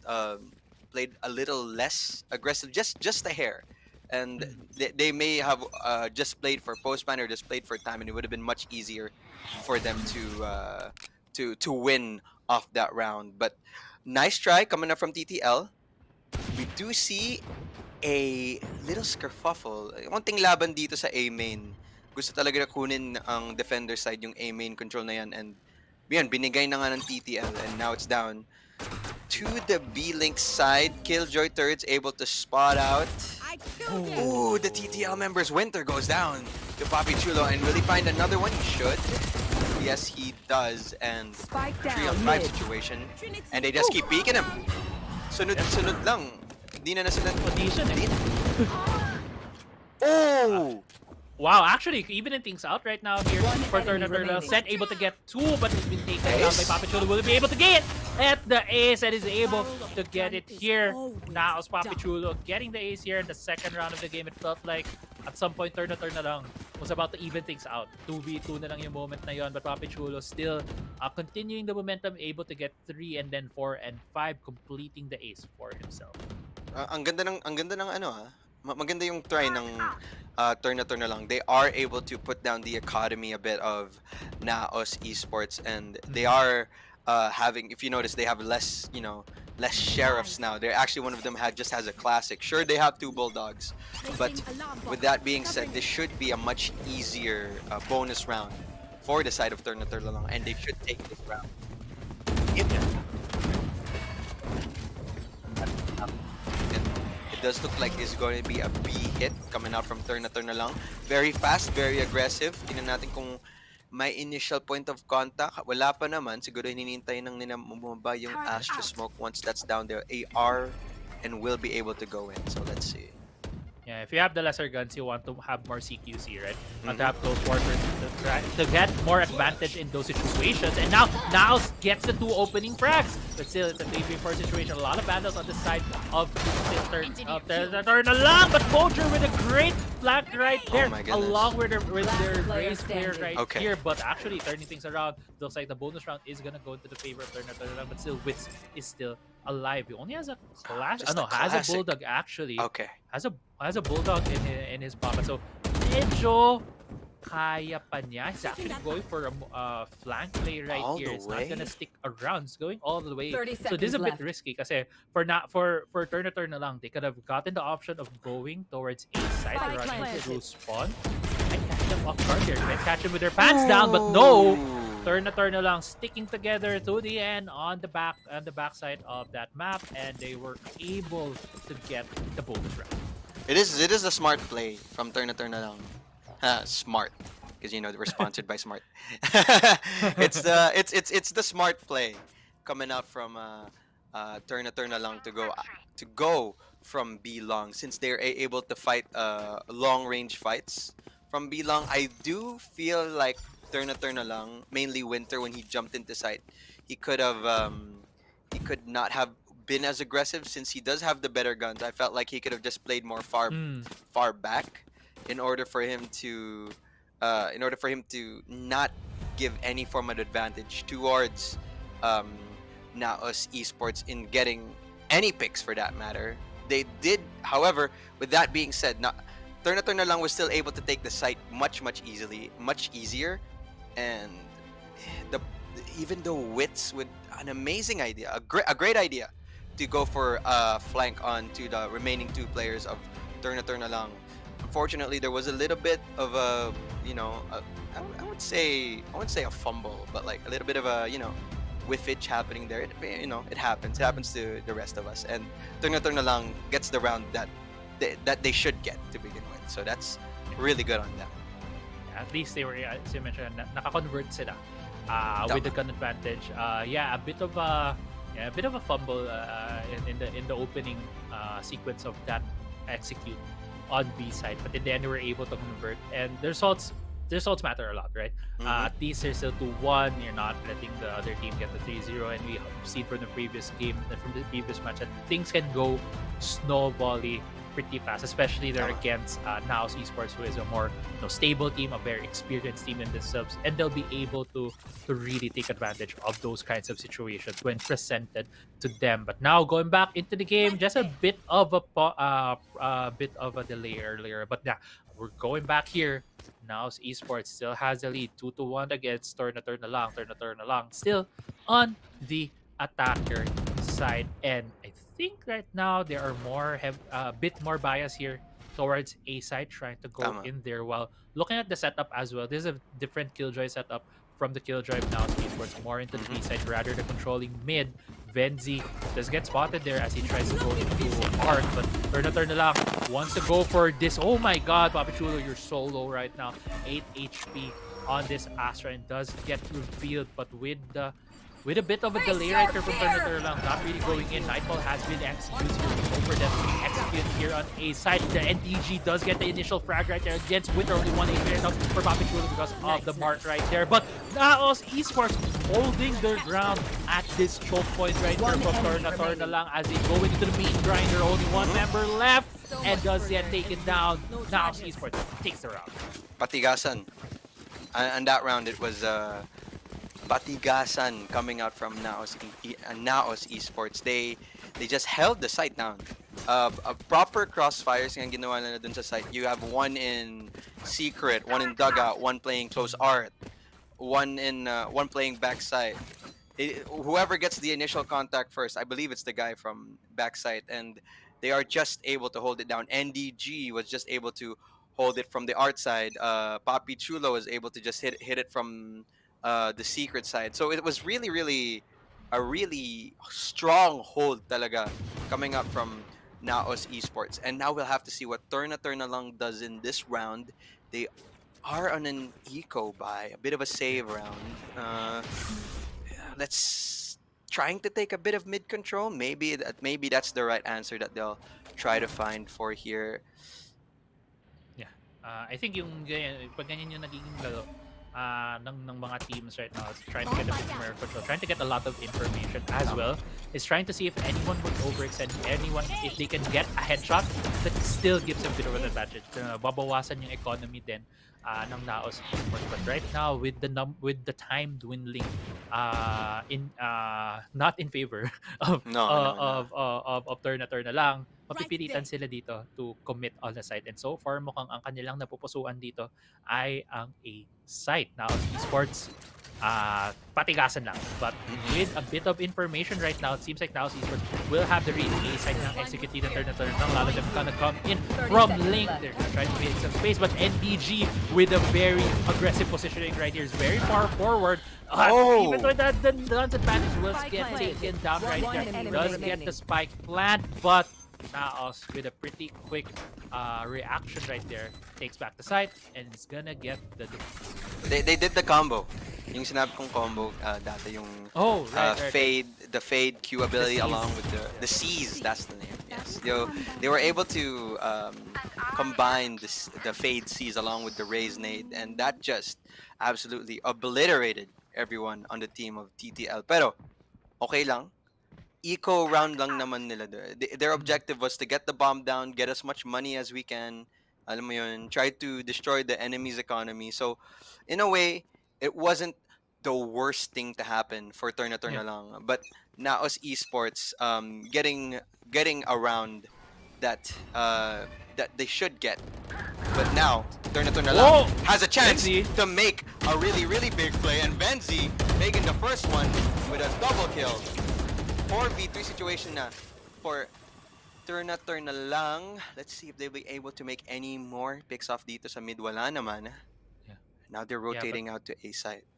played a little less aggressive, just a hair, and they may have just played for postman or just played for time, and it would have been much easier for them to win off that round. But nice try coming up from TTL. We do see a little skerfuffle. Konting laban dito sa A main. Gusto talaga na kunin ang defender side yung A main control na yan, and yan, binigay na nga ng TTL, and now it's down to the B-Link side. Killjoy turrets able to spot out. Ooh, the TTL members. Winter goes down to Papi Chulo, and will he find another one? He should. Yes, he does, and 3-on-5 situation, and they just keep peeking him. Sunod lang. Hindi na sila Audition eh. Oh! Wow, actually, evening things out right now here for Tourna. Set able to get 2, but it's been taken down by Papi Chulo. Will he be able to get at the ace, and is able to get it here? Now it's Papi Chulo getting the ace here in the second round of the game. It felt like at some point Tourna lang was about to even things out. 2v2 na lang yung moment na yon, but Papi Chulo still continuing the momentum, able to get 3 and then 4 and 5, completing the ace for himself. Ang ganda ng maganda yung try ng Tourna lang. They are able to put down the academy a bit of NAOS Esports, and they are having, if you notice, they have less sheriffs now. They're actually, one of them just has a classic. Sure, they have 2 bulldogs, but with that being said, this should be a much easier bonus round for the side of Tourna lang, and they should take this round. It does look like it's going to be a B hit coming out from Tourna lang. Very fast, very aggressive. Tingnan natin kung may initial point of contact. Wala pa naman. Siguro hinihintay nang nila bumaba yung Astro Smoke. Once that's down there, AR and will be able to go in. So let's see. Yeah, if you have the lesser guns, you want to have more CQC, right? Want to have those workers to get more advantage in those situations. And now NAOS gets the 2 opening frags. But still, it's a 3v4 situation. A lot of vandals on the side of Tourna lang. But Poacher with a great flank right there, along with their race player right here. But actually, turning things around, looks like the bonus round is gonna go into the favor of Tourna lang. But still, Wits is still alive. He only has a clash. Has a bulldog actually. Okay. Has a bulldog in his pocket. So medyo kaya pa niya. He's actually going for a flank play right here. It's not gonna stick around. It's going all the way. So this is a bit risky kasi for Tourna lang, they could have gotten the option of going towards A side to run into spawn and catch them off guard here. They catch them with their pants down, but no. Tourna lang sticking together to the end on the backside of that map, and they were able to get the bonus round. It is a smart play from Tourna lang. Smart. because we're sponsored by Smart. It's the smart play coming out from Tourna lang to go from B long, since they're able to fight long range fights from B long. I do feel like Tourna lang, mainly Winter, when he jumped into site, he could not have been as aggressive, since he does have the better guns. I felt like he could have just played more far back in order for him to not give any form of advantage towards NAOS Esports in getting any picks for that matter. They did, however, with that being said, Tourna lang was still able to take the site much easier, and even though Wits with an amazing idea, a great idea to go for flank onto the remaining two players of Tourna lang. Unfortunately, there was a little bit of a, I would say a fumble, but like a little bit of a, whiffage happening there. It happens. It happens to the rest of us. And Tourna lang gets the round that they should get to begin with. So that's really good on them. At least they were, as you mentioned, naka-convert sila with the gun advantage. A bit of a fumble in the opening sequence of that execute on B side, but in the end they were able to convert, and the results matter a lot, right? At least they're still 2-1. You're not letting the other team get the 3-0, and we see from the previous game, from the previous match, that things can go snowbally pretty fast, especially they're against NAOS Esports, who is a more stable team, a very experienced team in the subs, and they'll be able to really take advantage of those kinds of situations when presented to them. But now going back into the game, just a bit of a delay earlier, but yeah, we're going back here. NAOS Esports still has the lead, 2-1 against Tourna lang, still on the attacker side, and I think right now they are a bit more bias here towards A side, trying to go in there, while looking at the setup as well. This is a different Killjoy setup from the Killjoy now. Esports more into the B side, rather than controlling mid. Venzi does get spotted there as he tries to go into Arc, but Tourna lang wants to go for this. Oh my god, Papi Chulo, you're so low right now. 8 HP on this Astra, and does get revealed, but with a bit of a delay right here from Tourna lang, not really going in. Nightfall has been executed here. Over them execute here on A side. The NDG does get the initial frag right there against Winter, only 1 HP right now for Papi Chulo because of the mark right there. But NAOS Esports holding their ground at this choke point right here from Tourna lang as they go into the main grinder. Only one member left, and does get taken down. NAOS Esports takes the round. Patigasan. And that round, it was Patigasan coming out from NAOS Esports. They just held the site down. A proper crossfires nga ginawa nila dun sa site. You have one in secret, one in dugout, one playing close art, one playing backside. Whoever gets the initial contact first, I believe it's the guy from backside, and they are just able to hold it down. NDG was just able to hold it from the art side. Papi Chulo was able to just hit it from the secret side. So it was really a really strong hold talaga coming up from NAOS Esports. And now we'll have to see what Tourna lang does in this round. They are on an eco buy, a bit of a save round. Let's trying to take a bit of mid control. Maybe that's the right answer that they'll try to find for here. Yeah. I think pag ganyan yung nagiging laro ng mga teams right now, is trying to get a bit more control, trying to get a lot of information as well, is trying to see if anyone would overextend, if they can get a headshot that still gives them a bit of an advantage. Babawasan yung economy din ng NAOS Esports. But right now, with the time dwindling, not in favor of Tourna lang, mapipilitan sila dito to commit on the site. And so far, mukhang ang kanilang napupusuan dito ay ang A site. NAOS Esports, patigasan lang. But with a bit of information right now, it seems like NAOS Esports will have the read. A site ng execute ng Tourna lang. Lalo them gonna come in from link. They're trying to create some space, but NDG with a very aggressive positioning right here is very far forward. Even though the guns advantage will get taken down right there. He does get the spike plant, but Naos with a pretty quick reaction right there. Takes back the site and is gonna get the They did the combo. Yung sinabi kong combo dati yung right. the fade Q ability Seize. along with the Seize, that's the name. Yes. They were able to combine the fade Seize along with the raise nade, and that just absolutely obliterated everyone on the team of TTL. Pero okay lang. Eco round lang naman nila. Their objective was to get the bomb down, get as much money as we can. Alam mo yun, try to destroy the enemy's economy. So, in a way, it wasn't the worst thing to happen for Tourna lang. But Naos Esports getting around that that they should get. But now, Tourna lang has a chance Benzi. to make a really, really big play. And Benzi making the first one with a double kill. 4v3 situation na for Tourna lang. Let's see if they'll be able to make any more picks off dito sa mid. Wala naman. Yeah. Now they're rotating out to A side.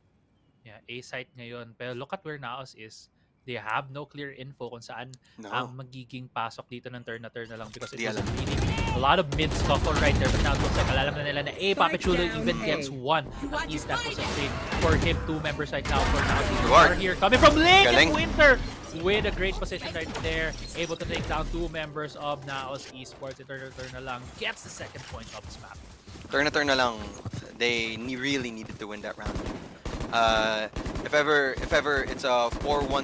Yeah, A site ngayon. Pero look at where Naos is. They have no clear info kung saan ang magiging pasok dito ng Tourna lang because it was really a lot of mid scuffle right there. But now it looks like alam na nila na Papichulo even gets one. At least that was a trade for him. 2 members right now for Naos. Are here coming from Link and Winter with a great position right there. Able to take down 2 members of Naos Esports. And Tourna lang gets the second point of this map. Tourna lang, they really needed to win that round. If ever it's a 4-1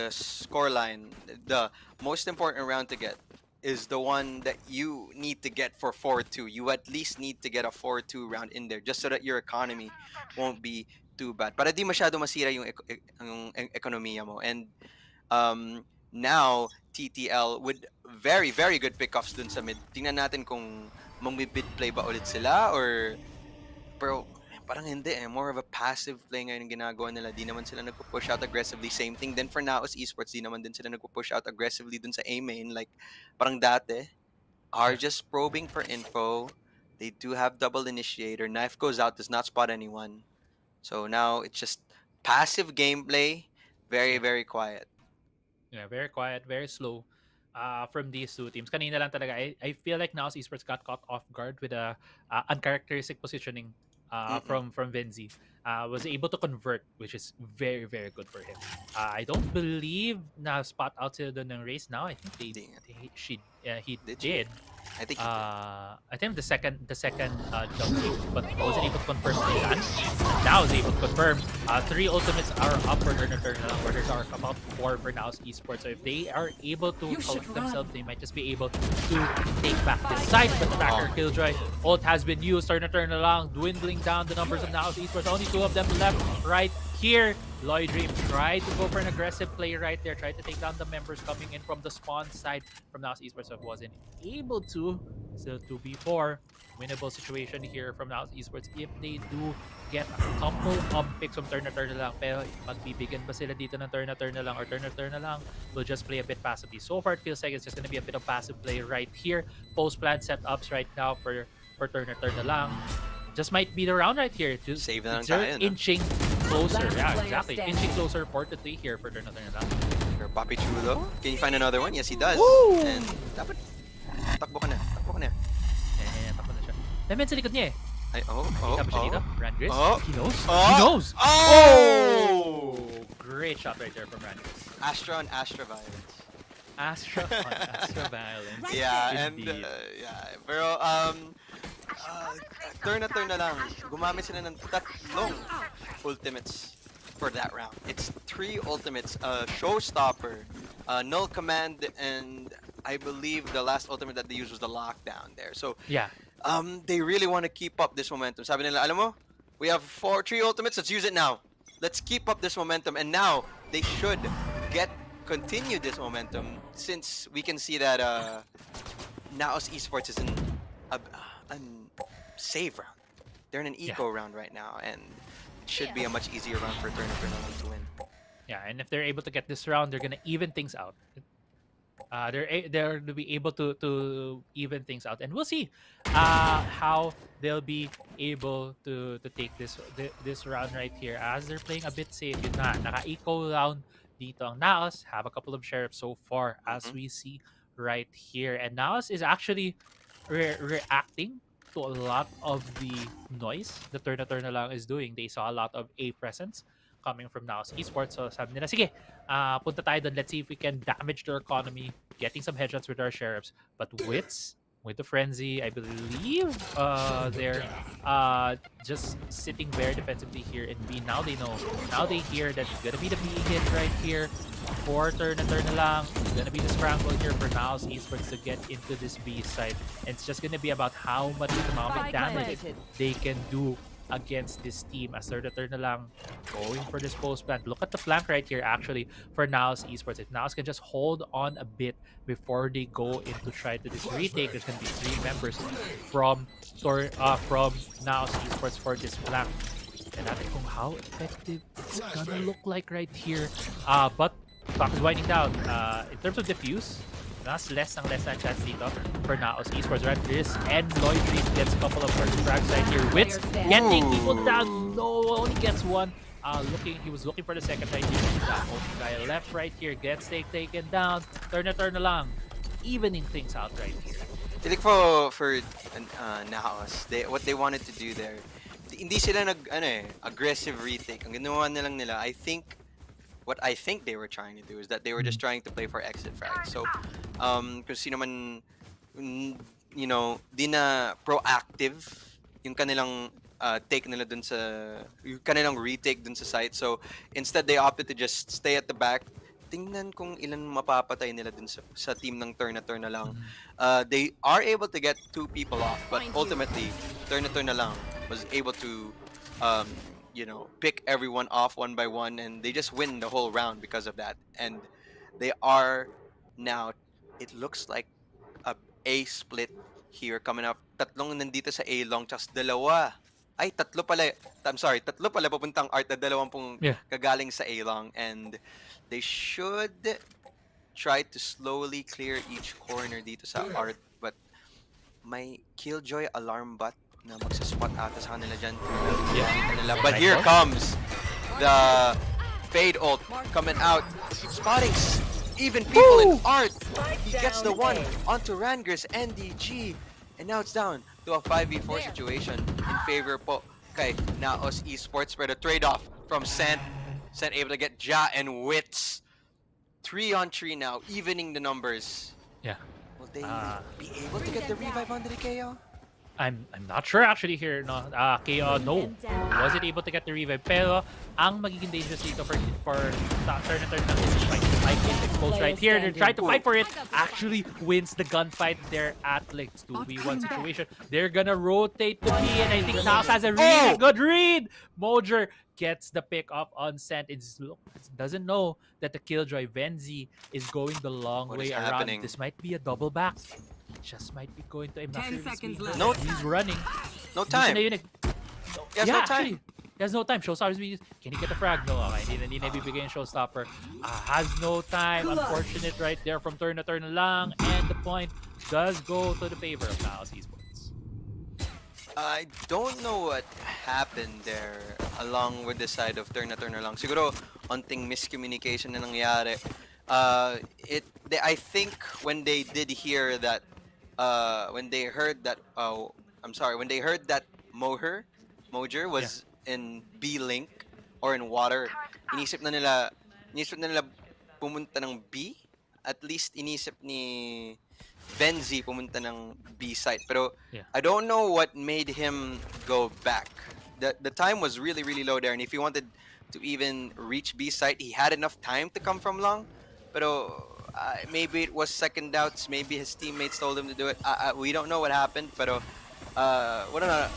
score line, the most important round to get is the one that you need to get for 4-2. You at least need to get a 4-2 round in there just so that your economy won't be too bad. Para di masyado masira yung ekonomiya mo. And now TTL with very, very good pickoffs dun sa mid. Tingnan natin kung mag-mid play ba ulit sila or pero parang hindi more of a passive play ngayon yung ginagawa nila. Di naman sila nagpo-push out aggressively. Same thing then for Naos Esports. Di naman din sila nagpo-push out aggressively dun sa A main. Like, parang dati, are just probing for info. They do have double initiator. Knife goes out, does not spot anyone. So now it's just passive gameplay. Very, very quiet. Yeah, very quiet, very slow from these two teams. Kanina lang talaga, I feel like Naos Esports got caught off guard with a uncharacteristic positioning from Venzi. Was able to convert, which is very, very good for him. I don't believe na spot out sila doon ng race now. I think he did. I think I think the second jump kick, but wasn't able to confirm Titan. Now is able to confirm. 3 ultimates are up for Tourna lang. Orders are about 4 for Naos Esports. So if they are able to collect themselves, they might just be able to take back this side. But the backer Killjoy ult has been used. Tourna lang dwindling down the numbers of Naos Esports. Only 2 of them left right here. Lloyd Dream tried to go for an aggressive play right there. Tried to take down the members coming in from the spawn side from Naos Esports, but wasn't able to. Still 2v4. Winnable situation here from Naos Esports if they do get a couple of picks from Tourna lang. Pero magbibigyan ba sila dito ng Tourna lang or Tourna lang will just play a bit passively. So far it feels like it's just going to be a bit of passive play right here. Post-plan setups right now for Tourna lang. Just might be the round right here. To save na lang they're tayo, no? Inching closer. Yeah, exactly. Inching closer reportedly here for Tourna lang. for Papichulo. Can you find another one? Yes, he does. Woo! And dapat takbo ka na. Takbo na siya. Lemon sa likod niya eh. Ay, Kita ba siya dito? Randris? Oh. He knows? Oh. He knows! Oh! Great shot right there from Randris. Astra on Astra Violence. Astra on Astra Violence. Yeah, and Indeed. yeah. Pero Tourna lang. Gumamit sila ng tatlong ultimates for that round. It's 3 ultimates. Showstopper, Null Command, and I believe the last ultimate that they used was the Lockdown there. So Yeah. they really want to keep up this momentum. Sabi nila, alam mo, we have 3 ultimates. Let's use it now. Let's keep up this momentum. And now they should continue this momentum since we can see that Naos Esports is in a save round. They're in an eco round right now, and it should be a much easier round for Tourna to win. Yeah, and if they're able to get this round, they're gonna even things out. They're to be able to even things out, and we'll see how they'll be able to take this round right here as they're playing a bit safe. Yun na, naka-eco round dito ang Naos. Have a couple of sheriffs so far as we see right here. And NAOS is actually reacting to a lot of the noise the Tourna lang is doing. They saw a lot of A presence coming from NAOS Esports. So sabi nila, sige, punta tayo doon. Let's see if we can damage their economy, getting some headshots with our sheriffs. But Wits, with the frenzy, I believe they're just sitting very defensively here in B. Now they know. Now they hear that it's gonna be the B hit right here for Tourna lang. It's gonna be the scramble here for NAOS Esports to get into this B side. And it's just gonna be about how much economic damage they can do against this team as Tourna lang going for this post plant. Look at the flank right here actually for NAOS Esports. If NAOS can just hold on a bit before they go into try to this retake, there's gonna be 3 members from NAOS Esports for this flank. And natin kung how effective it's gonna look like right here. But clock is winding down. In terms of defuse, mas less ang chance dito for NAOS Esports. Viridis and Lloyd Reed gets a couple of first frags right here. Wits getting people down. No, only gets one. He was looking for the second right here. Only guy left right here gets taken down. Tourna lang, evening things out right here. I think for NAOS, what they wanted to do there, hindi sila aggressive retake. Ang ginawa nila, what I think they were trying to do is that they were just trying to play for exit frag. So, kung sino man, di na proactive yung kanilang take nila dun sa, yung kanilang retake dun sa site. So, instead they opted to just stay at the back. Tingnan kung ilan mapapatay nila dun sa team ng Tourna lang. They are able to get 2 people off, but ultimately, Tourna lang was able to pick everyone off one by one, and they just win the whole round because of that. And they are now, it looks like a split here coming up. Tatlong nandito sa A long, tas dalawa. Ay, tatlo pala papuntang Art, na dalawang pong kagaling sa A long, and they should try to slowly clear each corner dito sa Art, but may Killjoy alarm bot na magsaspot ata sa kanila dyan. But here comes the Fade ult coming out, spotting even people in Art. He gets the one onto Ragnar NDG, and now it's down to a 5v4 situation in favor po kay NAOS Esports, where the trade-off from Sent able to get Ja and Wits 3-on-3 now, evening the numbers. Yeah. Will they be able to get the revive onto the KO? I'm not sure actually here. No, KO no, wasn't able to get the revive. Pero ang magiging dangerous dito for Tourna is like exposed right here. They're trying to fight for it. Actually wins the gunfight there at like 2v1 situation. They're gonna rotate to B, and I think NAOS has a really good read. Mojer gets the pick up on Sent. It doesn't know that the Killjoy Venzi is going the long way around. Happening? This might be a double back. Just might be going to him. 10 seconds left. No, he's running. No time. He has no time. He has no time. Showstopper, can he get the frag? No, okay. Hindi na ibibigay yung Showstopper. Has no time. Unfortunate right there from Tourna lang. And the point does go to the favor of NAOS Esports. I don't know what happened there along with the side of Tourna lang. Siguro, onting miscommunication na nangyari. I think when they did hear that, when they heard that Mojer was in B link or in water, inisip na nila pumunta ng B. At least inisip ni Venzi pumunta ng B site. Pero I don't know what made him go back. The time was really, really low there, and if he wanted to even reach B site, he had enough time to come from long. Pero maybe it was second doubts. Maybe his teammates told him to do it. We don't know what happened. Pero what a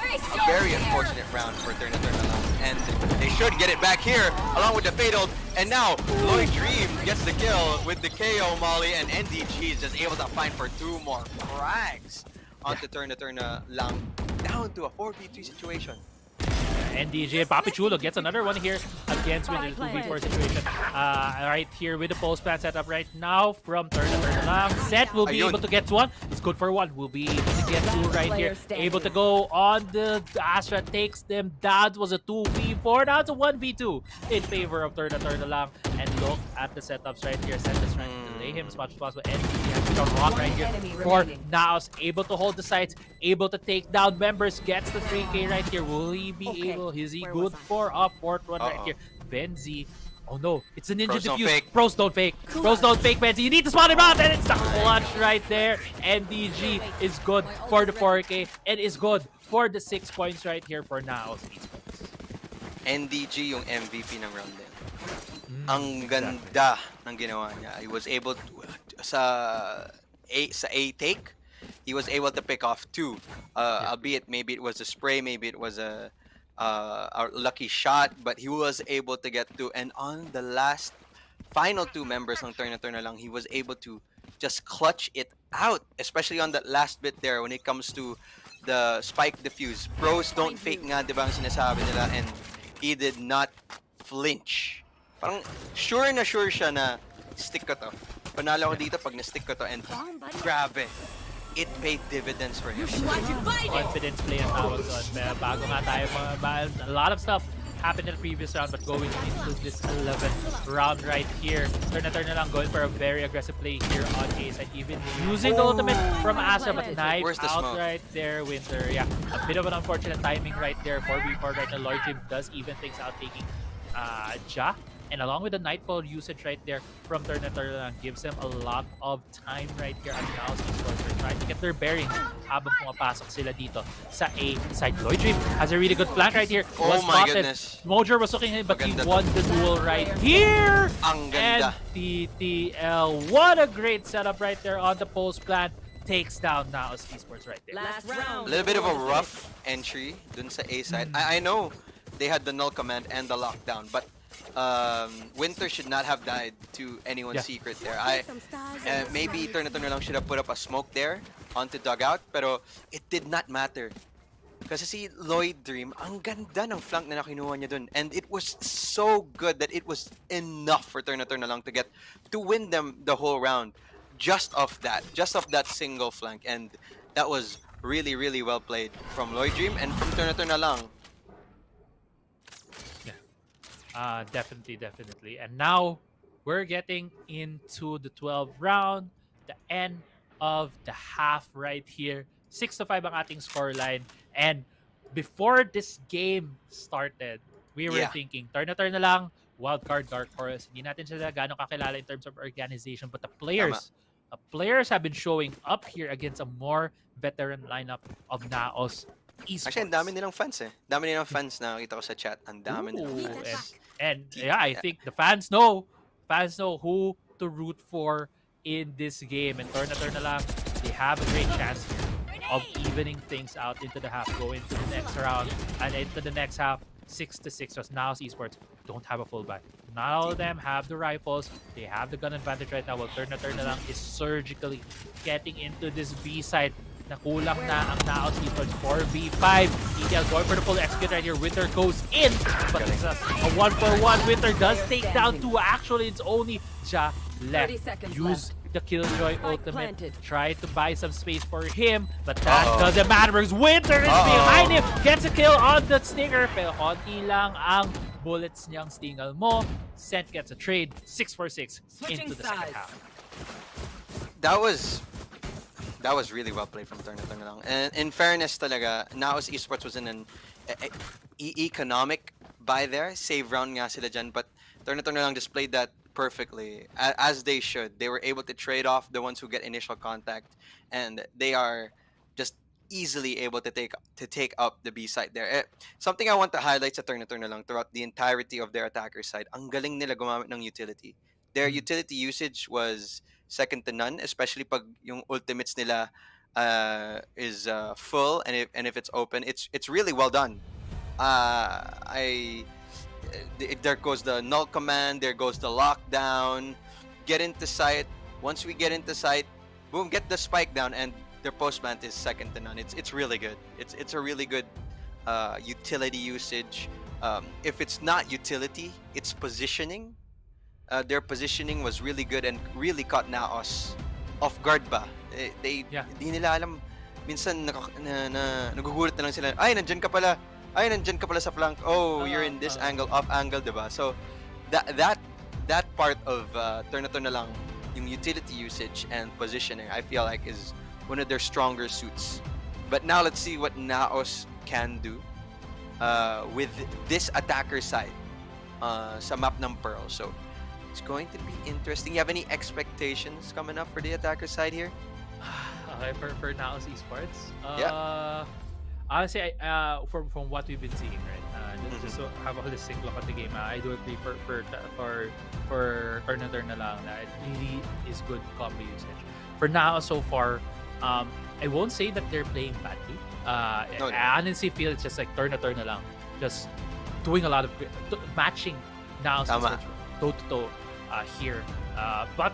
very unfortunate round for Tourna lang. And they should get it back here along with the Fatal. And now Lloyd Dream gets the kill with the KO Molly, and NDG is just able to find for 2 more frags onto Tourna lang, down to a 4v3 situation. NDJ, Papi Chulo gets another one here against Win in the 2v4 situation. Right here with the post plan set up right now from Tourna lang. Set will be able to get one. It's good for one. Will be able to get two right here. Able to go on the Astra, takes them down. It was a 2v4. Now it's a 1v2 in favor of Tourna lang. And look at the setups right here. Set is trying to delay him as much as possible. NDJ has become rock right here for NAOS. Able to hold the sites, able to take down members, gets the 3k right here. Will he be able? Is he good for a fourth one right here? Benzi. Oh no, it's a ninja defuse. Pros don't fake. Pros don't fake, Benzi. You need to spot him out, and it's the clutch right there. NDG is good for the 4k and is good for the 6 points right here for NAOS Esports. NDG yung MVP ng round din. Ang ganda ng ginawa niya. He was able to, sa A take, he was able to pick off two. Albeit maybe it was a spray, maybe it was a lucky shot, but he was able to get two. And on the final two members ng Tourna lang, he was able to just clutch it out, especially on that last bit there when it comes to the spike defuse. Pros don't fake nga, di ba ang sinasabi nila, and he did not flinch. Parang sure siya na stick ko to. Panalo ko dito pag na-stick ko to, and grabe. It paid dividends for him. Confidence play ang tawag doon. Bago nga tayo, a lot of stuff happened in the previous round, but going into this 11th round right here, Tourna lang going for a very aggressive play here on A side, even using the ultimate from Astra, but knife out right there. Winter, yeah, a bit of an unfortunate timing right there. 4v4 right now. Lord Jim does even things out, taking Ja. And along with the Nightfall usage right there from Tourna lang, gives them a lot of time right here at NAOS Esports for trying to get their bearings habang pumapasok sila dito sa A side. Lloyd Dream has a really good flank right here. Oh my goodness. Mojer was looking at him, but he won the duel right here. Ang ganda. And TTL, what a great setup right there on the post plan. Takes down NAOS Esports right there. A little bit of a rough entry dun sa A side. I know they had the null command and the lockdown, but Winter should not have died to anyone's secret there. Maybe Tourna lang should have put up a smoke there onto dugout, pero it did not matter. Kasi si Lloyd Dream, ang ganda ng flank na nakinuha niya dun. And it was so good that it was enough for Tourna lang to win them the whole round just off that single flank. And that was really, really well played from Lloyd Dream and from Tourna lang. Definitely. And now we're getting into the 12th round, the end of the half right here. 6-5 ang ating scoreline. And before this game started, we were thinking, Tourna lang, wildcard Dark Horse. Hindi natin sila gano'ng kakilala in terms of organization, but the players have been showing up here against a more veteran lineup of NAOS Esports. Actually, ang dami nilang fans eh. Dami nilang fans na nakita ko sa chat. Ang dami nilang fans. And yeah, I think the fans know who to root for in this game. And Tourna lang, they have a great chance here of evening things out into the half, go into the next round, and into the next half. 6-6 was NAOS Esports don't have a full buy. Not all of them have the rifles. They have the gun advantage right now, while Tourna lang is surgically getting into this B side. Nakulang na ang NAOS Esports 4v5. ETL going for the full execute right here. Winter goes in, but it's a 1-for-1. Winter does take down two. Actually, it's only Ja left. Use the Killjoy ultimate. Try to buy some space for him, but that doesn't matter because Winter is behind him. Gets a kill on the Stinger, pero konti lang ang bullets niyang Stingle mo. Sent gets a trade. 6-for-6 into the second half. That was really well played from Tourna lang. And in fairness talaga, NAOS Esports was in an economic buy there. Save round nga sila dyan, but Tourna lang displayed that perfectly, as they should. They were able to trade off the ones who get initial contact, and they are just easily able to take up the B side there. Something I want to highlight sa Tourna lang throughout the entirety of their attacker side, ang galing nila gumamit ng utility. Their utility usage was second to none, especially pag yung ultimates nila is full, and if it's open, it's really well done. There goes the null command, there goes the lockdown, get into sight. Once we get into sight, boom, get the spike down, and their post plant is second to none. It's really good. It's a really good utility usage. If it's not utility, it's positioning. Their positioning was really good and really caught NAOS off guard ba. They di nila alam. Minsan nagugulat na lang sila. Ay, nandyan ka pala. Ay, nandyan ka pala sa flank. Oh, you're in this angle, off angle, diba? So that part of turn na lang, yung utility usage and positioning, I feel like is one of their stronger suits. But now let's see what NAOS can do with this attacker side sa map ng Pearl. So it's going to be interesting. You have any expectations coming up for the attacker side here? Okay, for NAOS Esports. Yeah. Honestly, from what we've been seeing, right? Just to have a holistic look at the game, I do agree for turn na lang that it really is good combo usage. For now, so far, I won't say that they're playing badly. No. I honestly feel it's just like turn na lang, just doing a lot of matching NAOS Esports toe to toe here. But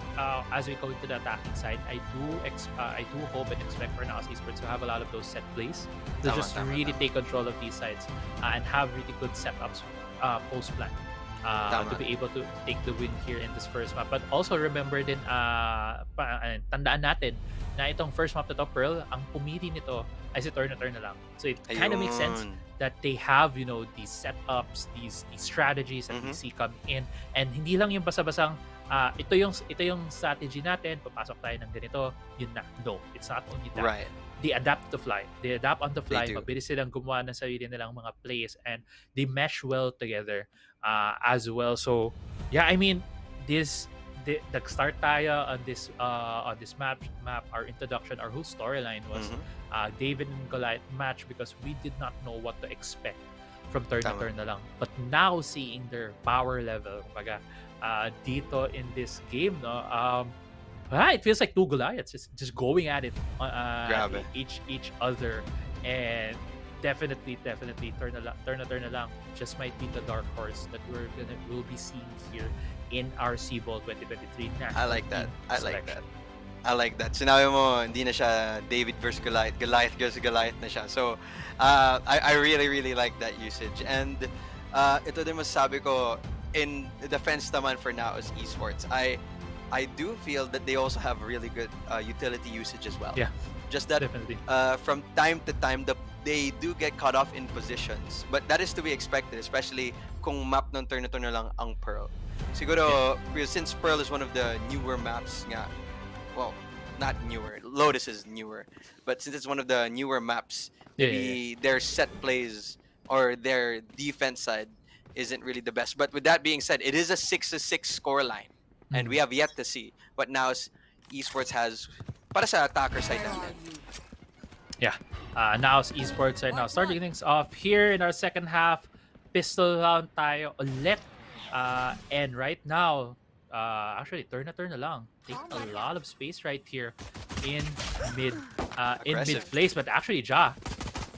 as we go into the attacking side, I do hope and expect for NAOS Esports to have a lot of those set plays to just really take control of these sides and have really good setups post plan to be able to take the win here in this first map. But also remember din, tandaan natin na itong first map na to, Pearl, ang pumili nito ay si turn na lang. So it kind of makes sense that they have, these setups, these strategies that we see come in, and hindi lang yung basa-basang ito yung strategy natin, papasok tayo ng ganito, yun na. No, it's not only that. Right. They adapt to fly. They adapt on the fly. They do. Mabilis silang gumawa ng sarili nilang mga plays, and they mesh well together as well. So, yeah, I mean, nag-start tayo on this map. Our introduction, our whole storyline was David and Goliath match because we did not know what to expect from turn na lang. But now seeing their power level, kumbaga, dito in this game, it feels like two Goliaths just going at it each other, and definitely turn na lang just might be the dark horse that we'll be seeing here in our SIBOL 2023 national I like that. selection. I like that. Sinabi mo, hindi na siya David versus Goliath. Goliath versus Goliath na siya. So, I really, really like that usage. And ito din masasabi ko, in defense naman for NAOS Esports, I do feel that they also have really good utility usage as well. Yeah, just that definitely. From time to time, they do get caught off in positions. But that is to be expected, especially kung map ng turn na lang ang Pearl. Siguro, since Pearl is one of the newer maps nga, well, not newer, Lotus is newer, but since it's one of the newer maps, their set plays or their defense side isn't really the best. But with that being said, it is a 6-6 scoreline, and we have yet to see what NAOS Esports has para sa attacker side natin. Yeah, NAOS Esports right now starting things off here in our second half. Pistol round tayo ulit, and right now, actually turn na lang. Take a lot of space right here in mid place, but actually Ja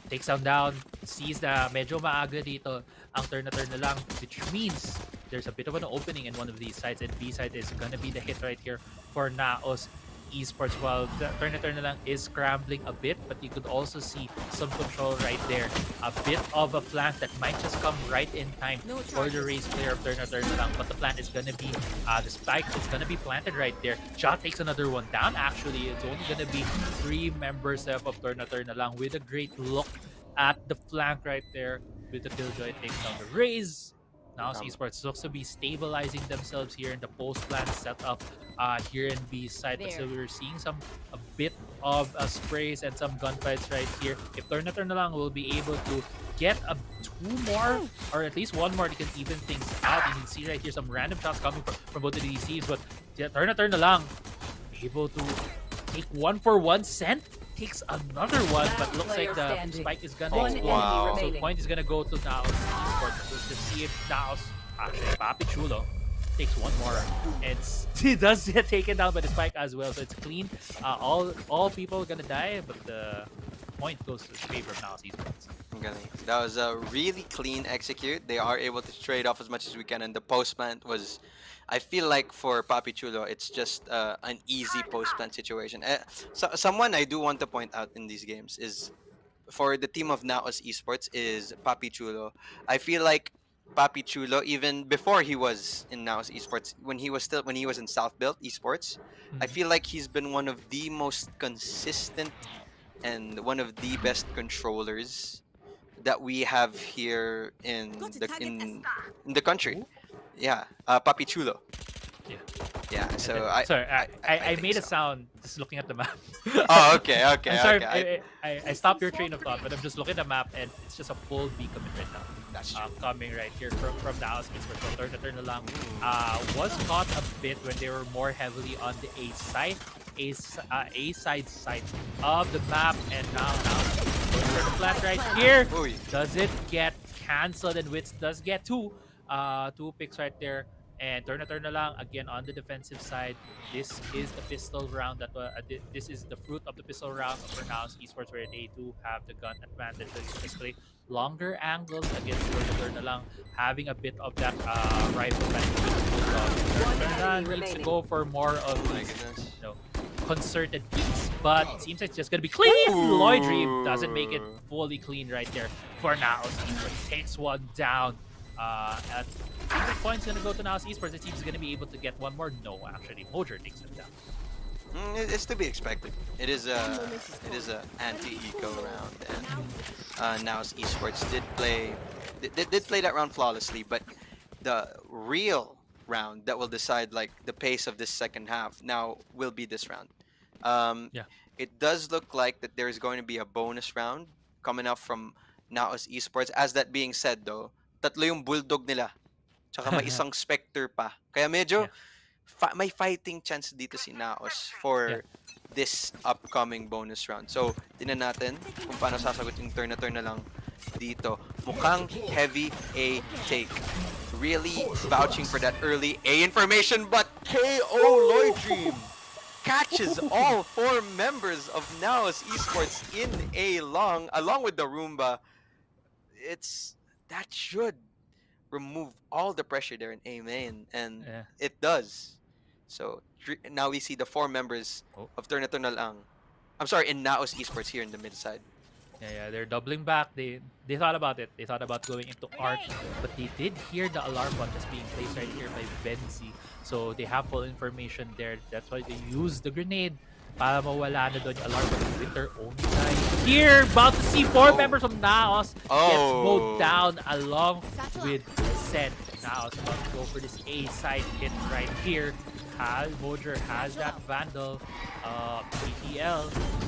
takes down, sees na medyo maaga dito ang turn na lang, which means there's a bit of an opening in one of these sides, and B side is gonna be the hit right here for NAOS Esports. While the turn na lang is scrambling a bit, but you could also see some control right there. A bit of a flank that might just come right in time for the race player of turn na lang, but the plant is gonna be the spike is gonna be planted right there. Ja takes another one down. Actually, it's only gonna be 3 members left of turn na lang, with a great look at the flank right there with the Killjoy taking down the raise. NAOS Esports looks to be stabilizing themselves here in the post-plant setup here in B side. But still, we're seeing a bit of sprays and some gunfights right here. If turn na lang will be able to get 2 more, or at least 1 more, to can even things out. You can see right here some random shots coming from both of these teams. But yeah, turn na lang able to take 1-for-1 cent. Takes another one, but looks like the spike is gonna explode. So the point is gonna go to NAOS Esports to see if NAOS, actually Papi Chulo, takes 1 more, and he does get taken down by the spike as well. So it's clean. All people are gonna die, but the point goes to the favor of NAOS Esports. That was a really clean execute. They are able to trade off as much as we can, and the post plant was, I feel like for Papi Chulo, it's just an easy post plant situation. Someone I do want to point out in these games is for the team of NAOS Esports is Papi Chulo. I feel like Papi Chulo, even before he was in NAOS Esports, when he was in South Built Esports, I feel like he's been one of the most consistent and one of the best controllers that we have here in the country. Yeah, Papi Chulo. Yeah. Yeah, so Sorry, I think made a so. sound just looking at the map. Oh, okay. I'm sorry, Okay. I stopped your train of thought, but I'm just looking at the map and it's just a full B commit right now. That's true. Coming right here from the house. So turn na lang. Was caught a bit when they were more heavily on the A side, A side of the map, and now going for the flash right here. Uy. Does it get cancelled? And Wits does get two picks right there. And turn na lang again on the defensive side. This is the pistol round this is the fruit of the pistol round for NAOS Esports, where they do have the gun advantage. So you just play longer angles against turn na lang, having a bit of that rifle that needs to go for more of these, concerted peaks, but it seems like it's just gonna be clean. Lloyd Dream doesn't make it fully clean right there for NAOS Esports. Takes one down. At points gonna go to NAOS Esports. It seems he's gonna be able to get one more. No, actually, Mojer takes him down. It's to be expected. It is a anti-eco round, and NAOS Esports did play that round flawlessly. But the real round that will decide like the pace of this second half now will be this round. It does look like that there is going to be a bonus round coming up from NAOS Esports. As that being said, though, tatlo yung bulldog nila. Tsaka may isang Spectre pa. Kaya medyo may fighting chance dito si NAOS for this upcoming bonus round. So, tingnan natin kung paano sasagot yung turn na lang dito. Mukhang heavy A take. Really vouching for that early A information, but KO Lloyd Dream catches all 4 members of NAOS Esports in A long, along with the Roomba. That should remove all the pressure there in A main, and it does. So now we see the 4 members of Tourna lang. I'm sorry, in NAOS Esports here in the mid side. Yeah, they're doubling back. They thought about it. They thought about going into Arc, but they did hear the alarm button that's being placed right here by Benzi. So they have full information there. That's why they used the grenade para mawala na doon yung alarm button with their own side. Here, about to see 4 members of NAOS gets mowed down along with Sen. NAOS about to go for this A side hit right here. Mojer has that Vandal. PTL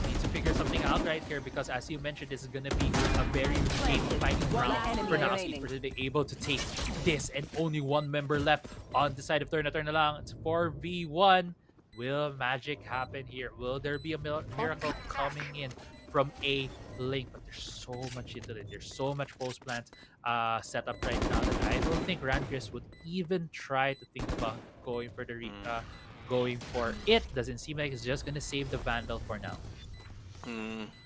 needs to figure something out right here, because as you mentioned, this is gonna be a very game-defining round for NAOS Esports to be able to take this, and only 1 member left on the side of Tourna lang. It's 4v1. Will magic happen here? Will there be a miracle coming in from A link? But there's so much into it. There's so much post plans set up right now that I don't think Ragnar would even try to think about going for the going for it. Doesn't seem like it's just gonna save the Vandal for now.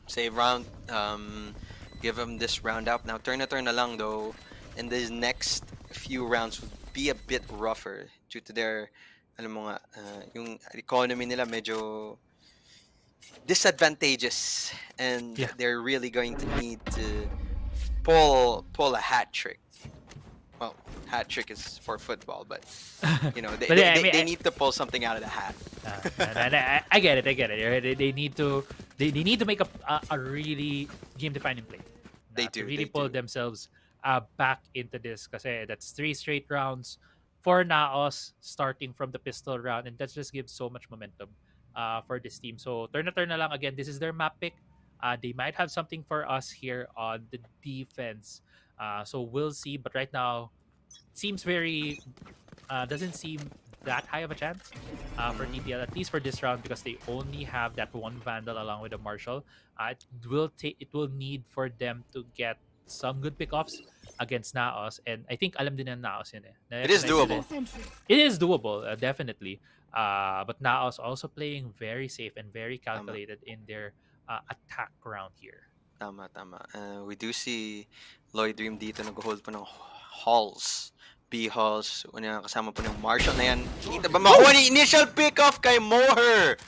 Save round. Give him this round up. Now Tourna lang though, in the next few rounds would be a bit rougher due to their yung economy nila medyo disadvantageous, and they're really going to need to pull a hat trick. Well, hat trick is for football, but they need to pull something out of the hat. I get it. They need to make a really game-defining play. They do really pull themselves back into this, kasi that's 3 straight rounds for NAOS starting from the pistol round, and that just gives so much momentum for this team. So Tourna lang again. This is their map pick. They might have something for us here on the defense. So we'll see. But right now, seems very doesn't seem that high of a chance for TTL, at least for this round, because they only have that 1 Vandal along with a Marshal. It will need for them to get some good pickoffs against NAOS, and I think alam din ng NAOS yun eh. It is doable. It is doable, definitely. But NAOS also playing very safe and very calculated in their attack round here. Tama. We do see Lloyd Dream dito nag-hold po ng halls. B halls. Una kasama po ng Marshall na yan. Kita ba makuha ni initial pick-off kay Moher?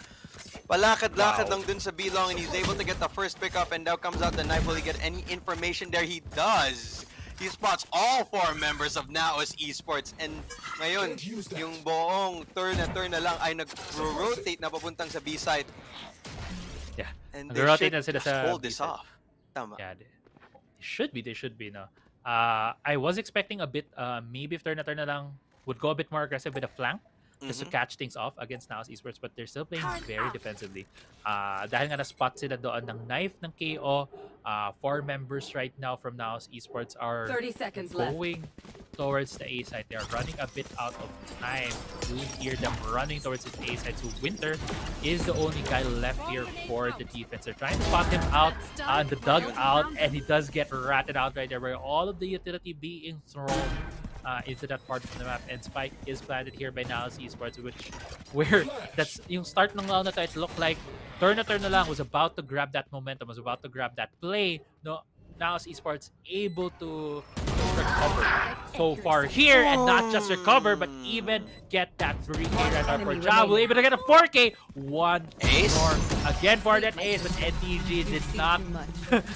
Palakad-lakad lang dun sa B-long, and he's able to get the first pickup, and now comes out the knife. Will he get any information there? He does! He spots all 4 members of NAOS Esports, and ngayon, yung buong Tourna lang ay nag-rotate na papuntang sa B-side. Yeah. And Nag-rotate they na sila should sa hold this B-side. off. Tama. Yeah, they should be, no? I was expecting a bit, maybe if Tourna lang would go a bit more aggressive with a flank, just to catch things off against NAOS Esports, but they're still playing very defensively. Dahil nga na-spot sila doon ng knife ng KO, 4 members right now from NAOS Esports are 30 seconds left. going towards the A side. They are running a bit out of time. We hear them running towards the A side. So Winter is the only guy left here for the defense. They're trying to spot him out on the dugout, and he does get ratted out right there, where all of the utility being thrown into that part of the map, and Spike is planted here by NAOS Esports, where that's yung start ng round na to, it looked like Tourna lang was about to grab that momentum, was about to grab that play. No, NAOS Esports able to recover so far here, and not just recover, but even get that 3K right now for Jabu, able to get a 4K. One Ace. more again for that ace, but NTG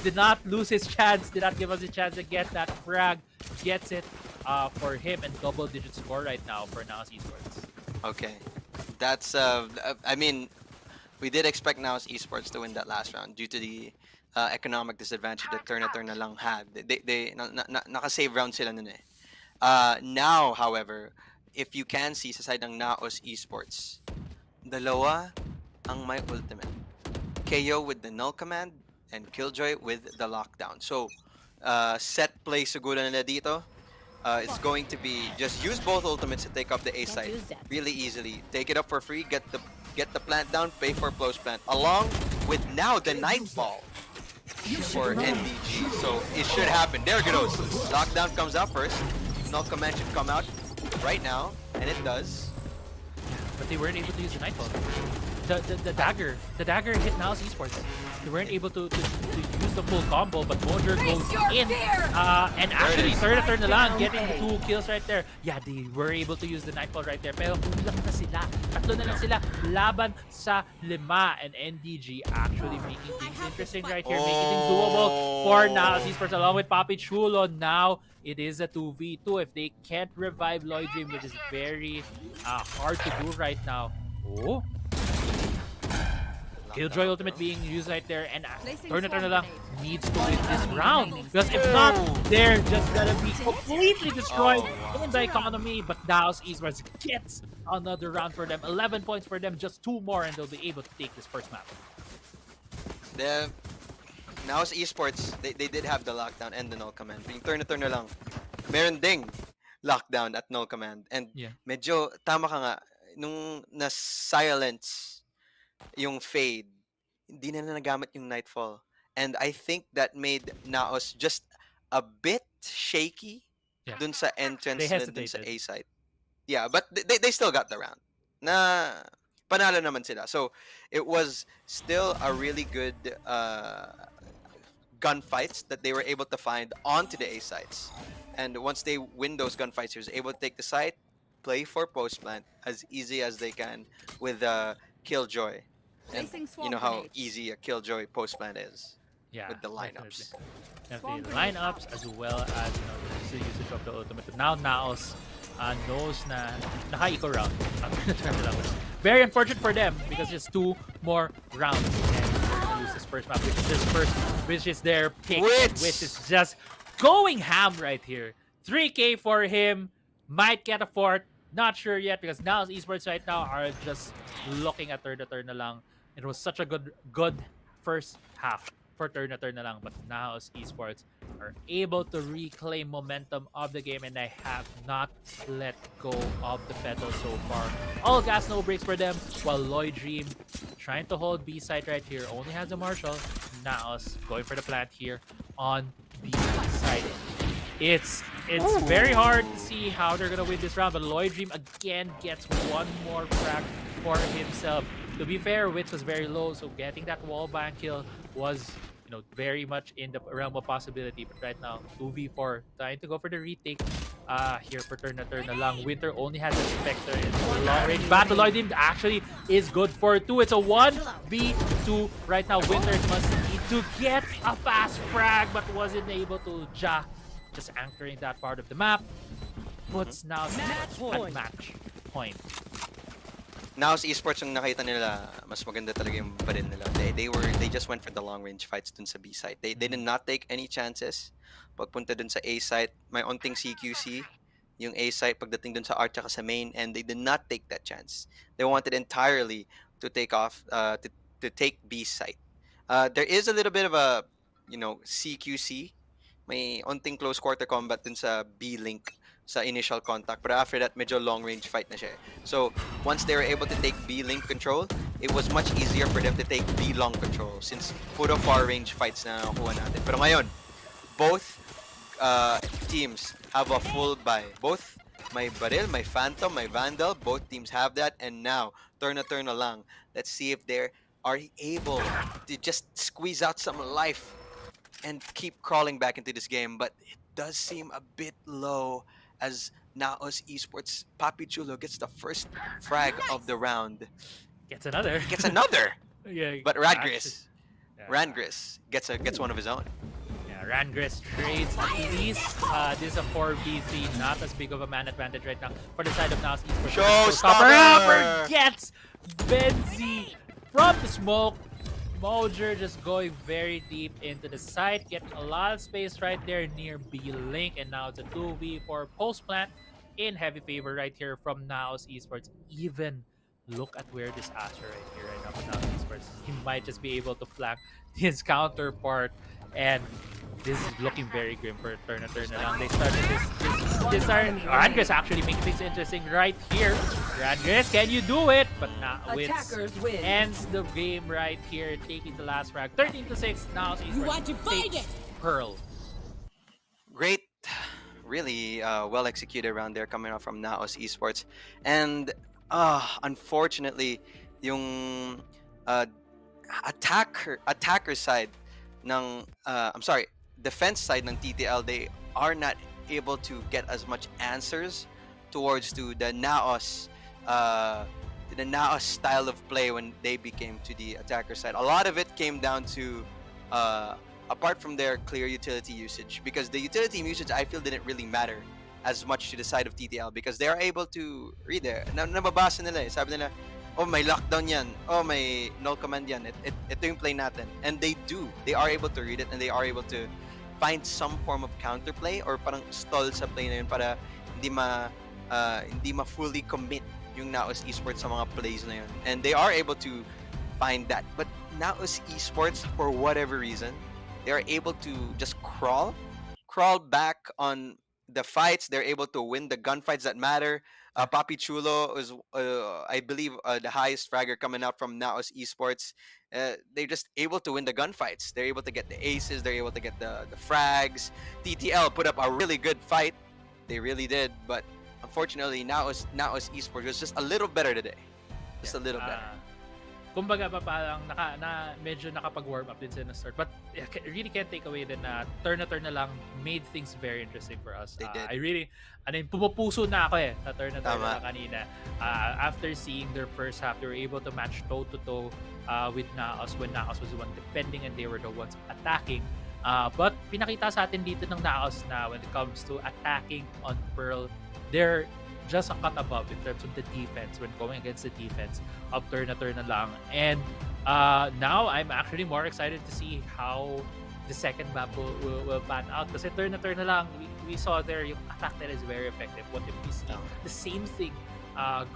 did not lose his chance, did not give us a chance to get that frag. Gets it for him, and double-digit score right now for NAOS Esports. Okay. That's, I mean, we did expect NAOS Esports to win that last round due to the economic disadvantage that Tourna lang had. They naka-save round sila nun eh. Now, however, if you can see sa side ng NAOS Esports, dalawa ang may ultimate. KO with the null command, and Killjoy with the lockdown. So, set play siguro nila dito. It's going to be just use both ultimates to take up the A side really easily. Take it up for free, get the plant down, pay for post plant, along with now the Nightfall for NDG. So it should happen. There it goes. Lockdown comes out first. Null command should come out right now, and it does. But they weren't able to use the Nightfall. The dagger hit NAOS Esports. They weren't able to use the full combo, but Mojer goes in. And actually, Tourna lang getting the 2 kills right there. Yeah, they were able to use the Nightfall right there. Pero kulang na sila. Tatlo na lang sila laban sa 5. And NDG actually making things interesting right here. Making things doable for NAOS Esports along with Papi Chulo. Now, it is a 2v2. If they can't revive Lloyd Dream, which is very hard to do right now. Oh. Killjoy ultimate being used right there, and Tourna lang needs to win this round, because if not, they're just gonna be completely destroyed in the economy. But NAOS Esports gets another round for them, 11 points for them, just 2 more, and they'll be able to take this first map. The NAOS Esports, they did have the lockdown and the null command. Yung Tourna lang, meron ding lockdown at null command, and medyo tama ka nga nung na-silence yung fade, hindi na nagamit yung Nightfall. And I think that made NAOS just a bit shaky dun sa entrance na dun sa A side. Yeah, but they still got the round. Na panalo naman sila. So, it was still a really good gunfights that they were able to find onto the A sides. And once they win those gunfights, he was able to take the site, play for post plant as easy as they can with Killjoy. And you know how easy a Killjoy post plant is with the lineups. Definitely lineups, as well as the usage of the ultimate. Now NAOS knows na naka-eco round. Very unfortunate for them, because just 2 more rounds and they're gonna lose this first map, which is their pick, which is just going ham right here. 3K for him, might get a 4th, not sure yet, because NAOS Esports right now are just looking at Tourna lang. It was such a good first half for Tourna lang, but NAOS Esports are able to reclaim momentum of the game, and they have not let go of the pedal so far. All gas, no brakes for them, while Lloyd Dream trying to hold B side right here, only has a Marshall. NAOS going for the plant here on B side. It's very hard to see how they're gonna win this round, but Lloyd Dream again gets 1 more frag for himself. To be fair, Witch was very low, so getting that wallbang kill was, very much in the realm of possibility. But right now, 2v4, trying to go for the retake. here for Tourna lang. Winter only has a Spectre in the long range. Battleoid actually is good for 2. It's a 1v2 right now. Winter must need to get a fast frag but wasn't able to. Just anchoring that part of the map. Puts now at match point. NAOS Esports yung nakita nila, mas maganda talaga yung baril nila. They just went for the long range fights dun sa B site. They did not take any chances. Pagpunta dun sa A site, may onting CQC. Yung A site pagdating dun sa R tsaka sa main, and they did not take that chance. They wanted entirely to take off to take B site. There is a little bit of a CQC. May onting close quarter combat dun sa B link sa initial contact, but after that medyo long range fight na siya. So once they were able to take B link control, it was much easier for them to take B long control since puro far range fights na nakuha natin. Pero ngayon, both teams have a full buy. Both may baril, may phantom, may vandal. Both teams have that, and now Tourna lang. Let's see if they are able to just squeeze out some life and keep crawling back into this game. But it does seem a bit low as NAOS Esports Papi Chulo gets the first frag of the round. Gets another. Yeah, but Rangris gets one of his own. Yeah, Rangris trades at least. This is a 4v3, not as big of a man advantage right now for the side of NAOS Esports. Showstopper gets Benzi from the smoke. Mojer just going very deep into the site, getting a lot of space right there near B link, and now it's a 2v4 post plant in heavy favor right here from NAOS Esports. Even look at where this Asher right here right now from NAOS Esports. He might just be able to flank his counterpart, and this is looking very grim for Tourna lang. They started this Ragnar actually making things interesting right here. Ragnar, can you do it? But now ends the game right here, taking the last frag. 13-6. Now takes Pearl. Great, really well executed around there coming out from NAOS Esports, and unfortunately, yung attacker side ng defense side ng TTL, they are not able to get as much answers towards to the NAOS style of play when they became to the attacker side. A lot of it came down to apart from their clear utility usage, because the utility usage I feel didn't really matter as much to the side of TTL because they are able to read it. Nababasa nila eh. Sabi nila, oh, may lockdown yan. Oh, may null command yan. Ito yung play natin. And they do. They are able to read it, and they are able to find some form of counterplay or parang stall sa play na yun para hindi ma fully commit yung NAOS Esports sa mga plays na yun. And they are able to find that. But NAOS Esports, for whatever reason, they are able to just crawl back on the fights. They're able to win the gunfights that matter. Papi Chulo is, I believe, the highest fragger coming out from NAOS Esports. They're just able to win the gunfights. They're able to get the aces. They're able to get the frags. TTL put up a really good fight. They really did. But unfortunately, NAOS Esports was just a little better today. Just a little better. Kumbaga pa parang medyo nakapag-warm up din sila na start. But really can't take away din na Tourna lang made things very interesting for us. They did. I really, pupupuso na ako eh sa Tourna lang kanina. After seeing their first half, they were able to match toe-to-toe with NAOS when NAOS was the one defending and they were the ones attacking. But pinakita sa atin dito ng NAOS na when it comes to attacking on Pearl, they're just a cut above in terms of the defense when going against the defense of Tourna lang. And now I'm actually more excited to see how the second map will pan out. Kasi Tourna lang, we saw there yung attack that is very effective. What if we see the same thing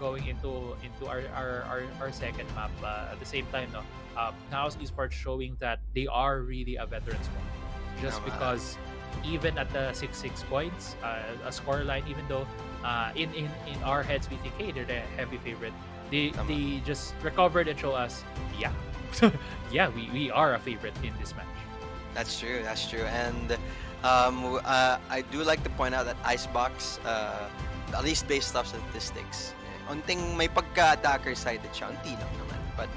going into our second map at the same time? NAOS Esports showing that they are really a veteran squad. Just because even at the 6-6 points, a scoreline, even though in our heads we think, hey, they're the heavy favorite, they just recovered and show us, we are a favorite in this match. That's true. And I do like to point out that Icebox, at least based off statistics, unting may pagka-attacker side siya, unti lang naman. But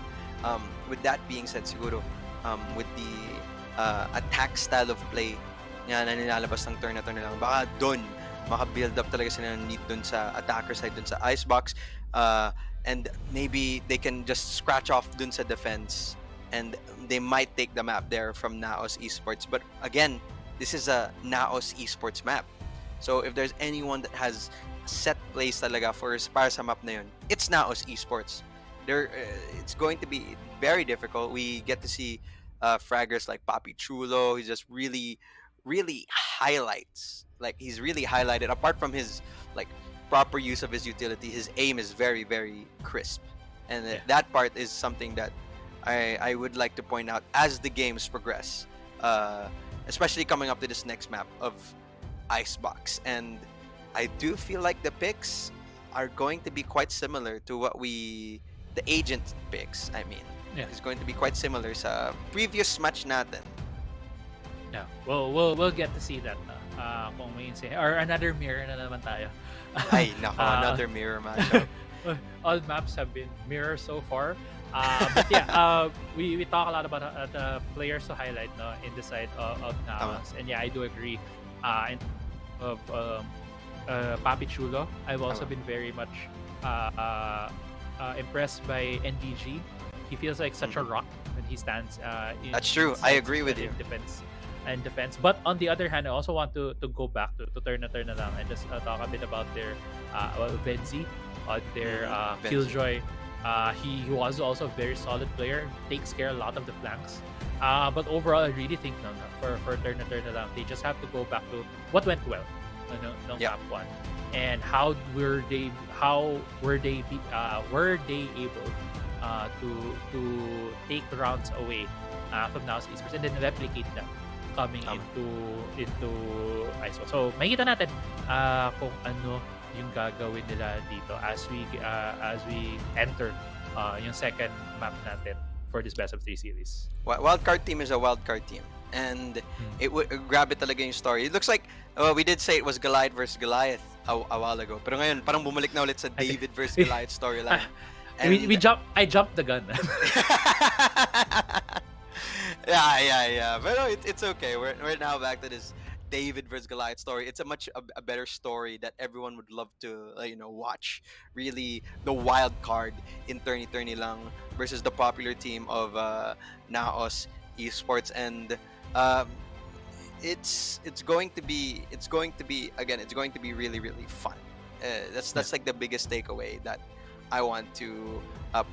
with that being said, siguro with the attack style of play na nilalabas ng Tourna lang, baka doon maka-build up talaga sila ng need dun sa attacker side, dun sa icebox. And maybe they can just scratch off dun sa defense and they might take the map there from NAOS Esports. But again, this is a NAOS Esports map. So if there's anyone that has set plays talaga para sa map na yun, it's NAOS Esports. It's going to be very difficult. We get to see fraggers like Papi Chulo. He's just really, really highlights. Like, he's really highlighted. Apart from his like proper use of his utility, his aim is very, very crisp. And that part is something that I would like to point out as the games progress. Especially coming up to this next map of Icebox. And I do feel like the picks are going to be quite similar to what the agent picks, I mean. Yeah. It's going to be quite similar sa previous match natin. Yeah, we'll get to see that kung may insane. Or another mirror na naman tayo. Ay, nako, another mirror matchup. All maps have been mirror so far. But yeah, we talk a lot about the players to highlight in the side of NAOS. And yeah, I do agree. In of Papi Chulo, I've also been very much impressed by NDG. He feels like such a rock when he stands in That's true. I agree with you. Defense. But on the other hand, I also want to go back to Tourna lang and just talk a bit about their Venzi, their Killjoy. He was also a very solid player, takes care a lot of the flanks. But overall, I really think for Tourna lang, they just have to go back to what went well no map 1, and how were they able to take rounds away from NAOS Esports and then replicate them coming into Icebox. So makita natin kung ano yung gagawin nila dito as we enter yung second map natin for this best of 3 series. Wildcard team is a wildcard team, and it would grab it talaga yung story. It looks like we did say it was Goliath versus Goliath a while ago, pero ngayon parang bumalik na ulit sa David versus Goliath storyline. I jumped the gun. yeah. But no, it's okay. We're now back to this David versus Goliath story. It's a better story that everyone would love to watch. Really, the wild card in Tourna lang versus the popular team of NAOS Esports, and it's going to be really, really fun. That's like the biggest takeaway that I want to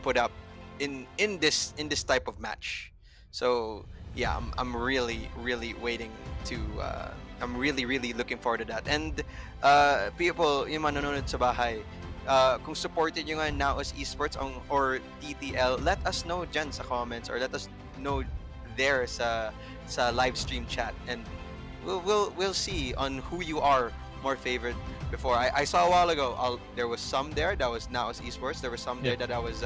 put up in this type of match. So yeah, I'm really, really waiting to I'm really, really looking forward to that. And people yung manonood sa bahay, kung supported nyo nga NAOS Esports or TTL, let us know dyan sa comments, or let us know there sa live stream chat, and we'll see on who you are more favored. Before I saw a while ago, there was some there that was NAOS Esports, there was some there that was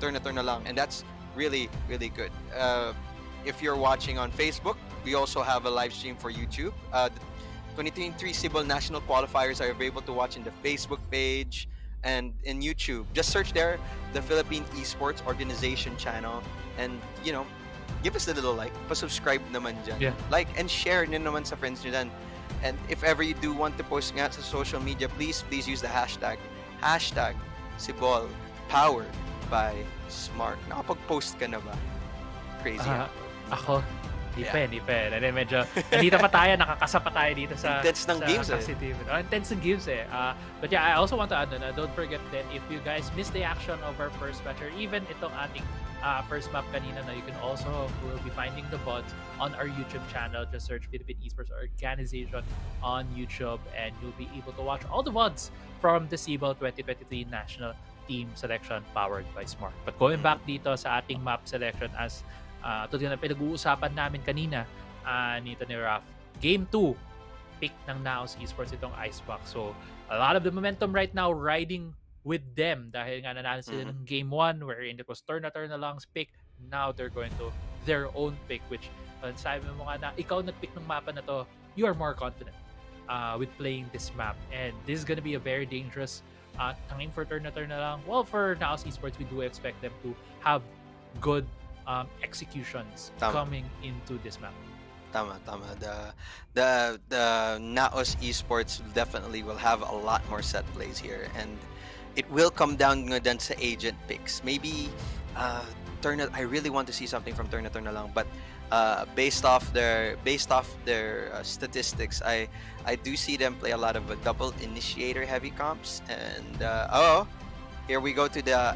Tourna lang, and that's really, really good. If you're watching on Facebook, we also have a live stream for YouTube. The 2023 SIBOL National Qualifiers are available to watch in the Facebook page and in YouTube. Just search there, the Philippine Esports Organization channel, and give us a little like, pa-subscribe naman dyan. Yeah. Like and share nyo naman sa friends nyo dyan. And if ever you do want to post nga sa social media, please use the hashtag SIBOL powered by Smart. Nakapag-post ka na ba? Crazy. Ako, hindi pa. And then medyo, nandito pa tayo, nakakasa pa tayo dito sa intense ng games intense ng games But yeah, I also want to add don't forget that if you guys missed the action of our first match, or even itong ating first map kanina, you can also will be finding the VODs on our YouTube channel. Just search Philippine Esports Organization on YouTube, and you'll be able to watch all the VODs from the SIBOL 2023 National Team Selection powered by Smart. But going back dito sa ating map selection, as tulad na pinag-uusapan namin kanina nito ni Raf, Game 2, pick ng NAOS Esports itong Icebox. So, a lot of the momentum right now riding with them dahil nga nanalo sila ng Game 1 wherein it was Tourna lang's pick. Now they're going to their own pick, which sabi mo nga na ikaw nag-pick ng mapa na to, you are more confident with playing this map. And this is gonna be a very dangerous tanging for Tourna lang. Well, for NAOS Esports, we do expect them to have good executions coming into this map. Tama, tama. The NAOS Esports definitely will have a lot more set plays here, and it will come down nga dun sa agent picks. Maybe Tourna. I really want to see something from Tourna lang, but based off their statistics, I do see them play a lot of double initiator heavy comps, and here we go to the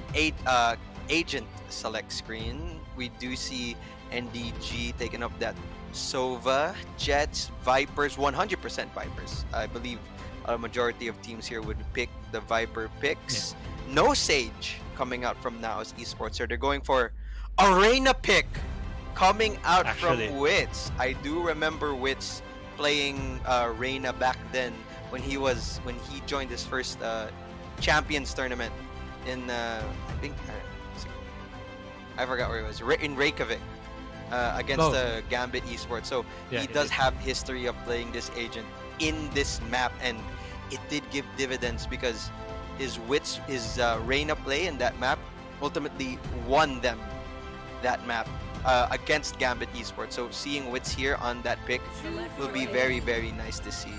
agent select screen. We do see NDG taking up that Sova, Jets, Vipers, 100% Vipers. I believe a majority of teams here would pick the Viper picks. No Sage coming out from NAOS Esports, so they're going for Arena pick coming out from Wits. I do remember Wits playing Reyna back then when he joined his first Champions tournament in I think I forgot where it was, in Reykjavik, against Gambit Esports. So he does have history of playing this agent in this map, and it did give dividends because his Reyna play in that map ultimately won them that map against Gambit Esports. So seeing Wits here on that pick will be very, very nice to see.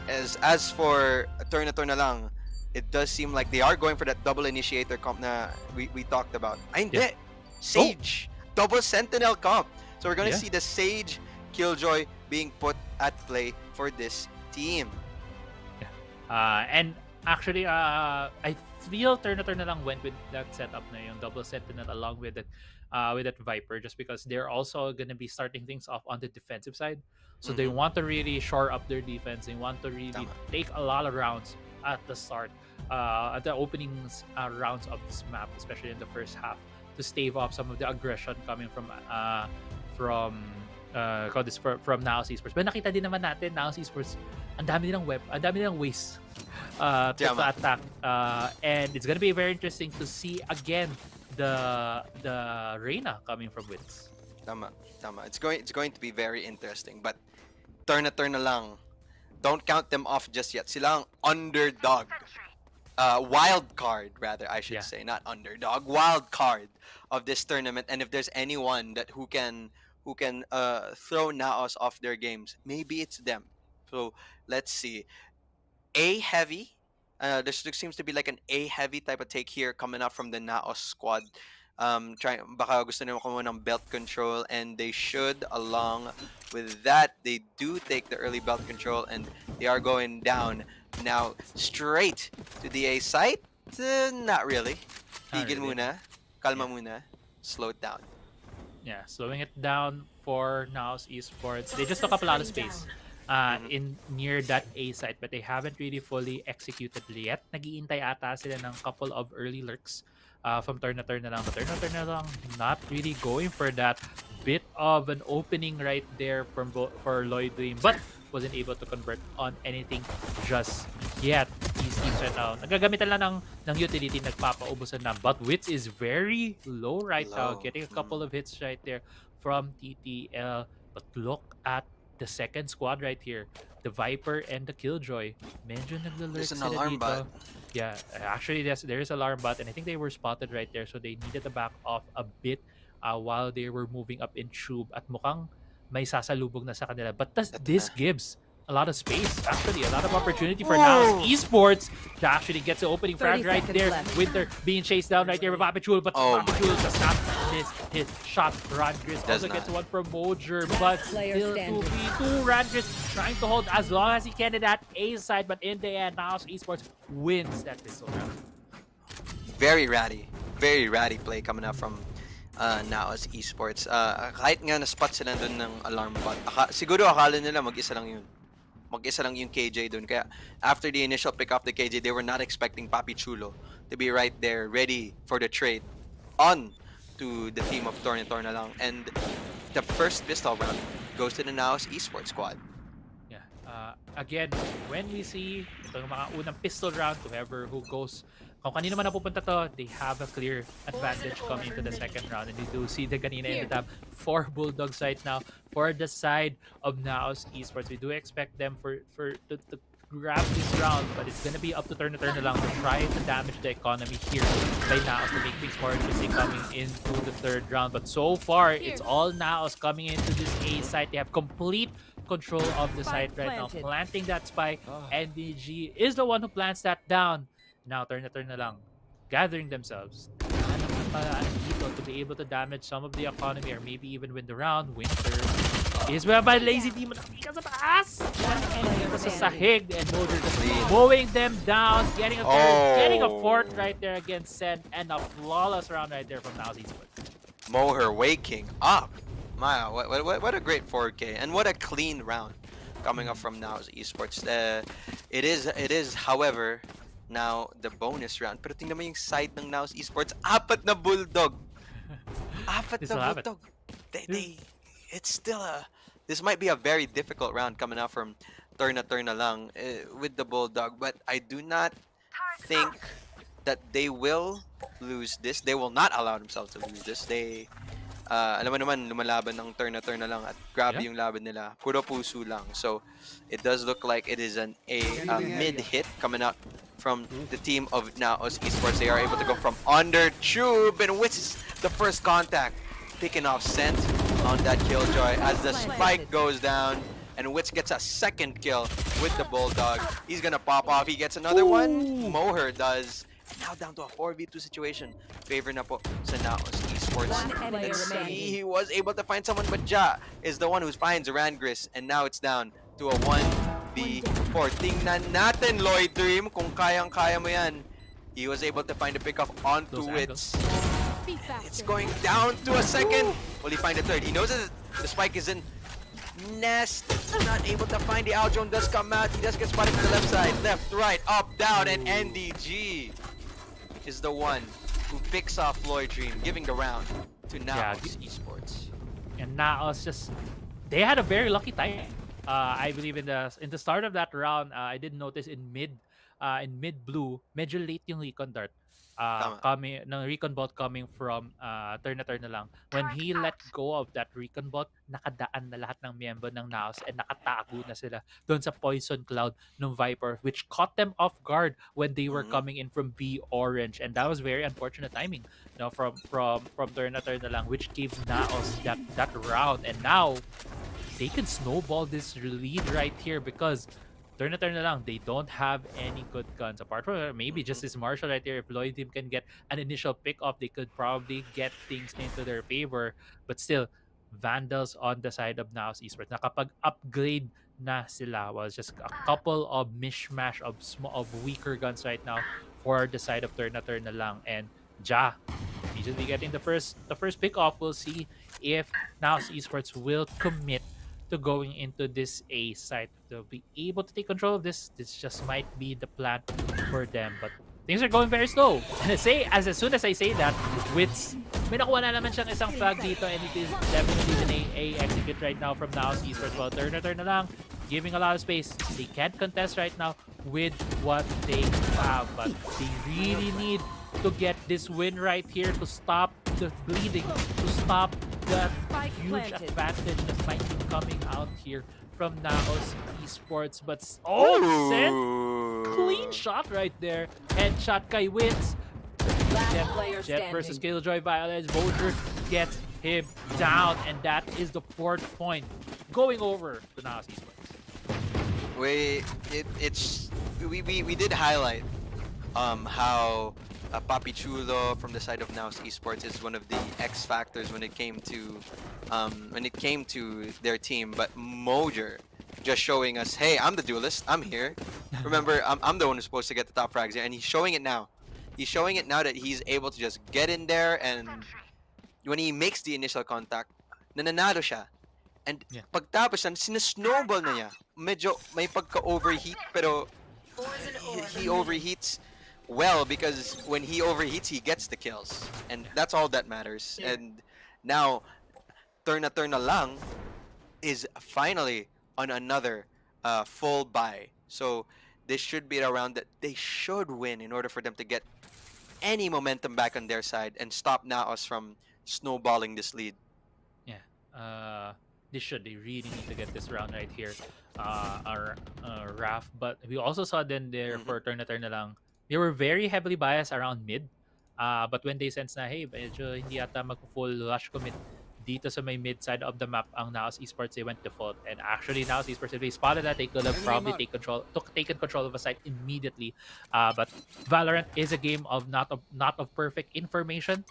As for Tourna lang, it does seem like they are going for that double initiator comp na we talked about. Hindi. Sage, double Sentinel comp. So we're going to see the Sage Killjoy being put at play for this team. And actually, I feel Tourna lang went with that setup na yung double Sentinel along with that Viper, just because they're also going to be starting things off on the defensive side. So they want to really shore up their defense. They want to really take a lot of rounds at the start, at the opening rounds of this map, especially in the first half, to stave off some of the aggression coming from NAOS Esports. But nakita din naman natin, NAOS Esports, ang dami nilang ways to attack. And it's gonna be very interesting to see again the Reyna coming from Wits. Tama. It's going to be very interesting. But Tourna lang, don't count them off just yet. Sila ang underdog. Wild card, rather, I should say, not underdog. Wild card of this tournament. And if there's anyone who can throw NAOS off their games, maybe it's them. So let's see. A heavy. There seems to be like an A heavy type of take here coming up from the NAOS squad. Baka gusto nila kumuha ng belt control, and they should. Along with that, they do take the early belt control, and they are going down now straight to the A site. Not really. Tigil muna. Kalma muna. Slow it down. Yeah, slowing it down for NAOS Esports. They just took up a lot of space in near that A site, but they haven't really fully executed yet. Nag-iintay ata sila ng couple of early lurks from Tourna lang. But Tourna lang not really going for that. Bit of an opening right there for Lloyd Dream, but wasn't able to convert on anything just yet. These teams right now, nagagamitan lang ng utility, nagpapaubusan na. But Wits is very low right now, getting a couple of hits right there from TTL. But look at the second squad right here, the Viper and the Killjoy. Medyo naglalurk sila alarm dito. bot. Yeah, actually there is alarm bot, and I think they were spotted right there, so they needed to back off a bit while they were moving up in tube, at mukhang may sasalubog na sa kanila. But this gives a lot of space, actually, a lot of opportunity for NAOS Esports to actually get the opening frag right there. Winter being chased down right there with Papichul, but Papichul does not miss his shot. Ragnar also gets one from Mojer, but still 2v2. Ragnar trying to hold as long as he can in that A side, but in the end, NAOS Esports wins that pistol round. Very ratty play coming out from NAOS Esports. Kahit nga na-spot sila dun ng alarm bot, siguro akala nila mag-isa lang yung KJ dun. Kaya after the initial pick off the KJ, they were not expecting Papi Chulo to be right there, ready for the trade on to the team of Tourna lang. And the first pistol round goes to the NAOS Esports squad. Yeah. Again, when we see itong mga unang pistol round, whoever who goes, kung kanino man napupunta to, they have a clear advantage coming into the second round. And you do see the kanina ended up 4 Bulldogs right now for the side of NAOS Esports. We do expect them to grab this round, but it's gonna be up to Tourna lang to try to damage the economy here by NAOS to make things more interesting coming into the third round. But so far, it's all NAOS coming into this A site. They have complete control of the site right now, planting that spike. NDG is the one who plants that down. Now Tourna lang gathering themselves to be able to damage some of the economy or maybe even win the round. Winter is well by Lazy Demon because of ass. Ito sa sahig and Mojo just mowing them down, getting a third, getting a fourth right there against Sen, and a flawless round right there from NAOS Esports. Moher waking up. Wow, what a great 4K and what a clean round coming up from NAOS Esports. It is, however, now the bonus round. Pero tingnan mo yung side ng NAOS Esports, apat na bulldog. Apat na bulldog. It's still this might be a very difficult round coming out from Tourna lang with the bulldog, but I do not think that they will lose this. They will not allow themselves to lose this. They alam mo naman lumalaban ng Tourna lang at grabe yung laban nila. Puro puso lang. So it does look like it is a mid hit coming out from the team of NAOS Esports. They are able to go from under tube and which the first contact, picking off Scent on that Killjoy as the spike goes down, and Witz gets a second kill with the Bulldog. He's gonna pop off. He gets another one. Moher does. Now down to a 4v2 situation. Favor na po sa NAOS Esports. Let's see. He was able to find someone, but Ja is the one who finds Rangris, and now it's down to a 1v4. Tingnan natin, Lloyd Dream, kung kayang-kaya mo yan. He was able to find a pickoff onto Witz. It's going down to a second. Will he find a third? He knows that the spike is in nest. Not able to find the out drone. Does come out. He does get spotted from the left side. Left, right, up, down, and NDG is the one who picks off Lloyd Dream, giving the round to NAOS Esports. And NAOS they had a very lucky time. I believe in the start of that round, I did notice in mid blue, medyo late yung recon dart. Coming ng recon bot coming from Tourna lang. When he let go of that recon bot, nakadaan na lahat ng miyembro ng NAOS and nakatago na sila doon sa poison cloud ng Viper, which caught them off guard when they were coming in from B orange, and that was very unfortunate timing, from Tourna lang, which gave NAOS that round. And now they can snowball this lead right here because Tourna lang, they don't have any good guns. Apart from maybe just this Marshall right here. If Lloyd Team can get an initial pick off, they could probably get things into their favor. But still, Vandals on the side of NAOS Esports. Nakapag-upgrade na sila. Was just a couple of mishmash of weaker guns right now for the side of Tourna lang. And Ja, he just be getting the first pick off. We'll see if NAOS Esports will commit to going into this A site. They'll be able to take control of this. This just might be the plan for them. But things are going very slow. And as soon as I say that, Witz, may nakuha na naman siyang isang flag dito, and it is definitely an A execute right now from NAOS Esports. Well, Tourna lang, giving a lot of space. They can't contest right now with what they have, but they really need to get this win right here to stop the bleeding, to stop that huge advantage that might be coming out here from NAOS Esports. But Sen, clean shot right there. Headshot kay Witz. Jet versus Killjoy Violence. Mojo gets him down, and that is the 4th point going over to NAOS Esports. We did highlight how Papi Chulo from the side of NAOS Esports is one of the X factors when it came to their team. But Mojer just showing us, hey, I'm the duelist, I'm here. Remember, I'm the one who's supposed to get the top frags here, and he's showing it now. He's showing it now that he's able to just get in there, and when he makes the initial contact, nananalo siya. And pagtapos yan, sinasnowball na niya. Medyo may pagka-overheat, pero he overheats well, because when he overheats, he gets the kills, and that's all that matters. And now Tourna lang is finally on another full buy, so this should be a round that they should win in order for them to get any momentum back on their side and stop NAOS from snowballing this lead. They really need to get this round right here. Our Raf. But we also saw then there Mhm. for turn na lang. They were very heavily biased around mid. But when they sense na, hey, medyo hindi yata mag-full rush commit dito sa may mid side of the map ang NAOS Esports, they went default. And actually, NAOS Esports, if they spotted that, they could have probably taken control of a site immediately. But Valorant is a game of not of perfect information.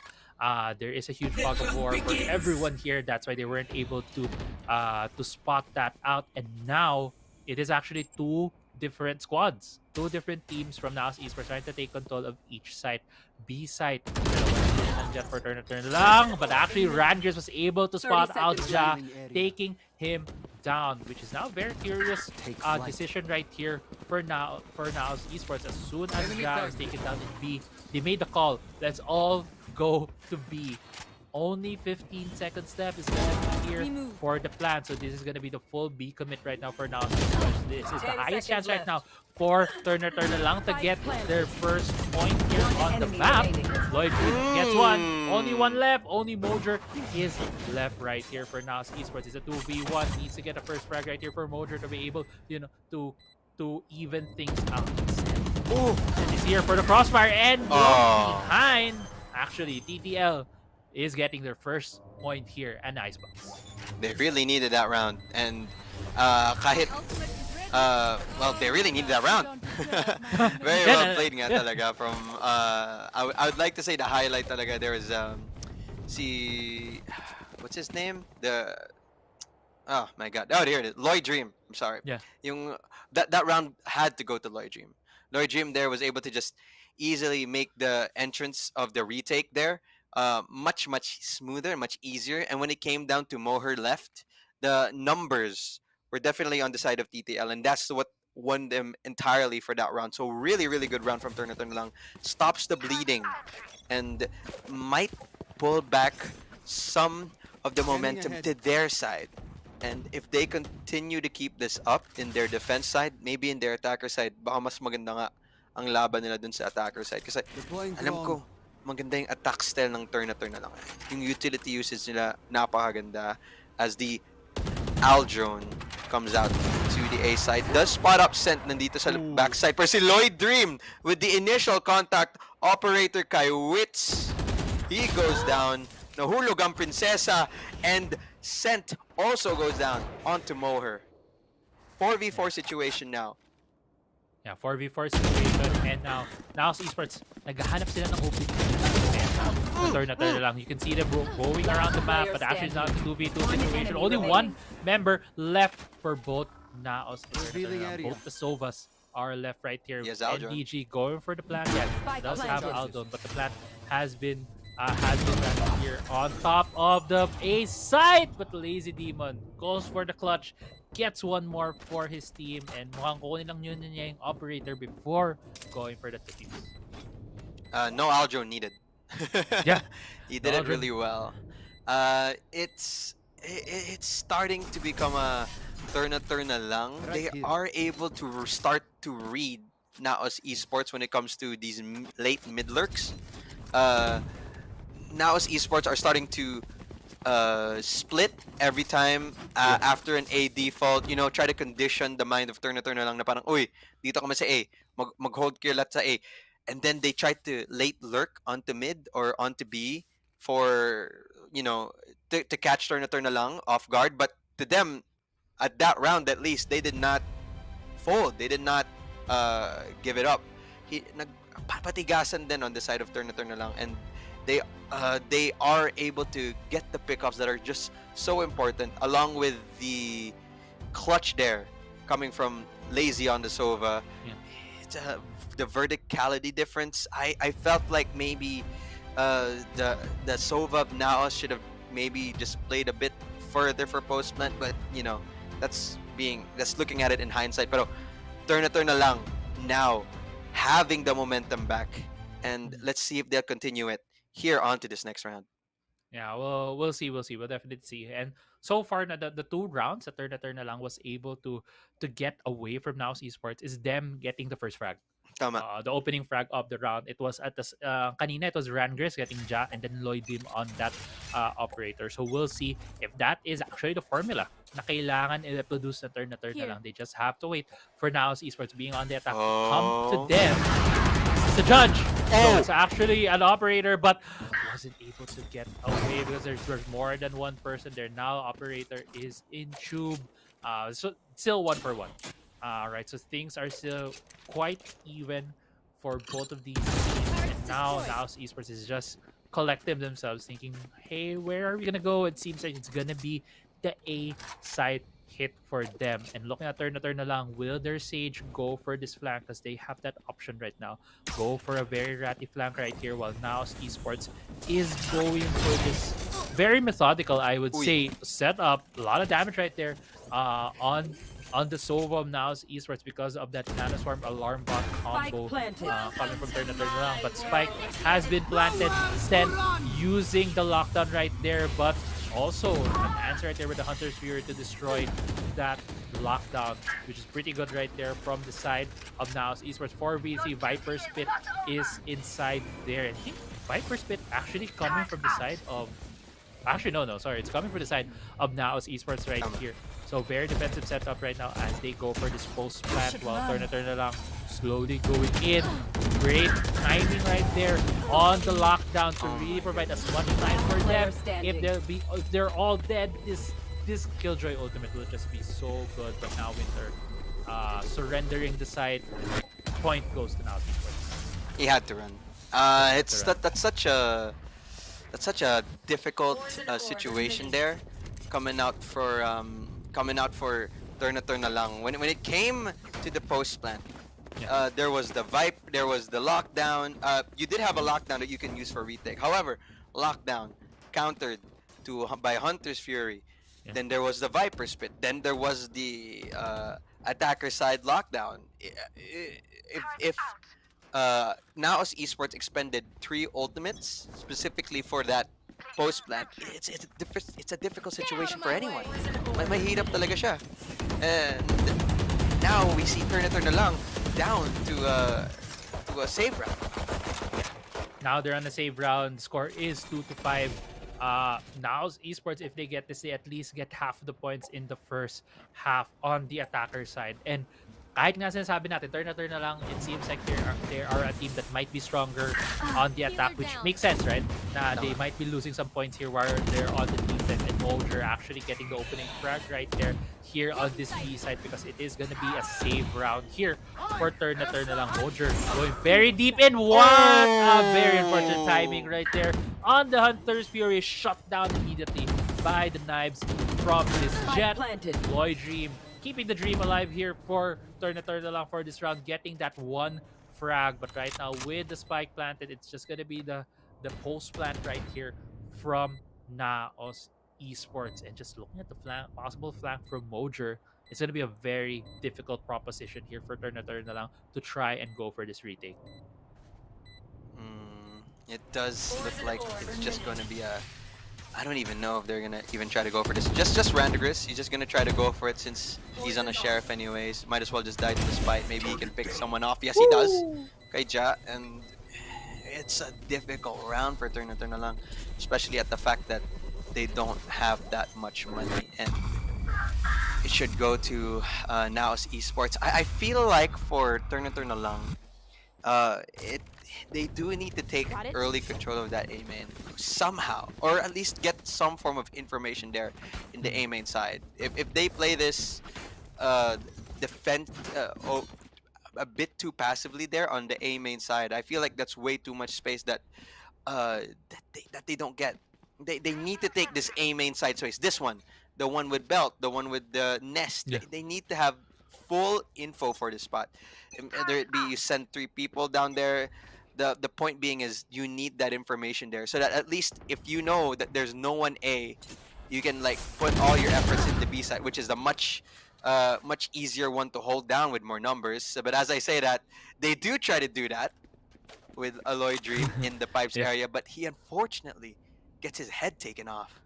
There is a huge fog of war for everyone here. That's why they weren't able to spot that out. And now it is actually two different squads, two different teams from NAOS Esports trying to take control of each site. B site, nandiyan for turn lang, but actually Rangers was able to spot out Ja, taking him down, which is now a very curious decision right here for NAOS Esports. As soon as Ja is taken down in B, they made the call. Let's all go to B. Only 15 seconds left is left here for the plan. So this is going to be the full B commit right now for NAOS Esports. This is the highest chance right now for Turner lang to get their first point here on the map. Lloyd gets one. Only one left. Only Mojer is left right here for NAOS Esports. It's a 2v1. Needs to get a first frag right here for Mojer to be able, to even things out. And he's here for the crossfire and behind. Actually, TTL is getting their first point here and Icebox. They really needed that round, and kahit well, they really needed that round. Very well played nga talaga from I would like to say the highlight talaga there was si what's his name? Oh my god. Oh, here it is. Lloyd Dream. I'm sorry. Yeah. That round had to go to Lloyd Dream. Lloyd Dream there was able to just easily make the entrance of the retake there much smoother, much easier. And when it came down to Moher left, the numbers were definitely on the side of TTL, and that's what won them entirely for that round. So really good round from Tourna lang. Stops the bleeding and might pull back some of the momentum to their side. And if they continue to keep this up in their defense side, maybe in their attacker side, baka mas maganda nga ang laban nila dun sa attacker side. Kasi alam ko, maganda yung attack style ng Tourna lang. Yung utility usage nila, napakaganda. As the Aldrone comes out to the A side. Does spot up Scent nandito sa backside. Pero si Lloyd Dream with the initial contact. Operator kay Wits. He goes down. Nahulog ang Prinsesa. And Scent also goes down onto Moher. 4v4 situation now. Yeah, 4v4 situation. And now Esports, naghahanap sila ng opening. Turn lang. You can see them going around the map, but actually it's not a 2v2 situation. Only one member left for both NAOS and both the Sovas are left right here. Yes, NDG going for the plant. Yeah, does have Aldon, but the plant has been done here on top of the A side. But Lazy Demon goes for the clutch, gets one more for his team, and mukhang kukunin lang yun niya yung operator before going for the defuse. No Aljo needed. Yeah, he did it really well. It's starting to become a Tourna lang. They are able to start to read NAOS Esports when it comes to these late mid lurks. NAOS Esports are starting to split every time after an A default. Try to condition the mind of Tourna lang na parang, uy, dito kami sa A, mag-hold clear lahat sa A. And then they try to late lurk onto mid or onto B for, to catch Tourna lang off guard. But to them, at that round at least, they did not fold. They did not give it up. Nagpapatigasan din on the side of Tourna lang. And they are able to get the pickups that are just so important, along with the clutch there coming from Lazy on the Sova. Yeah. It's the verticality difference. I felt like maybe the Sova of NAOS should have maybe just played a bit further for postman, but that's looking at it in hindsight. Pero Tourna lang now having the momentum back, and let's see if they'll continue it here on to this next round. Yeah, we'll see. We'll definitely see. And so far, the two rounds that Tourna lang was able to get away from NAOS Esports is them getting the first frag. Tama. The opening frag of the round. It was at the kanina it was Rangers getting Ja and then Lloyd Dim on that operator. So we'll see if that is actually the formula na kailangan i-produce na turn na lang. They just have to wait for NAOS Esports being on the attack to come to them. It's a judge. So it's actually an operator, but wasn't able to get away because there's more than one person there. Now operator is in tube. So still 1-for-1. Right, so things are still quite even for both of these teams. And now NAOS Esports is just collective themselves, thinking, hey, where are we gonna go? It seems like it's gonna be the A side hit for them. And looking at turn na lang, will their Sage go for this flank? Because they have that option right now. Go for a very ratty flank right here, while NAOS Esports is going for this very methodical, I would say, setup. A lot of damage right there on the Sova of NAOS Esports because of that Nanoswarm Alarm Bot combo coming from turn na lang. But Spike has been planted. Sten using the lockdown right there, but also an answer right there with the Hunter's Fury to destroy that lockdown, which is pretty good right there from the side of NAOS Esports. 4v3 Viper Spit is inside there. And I think Viper Spit actually coming from the side of... Actually, no, sorry. It's coming from the side of NAOS Esports right here. So very defensive setup right now as they go for this post plant while turn na lang slowly going in. Great timing right there on the lockdown to really provide as much time for them. If they're all dead, this Killjoy ultimate will just be so good. But now Winter surrendering the side, point goes to NAOS Esports. He had to run. That's such a difficult situation there, coming out for turn na lang. When it came to the post plant, there was the there was the lockdown. You did have a lockdown that you can use for retake. However, lockdown countered by Hunter's Fury. Then there was the Viper Spit. Then there was the attacker side lockdown. If NAOS Esports expended 3 ultimates specifically for that post plant, it's a difficult situation for anyone. Mahirap talaga siya. And now we see turn na lang down to a save round. Now they're on a save round. Score is 2-5. NAOS Esports, if they get this, they at least get half the points in the first half on the attacker side. And kahit nga sinasabi natin, turn na lang, it seems like they are a team that might be stronger on the attack, which makes sense, right? Na they might be losing some points here while they're on the defense, and Mojer actually getting the opening frag right there here on this B side because it is going to be a save round here for turn na lang. Mojer going very deep in. What a very unfortunate timing right there on the Hunter's Fury, shut down immediately by the knives from this Jet. Lloyd Dream keeping the dream alive here for turn na lang for this round, getting that one frag. But right now with the spike planted, it's just gonna be the post plant right here from NAOS Esports. And just looking at the possible flank from Mojer, it's gonna be a very difficult proposition here for turn na lang to try and go for this retake. It does look like it's just going to be a... I don't even know if they're going to even try to go for this. Just Randigris. He's just going to try to go for it since he's on a sheriff anyways. Might as well just die to the spite. Maybe he can pick someone off. Yes, he does. Kay Ja. And it's a difficult round for turn na lang. Especially at the fact that they don't have that much money. And it should go to NAOS Esports. I feel like for turn na lang, they do need to take early control of that A main somehow, or at least get some form of information there in the A main side. If they play this defense a bit too passively there on the A main side, I feel like that's way too much space that they don't get. They need to take this A main side space. This one, the one with belt, the one with the nest. Yeah. They need to have full info for this spot. Whether it be you send 3 people down there, the point being is you need that information there so that at least if you know that there's no one A, you can like put all your efforts in the B side, which is the much easier one to hold down with more numbers. But as I say that, they do try to do that with Aloy Dream in the pipes area, but he unfortunately gets his head taken off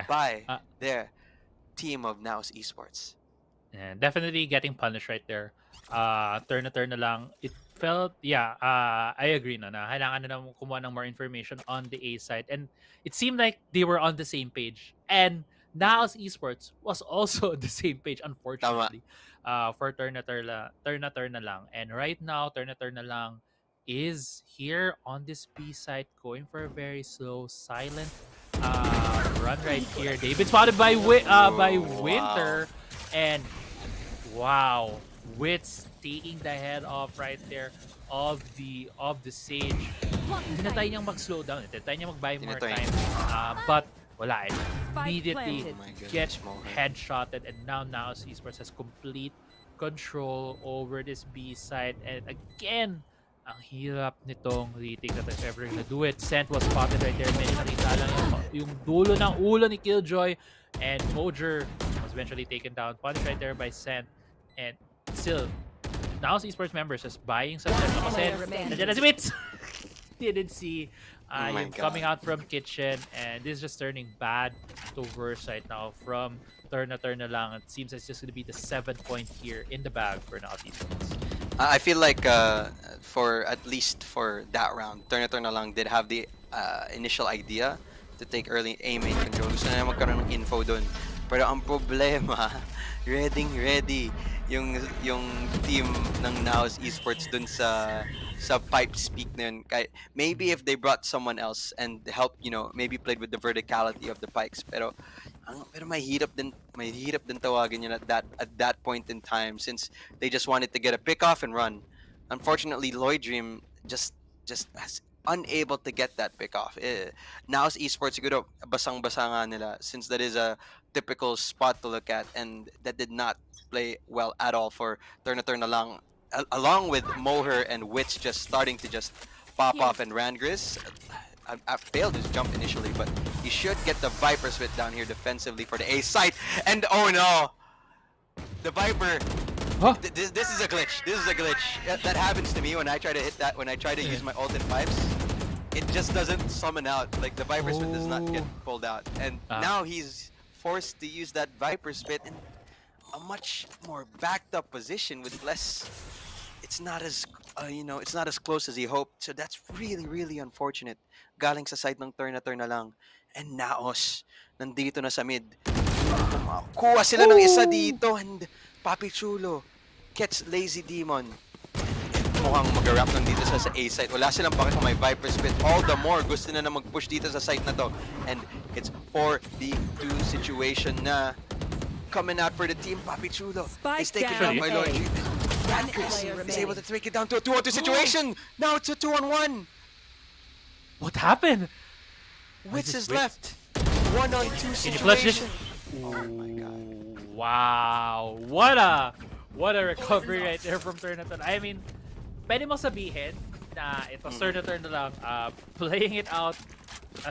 by their team of NAOS Esports. And definitely getting punished right there. Turn na lang. It I agree na kailangan na kumuha ng more information on the A side, and it seemed like they were on the same page, and NAOS Esports was also on the same page, unfortunately. For Tourna lang, and right now Tourna lang is here on this B side, going for a very slow, silent run right here. David spotted by Winter, and wow, Wits taking the head off right there of the Sage. Tinatry niyang mag-slow down, tinatry niyang mag-buy more time, but wala eh. Immediately get headshotted, and now NAOS Esports has complete control over this B side, and again, ang hirap nitong retake that if ever gonna do it. Scent was spotted right there. Medyo nakita lang yung dulo ng ulo ni Killjoy, and Mojer was eventually taken down. Punished right there by Scent, and still, NAOS Esports members just buying some Scent. Nandiyan na si Wits! Didn't see him coming out from kitchen, and this is just turning bad to worse right now from Tourna lang. It seems it's just going to be the 7th point here in the bag for NAOS Esports. I feel like for at least for that round, Tourna lang did have the initial idea to take early A main control. Gusto na magkaroon ng info dun. Pero ang problema, ready yung team ng NAOS Esports dun sa pipe speak na yun. Maybe if they brought someone else and helped, maybe played with the verticality of the pikes. Pero mahirap din tawagin yun at that point in time, since they just wanted to get a pick off and run. Unfortunately, Lloyd Dream just has unable to get that pick off. NAOS Esports siguro basang-basa nga nila, since that is a typical spot to look at, and that did not play well at all for Tourna lang, along with Moher and Wits just starting to just pop off, and Rangris I failed his jump initially, but he should get the Viper Spit down here defensively for the A site. And oh no! The Viper. Huh? This is a glitch. This is a glitch. That happens to me when I try to hit that, when I try to use my ult in pipes. It just doesn't summon out. Like the Viper Spit does not get pulled out. And now he's forced to use that Viper Spit in a much more backed up position with less. It's not as it's not as close as he hoped. So that's really unfortunate. Galing sa side ng Tourna lang. And NAOS nandito na sa mid. Kuha sila ng isa dito, and Papi Chulo gets Lazy Demon. Mukhang mag-wrap lang dito sa A side. Wala silang bakit kung may Viper Spit. All the more gusto na mag-push dito sa side na to. And it's 4v2 situation na coming out for the team. Papi Chulo is taken down by Lord. Arcus is able to take it down to a 2-on-2 situation. Now it's a 2-on-1. What happened? Wits is left. 1-on-2 this? situation. Oh my god. Wow. What a recovery right there from Tourna. I mean, pwede mo sabihin na ito Tourna lang playing it out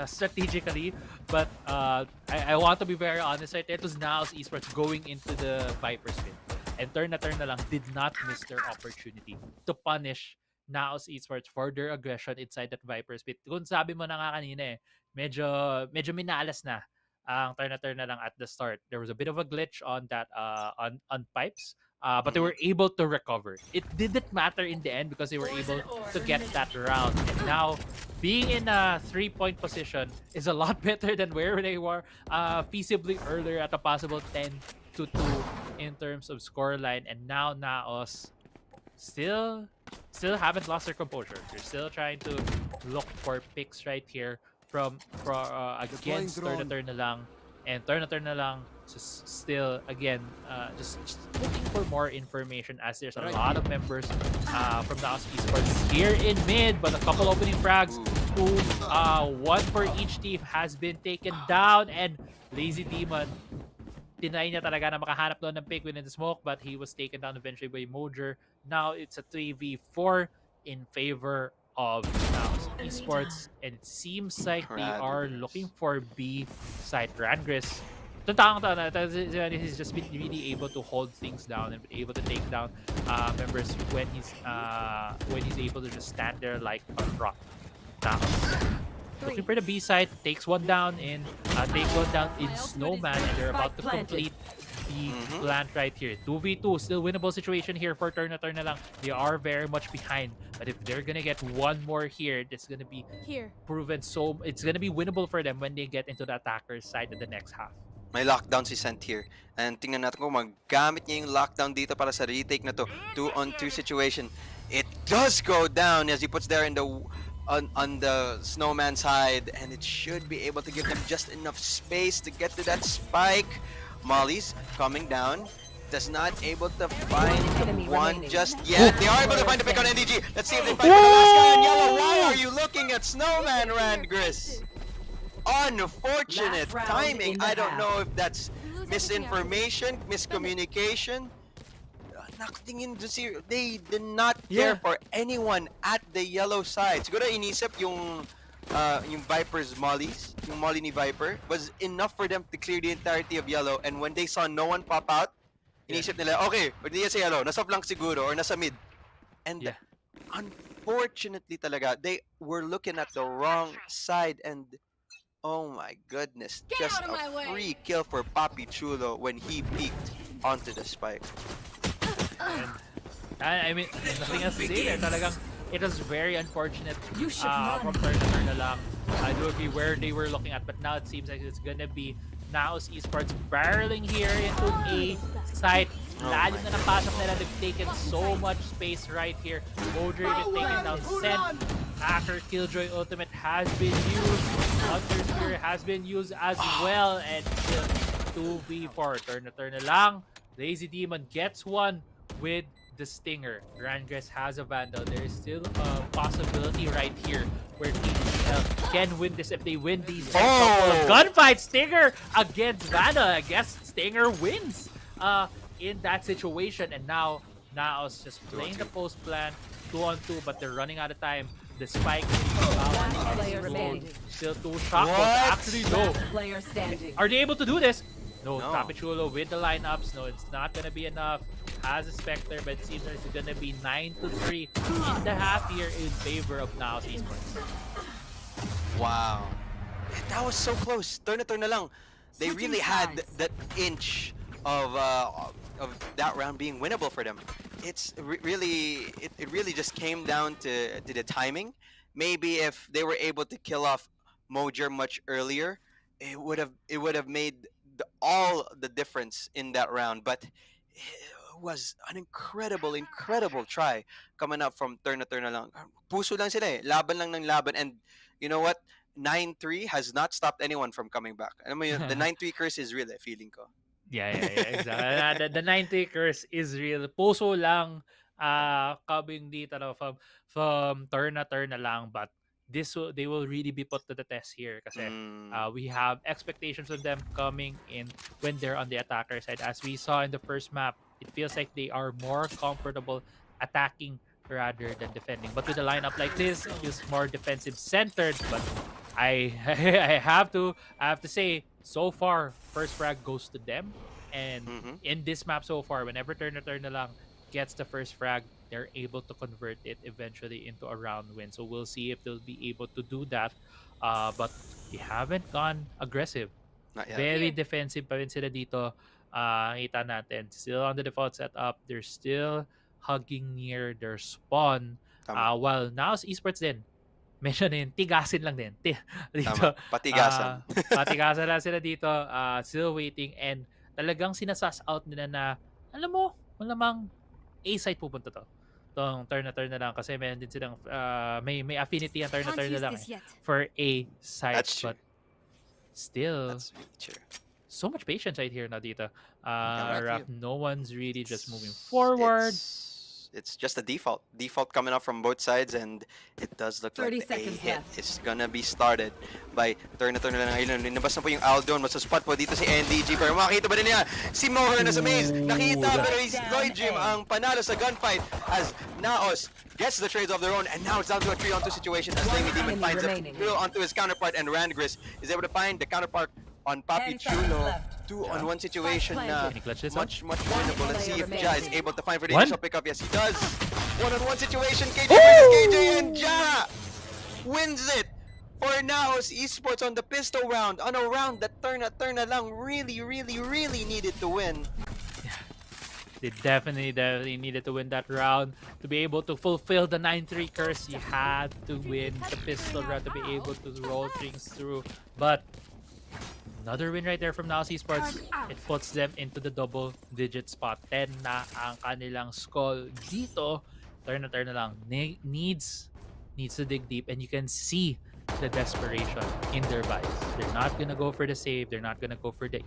strategically, but I want to be very honest right there. It was NAOS Esports going into the Viper Spin, and Tourna lang did not miss their opportunity to punish NAOS Esports for their aggression inside that Viper Spit. Kung sabi mo na nga kanina medyo minalas na ang Tourna lang at the start. There was a bit of a glitch on that on pipes, but they were able to recover. It didn't matter in the end because they were able to get that round. And now, being in a 3-point position is a lot better than where they were feasibly earlier at a possible 10-2 in terms of scoreline. And now NAOS still haven't lost their composure. They're still trying to look for picks right here against Tourna lang, and Tourna lang just still again just looking for more information, as there's a lot of members from NAOS Esports here in mid, but a couple opening frags, one for each team has been taken down, and Lazy Demon tinry niya talaga na makahanap doon ng pick within the smoke, but he was taken down eventually by Mojer. Now it's a 3v4 in favor of NAOS Esports, and it seems like they are looking for B side. Rangris, he's just been really able to hold things down and able to take down members when he's able to just stand there like a rock. NAOS looking for the B side, takes one down in Snowman, and they're about to complete be plant right here. 2v2, still winnable situation here for Tourna lang. They are very much behind. But if they're gonna get one more here, it's gonna be proven so... It's gonna be winnable for them when they get into the attacker's side in the next half. May lockdown si Sent here. And tingnan natin kung maggamit niya yung lockdown dito para sa retake na to. 2-on-2 situation. It does go down as he puts there in the on the snowman side, and it should be able to give them just enough space to get to that spike. Molly's coming down. Does not able to find one just yet. They are able to find the pick on NDG. Let's see if they find the last guy in yellow. Why are you looking at Snowman, Randgris? Unfortunate timing. I don't know if that's misinformation, miscommunication. Nakatingin to see, they did not care for anyone at the yellow side. Siguro inisip yung Viper's mollies, yung molly ni Viper, was enough for them to clear the entirety of yellow. And when they saw no one pop out, inisip nila, okay, hindi sa yellow, nasa flank siguro or nasa mid. And unfortunately talaga, they were looking at the wrong side, and oh my goodness, just a free kill for Papi Chulo when he peeked onto the spike. And, I mean, nothing else to say there. Talagang, it was very unfortunate from Tourna lang. I do agree where they were looking at, but now it seems like it's gonna be NAOS Esports barreling here into a site. Lalim na ng pasok nila. They've taken so much space right here. Modric is taken down. Sent. Hacker Killjoy Ultimate has been used. Hunter Spear has been used as well. And still 2v4. Tourna lang. Lazy Demon gets one with the Stinger. Rangers has a Vandal. There is still a possibility right here where Team can win this if they win these gunfight. Stinger against Vandal. I guess Stinger wins in that situation. And now NAOS just playing the post plan 2-on-2, but they're running out of time. The spike still 2 shotguns. Actually, no. Are they able to do this? No, Papichulo with the lineups. No, it's not gonna be enough. Has a Spectre, but it seems like it's gonna be 9-3 in the half here in favor of NAOS Esports. Wow. That was so close. Tourna lang. They really had that inch of that round being winnable for them. It's really just came down to the timing. Maybe if they were able to kill off Mojer much earlier, it would have made all the difference in that round. But it was an incredible try coming up from Tourna lang. Puso lang sila eh. Laban lang ng laban. And you know what? 9-3 has not stopped anyone from coming back. Alam mo yun, the 9-3 curse is real, feeling ko. Yeah, exactly. The 9-3 curse is real. Puso lang coming dito from Tourna lang, but they will really be put to the test here kasi we have expectations of them coming in when they're on the attacker side. As we saw in the first map, it feels like they are more comfortable attacking rather than defending. But with a lineup like this, it feels more defensive centered. But I have to say, so far, first frag goes to them. And in this map so far, whenever Tourna lang gets the first frag, they're able to convert it eventually into a round win. So we'll see if they'll be able to do that. But they haven't gone aggressive. Not yet. Very defensive pa rin sila dito. Kita natin. Still on the default setup. They're still hugging near their spawn. While NAOS Esports din, medyo din, tigasin lang din. Dito. Patigasan. Patigasan lang sila dito. Still waiting. And talagang sinasas out nila na, alam mo, malamang A-side pupunta to. Itong Tourna lang. Kasi meron din silang, may affinity ang Tourna lang for A-side. That's true. But still, that's really true. So much patience right here na dito. Raf, no one's really just moving forward. It's just a default coming up from both sides, and it does look like a hit is gonna be started by Tourna lang. Ayun, linabas na po yung Aldon. Masuspot po dito si NDG. Pero makikita ba din niya? Si Moher na sa maze. Nakita, pero Lloyd Jim ang panalo sa gunfight as NAOS gets the trades of their own, and now it's down to a 3-on-2 situation as Lazy Demon finds a throw onto his counterpart, and Randgris is able to find the counterpart on Papi Chulo. 2-on-1 situation na much winnable. Let's see if Ja is able to find for the initial pickup. Yes, he does. 1-on-1 situation. KJ versus KJ, and Ja wins it for NAOS Esports on the pistol round, on a round that Tourna lang really needed to win. They definitely needed to win that round to be able to fulfill the 9-3 curse. You had to win the pistol round to be able to roll things through. But another win right there from NAOS Esports. It puts them into the double-digit spot. 10 na ang kanilang skull dito. Tourna lang needs to dig deep, and you can see the desperation in their buys. They're not gonna go for the save. They're not gonna go for the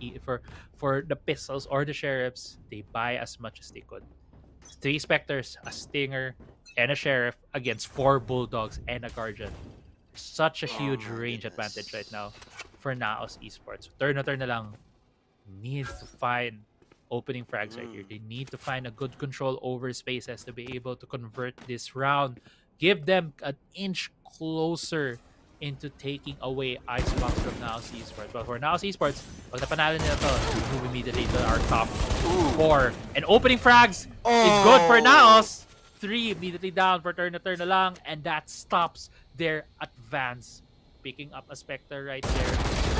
for the pistols or the sheriffs. They buy as much as they could. 3 specters, a stinger, and a sheriff against 4 bulldogs and a guardian. Such a huge range advantage right now for NAOS Esports. Tourna lang needs to find opening frags right here. They need to find a good control over spaces to be able to convert this round. Give them an inch closer into taking away Icebox from NAOS Esports. But for NAOS Esports, pag napanalo nila to, we move immediately to our top 4. And opening frags is good for NAOS. 3 immediately down for Tourna lang, and that stops their advance. Picking up a Spectre right there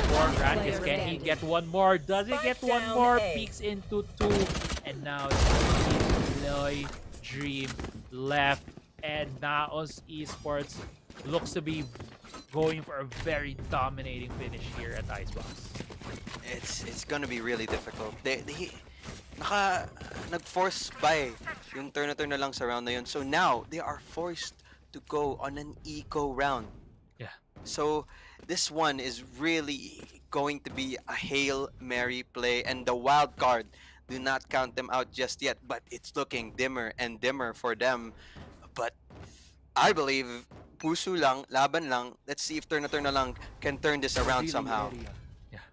for Ragnar. Can he get one more? Does he get one more? Peeks into 2. And now it's Loy Dream left. And NAOS Esports looks to be going for a very dominating finish here at Icebox. It's gonna be really difficult. Nag-force buy yung Tourna lang sa round na yun. So now, they are forced to go on an eco round. Yeah. So this one is really going to be a Hail Mary play, and the wild card, do not count them out just yet, but it's looking dimmer and dimmer for them. But I believe puso lang, laban lang. Let's see if Tourna lang can turn this around somehow. Yeah.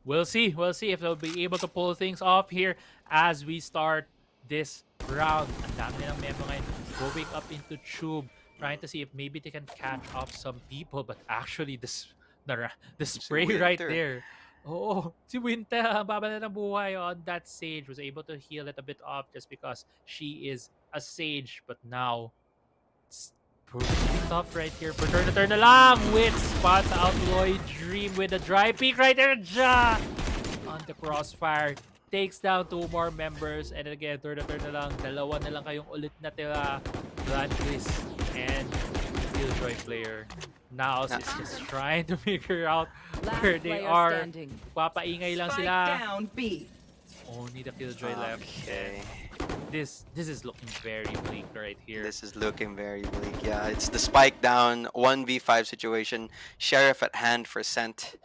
We'll see if they'll be able to pull things off here as we start this round. Ang dami nilang member ngayon going up into Tube, trying to see if maybe they can catch up some people, but actually the spray right there. Oh, si Winter, ang baba na ng buhay on that Sage, was able to heal it a bit off just because she is a Sage, but now it's pretty tough right here for Tourna lang with spots out Lloyd Dream with a dry peek right there. Ja on the crossfire. Takes down 2 more members, and again, Tourna lang, dalawa na lang kayong ulit na tira. Blanchis and Killjoy player. NAOS is just trying to figure out where they are. Papaingay lang sila. Down B. Only the Killjoy left. Okay. This is looking very bleak right here. This is looking very bleak. Yeah, it's the spike down 1v5 situation. Sheriff at hand for Scent.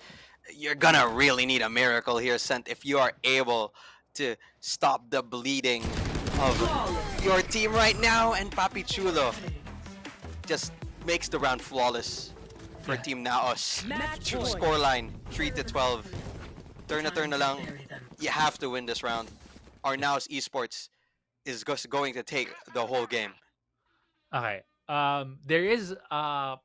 You're gonna really need a miracle here, Scent, if you are able to stop the bleeding of your team right now. And Papi Chulo just makes the round flawless for Team NAOS. Scoreline 3-12. Tourna lang. You have to win this round, or NAOS Esports is just going to take the whole game. Okay. There is ang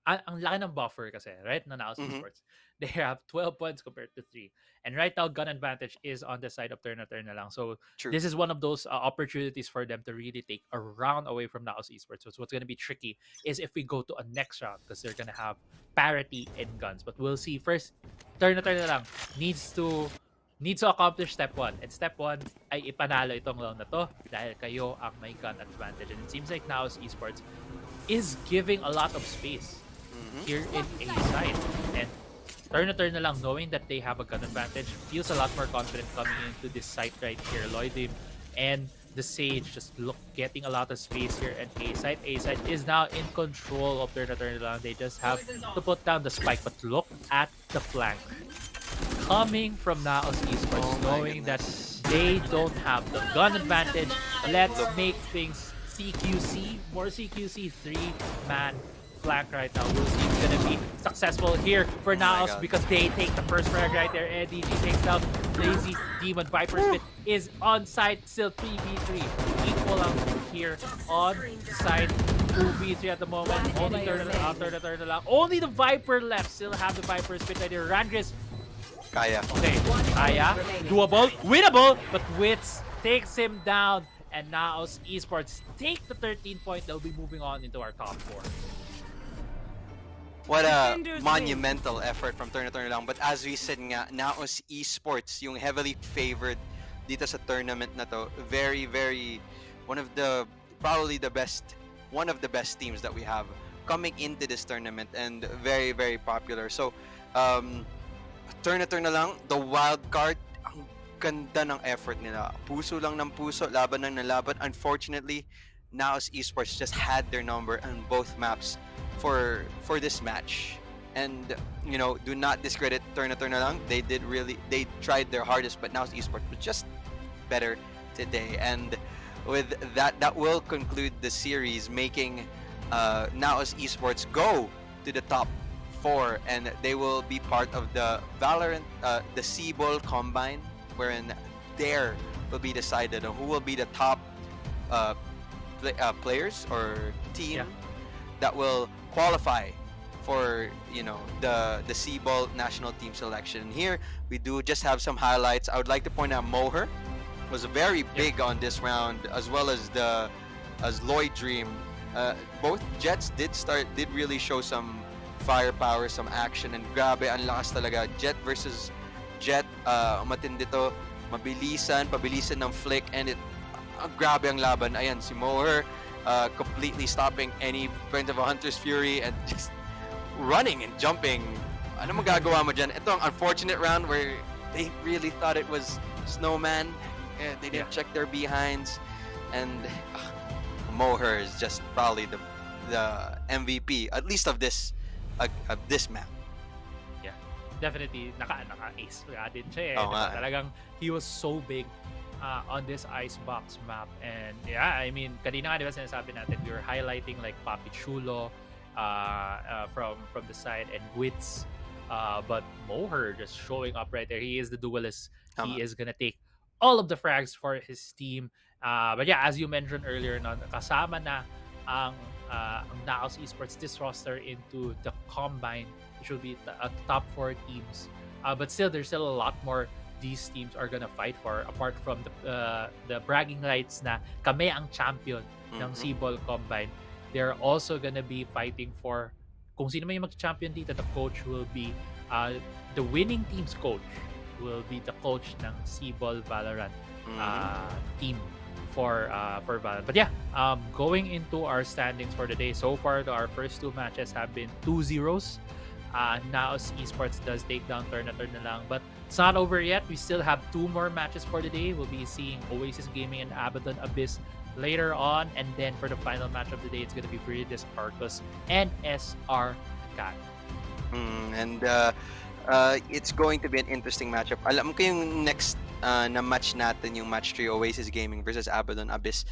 laki ng buffer kasi, right? Na NAOS Esports. They have 12 points compared to 3. And right now, gun advantage is on the side of Tourna lang. So True. This is one of those opportunities for them to really take a round away from NAOS Esports. So what's going to be tricky is if we go to a next round, because they're going to have parity in guns. But we'll see. First, Tourna lang needs to accomplish step 1. And step 1 ay ipanalo itong round na to dahil kayo ang may gun advantage. And it seems like NAOS Esports is giving a lot of space here in A side. And Tourna lang, knowing that they have a gun advantage, feels a lot more confident coming into this site right here. Lloydim and the Sage just getting a lot of space here. And A side is now in control of Tourna lang. They just have to put down the spike. But look at the flank coming from NAOS Esports, knowing that they don't have the gun advantage. Let's make things CQC, more CQC, 3-man flank right now. We'll see if it's gonna be successful here for NAOS because they take the first frag right there. NDG takes down Lazy Demon. Viper Spit is on site, still 3v3. Equal out here on side 2v3 at the moment. Only Tourna lang. Only the Viper left. Still have the Viper Spit right there. Randris. Kaya. Okay, Kaya. Doable. Winnable. But Wits takes him down. And NAOS Esports take the 13 point. They'll be moving on into our top 4. what a monumental effort from Tourna lang. But as we said nga, NAOS Esports, yung heavily favored dito sa tournament na to. Very, very, probably one of the best teams that we have coming into this tournament, and very, very popular. So, Tourna lang, the wild card, ang ganda ng effort nila. Puso lang ng puso, laban ng laban. Unfortunately, NAOS Esports just had their number on both maps for this match. And, do not discredit Tourna lang. They tried their hardest, but NAOS Esports was just better today. And with that will conclude the series, making NAOS Esports go to the top 4, and they will be part of the Valorant, the SIBOL Combine, wherein there will be decided on who will be the top players or team that will qualify for the SIBOL national team selection. Here we do just have some highlights. I would like to point out Moher was very big on this round, as well as Lloyd Dream. Both Jets did really show some firepower, some action, and grabe ang lakas talaga. Jet versus Jet, matindi to, pabilisan ng flick, and grabe ang laban. Ayan, si Moher completely stopping any point of a Hunter's Fury and just running and jumping. Ano magagawa mo dyan? Ito ang unfortunate round where they really thought it was Snowman. They didn't check their behinds, and Moher is just probably the MVP, at least of this map. Yeah, definitely naka-ace din siya. Talagang he was so big on this Icebox map. And yeah, I mean, kanina nga diba sinasabi natin, we were highlighting like Papi Chulo from the side, and Wits, but Moher just showing up right there. He is the duelist. He is gonna take all of the frags for his team. But yeah, as you mentioned earlier, kasama na ang NAOS Esports this roster into the Combine, which will be top 4 teams. But still, there's still a lot more these teams are gonna fight for, apart from the bragging rights na kami ang champion ng SIBOL Combine. They're also gonna be fighting for kung sino man yung mag-champion dito. The coach will be the winning team's coach will be the coach ng SIBOL Valorant team for Valorant. But yeah, going into our standings for the day, so far our first 2 matches have been 2-0. NAOS Esports does take down Tourna lang, but it's not over yet. We still have 2 more matches for the day. We'll be seeing Oasis Gaming and Abaddon Abyss later on, and then for the final match of the day, it's going to be Viridis, Arcus, and SR Nacague. And it's going to be an interesting matchup. Alam ko yung next na match natin, yung match 3, Oasis Gaming versus Abaddon Abyss.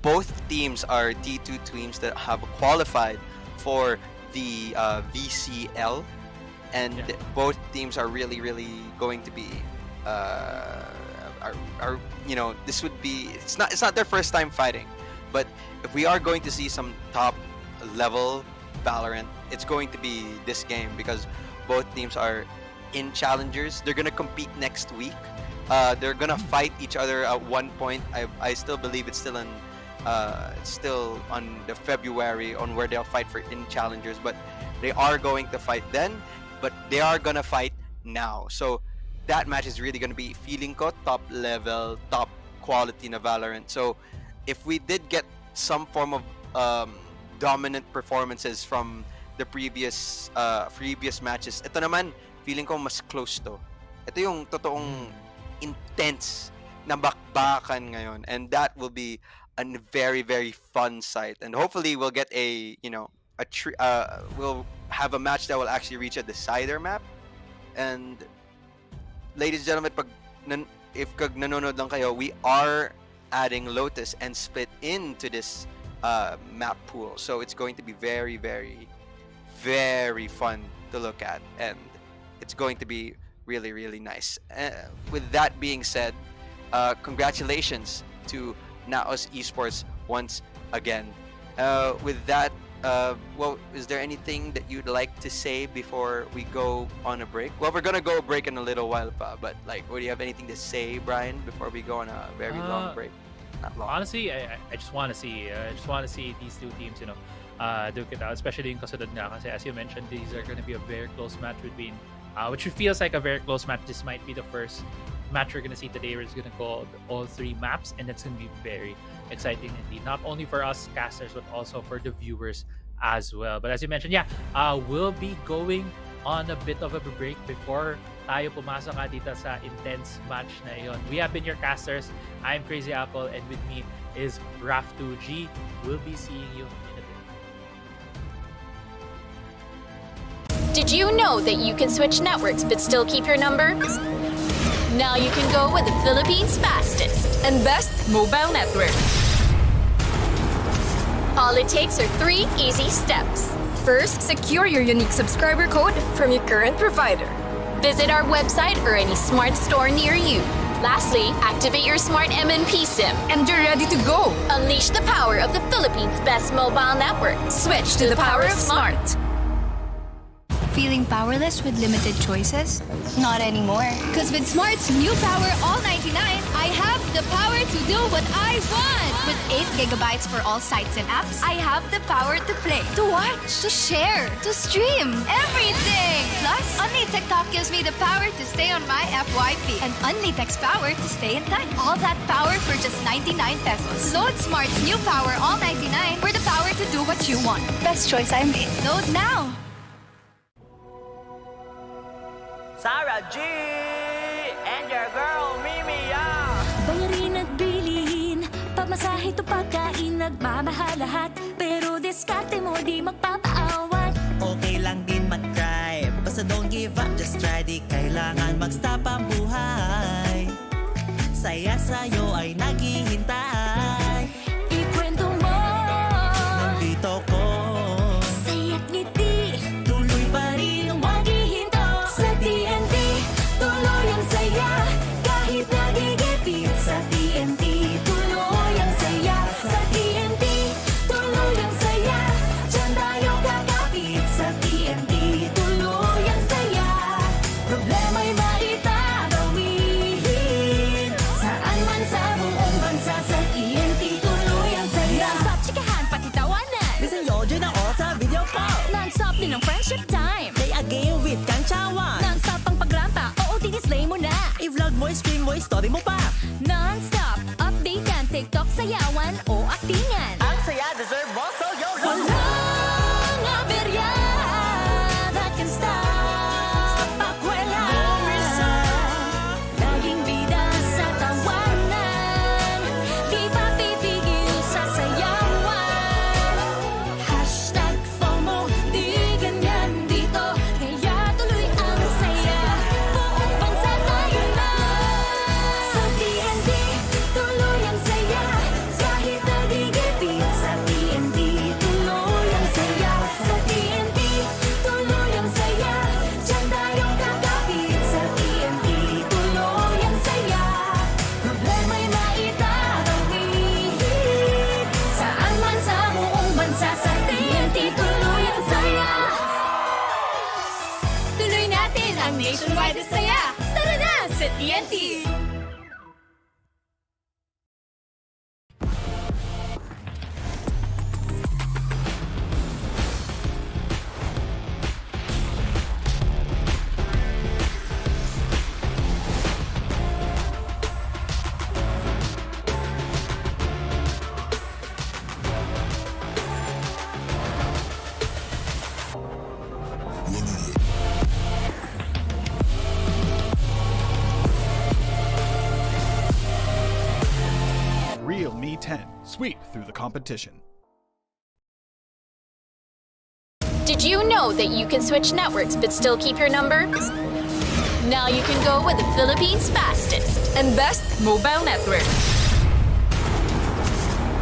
Both teams are T2 teams that have qualified for the VCL, and both teams are really going to be this would be, it's not their first time fighting, but if we are going to see some top level Valorant, it's going to be this game, because both teams are in challengers. They're gonna compete next week. They're gonna fight each other at one point. I still believe it's still on the February on where they'll fight for in challengers, but they are going to fight then, but they are gonna fight now. So that match is really gonna be, feeling ko, top level, top quality na Valorant. So if we did get some form of dominant performances from the previous matches, ito naman, feeling ko mas close to. Ito yung totoong intense na bakbakan ngayon, and that will be a very fun sight. And hopefully we'll get we'll have a match that will actually reach a decider map. And ladies and gentlemen, if nanonood lang kayo, we are adding Lotus and Split into this map pool, so it's going to be very fun to look at, and it's going to be really nice. With that being said, congratulations to NAOS Esports once again. With that, well, is there anything that you'd like to say before we go on a break? Well, we're gonna go break in a little while pa, but like, do you have anything to say, Brian, before we go on a very long break? Not long. Honestly, I just want to see these 2 teams, duke it out, especially yung kasunod nga kasi as you mentioned, these are gonna be a very close match between which feels like a very close match. This might be the first match we're gonna see today where it's gonna go all 3 maps, and it's gonna be very exciting indeed, not only for us casters but also for the viewers as well. But as you mentioned, we'll be going on a bit of a break before tayo pumasok dito sa intense match na iyon. We have been your casters. I'm Crazy Apple, and with me is Raf2G. We'll be seeing you in a bit. Did you know that you can switch networks but still keep your number? Now you can go with the Philippines' fastest and best mobile network. All it takes are 3 easy steps. First, secure your unique subscriber code from your current provider. Visit our website or any smart store near you. Lastly, activate your smart MNP SIM and you're ready to go. Unleash the power of the Philippines' best mobile network. Switch to the power of smart. Feeling powerless with limited choices? Not anymore. Because with Smart's new Power All 99, I have the power to do what I want. With 8 gigabytes for all sites and apps, I have the power to play, to watch, to share, to stream, everything. Plus, Only TikTok gives me the power to stay on my FYP and Only Text power to stay in touch. All that power for just 99 pesos. Load Smart's new Power All 99 for the power to do what you want. Best choice I made. Load now. Sarah G and your girl Mimi Yang. Bayarin at bilihin, pamasahe to pagkain, nagmamahal lahat. Pero diskarte mo di magpapaawat. Okay lang din mag-try, basta don't give up, just try. Di kailangan mag-stop ang buhay. Saya sa'yo ay naghihintay. Ikwento mo, Nandito ko, saya't ngiti, tuloy pa rin ang maghihinto. Sa TNT, tuloy ang saya. Kahit nagigipit sa TNT, tuloy ang saya. Sa TNT, tuloy ang saya. Diyan tayo kakapit sa TNT, tuloy ang saya. Problema'y maitatawid, saan man sa buong bansa. Sa TNT, tuloy ang saya. Non-stop chikahan, pati tawanan. Bisan yo, dyan ako sa video call. Non-stop din ang friendship time. Play a game with Kantsawan. Non-stop ang pagrampa, oo, dinisplay mo na. I-vlog mo, stream mo, story mo pa. Non-stop, update yan, TikTok, sayawan o aktingan. Ang saya deserve mo, so yo yo. Walang aberya that can stop pakwela. Laging bida sa tawanan, di pa pipigil sa sayawan. Hashtag FOMO, di ganyan dito, kaya tuloy ang saya. Buong bansa tayo na. Sa TNT, tuloy ang saya. Kahit nagigipit sa TNT, tuloy ang saya. Sa TNT, tuloy ang saya. Diyan tayo kakapit sa TNT, tuloy ang saya. Problema'y maitatawid, saan man sa buong bansa. Sa TNT, tuloy ang saya. Tuloy natin ang nationwide na saya. Tara na sa TNT! Real Me 10. Sweep through the competition. Did you know that you can switch networks but still keep your number? Now you can go with the Philippines' fastest and best mobile network.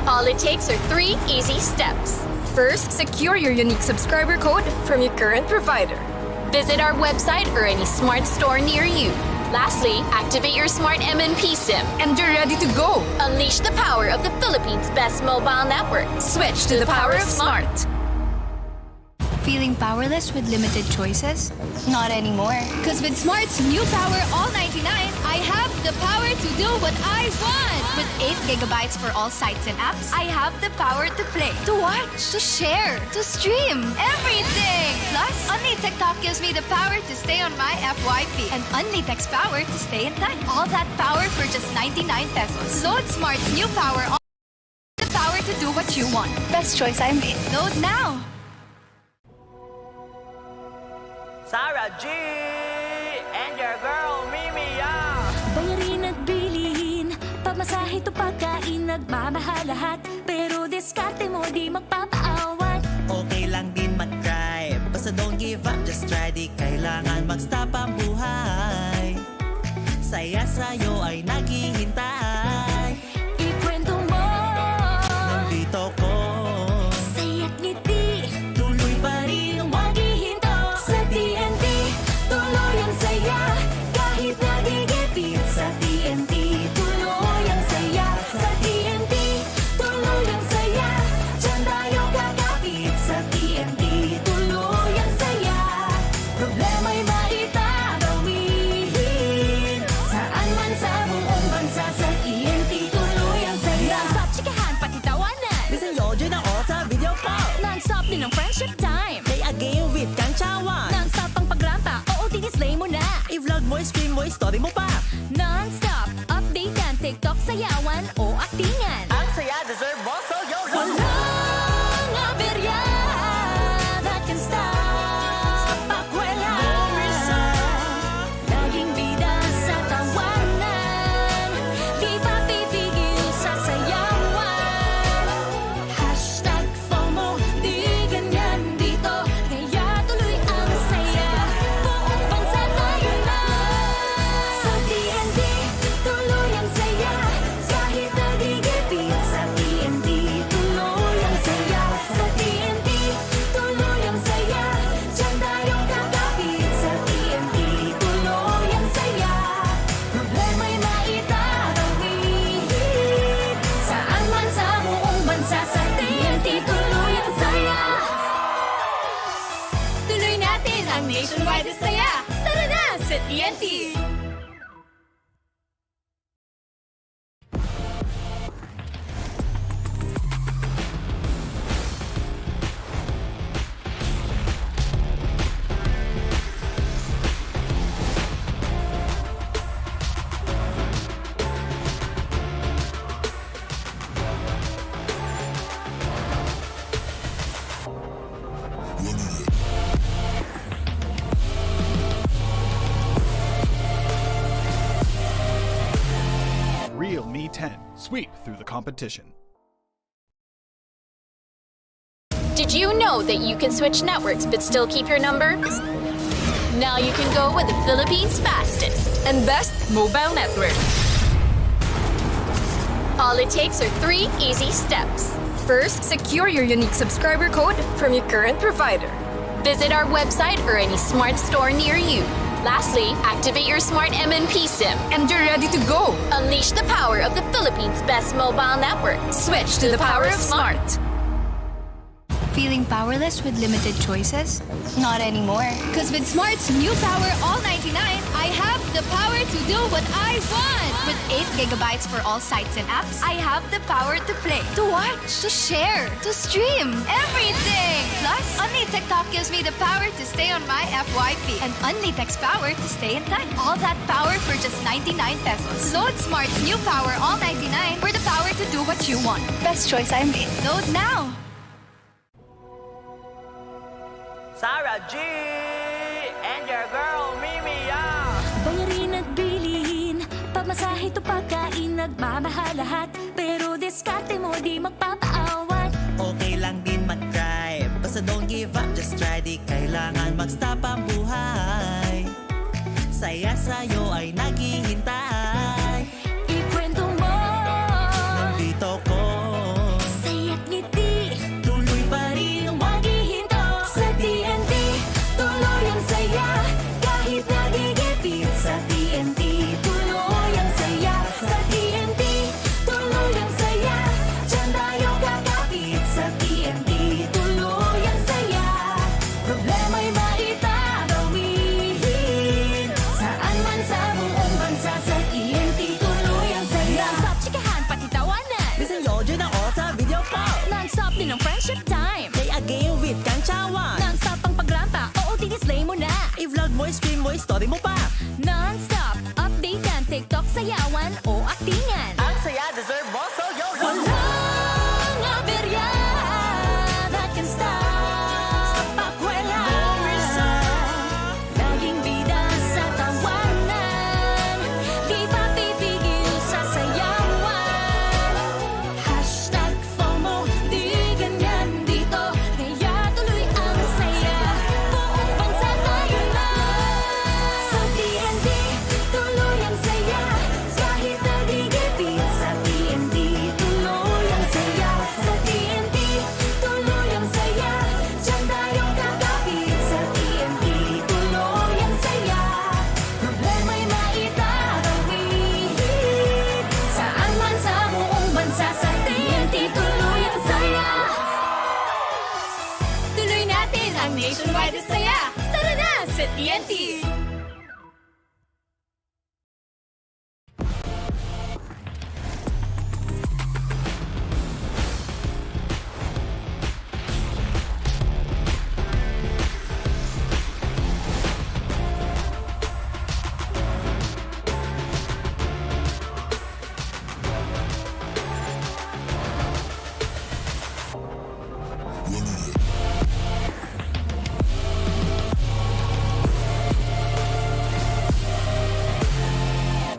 All it takes are 3 easy steps. First, secure your unique subscriber code from your current provider. Visit our website or any smart store near you. Lastly, activate your smart MNP SIM and you're ready to go. Unleash the power of the Philippines' best mobile network. Switch to the power of smart. Feeling powerless with limited choices? Not anymore. Because with Smart's new Power All 99, I have the power to do what I want. With 8 gigabytes for all sites and apps, I have the power to play, to watch, to share, to stream, everything. Plus, Only TikTok gives me the power to stay on my FYP and Only Text power to stay in time. All that power for just 99 pesos. Load Smart's new Power All the power to do what you want. Best choice I made. Load now. Sarah G and your girl Mimi Bayarin at bilihin, pamasahe to pagkain, nagmamahal lahat. Pero diskarte mo di magpapaawat. Okay lang din mag-try, basta don't give up, just try. Di kailangan mag-stop ang buhay. Saya sa'yo ay naghihintay. Ikwento mo, Nandito ko, saya't ngiti, tuloy pa rin ang maghihinto. Sa TNT, tuloy ang saya. Kahit nagigipit sa TNT, tuloy ang saya. Sa TNT, tuloy ang saya. Diyan tayo kakapit sa TNT, tuloy ang saya. Problema'y maitatawihin, saan man sa buong bansa. Sa TNT, tuloy ang saya. Non-stop chikahan, pati tawanan. bisan yo dyan ako sa video call. Non-stop din ang friendship time. Play a game with Kang Chawan. Non-stop ang pagrampa, OOTD slay mo na. I-vlog mo, stream mo, story mo pa. Non-stop, update yan, TikTok, sayawan o aktingan. Ang saya deserve mo, so yo yo Walang aberya that can stop pakwela. Laging bida sa tawanan, di pa pipigil sa sayawan. Hashtag FOMO, di ganyan dito, kaya tuloy ang saya. Buong bansa tayo na. Sa TNT, tuloy ang saya. Kahit nagigipit sa TNT, tuloy ang saya. Sa TNT, tuloy ang saya. Diyan tayo kakapit sa TNT, tuloy ang saya. Problema'y maitatawihin, saan man sa buong bansa. Sa TNT, tuloy ang saya. Tuloy natin ang nationwide saya. Tara na sa TNT! Real Me 10. Sweep through the competition. Did you know that you can switch networks but still keep your number? Now you can go with the Philippines' fastest and best mobile network. All it takes are 3 easy steps. First, secure your unique subscriber code from your current provider. Visit our website or any smart store near you. Lastly, activate your smart MNP SIM and you're ready to go. Unleash the power of the Philippines' best mobile network. Switch to the power of smart. Feeling powerless with limited choices? Not anymore. Because with Smart's new Power All 99, I have the power to do what I want. With 8 gigabytes for all sites and apps, I have the power to play, to watch, to share, to stream, everything. Plus, Only TikTok gives me the power to stay on my FYP and Only Text power to stay in time. All that power for just 99 pesos. Load Smart's new Power All 99 for the power to do what you want. Best choice I made. Load now. Sarah G and your girl Mimi Bayarin at bilihin, pamasahe to pagkain, nagmamahal lahat. Pero diskarte mo di magpapaawat. Okay lang din mag-try, basta don't give up, just try. Di kailangan mag-stop ang buhay. Saya sa'yo ay naghihintay. Ikwento mo, Nandito ko, saya't ngiti, tuloy pa rin ang maghihinto. Sa TNT, tuloy ang saya. Kahit nagigipit sa TNT, tuloy ang saya. Sa TNT, tuloy ang saya. Diyan tayo kakapit sa TNT, tuloy ang saya. friendship time. Play a game with kantsawan. Non-stop ang pagrampa, oo, didislay mo na. I-vlog mo, stream mo, story mo pa. Non-stop, update yan, TikTok, sayawan o aktingan. Ang saya, deserve mo, so yo, yo. Walang aberya that can stop pakwela. Laging bida sa tawanan, di pa pipigil sa sayawan. Hashtag FOMO, di ganyan dito, kaya tuloy ang saya. Buong bansa tayo na. Sa TNT, tuloy ang saya. Kahit nagigipit sa TNT, tuloy ang saya. Sa TNT, tuloy ang saya. Diyan tayo kakapit sa TNT, tuloy ang saya. Problema'y maitatawid. Saan man sa buong bansa, sa TNT, tuloy ang saya. Tuloy natin ang nationwide na saya. Tara na sa TNT!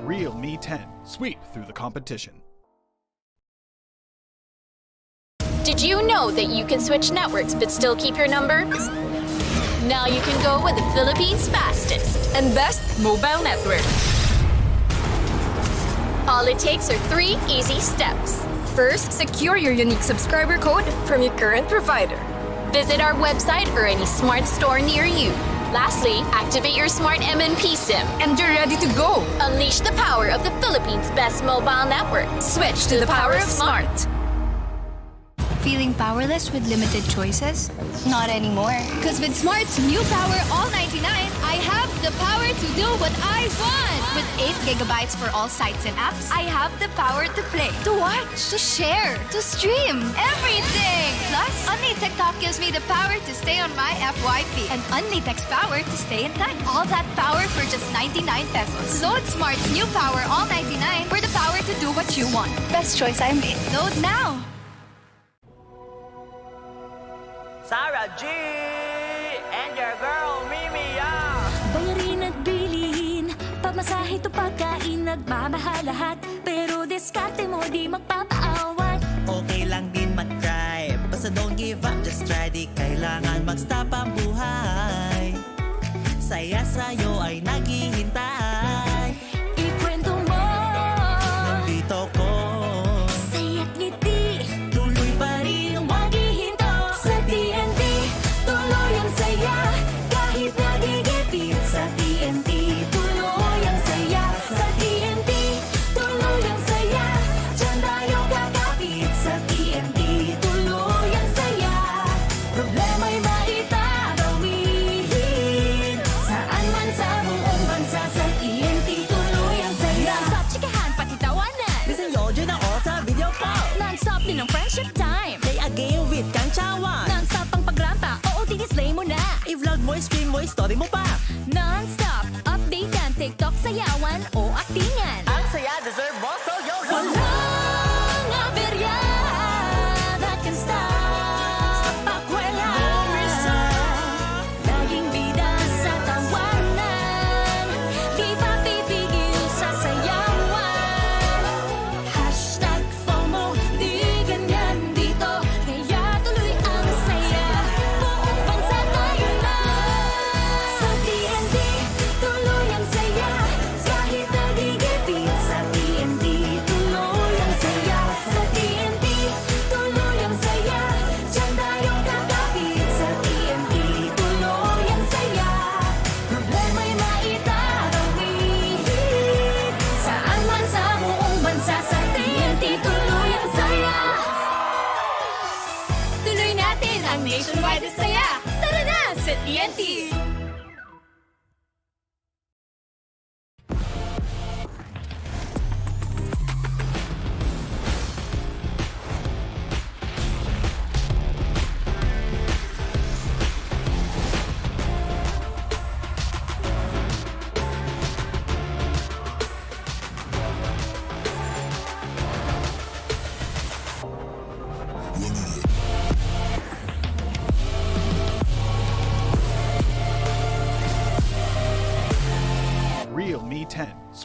Real Me 10. Sweep through the competition. Did you know that you can switch networks but still keep your number? Now you can go with the Philippines' fastest and best mobile network. All it takes are 3 easy steps. First, secure your unique subscriber code from your current provider. Visit our website or any smart store near you. Lastly, activate your smart MNP SIM and you're ready to go. Unleash the power of the Philippines' best mobile network. Switch to the power of smart. Feeling powerless with limited choices? Not anymore. Because with Smart's new Power All 99, I have the power to do what I want. With 8 gigabytes for all sites and apps, I have the power to play, to watch, to share, to stream, everything. Plus, Only TikTok gives me the power to stay on my FYP and Only Text power to stay in touch. All that power for just 99 pesos. Load Smart's new Power All 99 for the power to do what you want. Best choice I made. Load now. Sarah G and your girl Mimi, yeah. Bayarin at bilhin, pamasahe to pagkain, nagmamahal lahat. Pero diskarte mo di magpapaawat. Okay lang din mag-try, basta don't give up, just try. Di kailangan mag-stop ang buhay. Saya sa'yo ay naghihintay. Ikwento mo, Nandito ko, saya't ngiti, tuloy pa rin ang maghihinto. Sa TNT, tuloy ang saya. Kahit nagigipit sa TNT, tuloy ang saya. Sa TNT, tuloy ang saya. Diyan tayo kakapit sa TNT, tuloy ang saya. Problema'y maitatawid. Saan man sa buong bansa, sa TNT, tuloy ang saya. Non-stop chikahan, pati tawanan. Listen yo, dyan ako sa video call. Non-stop din ang friendship time. Play a game with kantsawan. Non-stop ang pagrampa, oo, didislay mo na. I-vlog mo, stream mo, story mo pa. Non-stop, update yan, TikTok, sayawan o aktingan. Ang saya, deserve mo, so yo, yo. Walang aberya that can stop pakwela. Laging bida sa tawanan, di pa pipigil sa sayawan. Hashtag FOMO, di ganyan dito, kaya tuloy ang saya. Buong bansa tayo na. Sa TNT, tuloy ang saya. Kahit nagigipit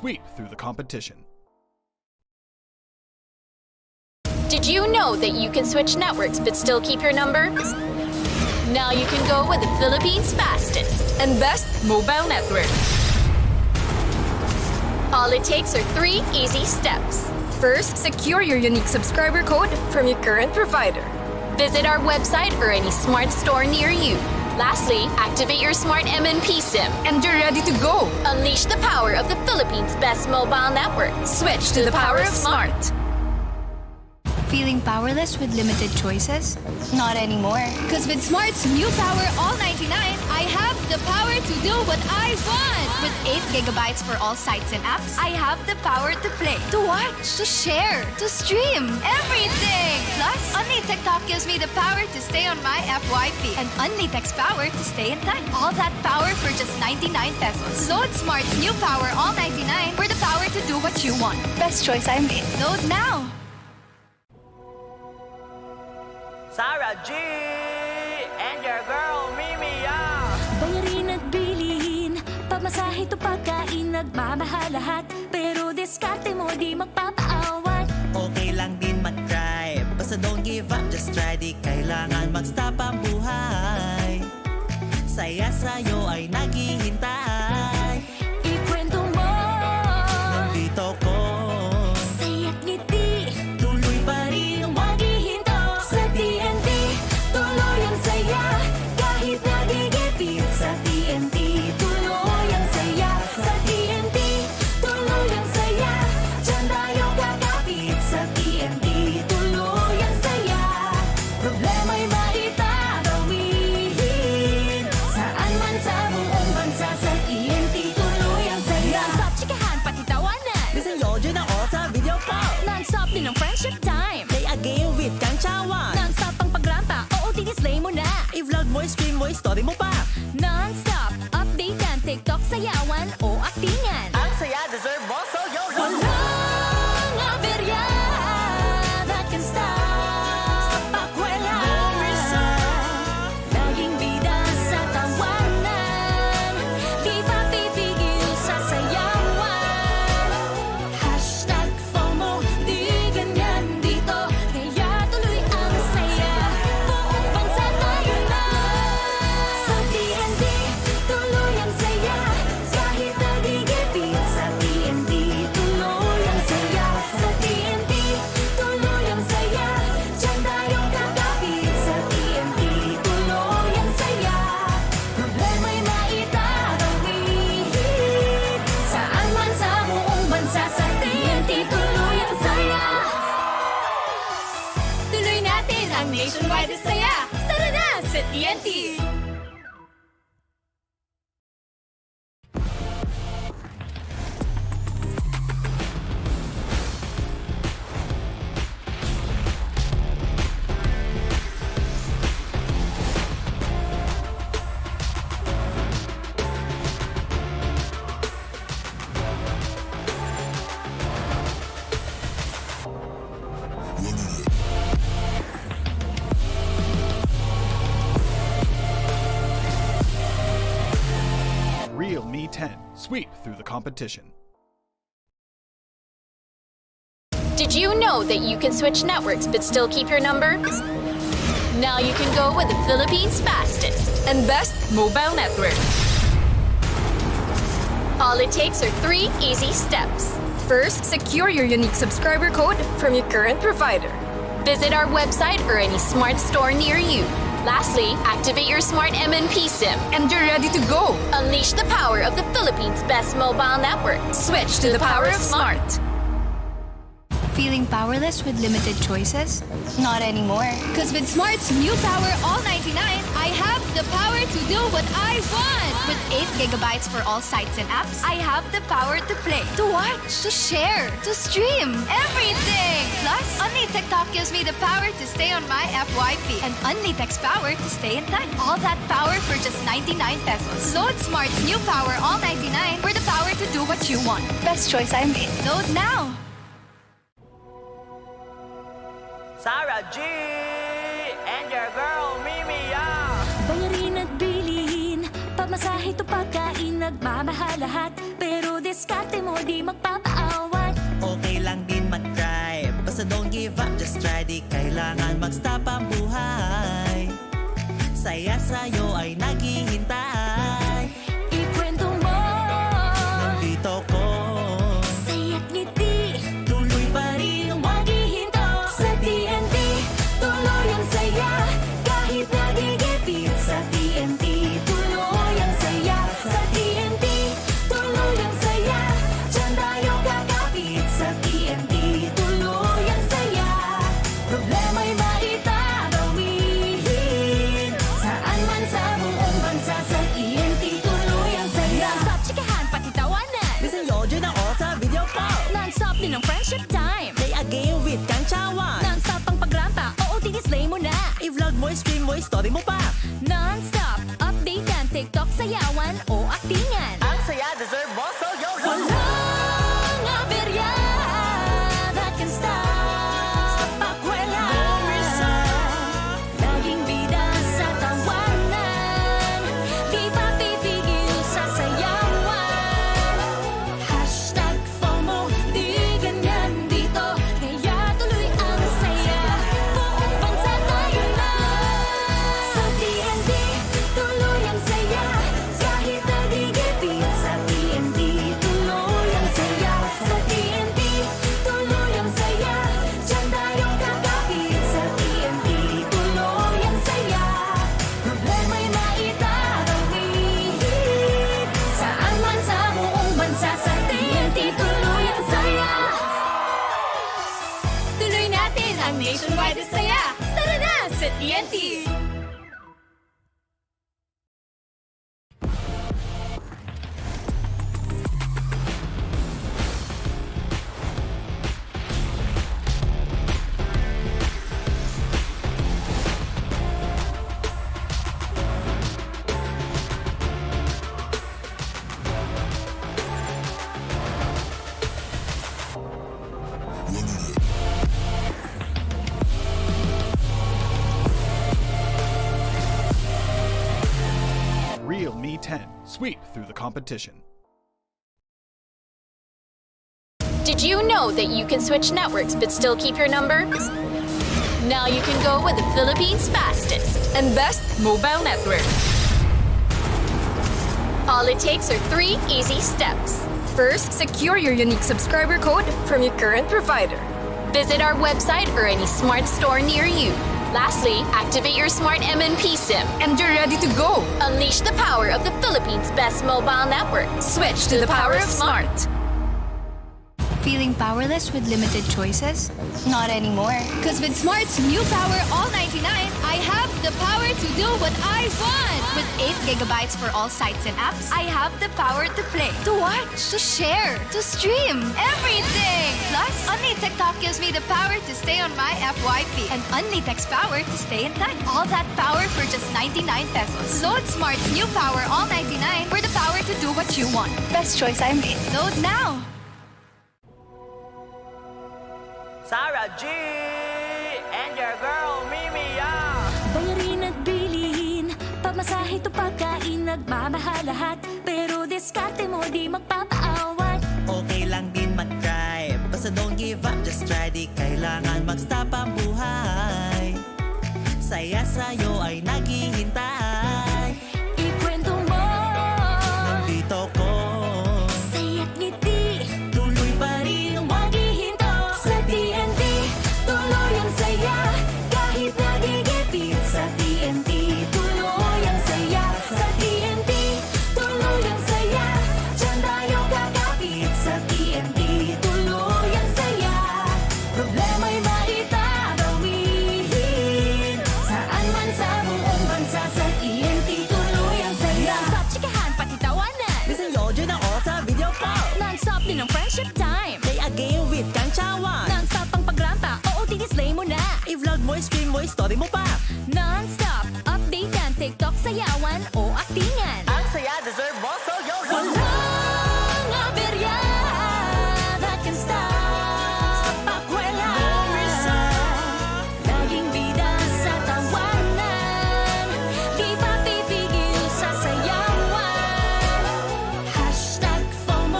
sweep through the competition. Did you know that you can switch networks but still keep your number? Now you can go with the Philippines' fastest and best mobile network. All it takes are 3 easy steps. First, secure your unique subscriber code from your current provider. Visit our website or any smart store near you. Lastly, activate your smart MNP SIM and you're ready to go. Unleash the power of the Philippines' best mobile network. Switch to the power of smart. Feeling powerless with limited choices? Not anymore. Because with Smart's new Power All 99, I have the power to do what I want. With 8 gigabytes for all sites and apps, I have the power to play, to watch, to share, to stream, everything. Plus, Only TikTok gives me the power to stay on my FYP and Only Text power to stay in touch. All that power for just 99 pesos. Load Smart's new Power All 99 for the power to do what you want. Best choice I made. Load now. Sarah G and your girl Mimi, yeah. Bayarin at bilhin, pamasahe to pagkain, nagmamahal lahat. Pero diskarte mo di magpapaawat. Okay lang din mag-try, basta don't give up, just try. Di kailangan mag-stop ang buhay. Saya sa'yo ay naghihintay. Ikwento mo, Nandito ko, saya't ngiti, tuloy pa rin ang maghihinto. Sa TNT, tuloy ang saya. Kahit nagigipit sa TNT, tuloy ang saya. Sa TNT, tuloy ang saya. Diyan tayo kakapit sa TNT, tuloy ang saya. Problema'y maitatawid. Saan man sa buong bansa, sa TNT, tuloy ang saya. Non-stop chikahan, pati tawanan. Bisan yodyo na o sa video call. Non-stop din ang friendship time. Play a game with Kang Chawan. Non-stop ang pagrampa, oo, dinisplay mo na. I-vlog mo, stream mo, story mo pa. Non-stop, update yan, TikTok, sayawan o aktingan. Ang saya deserve mo, so YOLO. Walang aberya that can stop pakwela. Laging bida sa tawanan, di pa pipigil sa sayawan. Hashtag FOMO, di ganyan dito, kaya tuloy ang saya. Buong bansa tayo na. Sa TNT, tuloy ang saya. Kahit nagigipit sa TNT, tuloy ang saya. Sa TNT, tuloy ang saya. Diyan tayo kakapit sa TNT, tuloy ang saya. Problema'y maitatawid. Saan man sa buong bansa, sa TNT, tuloy ang saya. Tuloy natin ang nationwide na saya. Tara na sa TNT! Real Me 10, sweep through the competition. Did you know that you can switch networks but still keep your number? Now you can go with the Philippines' fastest and best mobile network. All it takes are 3 easy steps. First, secure your unique subscriber code from your current provider. Visit our website or any smart store near you. Lastly, activate your smart MNP SIM and you're ready to go. Unleash the power of the Philippines' best mobile network. Switch to the power of smart. Feeling powerless with limited choices? Not anymore. Because with Smart's new Power All 99, I have the power to do what I want. With 8 gigabytes for all sites and apps, I have the power to play, to watch, to share, to stream, everything. Plus, Only TikTok gives me the power to stay on my FYP and Only Text power to stay in touch. All that power for just 99 pesos. Load Smart's new Power All 99 for the power to do what you want. Best choice I made. Load now. Sarah G and your girl Mimi, yeah. Bayarin at bilhin, pamasahe to pagkain, nagmamahal lahat. pero diskarte mo di magpapaawat. Okay lang din mag-try, basta don't give up, just try. Di kailangan mag-stop ang buhay. Saya sa'yo ay naghihintay. Ikwento mo, Nandito ko, saya't ngiti, tuloy pa rin ang maghihinto. Sa TNT, tuloy ang saya, kahit nagigipit. Sa TNT, tuloy ang saya. Sa TNT, tuloy ang saya, diyan tayo kakapit. Sa TNT, tuloy ang saya, problema'y maitatawihin. Saan man sa buong bansa, sa TNT, tuloy ang saya. Non-stop chikahan, pati tawanan, Listen yo, dyan ako sa video call. non-stop din ang friendship time. Play a game with Kantsawan. Non-stop ang pagrampa, oo, tinislay mo na. I-vlog mo, stream mo, story mo pa. Non-stop, update yan, TikTok, sayawan o aktingan. Ang saya, deserve mo, so yo yo. Walang aberya that can stop pakwela. Laging bida sa tawanan, di pa titigil sa sayawan. Hashtag FOMO, di ganyan dito, kaya tuloy ang saya. Buong bansa tayo na. Sa TNT, tuloy ang saya, kahit nagigipit. Sa TNT, tuloy ang saya. Sa TNT, tuloy ang saya, diyan tayo kakapit. Sa TNT, tuloy ang saya, problema'y maitatawihin. Saan man sa buong bansa, sa TNT, tuloy ang saya. Tuloy natin ang nationwide na saya. Tara na sa TNT! Real Me 10. Sweep through the competition. Did you know that you can switch networks but still keep your number? Now you can go with the Philippines' fastest and best mobile network. All it takes are 3 easy steps. First, secure your unique subscriber code from your current provider. Visit our website or any smart store near you. Lastly, activate your smart MNP SIM and you're ready to go. Unleash the power of the Philippines' best mobile network. Switch to the power of smart. Feeling powerless with limited choices? Not anymore. Because with Smart's new Power All 99, I have the power to do what I want. With 8 gigabytes for all sites and apps, I have the power to play, to watch, to share, to stream, everything. Plus, Only TikTok gives me the power to stay on my FYP and Only Text power to stay in touch. All that power for just 99 pesos. Load Smart's new Power All 99 for the power to do what you want. Best choice I made. Load now. Sarah G and your girl Mimi, yeah. Bayarin at bilihin, pamasahe to pagkain, nagmamahal lahat. Pero diskarte mo di magpapaawat. Okay lang din mag-try, basta don't give up, just try. Di kailangan mag-stop ang buhay. Saya sa'yo ay naghihintay. Ikwento mo, Nandito ko, saya't ngiti, tuloy pa rin ang maghihinto. Sa TNT, tuloy ang saya, kahit nagigipit. Sa TNT, tuloy ang saya. Sa TNT, tuloy ang saya, diyan tayo kakapit. Sa TNT, tuloy ang saya, problema'y maitatawihin. Saan man sa buong bansa, sa TNT, tuloy ang saya. Non-stop chikahan, pati tawanan, listen yo, dyan ako sa video call. non-stop din ang friendship time. Play a game with Kantsawan. Non-stop ang pagrampa, oo, tinislay mo na. I-vlog mo, stream mo, story mo pa. Non-stop, update yan, TikTok, sayawan o aktingan. Ang saya, deserve mo, so yo yo. Walang aberya that can stop pakwela. Laging bida sa tawanan, di pa titigil sa sayawan. Hashtag FOMO,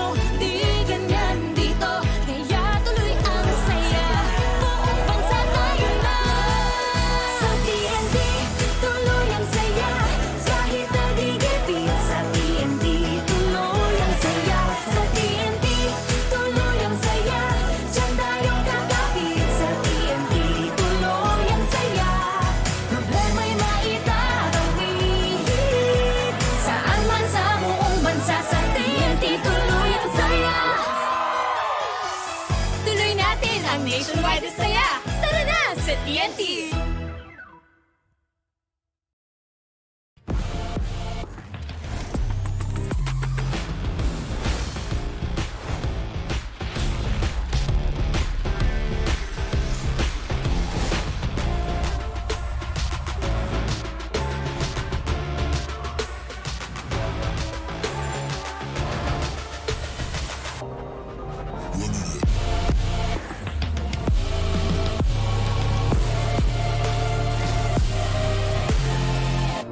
ang nationwide na saya. Tara na sa TNT!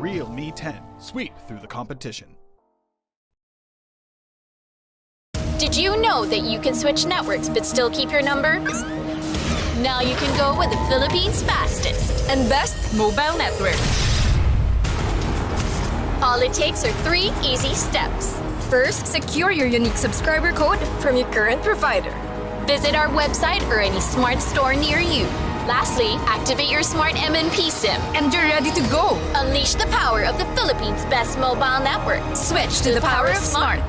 Real Me 10. Sweep through the competition. Did you know that you can switch networks but still keep your number? Now you can go with the Philippines' fastest and best mobile network. All it takes are 3 easy steps. First, secure your unique subscriber code from your current provider. Visit our website or any smart store near you. Lastly, activate your smart MNP SIM and you're ready to go. Unleash the power of the Philippines' best mobile network. Switch to the power of smart.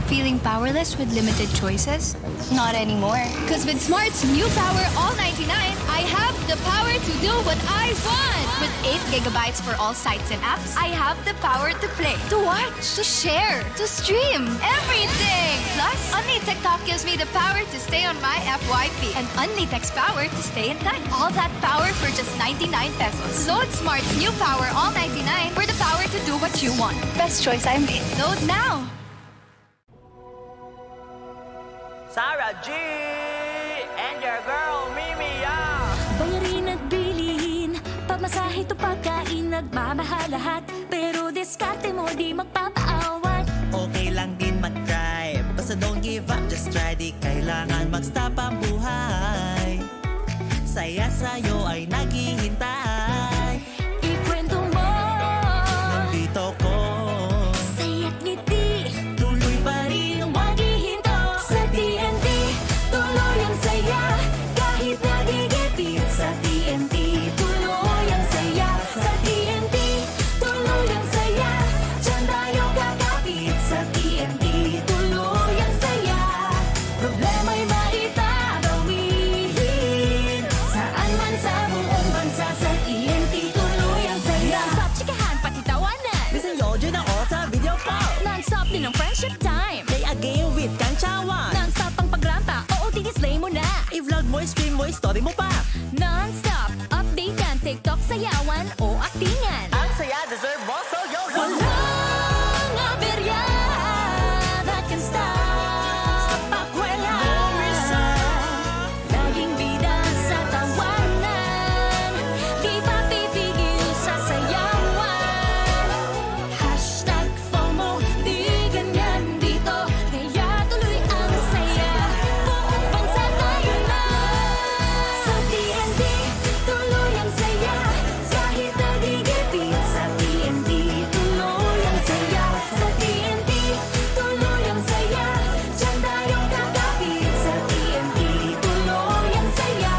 Feeling powerless with limited choices? Not anymore. Because with Smart's new Power All 99, I have the power to do what I want. With 8 gigabytes for all sites and apps, I have the power to play, to watch, to share, to stream, everything. Plus, Only TikTok gives me the power to stay on my FYP and Only Text power to stay in touch. All that power for just 99 pesos. Load Smart's new Power All 99 for the power to do what you want. Best choice I made. Load now. Sarah G and your girl Mimi Bayarin at bilihin, pamasahe to pagkain, nagmamahal lahat. Pero diskarte mo di magpapaawat. Okay lang din mag-try, basta don't give up, just try. Di kailangan mag-stop ang buhay. Saya sa'yo ay naghihintay. Ikwento mo, Nandito ko, saya't ngiti, tuloy pa rin ang maghihinto. Sa TNT, tuloy ang saya. Kahit nagigipit sa TNT, tuloy ang saya. Sa TNT, tuloy ang saya. Diyan tayo kakapit sa TNT, tuloy ang saya. Problema'y maitatawihin. Saan man sa buong bansa, sa TNT, tuloy ang saya. Non-stop chikahan, pati tawanan. Bisan yodyo na o sa video call. Non-stop din ang friendship time. Play a game with Kanchawan. Non-stop ang pagrampa, oo, dinisplay mo na. I-vlog mo, stream mo, story mo pa. Non-stop, update yan, TikTok, sayawan o aktingan. Ang saya deserve mo, so yo Walang aberya that can stop pakwela. Laging bida sa tawanan, di pa pipigil sa sayawan. Hashtag FOMO, di ganyan dito, kaya tuloy ang saya. Buong bansa tayo na. Sa TNT, tuloy ang saya. Kahit nagigipit sa TNT, tuloy ang saya. Sa TNT, tuloy ang saya. Diyan tayo kakapit sa TNT, tuloy ang saya.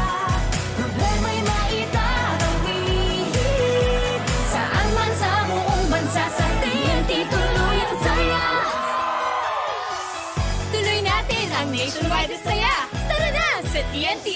Problema'y maitatawihin. Saan man sa buong bansa, sa TNT, tuloy ang saya. Tuloy natin ang nationwide na saya. Tara na sa TNT!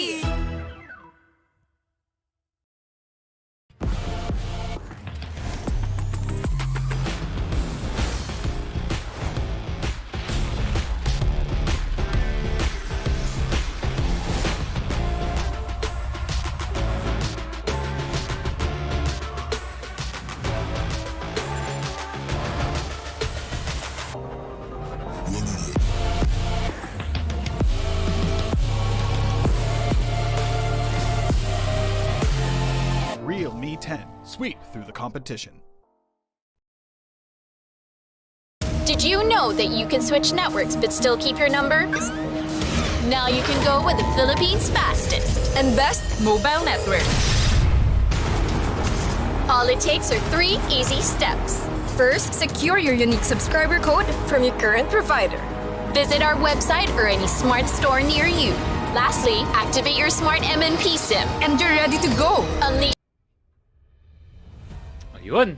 Real Me 10. Sweep through the competition. Did you know that you can switch networks but still keep your number? Now you can go with the Philippines' fastest and best mobile network. All it takes are 3 easy steps. First, secure your unique subscriber code from your current provider. Visit our website or any smart store near you. Lastly, activate your smart MNP SIM and you're ready to go. Unleash Ayun.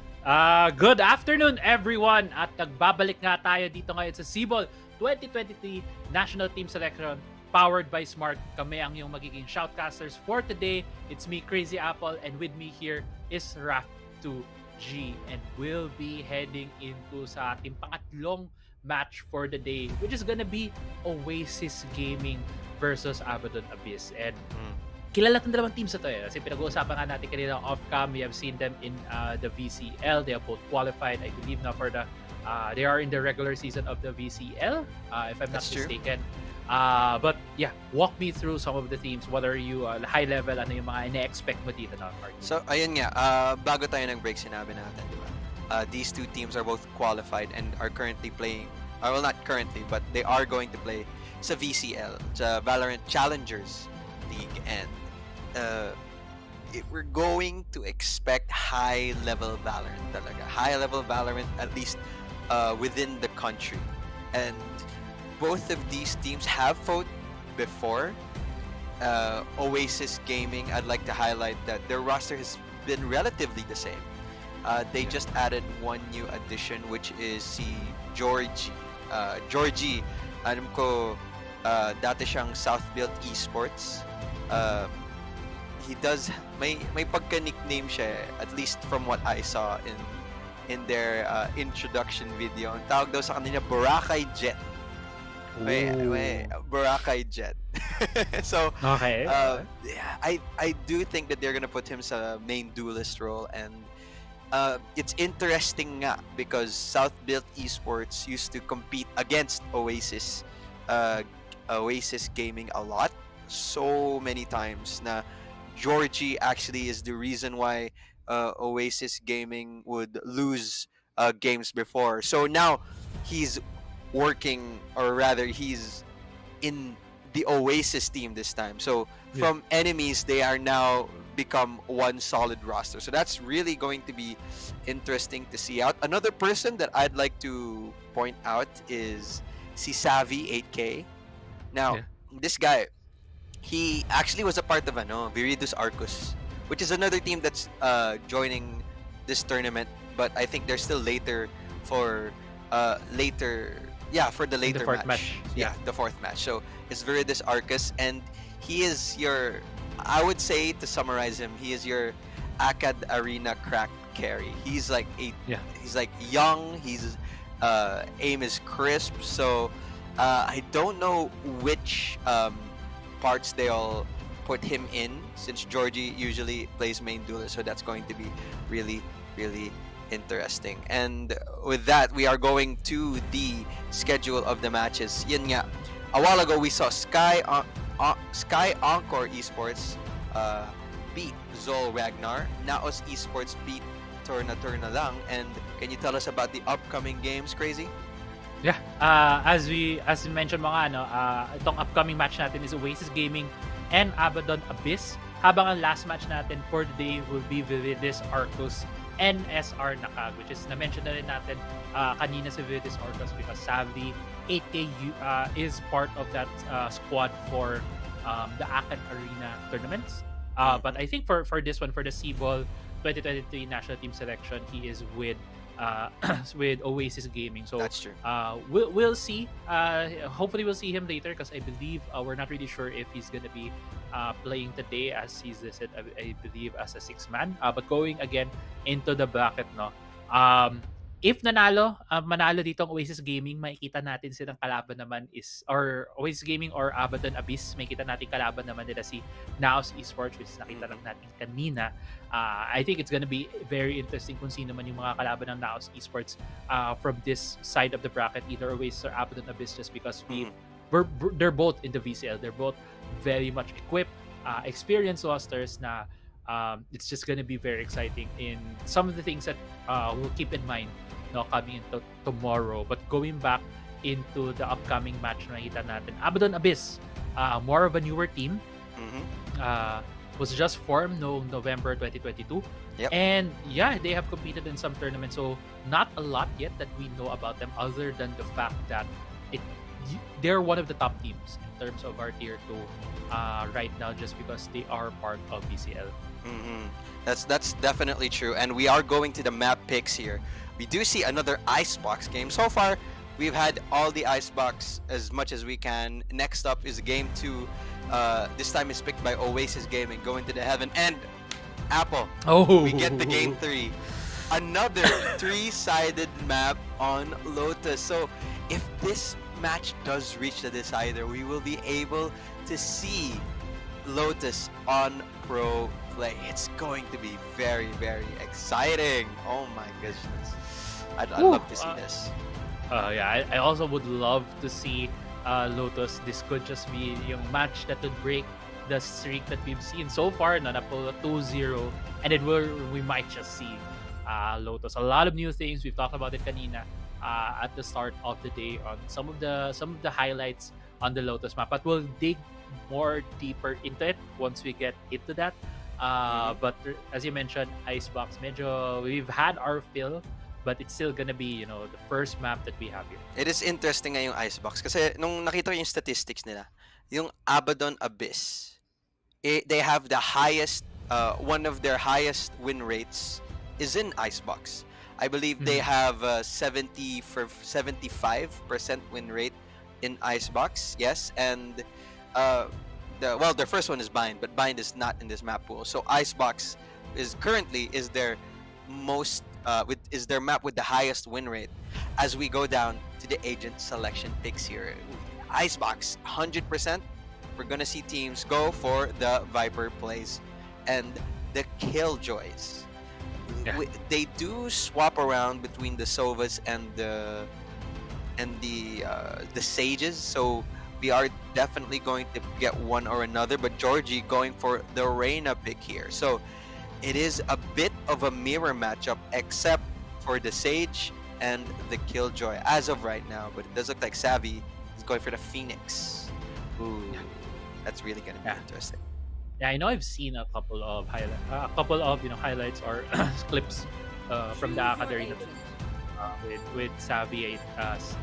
Good afternoon everyone at nagbabalik nga tayo dito ngayon sa SIBOL 2023 National Team Selection powered by Smart. Kami ang yung magiging shoutcasters for today. It's me, Crazy Apple, and with me here is Raf2G, and we'll be heading into sa ating pangatlong match for the day, which is gonna be Oasis Gaming versus Abaddon Abyss. And kilala itong dalawang teams na to eh. Kasi pinag-uusapan nga natin kanina off-cam. We have seen them in the VCL. They have both qualified, I believe, na for the they are in the regular season of the VCL, if I'm not mistaken. But yeah, walk me through some of the teams. What are you, high level, ano yung mga ina-expect mo dito na party? So, ayun nga, bago tayo nag-break, sinabi natin, di ba? These two teams are both qualified and are currently playing, well, not currently, but they are going to play sa VCL, sa Valorant Challengers League, and we're going to expect high-level Valorant talaga. High-level Valorant, at least within the country. And both of these teams have fought before. Oasis Gaming, I'd like to highlight that their roster has been relatively the same. They just added one new addition, which is si Georgie. Georgie, alam ko, dati siyang Southbuilt Esports. He does, may pagka-nickname siya, at least from what I saw in their introduction video. Ang tawag daw sa kanila, Boracay Jet. Boracay Jet. So, okay. I do think that they're gonna put him sa main duelist role, and it's interesting nga because Southbuilt Esports used to compete against Oasis Gaming a lot, so many times na Georgie actually is the reason why Oasis Gaming would lose games before. So now he's working, or rather he's in the Oasis team this time. So from enemies, they are now become one solid roster. So that's really going to be interesting to see out. Another person that I'd like to point out is si Savvy 8K. Now, this guy, he actually was a part of Viridis Arcus, which is another team that's joining this tournament, but I think they're still later for the later match. Yeah, the fourth match. So it's Viridis Arcus, and he is your, I would say, to summarize him, he is your Acad Arena crack carry. He's like he's like young, his aim is crisp, so I don't know which parts they'll put him in, since Georgie usually plays main duelist, so that's going to be really, really interesting. And with that, we are going to the schedule of the matches. Yun nga, a while ago we saw Sky Encore Esports beat Zol Ragnar. NAOS Esports beat Tourna lang. And can you tell us about the upcoming games, Crazy? Yeah, as we mentioned mga itong upcoming match natin is Oasis Gaming and Abaddon Abyss. Habang ang last match natin for the day will be Viridis Arcus NSR Nacague, which is na-mention na rin natin kanina si Viridis Arcus because Savvy 8K is part of that squad for the Acad Arena tournaments. But I think for this one, for the SIBOL 2023 National Team Selection, he is with Oasis Gaming. So that's true. We'll see. Hopefully we'll see him later because I believe we're not really sure if he's gonna be playing today, as he's listed, I believe, as a 6-man. But going again into the bracket, if manalo dito ang Oasis Gaming, makikita natin silang kalaban naman is, or Oasis Gaming or Abaddon Abyss, makikita natin kalaban naman nila si NAOS Esports, which is nakita lang natin kanina. I think it's gonna be very interesting kung sino man yung mga kalaban ng NAOS Esports from this side of the bracket, either Oasis or Abaddon Abyss, just because they're both in the VCL. They're both very much equipped, experienced rosters na it's just gonna be very exciting in some of the things that we'll keep in mind coming into tomorrow. But going back into the upcoming match na nakita natin, Abaddon Abyss, more of a newer team, was just formed November 2022. And yeah, they have competed in some tournaments, so not a lot yet that we know about them, other than the fact that they're one of the top teams in terms of our tier 2 right now, just because they are part of VCL. That's definitely true. And we are going to the map picks here. We do see another Icebox game. So far, we've had all the icebox as much as we can. Next up is game 2. This time is picked by Oasis Gaming, going to the heaven, and Apple. Oh, We get the game 3. Another 3-sided map on Lotus. So if this match does reach the decider, we will be able to see Lotus on pro play. It's going to be very, very exciting. Oh my goodness. I'd love to see this. Yeah, I also would love to see Lotus. This could just be yung match that would break the streak that we've seen so far na napull 2-0, and we might just see Lotus. A lot of new things. We've talked about it kanina at the start of the day on some of the highlights on the Lotus map, but we'll dig more deeper into it once we get into that. But as you mentioned, Icebox, medyo we've had our fill, but it's still gonna be, the first map that we have here. It is interesting nga yung Icebox kasi nung nakita ko yung statistics nila, yung Abaddon Abyss, they have the highest, one of their highest win rates is in Icebox. I believe they have 75% win rate in Icebox, yes, and their first one is Bind, but Bind is not in this map pool. So Icebox is currently their most is their map with the highest win rate. As we go down to the agent selection picks here, Icebox 100%. We're gonna see teams go for the Viper plays and the Killjoys. Yeah. They do swap around between the Sovas and the Sages, so we are definitely going to get one or another, but Georgie going for the Reyna pick here. So it is a bit of a mirror matchup, except for the Sage and the Killjoy as of right now, but it does look like Savvy is going for the Phoenix. Ooh, that's really going to be interesting. Yeah, I know I've seen a couple of highlights or clips from the Academy with Savvy 8.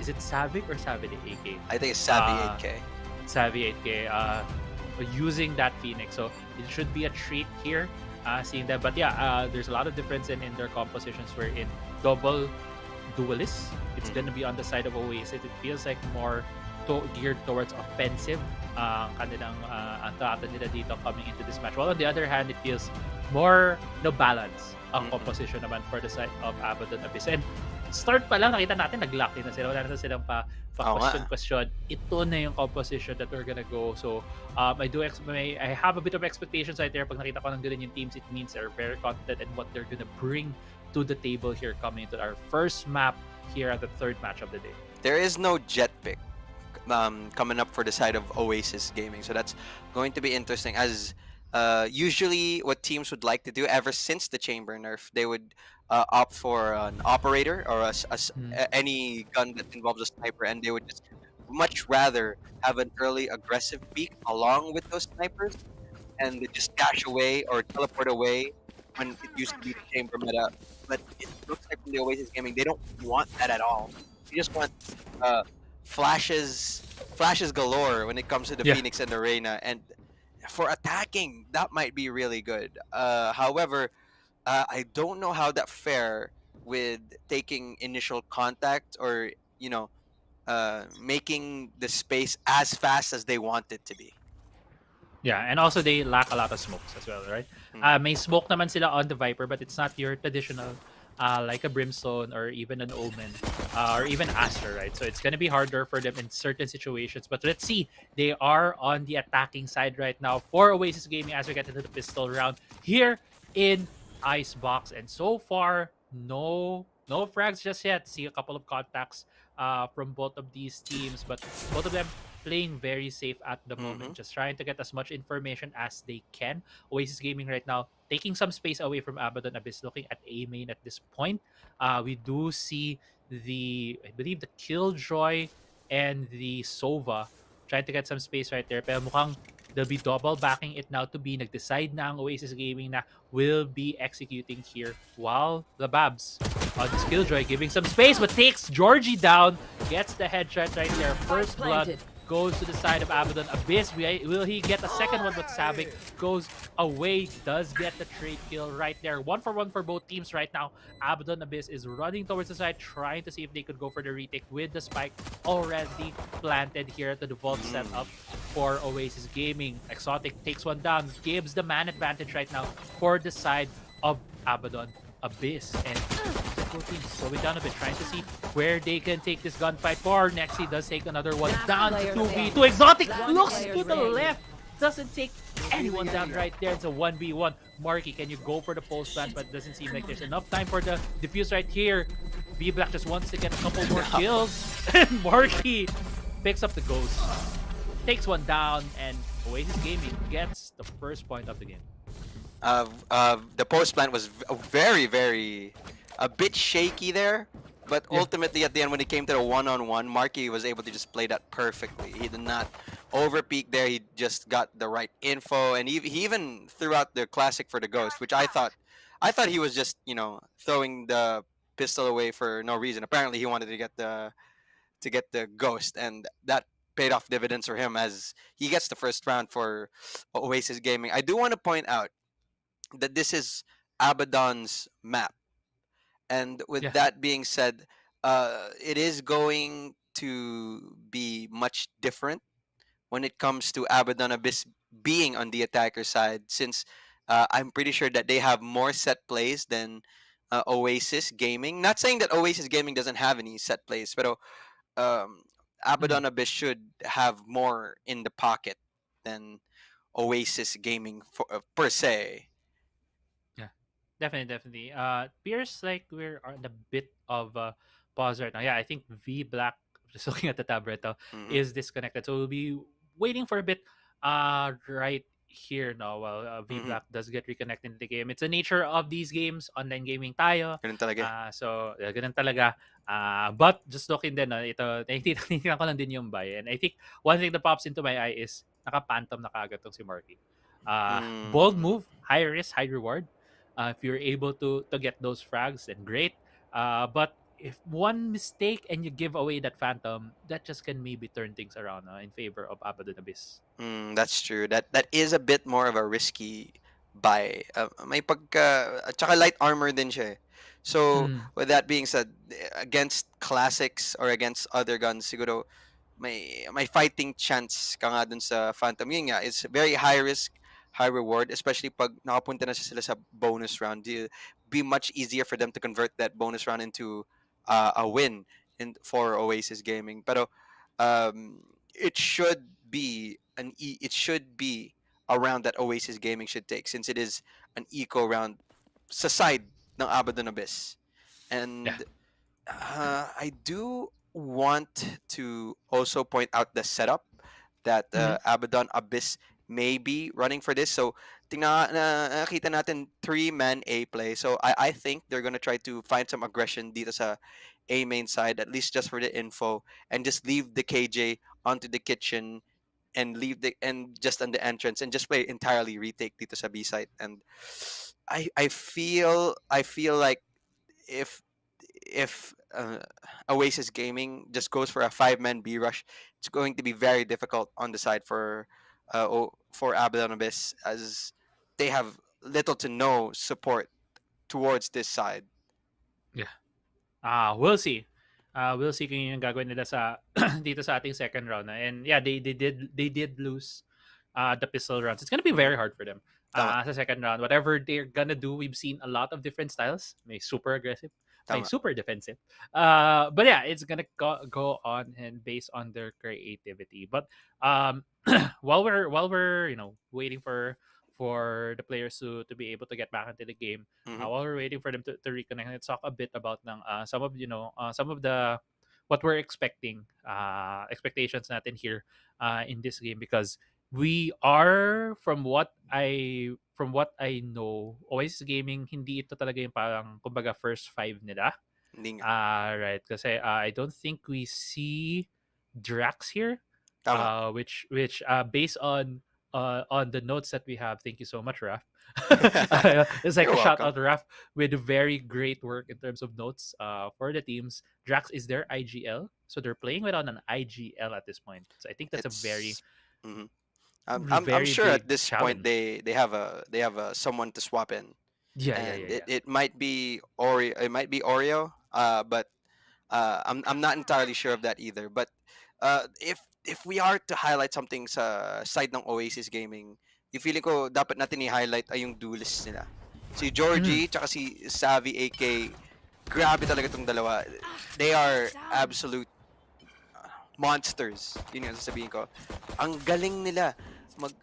Is it Savic or Savvy 8K? I think it's Savvy 8K. Savvy 8K using that Phoenix, so it should be a treat here seeing that. But yeah, there's a lot of difference in their compositions. We're in double duelists. It's gonna be on the side of Oasis. It feels like more geared towards offensive ang kanilang ang trata nila dito coming into this match. While on the other hand, it feels more balance ang composition naman for the side of Abaddon Abyss. And start pa lang, nakita natin nag-lock in na sila. Wala na silang question. Ito na yung composition that we're gonna go. So I have a bit of expectations right there. Pag nakita ko ng ganun yung teams, it means they're very confident in what they're gonna bring to the table here coming into our first map here at the third match of the day. There is no jet pick coming up for the side of Oasis Gaming, so that's going to be interesting. As usually what teams would like to do ever since the chamber nerf, they would opt for an operator or any gun that involves a sniper, and they would just much rather have an early aggressive peek along with those snipers and they just dash away or teleport away when it used to be the chamber meta. But it looks like from the Oasis Gaming, they don't want that at all. They just want flashes galore when it comes to the Phoenix and the Reyna, and for attacking that might be really good. However, I don't know how that fare with taking initial contact or making the space as fast as they want it to be. Yeah, and also they lack a lot of smokes as well, right? May smoke naman sila on the Viper, but it's not your traditional like a Brimstone or even an Omen or even Aster, right? So it's going to be harder for them in certain situations. But let's see. They are on the attacking side right now for Oasis Gaming as we get into the pistol round here in Icebox. And so far, no frags just yet. See a couple of contacts from both of these teams, but both of them playing very safe at the moment, just trying to get as much information as they can. Oasis Gaming right now taking some space away from Abaddon Abyss, looking at A main at this point. We do see I believe the Killjoy and the Sova trying to get some space right there. Pero mukhang they'll be double backing it now to be. Nag-decide na ang Oasis Gaming na will be executing here, while the Babs on this Killjoy giving some space but takes Georgie down, gets the headshot right there. First blood goes to the side of Abaddon. Abyss, will he get a second one? But Savic goes away, does get the trade kill right there. 1-for-1 for both teams right now. Abaddon Abyss is running towards the side, trying to see if they could go for the retake with the spike already planted here to the vault setup for Oasis Gaming. Exotic takes one down, gives the man advantage right now for the side of Abaddon Abyss. And both teams slowing down a bit, trying to see where they can take this gunfight for. Nexi does take another one down to 2v2. Exotic looks to the left, doesn't take anyone down right there. It's a 1v1. Marky, can you go for the post plant? But doesn't seem like there's enough time for the defuse right here. V-Black just wants to get a couple more kills. And Marky picks up the ghost, takes one down, and Oasis Gaming gets the first point of the game. The post plant was very a bit shaky there, but ultimately at the end when it came to the one-on-one, Marky was able to just play that perfectly. He did not overpeak there. He just got the right info, and he even threw out the classic for the ghost, which I thought he was just throwing the pistol away for no reason. Apparently he wanted to get the ghost, and that paid off dividends for him as he gets the first round for Oasis Gaming. I do want to point out that this is Abaddon's map. And with that being said, it is going to be much different when it comes to Abaddon Abyss being on the attacker side, since I'm pretty sure that they have more set plays than Oasis Gaming. Not saying that Oasis Gaming doesn't have any set plays, but Abaddon Abyss should have more in the pocket than Oasis Gaming per se. Definitely. Appears like we're on a bit of a pause right now. Yeah, I think V Black, just looking at the tab right now, is disconnected. So we'll be waiting for a bit right here now while V Black does get reconnected in the game. It's the nature of these games. Online gaming tayo. Ganun talaga. So, ganun talaga. But just looking din, ito, tinitingnan ko lang din yung buy. And I think one thing that pops into my eye is naka-phantom na kaagad tong si Marky. Bold move, high risk, high reward. If you're able to get those frags, then great. But if one mistake and you give away that Phantom, that just can maybe turn things around in favor of Abaddon Abyss. That's true. That is a bit more of a risky buy. May pagka at saka light armor din siya. So with that being said, against classics or against other guns, siguro may fighting chance ka nga dun sa Phantom. Yun nga, it's very high risk, high reward, especially pag nakapunta na sila sa bonus round. It'll be much easier for them to convert that bonus round into a win for Oasis Gaming. Pero it should be a round that Oasis Gaming should take, since it is an eco round sa side ng Abaddon Abyss. And I do want to also point out the setup that Abaddon Abyss may be running for this. So nakita natin 3-man A play. So I think they're gonna try to find some aggression dito sa A main side, at least just for the info, and just leave the KJ onto the kitchen and just on the entrance and just play entirely retake dito sa B side. And I feel like if Oasis Gaming just goes for a 5-man B rush, it's going to be very difficult on the side for Abaddon Abyss, as they have little to no support towards this side. We'll see. We'll see kung yun yung gagawin nila sa dito sa ating second round. And yeah, they did lose the pistol rounds. It's gonna be very hard for them sa second round. Whatever they're gonna do, we've seen a lot of different styles. May super aggressive, may super defensive. But yeah, it's gonna go on and based on their creativity. But while we're waiting for the players to be able to get back into the game, while we're waiting for them to reconnect, let's talk a bit about some of the what we're expecting, expectations natin here in this game, because we are, from what I know, Oasis Gaming, hindi ito talaga yung parang kumbaga first 5 nila. Right, kasi I don't think we see Drax here, which based on on the notes that we have. Thank you so much, Raf. It's like You're a shout welcome. out to Raf with very great work in terms of notes for the teams. Drax is their IGL, so they're playing without an IGL at this point. So I think that's a very It's mhm. I'm very sure big at this point challenge. they have a someone to swap in, and Yeah. it might be Oreo. It might be Oreo. But I'm not entirely sure of that either. But if we are to highlight something sa side ng Oasis Gaming, yung feeling ko dapat natin i-highlight ay yung duelists nila. Si Mhm. Georgie tsaka si Savvy AK, grabe talaga tong dalawa. They are absolute monsters. Yun yung sasabihin ko. Ang galing nila mag,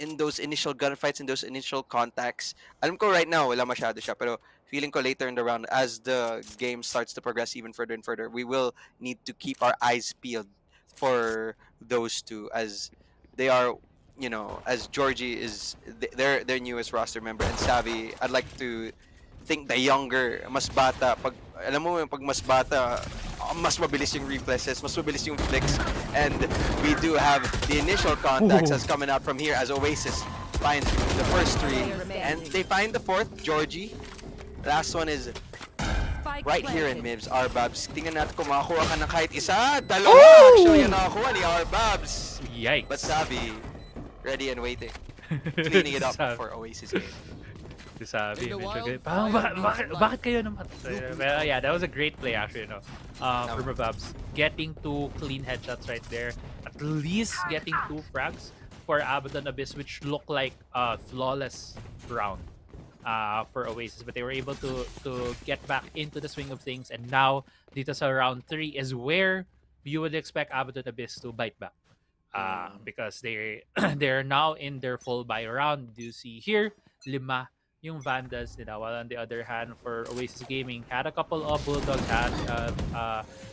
in those initial gunfights, in those initial contacts. Alam ko right now wala masyado siya, pero feeling ko later in the round as the game starts to progress even further and further, we will need to keep our eyes peeled for those two, as they are, you know, as Georgie is their newest roster member, and Savvy, I'd like to think the younger, mas bata, pag alam mo yung pag mas bata, mas mabilis yung reflexes, mas mabilis yung flicks, and we do have the initial contacts Ooh. as coming out from here as Oasis finds the first three, and they find the fourth, Georgie. Last one is right here in Mibs, Arbabs. Tingnan natin kung makakuha ka ng kahit isa. Dalawa actually yung nakakuha ni Arbabs. Yikes. But Sabi, ready and waiting. Cleaning it up Sabi. for Oasis game. Sabi, medyo ganyan. Parang bakit kayo naman? Pero yeah, that was a great play actually, you know. From Rababs, getting 2 clean headshots right there. At least getting 2 frags for Abaddon Abyss, which looked like a flawless round for Oasis. But they were able to get back into the swing of things. And now, dito sa round 3 is where you would expect Abaddon Abyss to bite back. Because they're now in their full buy round. You see here, 5 yung Vandals nila. While on the other hand, for Oasis Gaming, had a couple of Bulldogs, had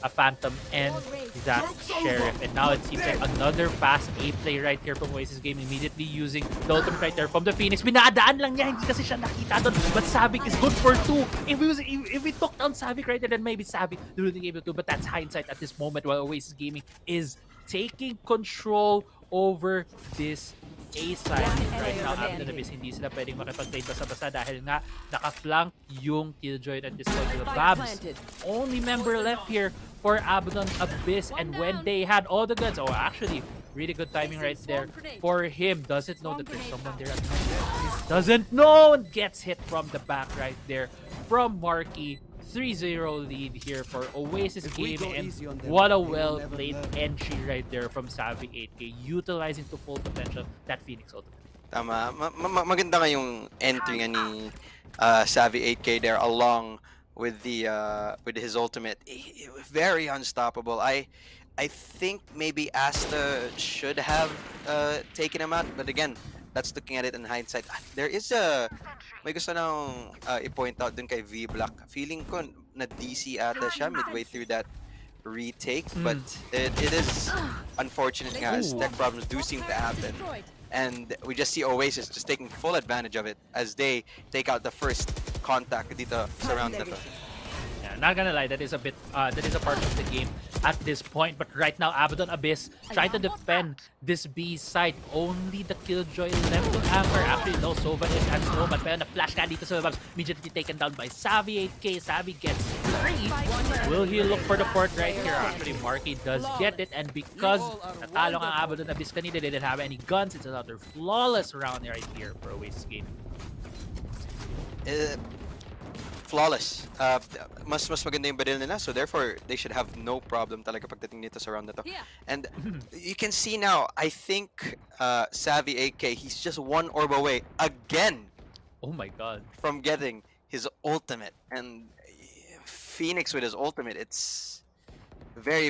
a Phantom and that Sheriff. And now it seems like another fast A play right here from Oasis Gaming, immediately using the ultimate right there from the Phoenix. Binadaan lang niya, hindi kasi siya nakita doon. But Savik is good for 2. If we took down Savik right there, then maybe Savik wouldn't be able to. But that's hindsight at this moment, while Oasis Gaming is taking control over this A side right now. Abaddon Abyss, hindi sila pwedeng makipag-trade basta-basta dahil nga naka-flank yung Killjoy at this point. The Babs, only member left here for Abaddon Abyss, and when they had all the guns, actually, really good timing right there for him. Doesn't know that there's someone there at the moment. Doesn't know, and gets hit from the back right there from Marky. 3-0 lead here for Oasis Gaming, and what a well-played entry right there from Savvy 8K, utilizing to full potential that Phoenix ultimate. Tama. Maganda nga yung entry nga ni Savvy 8K there, along with with his ultimate. Very unstoppable. I think maybe Asta should have taken him out, but again, that's looking at it in hindsight. There is may gusto nang i-point out dun kay V-Block. Feeling ko na DC ata siya midway through that retake, but it is unfortunate nga, as tech problems do seem to happen. And we just see Oasis just taking full advantage of it as they take out the first contact dito sa round na to. Yeah, not gonna lie, that is a part of the game at this point. But right now, Abaddon Abyss trying to defend this B side. Only the Killjoy left to hammer. Actually, no, Sova is at Snowman. Pero na-flash ka dito sa Babs. Immediately taken down by Savvy 8K. Savvy gets 3. Will he look for the fourth right here? Actually, Marky does get it. And because natalo ang Abaddon Abyss kanina, they didn't have any guns. It's another flawless round right here for Oasis Gaming. Flawless. Mas maganda yung baril nila, so therefore they should have no problem talaga pagdating nito sa round na to. And you can see now, I think Savvy AK, he's just one orb away again. Oh my god. From getting his ultimate. And Phoenix with his ultimate, it's very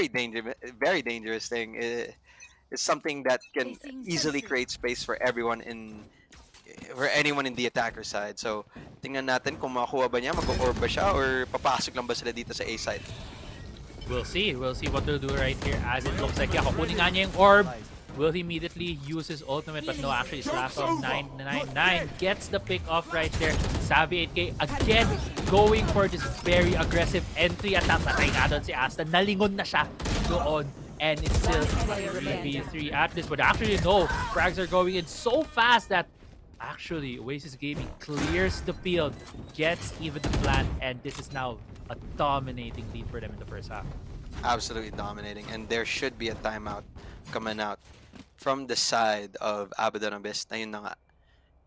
dangerous thing. It's something that can easily create space for everyone for anyone in the attacker side. So, tingnan natin kung makakuha ba niya, mag-orb ba siya, or papasok lang ba sila dito sa A side. We'll see what they'll do right here, as it looks like kukunin nga niya yung orb. Will he immediately use his ultimate? But no, actually, Slash on 999 gets the pick off right there. Savvy 8K again going for this very aggressive entry, at napatay nga doon si Asta. Nalingon na siya doon and it's still 3v3 at this. But actually, no, frags are going in so fast that actually Oasis Gaming clears the field, gets even the plant, and this is now a dominating lead for them in the first half. Absolutely dominating, and there should be a timeout coming out from the side of Abaddon Abyss. Na yun na nga.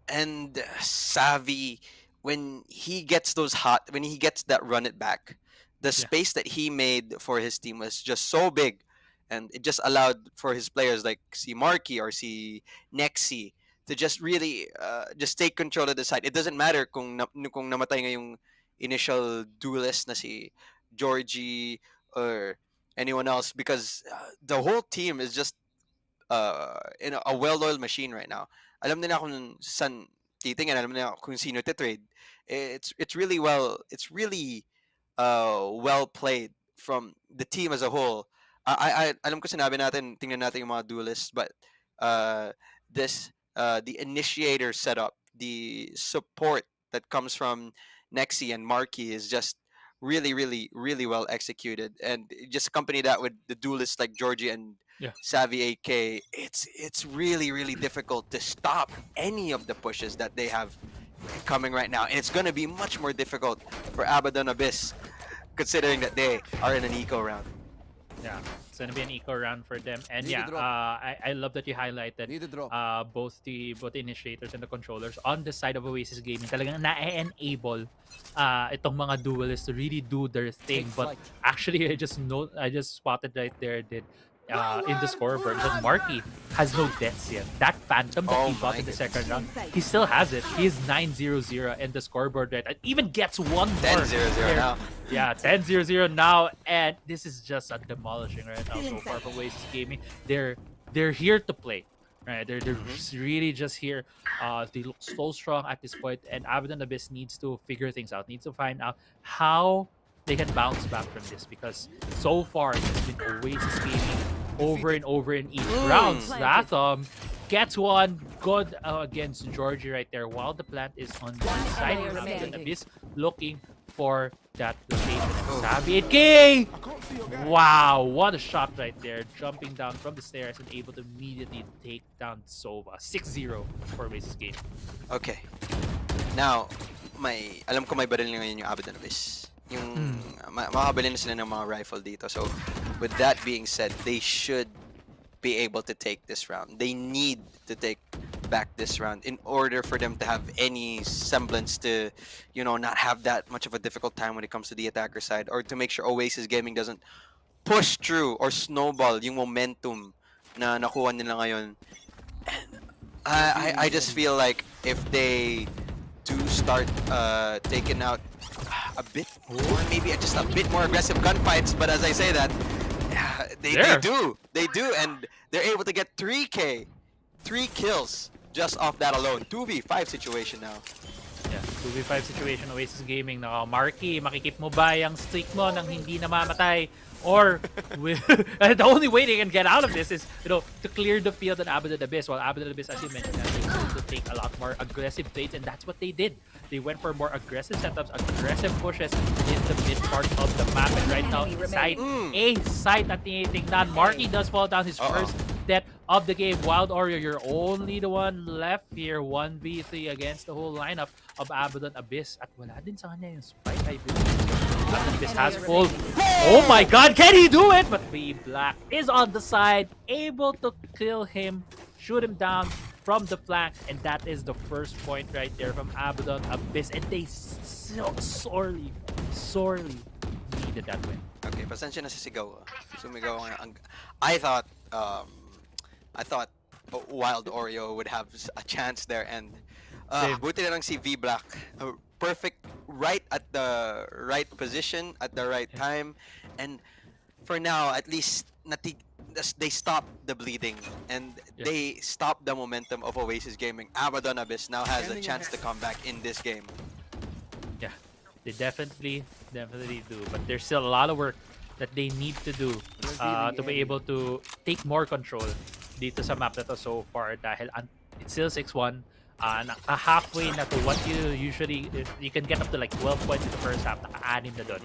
And Savvy, when he gets that run it back, the space that he made for his team was just so big, and it just allowed for his players like si Marky or si Nexi to just really just take control of the side. It doesn't matter kung namatay nga yung initial duelist na si Georgie or anyone else, because the whole team is just in a well-oiled machine right now. Alam nila kung saan titingin, alam nila kung sino trade. It's really well played from the team as a whole. I alam ko sinabi natin tingnan natin yung mga duelists, but the initiator setup, the support that comes from Nexi and Marky is just really well executed, and just accompany that with the duelists like Georgie and Savvy AK. It's really difficult to stop any of the pushes that they have coming right now, and it's going to be much more difficult for Abaddon Abyss, considering that they are in an eco round. Yeah, it's gonna be an eco round for them, and I love that you highlighted both the initiators and the controllers on the side of Oasis Gaming. Talagang na-enable itong mga duelists to really do their thing. But actually, I just spotted right there that in the scoreboard that Marky has no deaths yet. That Phantom that he bought in the second round, he still has it. He is 9-0-0 in the scoreboard, right? And even gets one more. 10-0-0 now. Yeah, 10-0-0 now, and this is just a demolishing right now so far for Oasis Gaming. They're here to play, right? They're really just here. They look so strong at this point, and Abaddon Abyss needs to figure things out. Needs to find out how they can bounce back from this, because so far it's been Oasis Gaming over and over in each round. Latham gets one good against Georgie right there, while the plant is on the side of Abaddon Abyss looking for that rotation. Savvy 8K! Wow, what a shot right there. Jumping down from the stairs and able to immediately take down Sova. 6-0 for Oasis Game. Okay. Now, alam ko may baril ngayon yung Abaddon Abyss. Yung makakabili na sila ng mga rifle dito. So, with that being said, they should be able to take this round. They need to take back this round in order for them to have any semblance to, not have that much of a difficult time when it comes to the attacker side, or to make sure Oasis Gaming doesn't push through or snowball yung momentum na nakuha nila ngayon. I just feel like if they do start taking out a bit more, maybe just a bit more aggressive gunfights, but as I say that, they do, and they're able to get 3 kills just off that alone. 2v5 situation now. Yeah, 2v5 situation, Oasis Gaming. Marky, makikip mo ba yung streak mo nang hindi namamatay? Or the only way they can get out of this is, to clear the field at Abaddon Abyss. While Abaddon Abyss, as you mentioned, they need to take a lot more aggressive plays, and that's what they did. They went for more aggressive setups, aggressive pushes in the mid part of the map. And right now, side at tinitingnan. Marky does fall down his first death of the game. Wild Oreo, you're only the one left here. 1v3 against the whole lineup of Abaddon Abyss. At wala din sa kanya yung spike, I believe. Abaddon Abyss has full. Oh my god, can he do it? But B Black is on the side, able to kill him, shoot him down from the flank, and that is the first point right there from Abaddon Abyss, and they sorely needed that win. Okay, pasensya na si Sigaw. Sumigaw nga. I thought Wild Oreo would have a chance there, and buti na lang si V Black. Perfect, right at the right position at the right time, and for now at least they stopped the bleeding, and they stopped the momentum of Oasis Gaming. Abaddon Abyss now has a chance to come back in this game. Yeah, they definitely do, but there's still a lot of work that they need to do to be able to take more control dito sa map na to so far, dahil it's still 6-1. halfway na to what you can get up to like 12 points in the first half. Naka-anim na doon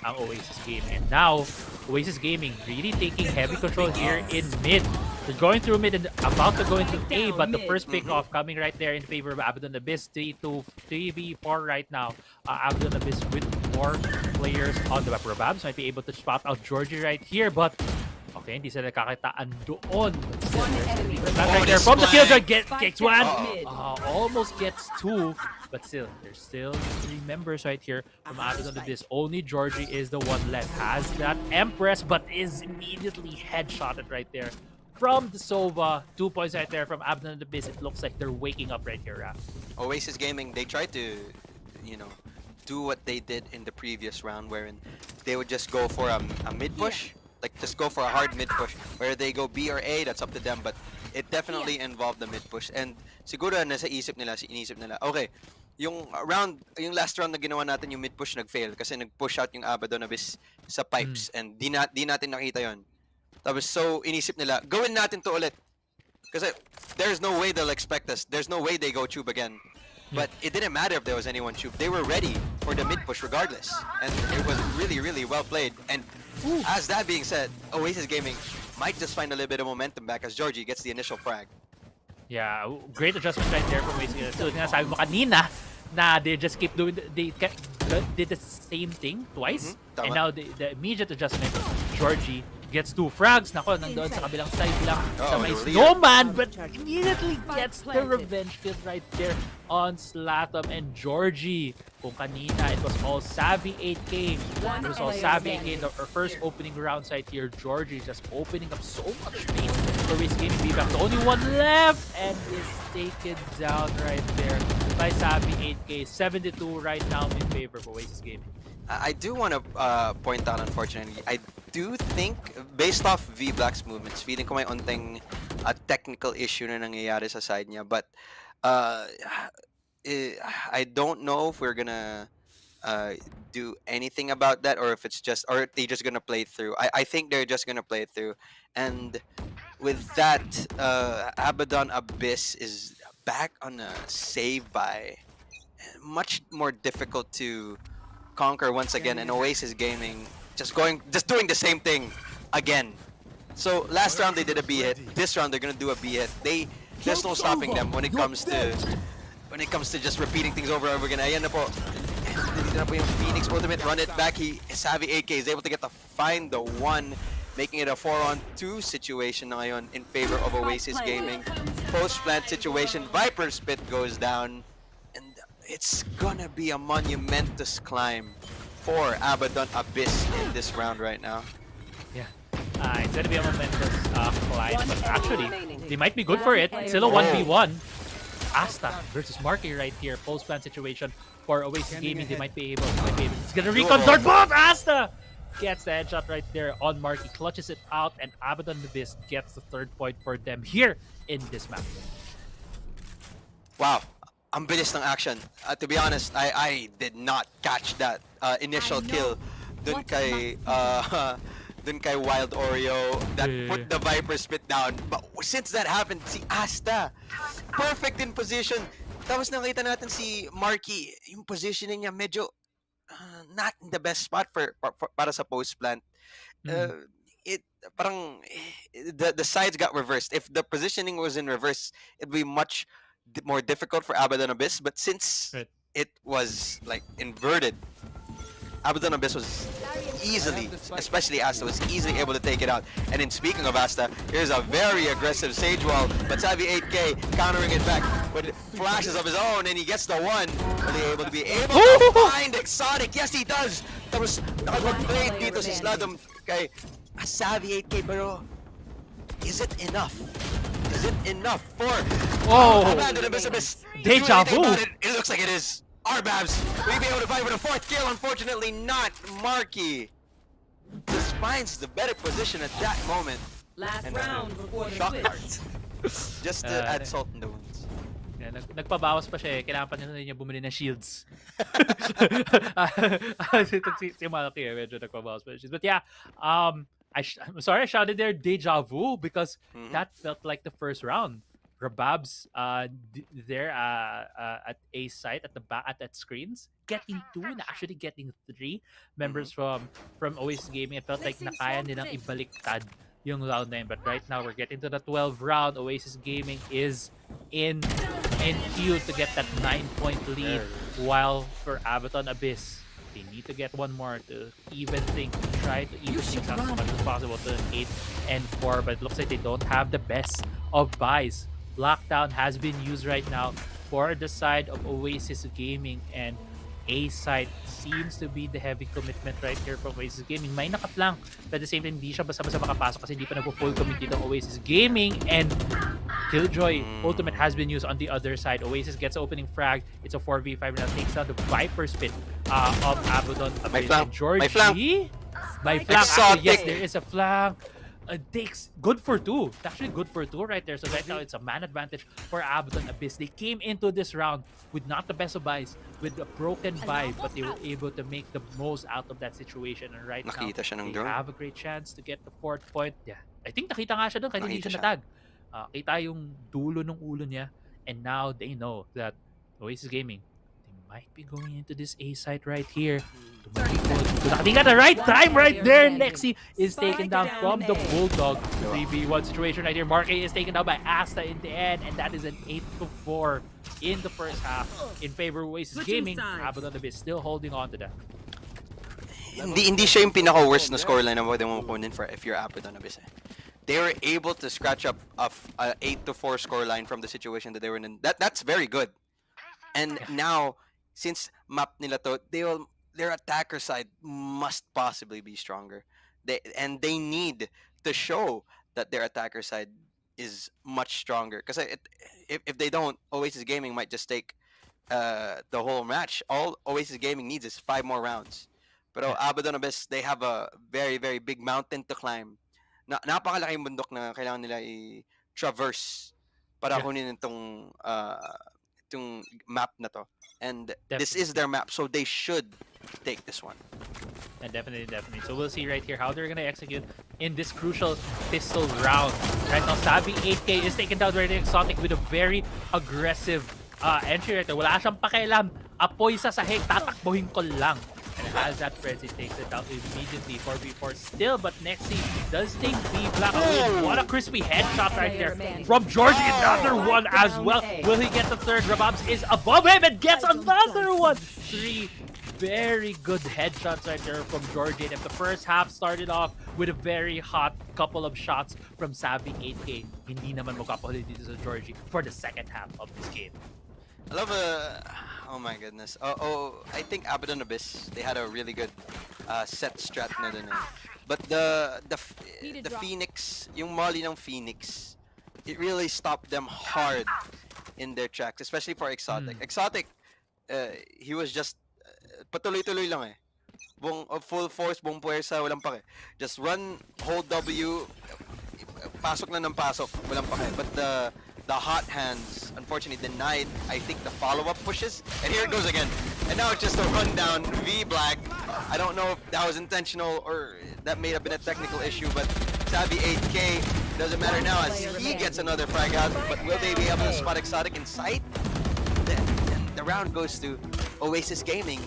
ang Oasis game. And now, Oasis Gaming really taking heavy control here in mid. They're going through mid and about to go into A, but the first pick off coming right there in favor of Abaddon Abyss. 3v4 right now. Abaddon Abyss with more players on the map. Rababs might be able to spot out Georgie right here, but okay, hindi sila nakakitaan doon. Right there from the killjoy, gets one. Almost gets two, but still, there's still 3 members right here from Abaddon Abyss. Only Georgie is the one left. Has that Empress, but is immediately headshotted right there from the Sova. 2 points right there from Abaddon Abyss. It looks like they're waking up right here, Rap. Oasis Gaming, they tried to, do what they did in the previous round, wherein they would just go for a mid push. Like, just go for a hard mid push. Where they go B or A, that's up to them. But it definitely involved the mid push. And siguro inisip nila, okay, yung last round na ginawa natin yung mid push nag-fail kasi nag-push out yung Abaddon Abyss sa pipes and di natin nakita yon. Tapos so inisip nila, gawin natin to ulit. Kasi there's no way they'll expect us. There's no way they go tube again. But it didn't matter if there was anyone tube. They were ready for the mid push regardless. And it was really, really well played. And as that being said, Oasis Gaming might just find a little bit of momentum back as Georgie gets the initial frag. Yeah, great adjustment right there from Oasis. So, sabi mo kanina na they just keep doing, they did the same thing twice. And now the immediate adjustment, Georgie gets 2 frags. Nako, nandoon sa kabilang side lang sa may snowman, but immediately gets the revenge kill right there on Slatum and Georgie. Kung kanina, it was all Savvy 8K. It was all Savvy 8K. The first opening round side here, Georgie just opening up so much space for his game. Be-back. The only one left and is taken down right there by Savvy 8K. 72 right now in favor of Oasis Gaming. I do want to point out, unfortunately, I do think, based off V-Black's movements, feeling ko may onting technical issue na nangyayari sa side niya. But I don't know if we're gonna do anything about that, or if it's just, or they just gonna play through. I think they're just gonna play through. And with that, Abaddon Abyss is back on a save by. Much more difficult to conquer once again, and Oasis Gaming just doing the same thing again. So last round they did a B hit. This round they're gonna do a B hit. There's no stopping them when it comes to just repeating things over and over again. Ayan na po. Dito na po yung Phoenix ultimate. Run it back. Savvy 8K is able to find the one, making it a 4-on-2 situation na ngayon in favor of Oasis Gaming. Post plant situation. Viper Spit goes down. It's gonna be a monumentous climb for Abaddon Abyss in this round right now. Yeah, it's gonna be a momentous climb, but actually, they might be good for it. It's still a 1v1. Asta versus Marky right here. Post-plan situation for Oasis Gaming. They might be able to. It's gonna recon dart, but Asta gets the headshot right there on Marky. Clutches it out, and Abaddon Abyss gets the 3rd point for them here in this map. Wow. Ang bilis ng action. To be honest, I did not catch that initial kill dun kay Wild Oreo that put the Viper Spit down. But since that happened, si Asta, perfect in position. Tapos nakita natin si Marky, yung positioning niya medyo not in the best spot para sa post plant. The sides got reversed. If the positioning was in reverse, it'd be much more difficult for Abaddon Abyss, but since it was like inverted, Abaddon Abyss was easily, especially Asta, was easily able to take it out. And in speaking of Asta, here's a very aggressive Sage Wall, but Savvy 8K countering it back with flashes of his own, and he gets the one. Really able to find Exotic. Yes, he does. That was nakapag-play dito si Sladom kay Savvy 8K, pero is it enough? Is it enough for Abaddon Abyss? Deja vu. It looks like it is. Arbabs will be able to fight with a 4th kill. Unfortunately, not Marky. Just finds the better position at that moment. Last round before the shock switch. Just to add salt in the wounds. Yeah, nagpabawas pa siya eh. Kailangan pa niya bumili ng shields. Si Malaki eh, medyo nagpabawas pa ng shields. But yeah, I'm sorry I shouted there deja vu because that felt like the first round. Rababs there at A site at the back at screens, getting 2 and actually getting 3 members from Oasis Gaming. It felt like nakaya nilang ibaliktad yung round na yun. But right now, we're getting to the 12th round. Oasis Gaming is in queue to get that 9-point lead. While for Abaddon Abyss, they need to get one more to try to even things out as much as possible to 8 and 4. But it looks like they don't have the best of buys. Lockdown has been used right now for the side of Oasis Gaming, and A side seems to be the heavy commitment right here from Oasis Gaming. May naka-flank, but at the same time, hindi siya basta-basta makapasok kasi hindi pa nag-full commit dito Oasis Gaming, and Killjoy ultimate has been used on the other side. Oasis gets an opening frag. It's a 4v5 now. Takes down the Viper spin of Abaddon. My flank. Georgie? My flank. Actually, yes, there is a flank. Takes good for 2. It's actually good for 2 right there. So right now, it's a man advantage for Abaddon Abyss. They came into this round with not the best of buys, with a broken buy, but they were able to make the most out of that situation. And right now, they have a great chance to get the 4th point. Yeah, I think nakita nga siya doon kahit hindi siya natag. Kita yung dulo ng ulo niya. And now they know that Oasis Gaming, they might be going into this A site right here. Nakating at the right time right there. Nexi is taken down from the Bulldog. 3v1 situation right here. Mark A is taken down by Asta in the end, and that is an 8-4 in the first half in favor of Oasis Gaming. Abaddon Abyss still holding on to that. Hindi siya yung pinaka-worst na scoreline na pwede mo kunin for if you're Abaddon Abyss. They were able to scratch up a 8-4 scoreline from the situation that they were in. That's very good. And now, since map nila to, their attacker side must possibly be stronger. They need to show that their attacker side is much stronger. Because if they don't, Oasis Gaming might just take the whole match. All Oasis Gaming needs is 5 more rounds. But Abaddon Abyss, they have a very, very big mountain to climb. Napakalaking bundok na kailangan nila i-traverse para kunin itong map na to. And this is their map, so they should take this one. Yeah, definitely. So we'll see right here how they're gonna execute in this crucial pistol round. Right now, Savvy 8K is taken down right there. Exotic with a very aggressive entry right there. Wala siyang pakialam. Apoy sa sahig, tatakbuhin ko lang. And as that frenzy takes it out immediately, 4v4 still, but Nexi does take B Black away. What a crispy headshot right there from Georgie. Another one as well. Will he get the third? Rababs is above him and gets another one. 3 very good headshots right there from Georgie. And if the first half started off with a very hot couple of shots from Savvy 8K, hindi naman magkapahuli dito sa Georgie for the second half of this game. I love oh my goodness. I think Abaddon Abyss, they had a really good set strat na dun. But the Phoenix, yung molly ng Phoenix, it really stopped them hard in their tracks, especially for Exotic. Exotic, he was just patuloy-tuloy lang eh. Full force, buong puwersa, walang pake. Just run, hold W, pasok na ng pasok, walang pake. But the hot hands, unfortunately, denied, I think, the follow-up pushes. And here it goes again. And now it's just a rundown V Black. I don't know if that was intentional or that may have been a technical issue, but Savvy 8K doesn't matter now as he gets another frag out. But will they be able to spot Exotic in sight? Then the round goes to Oasis Gaming.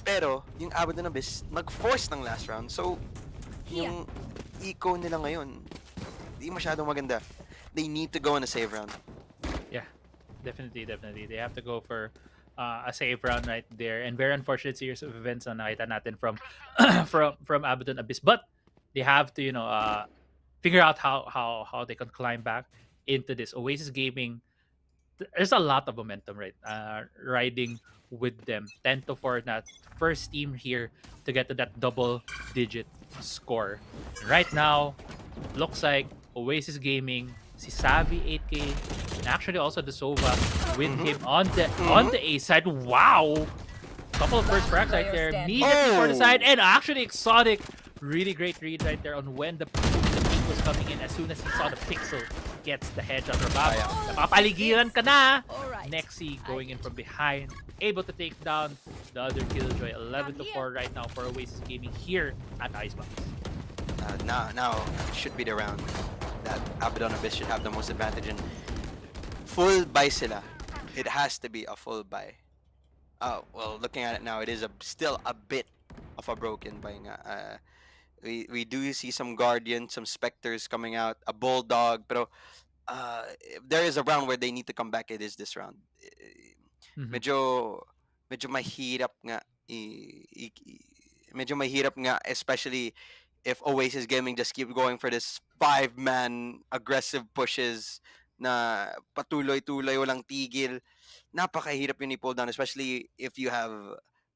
Pero yung Abaddon Abyss nag-force ng last round. So yung eco nila ngayon, di masyadong maganda. They need to go on a save round. Yeah, definitely. They have to go for a save round right there. And very unfortunate series of events na nakita natin from Abaddon Abyss. But they have to, figure out how they can climb back into this. Oasis Gaming, there's a lot of momentum riding with them. 10-4 na first team here to get to that double-digit score. Right now, looks like Oasis Gaming, si Savvy 8K, and actually also the Sova with him on the A side. Wow! Couple of first frags right there. Immediately for the side, and actually Exotic, really great read right there on when the peak was coming in. As soon as he saw the pixel, gets the headshot. Napapaligiran ka na! Nexi going in from behind, able to take down the other Killjoy. 11-4 right now for Oasis Gaming here at Icebox. Now it should be the round that Abaddon Abyss should have the most advantage. And full buy sila. It has to be a full buy. Oh, well, looking at it now, it is still a bit of a broken buy nga. We do see some Guardians, some Spectres coming out, a Bulldog, pero if there is a round where they need to come back, it is this round. Medyo mahirap nga medyo mahirap nga, especially if Oasis Gaming just keep going for this 5-man aggressive pushes na patuloy-tuloy, walang tigil. Napakahirap yun i-pull down, especially if you have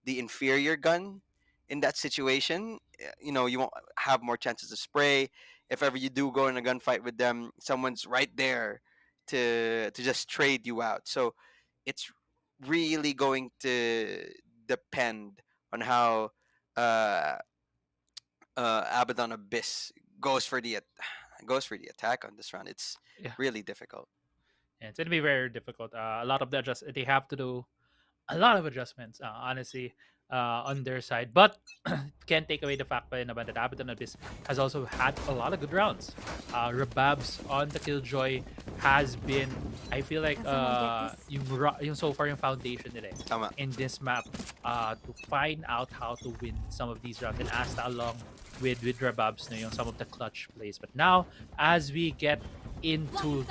the inferior gun in that situation. You know, you won't have more chances to spray. If ever you do go in a gunfight with them, someone's right there to just trade you out. So it's really going to depend on how Abaddon Abyss goes for the attack on this round. It's really difficult. Yeah, it's gonna be very difficult. A lot of they have to do a lot of adjustments, honestly, on their side. But can't take away the fact that Abaddon Abyss has also had a lot of good rounds. Rababs on the Killjoy has been, I feel like, yung so far yung foundation nila in this map to find out how to win some of these rounds. And Asta along with Rababs yung some of the clutch plays. But now, as we get into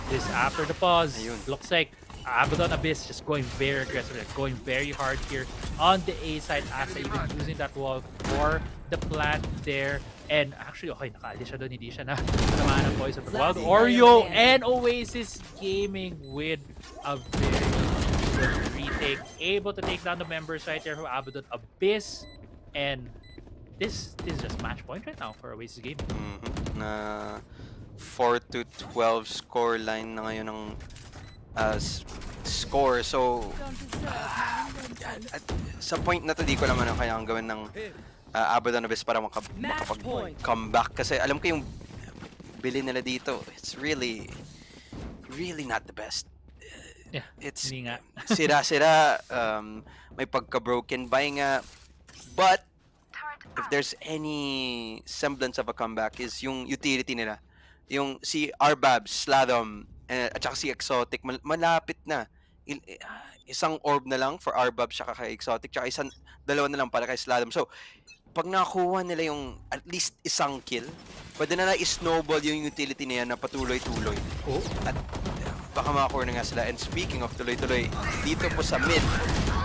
this after the pause, looks like Abaddon Abyss just going very aggressive, going very hard here on the A side. Asta even using that wall for the plant there. And actually, okay, nakaalis siya doon, hindi siya na naman ng Poison. But Wild Oreo and Oasis Gaming with a very good retake. Able to take down the members right there for Abaddon Abyss. And this is just match point right now for Oasis Gaming. 4-12 score line na ngayon ng score. So, sa point na to, di ko naman ang kailangan gawin ng Abaddon Abyss para makapag-comeback. Kasi alam ko yung bili nila dito, it's really not the best. It's sira-sira, may pagka-broken buy nga. But, if there's any semblance of a comeback, is yung utility nila. Yung si Arbab, Sladom, at saka si Exotic, malapit na. Isang orb na lang for Arbab siya kay Exotic, tsaka dalawa na lang para kay Sladom. So, pag nakuha nila yung at least isang kill, pwede na i-snowball yung utility niya na patuloy-tuloy. At baka makakuha na nga sila. And speaking of tuloy-tuloy, dito po sa mid,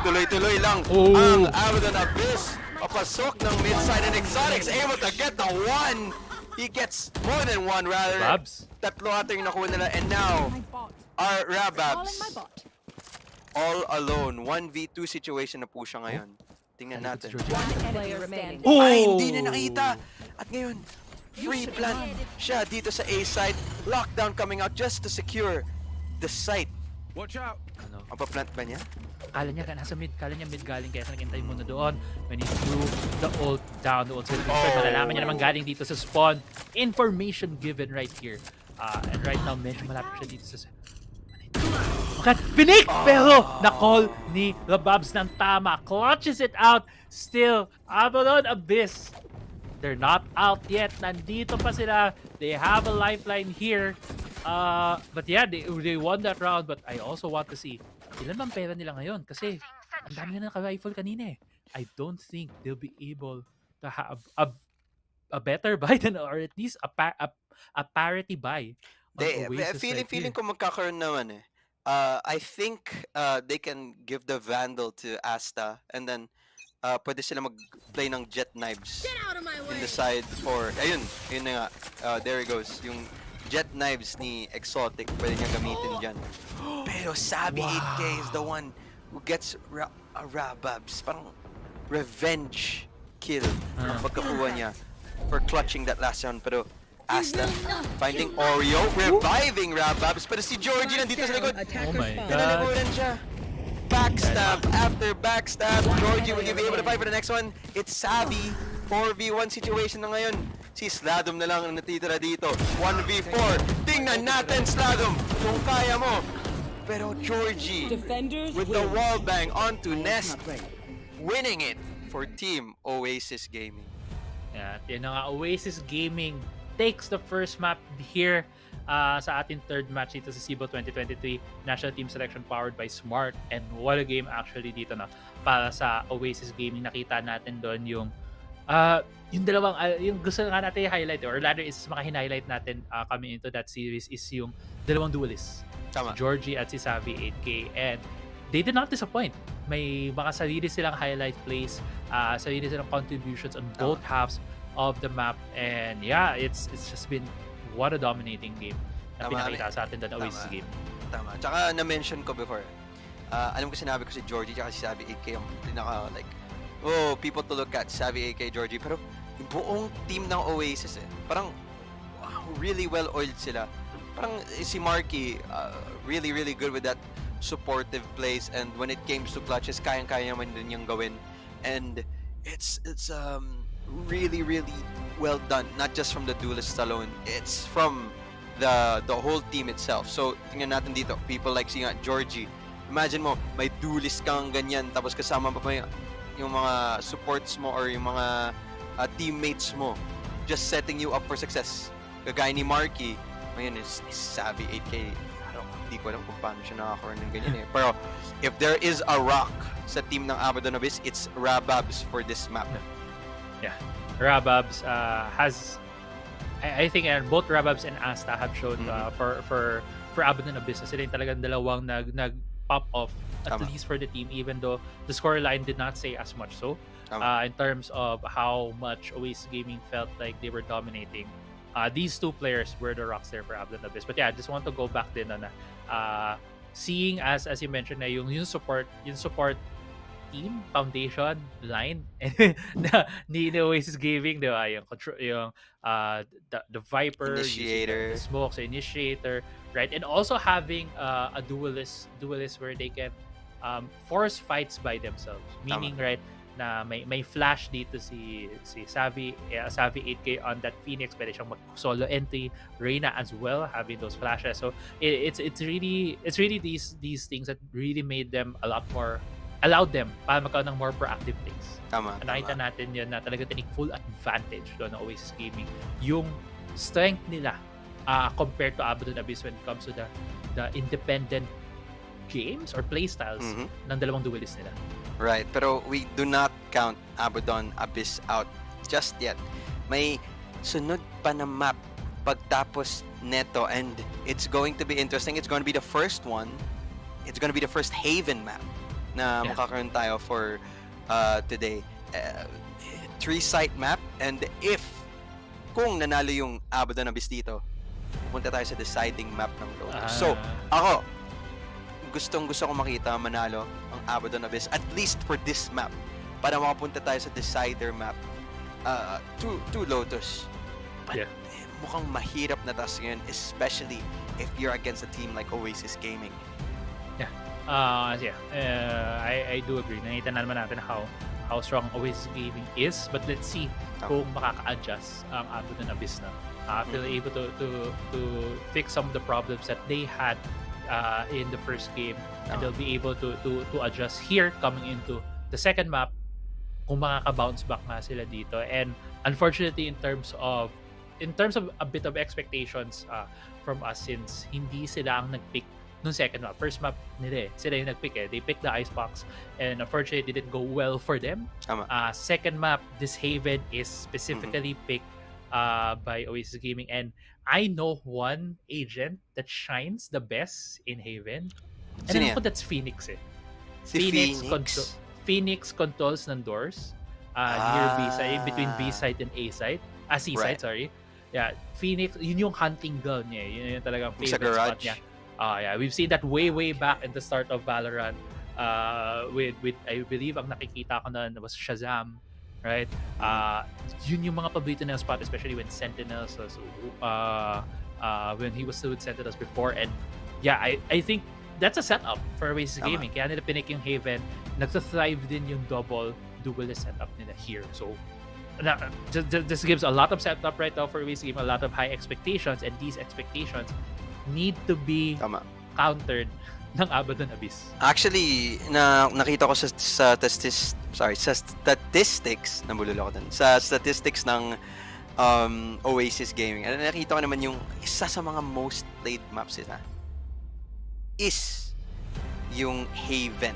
tuloy-tuloy lang ang Abaddon Abyss. Papasok ng mid side, and Exotic's able to get the one. He gets more than one, rather. Rabs. Tatlo ata yung nakuha nila. And now, our Rababs all alone. 1v2 situation na po siya ngayon. Tingnan natin. Ay, hindi na nakita. At ngayon, free plant siya dito sa A side. Lockdown coming out just to secure the site. Watch out! Ang pa-plant ba niya? Kala niya nasa mid, mid galing, kaya naghintay muna doon. When he threw the ult down, the ult will be malalaman niya naman galing dito sa spawn. Information given right here. And right now, medyo malapit siya dito sa... Pinik! Pero na-call ni Rababs ng tama. Clutches it out. Still, Abaddon Abyss. They're not out yet. Nandito pa sila. They have a lifeline here. But yeah, they won that round. But I also want to see ilan bang pera nila ngayon. Kasi ang dami na naka-rifle kanina eh. I don't think they'll be able to have a better buy than, or at least a parity buy. Feeling ko magkakaroon naman eh. I think they can give the Vandal to Asta, and then pwede sila mag-play ng Jet Knives in the side for... Ayun na nga. There it goes. Yung Jet Knives ni Exotic, pwede niya gamitin dyan. Pero Sabi 8K is the one who gets Rababs. Parang revenge kill ang pagkakuha niya for clutching that last round. Pero Asta finding Oreo, reviving Rababs. Pero si Georgie nandito sa likod. Oh my God. Pinalikuran siya. Backstab after backstab. Georgie, will you be able to fight for the next one? It's Sabi. 4v1 situation na ngayon. Si Sladom na lang ang natitira dito. 1v4. Tingnan natin, Sladom, kung kaya mo. Pero Georgie, with the wallbang onto Nest, winning it for Team Oasis Gaming. Yeah, yun na nga, Oasis Gaming takes the first map here sa ating third match dito sa SIBOL 2023 National Team Selection powered by Smart. And what a game actually dito na para sa Oasis Gaming. Nakita natin doon yung dalawang yung gusto nga natin i-highlight or rather is maka-highlight natin coming into that series is yung dalawang duelists. Tama. Si Georgie at si Savvy 8K, and they did not disappoint. May mga sarili silang highlight plays, sarili silang contributions on both halves of the map, and yeah, it's just been what a dominating game na pinakita sa atin doon Oasis game. Tama. Tsaka na-mention ko before, alam ko sinabi ko si Georgie tsaka si Savvy 8K yung pinaka like, people to look at, Savvy 8K, Georgie, pero yung buong team ng Oasis parang really well-oiled sila. Parang si Marky, really good with that supportive plays, and when it came to clutches, kayang-kaya naman din yung gawin. And it's really well done, not just from the duelists alone, it's from the whole team itself. So tingnan natin dito, people like si Georgie, imagine mo may duelist kang ganyan tapos kasama pa yung mga supports mo or yung mga teammates mo just setting you up for success. Kagaya ni Marky, ngayon is Savvy 8K, hindi ko alam kung paano siya nakakaroon ng ganyan pero if there is a rock sa team ng Abaddon Abyss, it's Rababs for this map. Yeah, Rababs has, I think both Rababs and Asta have shown for Abaddon Abyss, sila yung talagang dalawang nag pop off at least for the team, even though the scoreline did not say as much so in terms of how much Oasis Gaming felt like they were dominating. These two players were the rocks there for Abaddon Abyss. But yeah, I just want to go back din na seeing as you mentioned na yung support team foundation line na ni Oasis Gaming, di ba? Yung the Viper, Initiator, the Smokes, Initiator, right? And also having a duelist where they can force fights by themselves, meaning right na may flash dito si Savvy 8K on that Phoenix, pwede siyang mag-solo entry, Reyna as well having those flashes. So it's really these things that really made them a lot more, allowed them para magkaroon ng more proactive plays. Nakita natin yun na talaga take full advantage doon ng Oasis Gaming, yung strength nila compared to Abaddon Abyss when it comes to the independent games or playstyles ng dalawang duelists nila. Right, pero we do not count Abaddon Abyss out just yet. May sunod pa na map pagtapos neto, and it's going to be interesting. It's going to be the first one. It's going to be the first Haven map na makakaroon tayo for today. 3-site map, and kung nanalo yung Abaddon Abyss dito, punta tayo sa deciding map ng road. So, ako, gustong-gusto ko makita manalo ang Abaddon Abyss at least for this map para makapunta tayo sa decider map to Lotus. But mukhang mahirap na task ngayon, especially if you're against a team like Oasis Gaming. I do agree. Nakita na naman natin how strong Oasis Gaming is, but let's see kung makaka-adjust ang Abaddon Abyss na. If they're able to fix some of the problems that they had in the first game, and they'll be able to adjust here coming into the second map kung makaka-bounce back nga sila dito. And unfortunately in terms of a bit of expectations from us, since hindi sila ang nag-pick nung second map. First map nila sila yung nag-pick they picked the Icebox, and unfortunately it didn't go well for them. Second map, this Haven is specifically picked by Oasis Gaming, and I know one agent that shines the best in Haven, and I know that's Phoenix Phoenix controls ng doors near B-side, between B-side and A-side, C-side, sorry. Yeah, Phoenix, yun yung hunting ground niya, yun yung talagang favorite spot niya. We've seen that way back in the start of Valorant with I believe ang nakikita ko na was Shazam, right? Yun yung mga paborito na spot, especially when Sentinels, when he was still with Sentinels before. And yeah, I think that's a setup for Oasis Gaming. Kaya nila pinik yung Haven, nagsa-thrive din yung double duelist setup nila here. So this gives a lot of setup right now for Oasis Gaming, a lot of high expectations, and these expectations need to be countered ng Abaddon Abyss. Actually, nakita ko sa statistics, nabulol ako dun. Sa statistics ng Oasis Gaming. And nakita ko naman yung isa sa mga most played maps is yung Haven.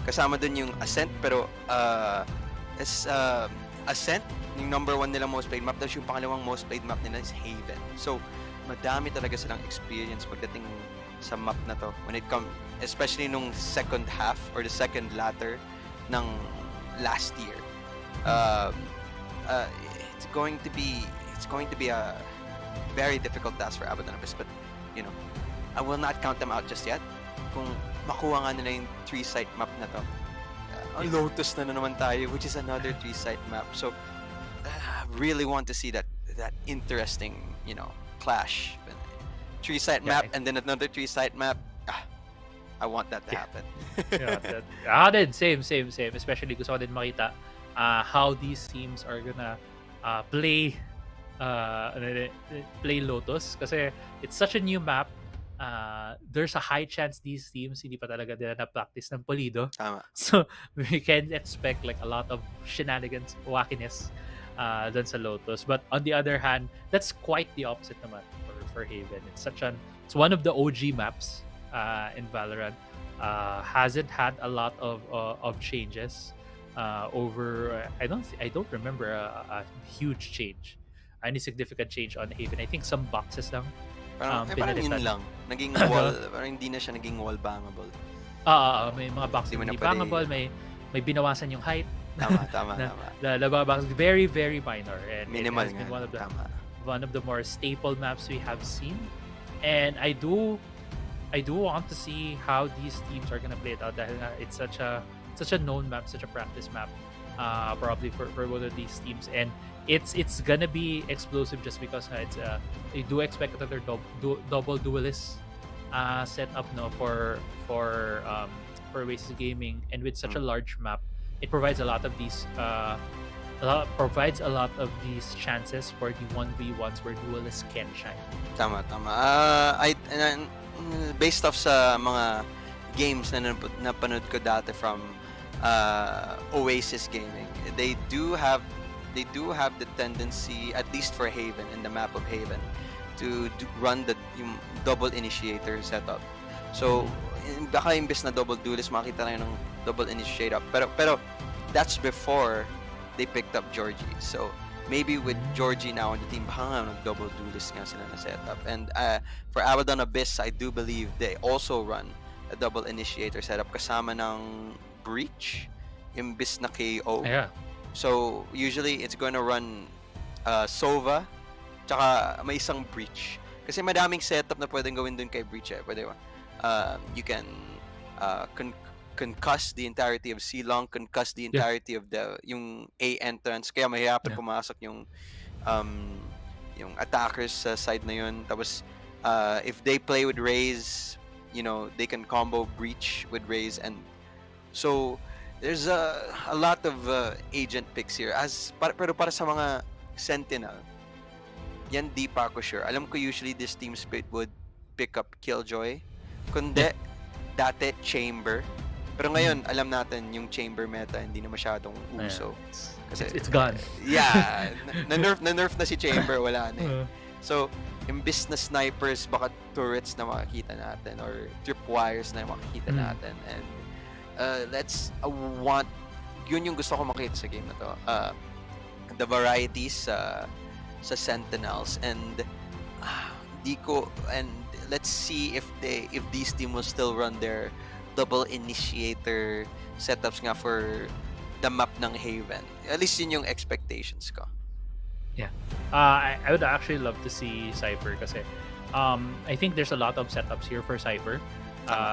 Kasama dun yung Ascent, pero Ascent, yung number 1 nila most played map, tapos yung pangalawang most played map nila is Haven. So, madami talaga silang experience pagdating sa map na to when it comes, especially nung second half or the second latter ng last year. It's going to be a very difficult task for Abaddon, but you know, I will not count them out just yet. Kung makuha nga nila yung 3-site map na to, Lotus na naman tayo, which is another 3-site map. So really want to see that interesting, you know, clash. 3-site map and then another 3-site map. I want that to happen. Then same. Especially gusto ko din makita how these teams are gonna play Lotus, kasi it's such a new map. There's a high chance these teams hindi pa talaga nila na-practice ng pulido. Tama. So we can expect like a lot of shenanigans, wackiness dun sa Lotus. But on the other hand, that's quite the opposite naman for Haven. It's one of the OG maps in Valorant. Hasn't had a lot of changes over. I don't remember a huge change, any significant change on Haven. I think some boxes lang. Parang yun lang. Naging wall, parang hindi na siya naging wall bangable. May mga boxes hindi bangable, may binawasan yung height. Tama. The box is very, very minor, and minimal it has been nga. one of the more staple maps we have seen. And I do want to see how these teams are gonna play it out, dahil it's such a known map, such a practice map, probably for both of these teams, and it's gonna be explosive just because I do expect another double duelist setup for Oasis Gaming, and with such a large map, it provides a lot of these chances for the 1v1s where duelists can shine. Tama. Based off sa mga games na napanood ko dati from Oasis Gaming, they do have the tendency, at least for Haven, in the map of Haven, to run yung double initiator setup. So baka imbes na double duelist, makita lang ng double initiator, pero that's before they picked up Georgie. So maybe with Georgie now on the team, baka nga double duelist nga sila na setup. And for Abaddon Abyss, I do believe they also run a double initiator setup kasama ng Breach imbes na KO. Yeah. So usually it's going to run Sova tsaka may isang Breach. Kasi madaming setup na pwedeng gawin dun kay Breach. Pwede ba? You can concuss the entirety of C-Long, concuss the entirety of yung A entrance. Kaya mahirapan pumasok yung attackers sa side na yun. Tapos if they play with Raze, you know, they can combo Breach with Raze, and so there's a lot of agent picks here. Pero para sa mga Sentinel, yan di pa ako sure. Alam ko usually this team split would pick up Killjoy. Kundi dati Chamber. Pero ngayon, alam natin yung Chamber meta hindi na masyadong uso. Kasi it's gone. Yeah, na-nerf na si Chamber, wala na. So, imbis na snipers, baka turrets na makikita natin or tripwires na makikita natin. And yun yung gusto ko makita sa game na to. The varieties sa Sentinels, and let's see if these team will still run their double initiator setups nga for the map ng Haven. At least yun yung expectations ko. Yeah. I would actually love to see Cypher kasi I think there's a lot of setups here for Cypher.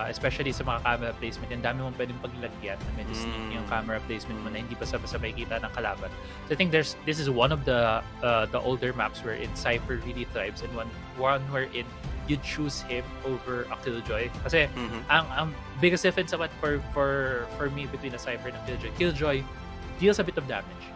Especially sa mga camera placement, ang dami mong pwedeng paglagyan na medyo sneaky yung camera placement mo na hindi pa sabay kita ng kalaban. So I think this is one of the older maps wherein Cypher really thrives, and one wherein you choose him over a Killjoy. Kasi ang biggest difference for me between a Cypher and a Killjoy deals a bit of damage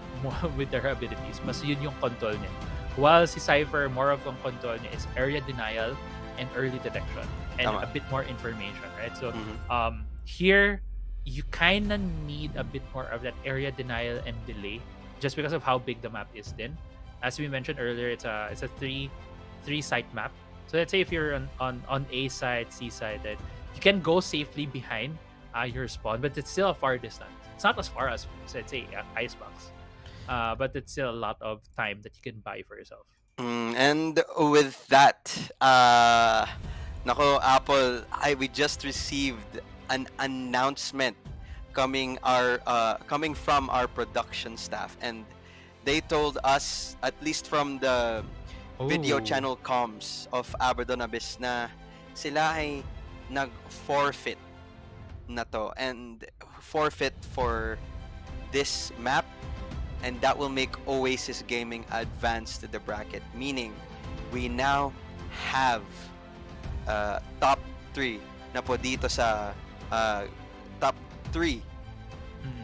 with their abilities. Mas yun yung control niya. While si Cypher, more of ang control niya is area denial and early detection and a bit more information, right? So here you kind of need a bit more of that area denial and delay just because of how big the map is then. as we mentioned earlier, it's a three site map. So let's say if you're on A side, C side, then you can go safely behind your spawn, but it's still a far distance. It's not as far as, let's say, Icebox, but it's still a lot of time that you can buy for yourself. And with that, nako, Apple, we just received an announcement coming from our production staff, and they told us, at least from the video channel comms of Abaddon Abyss, na sila ay nag-forfeit na to, and forfeit for this map, and that will make Oasis Gaming advance to the bracket, meaning we now have top 3 na po dito sa top 3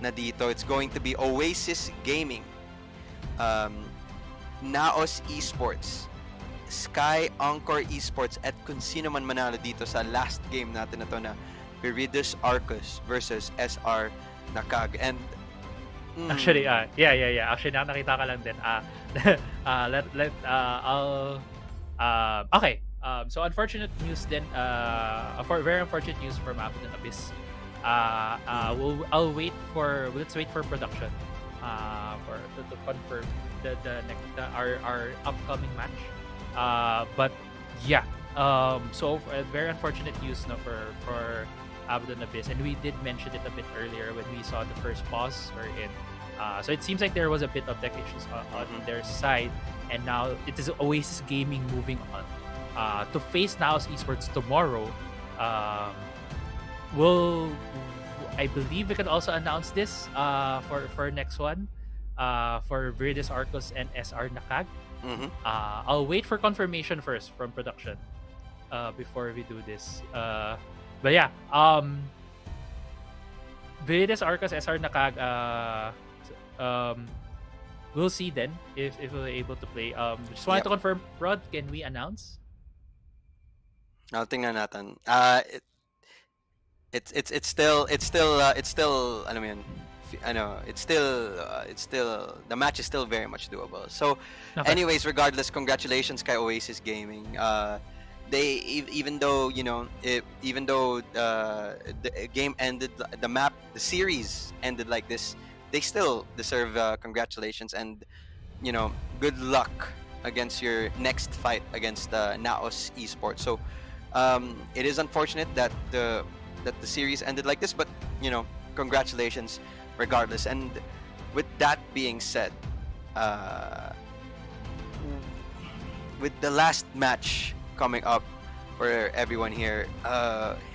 na dito. It's going to be Oasis Gaming, NAOS Esports, Sky Encore Esports, at kung sino man manalo dito sa last game natin na to, na Viridis Arcus versus SR Nacague. And actually, actually, nakita ka lang din. Okay. So unfortunate news then. Very unfortunate news from Abaddon Abyss. Let's wait for production. To confirm our upcoming match. But yeah. So very unfortunate news for Abaddon Abyss, and we did mention it a bit earlier when we saw the first pause we're in. So it seems like there was a bit of tech issues on their side, and now it is Oasis Gaming moving on to face NAOS Esports tomorrow. I believe we can also announce this for next one for Viridis Arcus and SR Nacague. I'll wait for confirmation first from production before we do this. But yeah, Viridis Arcus, SR Nacague, we'll see then if we're able to play. Just wanted to confirm, Rod, can we announce? Tingnan natin. It's still ano mo yun, it's still the match is still very much doable. So anyways, regardless, congratulations kay Oasis Gaming. They even though the game ended, the series ended like this, they still deserve congratulations, and good luck against your next fight against NAOS Esports. So it is unfortunate that the series ended like this, but congratulations regardless. And with that being said, with the last match coming up for everyone here,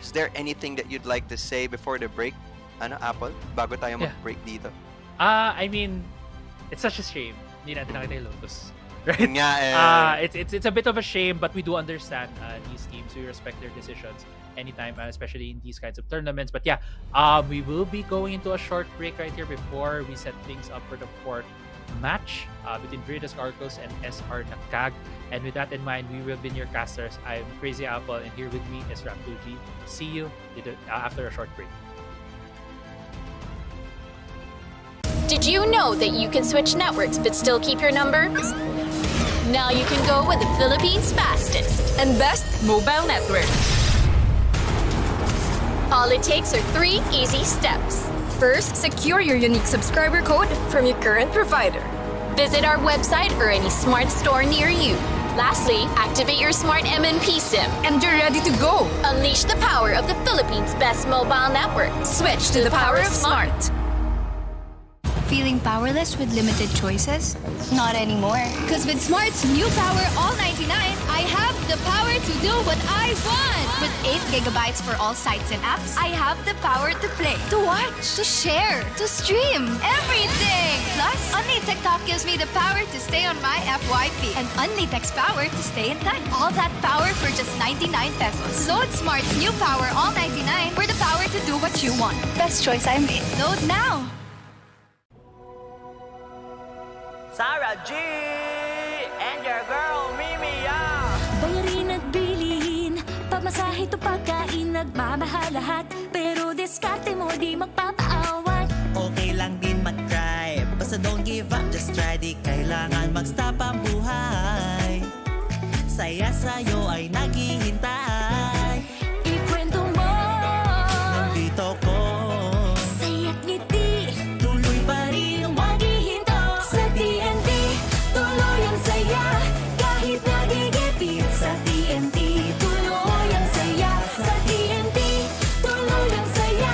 is there anything that you'd like to say before the break, Apple, bago tayo mag-break dito? I mean, it's such a shame hindi natin nakita yung Lotus, right? It's a bit of a shame, but we do understand these teams. We respect their decisions anytime, especially in these kinds of tournaments. But yeah, we will be going into a short break right here before we set things up for the fourth match between Viridis Arcus and SR Nacague. And with that in mind, we will be your casters. I'm Crazy Apple, and here with me is Rap2G. See you after a short break. Did you know that you can switch networks but still keep your number? Now you can go with the Philippines' fastest and best mobile network. All it takes are 3 easy steps. First, secure your unique subscriber code from your current provider. Visit our website or any smart store near you. Lastly, activate your smart MNP SIM and you're ready to go. Unleash the power of the Philippines' best mobile network. Switch to the power of smart. Feeling powerless with limited choices? Not anymore. Because with Smart's new Power All 99, I have the power to do what I want. With 8 gigabytes for all sites and apps, I have the power to play, to watch, to share, to stream, everything. Plus, Only TikTok gives me the power to stay on my FYP and Only Text power to stay in touch. All that power for just 99 pesos. Load Smart's new Power All 99 for the power to do what you want. Best choice I made. Load now. Sarah G and your girl Mimi. Bayarin at bilihin, pamasahe to pagkain, nagmamahal lahat. Pero diskarte mo di magpapaawat. Okay lang din mag-try, basta don't give up, just try. Di kailangan mag-stop ang buhay. Saya sa'yo ay naghihintay. Ikwento mo Nandito ko, Saya't ngiti tuloy pa rin ang Maghihinto Sa TNT Tuloy ang saya Kahit nagigipit Sa TNT Tuloy ang saya Sa TNT Tuloy ang saya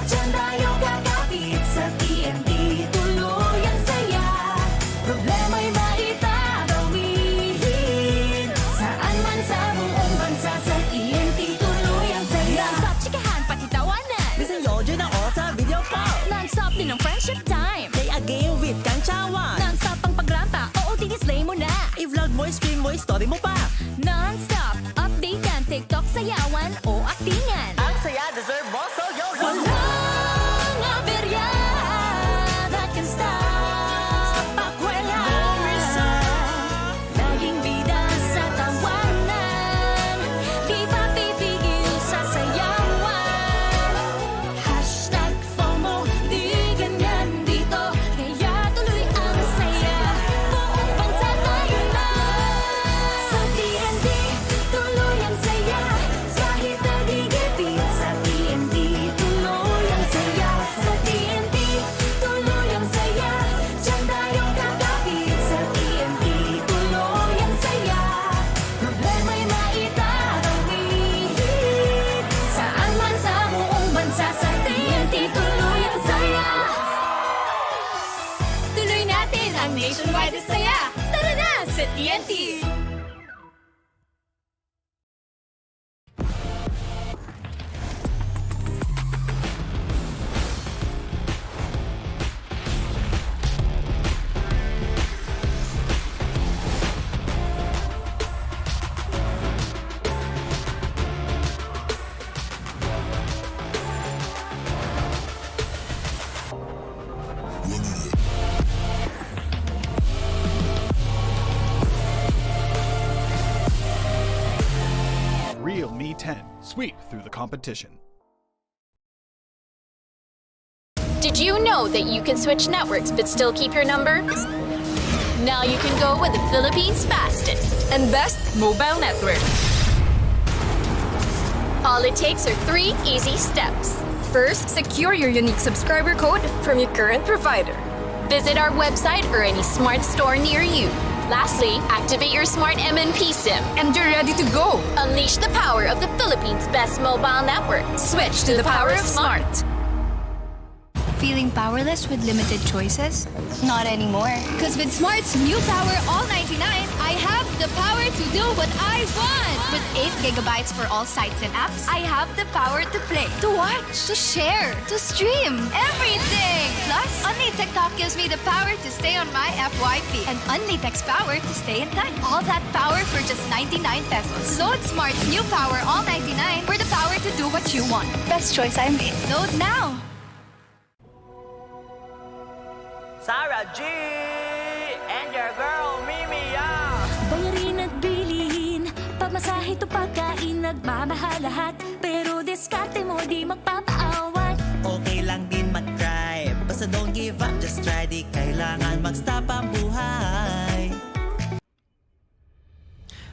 Diyan tayo kakapit Sa TNT Tuloy ang saya Problema'y maitatawid Saan man sa buong bansa Sa TNT Tuloy ang saya Non-stop chikahan pati tawanan Bisan yo dyan ako sa video call. Non-stop din ang friendship time Play a game with Kang Chawan. Non-stop ang pagrampa Oo, didislay mo na I-vlog mo, stream mo, story mo pa. Non-stop Update yan TikTok, sayawan o aktingan Ang saya deserve mo, so yo yo. Walang aberya That can stop Pakwela Laging bida sa tawanan Di pa pipigil sa sayawan Hashtag FOMO Di ganyan dito Kaya tuloy ang saya Buong bansa tayo na Sa TNT Tuloy ang saya Kahit nagigipit Sa TNT Tuloy ang saya Sa TNT Tuloy ang saya Diyan tayo kakapit Sa TNT Tuloy ang saya Problema'y maitatawid Saan man sa buong bansa Sa TNT Tuloy ang saya Tuloy natin ang nationwide saya Tara na sa TNT Real Me 10. Sweep through the competition. Did you know that you can switch networks but still keep your number? Now you can go with the Philippines' fastest and best mobile network. All it takes are 3 easy steps. First, secure your unique subscriber code from your current provider. Visit our website or any smart store near you. Lastly, activate your smart MNP SIM and you're ready to go. Unleash the power of the Philippines' best mobile network. Switch to the power of smart. Feeling powerless with limited choices? Not anymore. Because with Smart's new Power All 99, I have the power to do what I want. With 8 gigabytes for all sites and apps, I have the power to play, to watch, to share, to stream, everything. Plus, Only TikTok gives me the power to stay on my FYP and Only Text power to stay in touch. All that power for just 99 pesos. Load Smart's new Power All 99 for the power to do what you want. Best choice I made. Load now. Sarah G and your girl Mimi, yeah. Bayarin at bilihin Pamasahe to pagkain Nagmamahal lahat Pero diskarte mo di magpapaawat Okay lang din mag-try. Basta don't give up, just try. Di kailangan mag-stop ang buhay.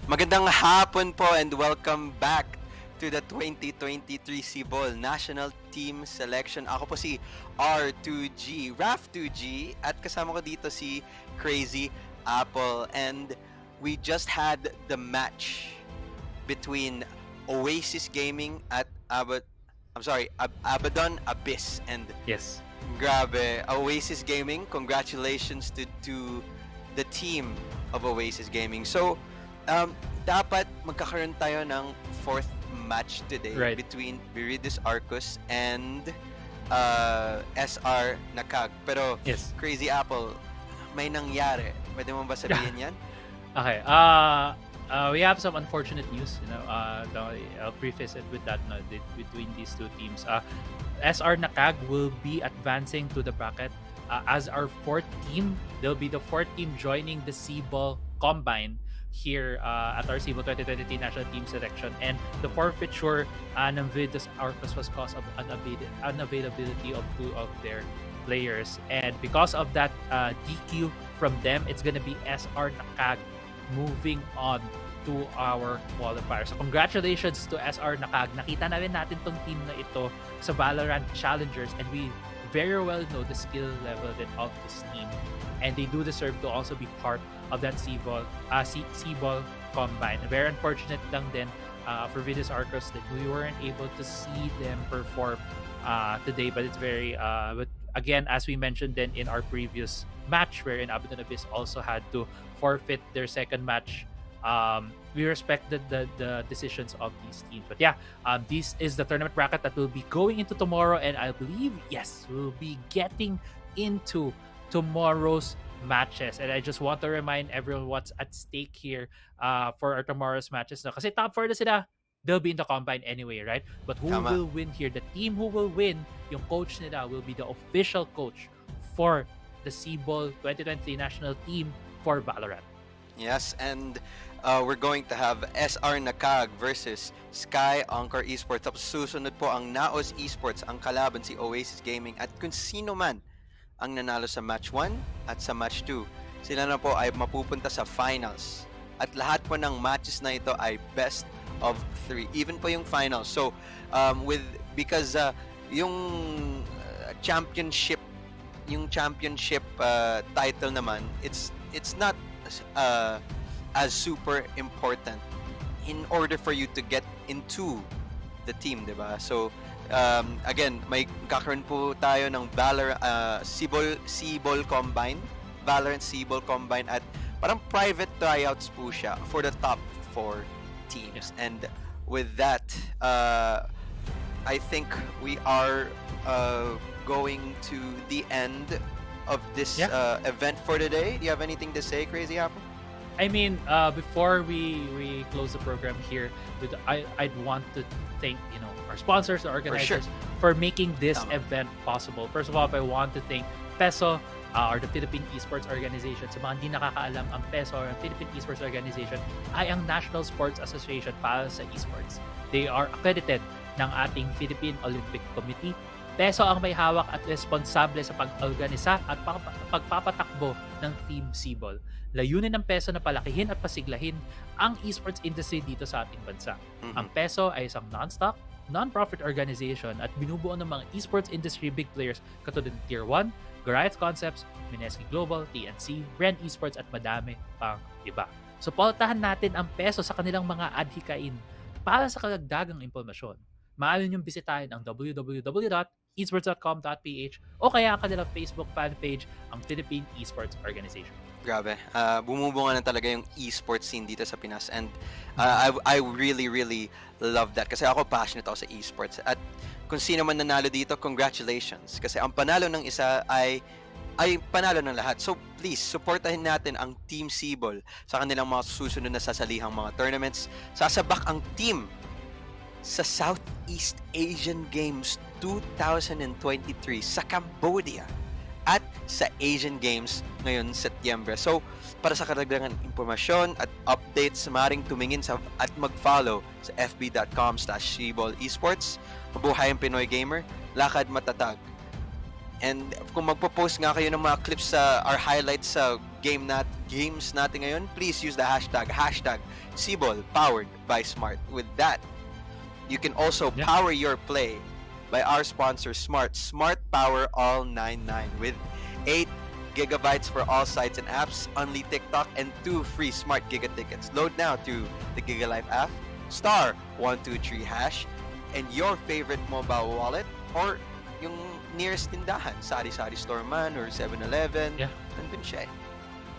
Magandang hapon po and welcome back to the 2023 SIBOL National Team Selection. Ako po si R2G, Raf2G, at kasama ko dito si Crazy Apple. And we just had the match between Oasis Gaming at Abaddon Abyss. And Yes. grabe, Oasis Gaming, congratulations to the team of Oasis Gaming. So, dapat magkakaroon tayo ng 4th match today Right. between Viridis Arcus and SR Nacague. Pero Yes. Crazy Apple, may nangyari. Pwede mo ba sabihin yan? Okay. We have some unfortunate news. I'll preface it with that. Between these two teams, SR Nacague will be advancing to the bracket as our 4th team. They'll be the 4th team joining the SIBOL Combine here at our SIBOL 2023 National Team Selection. And the forfeiture ng Viridis Arcus was cause of unavailability of 2 of their players. And because of that DQ from them, it's gonna be SR Nacague moving on to our qualifier. So congratulations to SR Nacague. Nakita na rin natin tong team na ito sa Valorant Challengers, and we very well know the skill level of this team. And they do deserve to also be part of that SIBOL Combine. Very unfortunate lang din for Viridis Arcus that we weren't able to see them perform today, but it's very but again, as we mentioned then in our previous match wherein Abaddon Abyss also had to forfeit their second match, we respect the decisions of these teams. But yeah, this is the tournament bracket that will be going into tomorrow, and I believe, yes, we'll be getting into tomorrow's matches. And I just want to remind everyone what's at stake here for our tomorrow's matches. No? Kasi top 4 na sila, they'll be in the combine anyway, right? But who will win here? The team who will win, yung coach nila will be the official coach for the SIBOL 2023 national team for Valorant. Yes, and we're going to have SR Nacague versus Sky Encore Esports. Tapos susunod po ang NAOS Esports, ang kalaban si Oasis Gaming, at kung sino man ang nanalo sa match 1 at sa match 2, sila na po ay mapupunta sa finals. At lahat po ng matches na ito ay best of 3, even po yung finals. So because yung championship title naman, it's not as super important in order for you to get into the team, diba? So again, may kakaroon po tayo ng SIBOL Combine, Valorant SIBOL Combine, at parang private tryouts po siya for the top 4 teams. And with that, I think we are going to the end of this event for today. Do you have anything to say, Crazy Apple? I mean, before we close the program here, I'd want to thank our sponsors, the organizers, for making this event possible. First of all, I want to thank PESO, or the Philippine Esports Organization. Sa mga hindi nakakaalam, ang PESO or ang Philippine Esports Organization ay ang National Sports Association para sa esports. They are accredited ng ating Philippine Olympic Committee. PESO ang may hawak at responsable sa pag-organisa at pagpapatakbo ng Team SIBOL. Layunin ng PESO na palakihin at pasiglahin ang esports industry dito sa ating bansa. Ang PESO ay isang non-stock, non-profit organization at binubuo ng mga esports industry big players katulad ng Tier 1, Goliath Concepts, Mineski Global, TNC, Brand Esports at madami pang iba. Suportahan natin ang PESO sa kanilang mga adhikain. Para sa karagdagang impormasyon, maaari niyong bisitahin ang www.esports.com.ph o kaya ang kanilang Facebook fan page, ang Philippine Esports Organization. Grabe. Bumubunga na talaga yung esports scene dito sa Pinas, and I really, really love that kasi ako passionate ako sa esports. At kung sino man nanalo dito, congratulations. Kasi ang panalo ng isa ay panalo ng lahat. So please, supportahin natin ang Team SIBOL sa kanilang mga susunod na sasalihang mga tournaments. Sasabak ang team sa Southeast Asian Games 2023 sa Cambodia at sa Asian Games ngayon Setyembre. So, para sa karagdagan impormasyon at updates, maaaring tumingin at mag-follow sa fb.com/SIBOL Esports. Mabuhay ang Pinoy Gamer, lakad matatag. And kung magpo-post nga kayo ng mga clips sa our highlights sa games natin ngayon, please use the hashtag SIBOL powered by Smart. With that, you can also power your play by our sponsor Smart Power All 99 with 8 gigabytes for all sites and apps, only TikTok, and 2 free Smart Giga tickets. Load now through the GigaLife app, *123# and your favorite mobile wallet or yung nearest tindahan, sari-sari store man or 7-Eleven, nandun siya.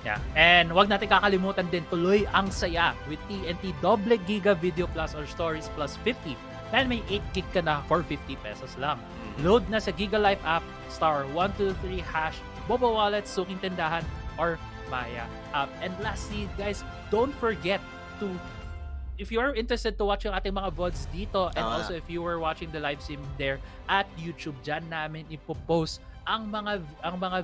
Yeah. And wag natin kakalimutan din, tuloy ang saya with TNT Double Giga Video Plus or Stories Plus 50. Dahil may 8 gig ka na for 50 pesos lang. Load na sa GigaLife app, *123#, Bobo Wallet, Suking Tindahan, or Maya app. And lastly, guys, don't forget to, if you are interested to watch yung ating mga VODs dito, and also if you were watching the live stream there at YouTube, dyan namin ipopost ang mga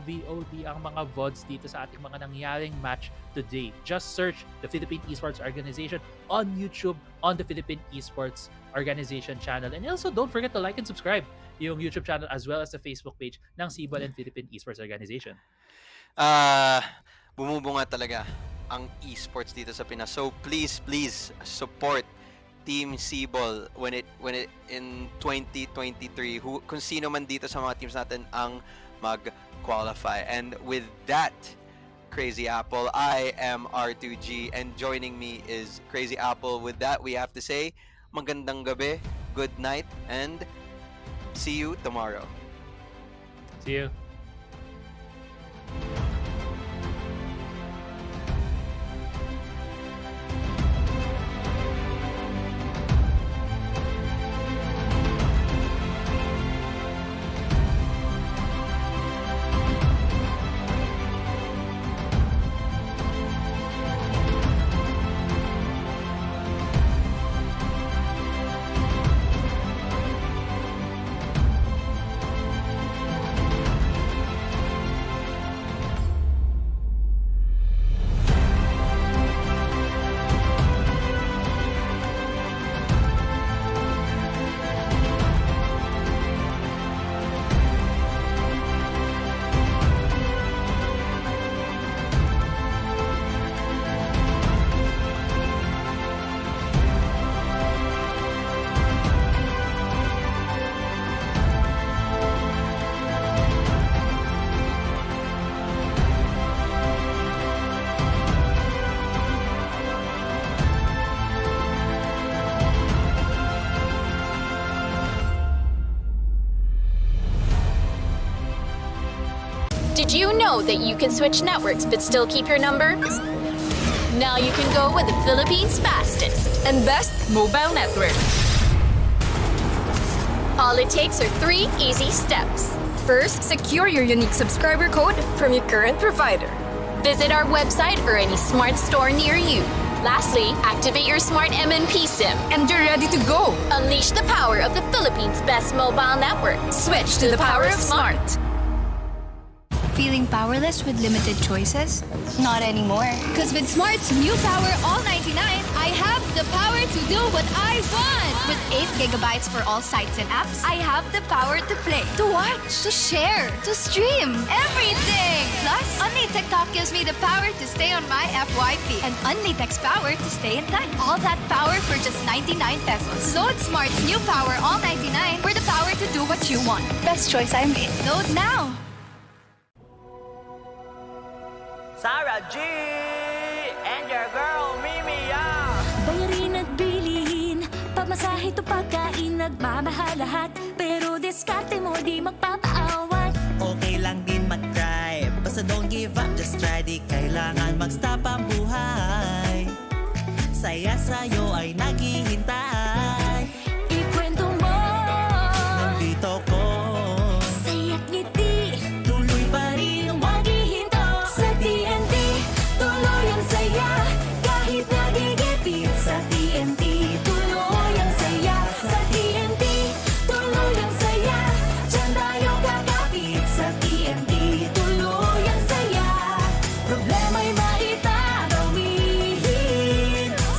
VOD, ang mga VODs dito sa ating mga nangyaring match today. Just search the Philippine Esports Organization on YouTube, on the Philippine Esports Organization channel. And also, don't forget to like and subscribe yung YouTube channel as well as the Facebook page ng SIBOL and Philippine Esports Organization. bumubunga talaga ang esports dito sa Pinas. So please support Team SIBOL when it in 2023, kung sino man dito sa mga teams natin ang mag-qualify. And with that, Crazy Apple, I am R2G, and joining me is Crazy Apple. With that, we have to say magandang gabi, good night, and see you tomorrow. See you. Did you know that you can switch networks but still keep your number? Now you can go with the Philippines' fastest and best mobile network. All it takes are 3 easy steps. First, secure your unique subscriber code from your current provider. Visit our website or any smart store near you. Lastly, activate your smart MNP SIM and you're ready to go. Unleash the power of the Philippines' best mobile network. Switch to the power of smart. Feeling powerless with limited choices? Not anymore. Because with Smart's new Power All 99, I have the power to do what I want. With 8 gigabytes for all sites and apps, I have the power to play, to watch, to share, to stream, everything. Plus, Only TikTok gives me the power to stay on my FYP and Only Text power to stay in touch. All that power for just 99 pesos. Load Smart's new Power All 99 for the power to do what you want. Best choice I made. Load now. Sarah G and your girl Mimi Yang. Bayarin at bilihin, pamasahe to pagkain, nagmamahal lahat. Pero diskarte mo di magpapaawat. Okay lang din mag-try, basta don't give up, just try. Di kailangan mag-stop ang buhay. Saya sa'yo ay naghihintay. Ikwento mo, Nandito ko, saya't ngiti, tuloy pa rin ang maghihinto. Sa TNT, tuloy ang saya. Kahit nagigipit sa TNT, tuloy ang saya. Sa TNT, tuloy ang saya. Diyan tayo kakapit sa TNT, tuloy ang saya. Problema'y maitatawid,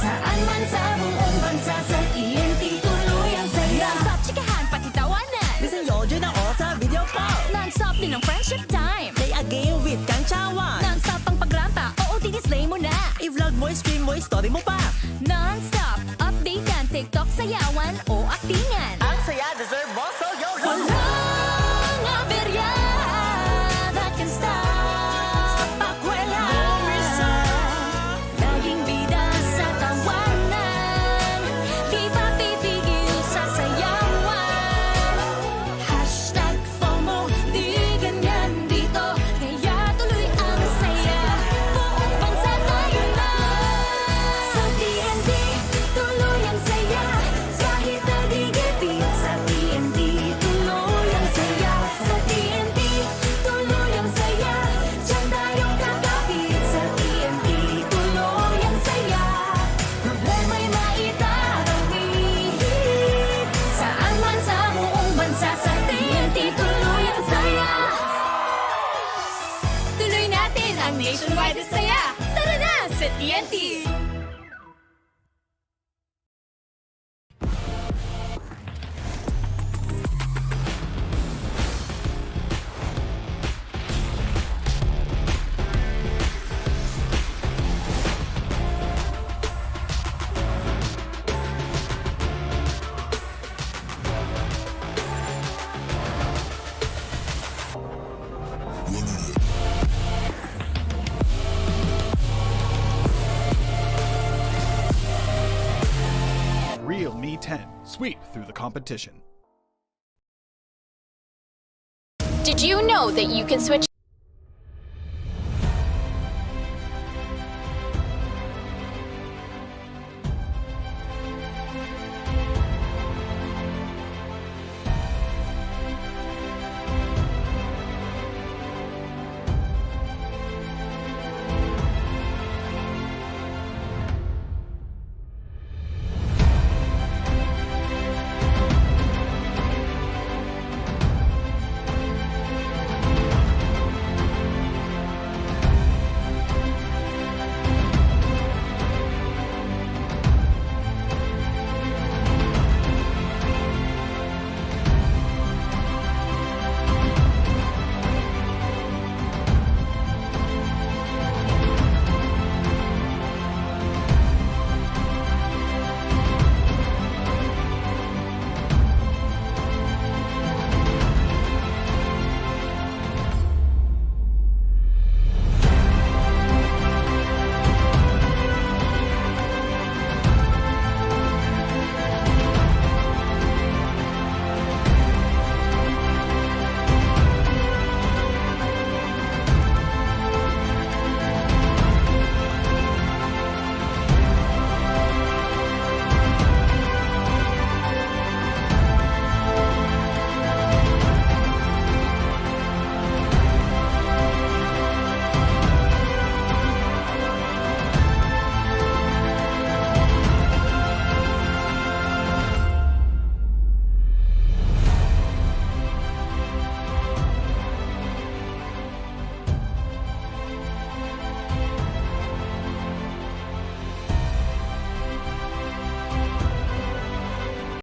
saan man sa buong bansa. Sa TNT, tuloy ang saya. Non-stop chikahan, pati tawanan. Listen yo, dyan ako sa video call. Non-stop din ang friendship time. Play a game with Kang Chawan. Non-stop ang pagrampa, oo tinislay mo na. I-vlog mo, stream mo, story mo pa. Non-stop, update yan, TikTok, sayawan o aktingan. Ang saya deserve mo, so yo yo. Walang aberya that can stop pakwela. Laging bida sa tawanan, di pa pipigil sa sayawan. Hashtag FOMO, di ganyan dito, kaya tuloy ang saya. Buong bansa tayo na. Sa TNT, tuloy ang saya. Kahit nagigipit sa TNT, tuloy ang saya. Sa TNT, tuloy ang saya. Diyan tayo kakapit sa TNT, tuloy ang saya. Problema'y maitatawid, saan man sa buong bansa. Sa TNT, tuloy ang saya. Tuloy natin ang nationwide saya. Tara na sa TNT! through the competition. Did you know that you can switch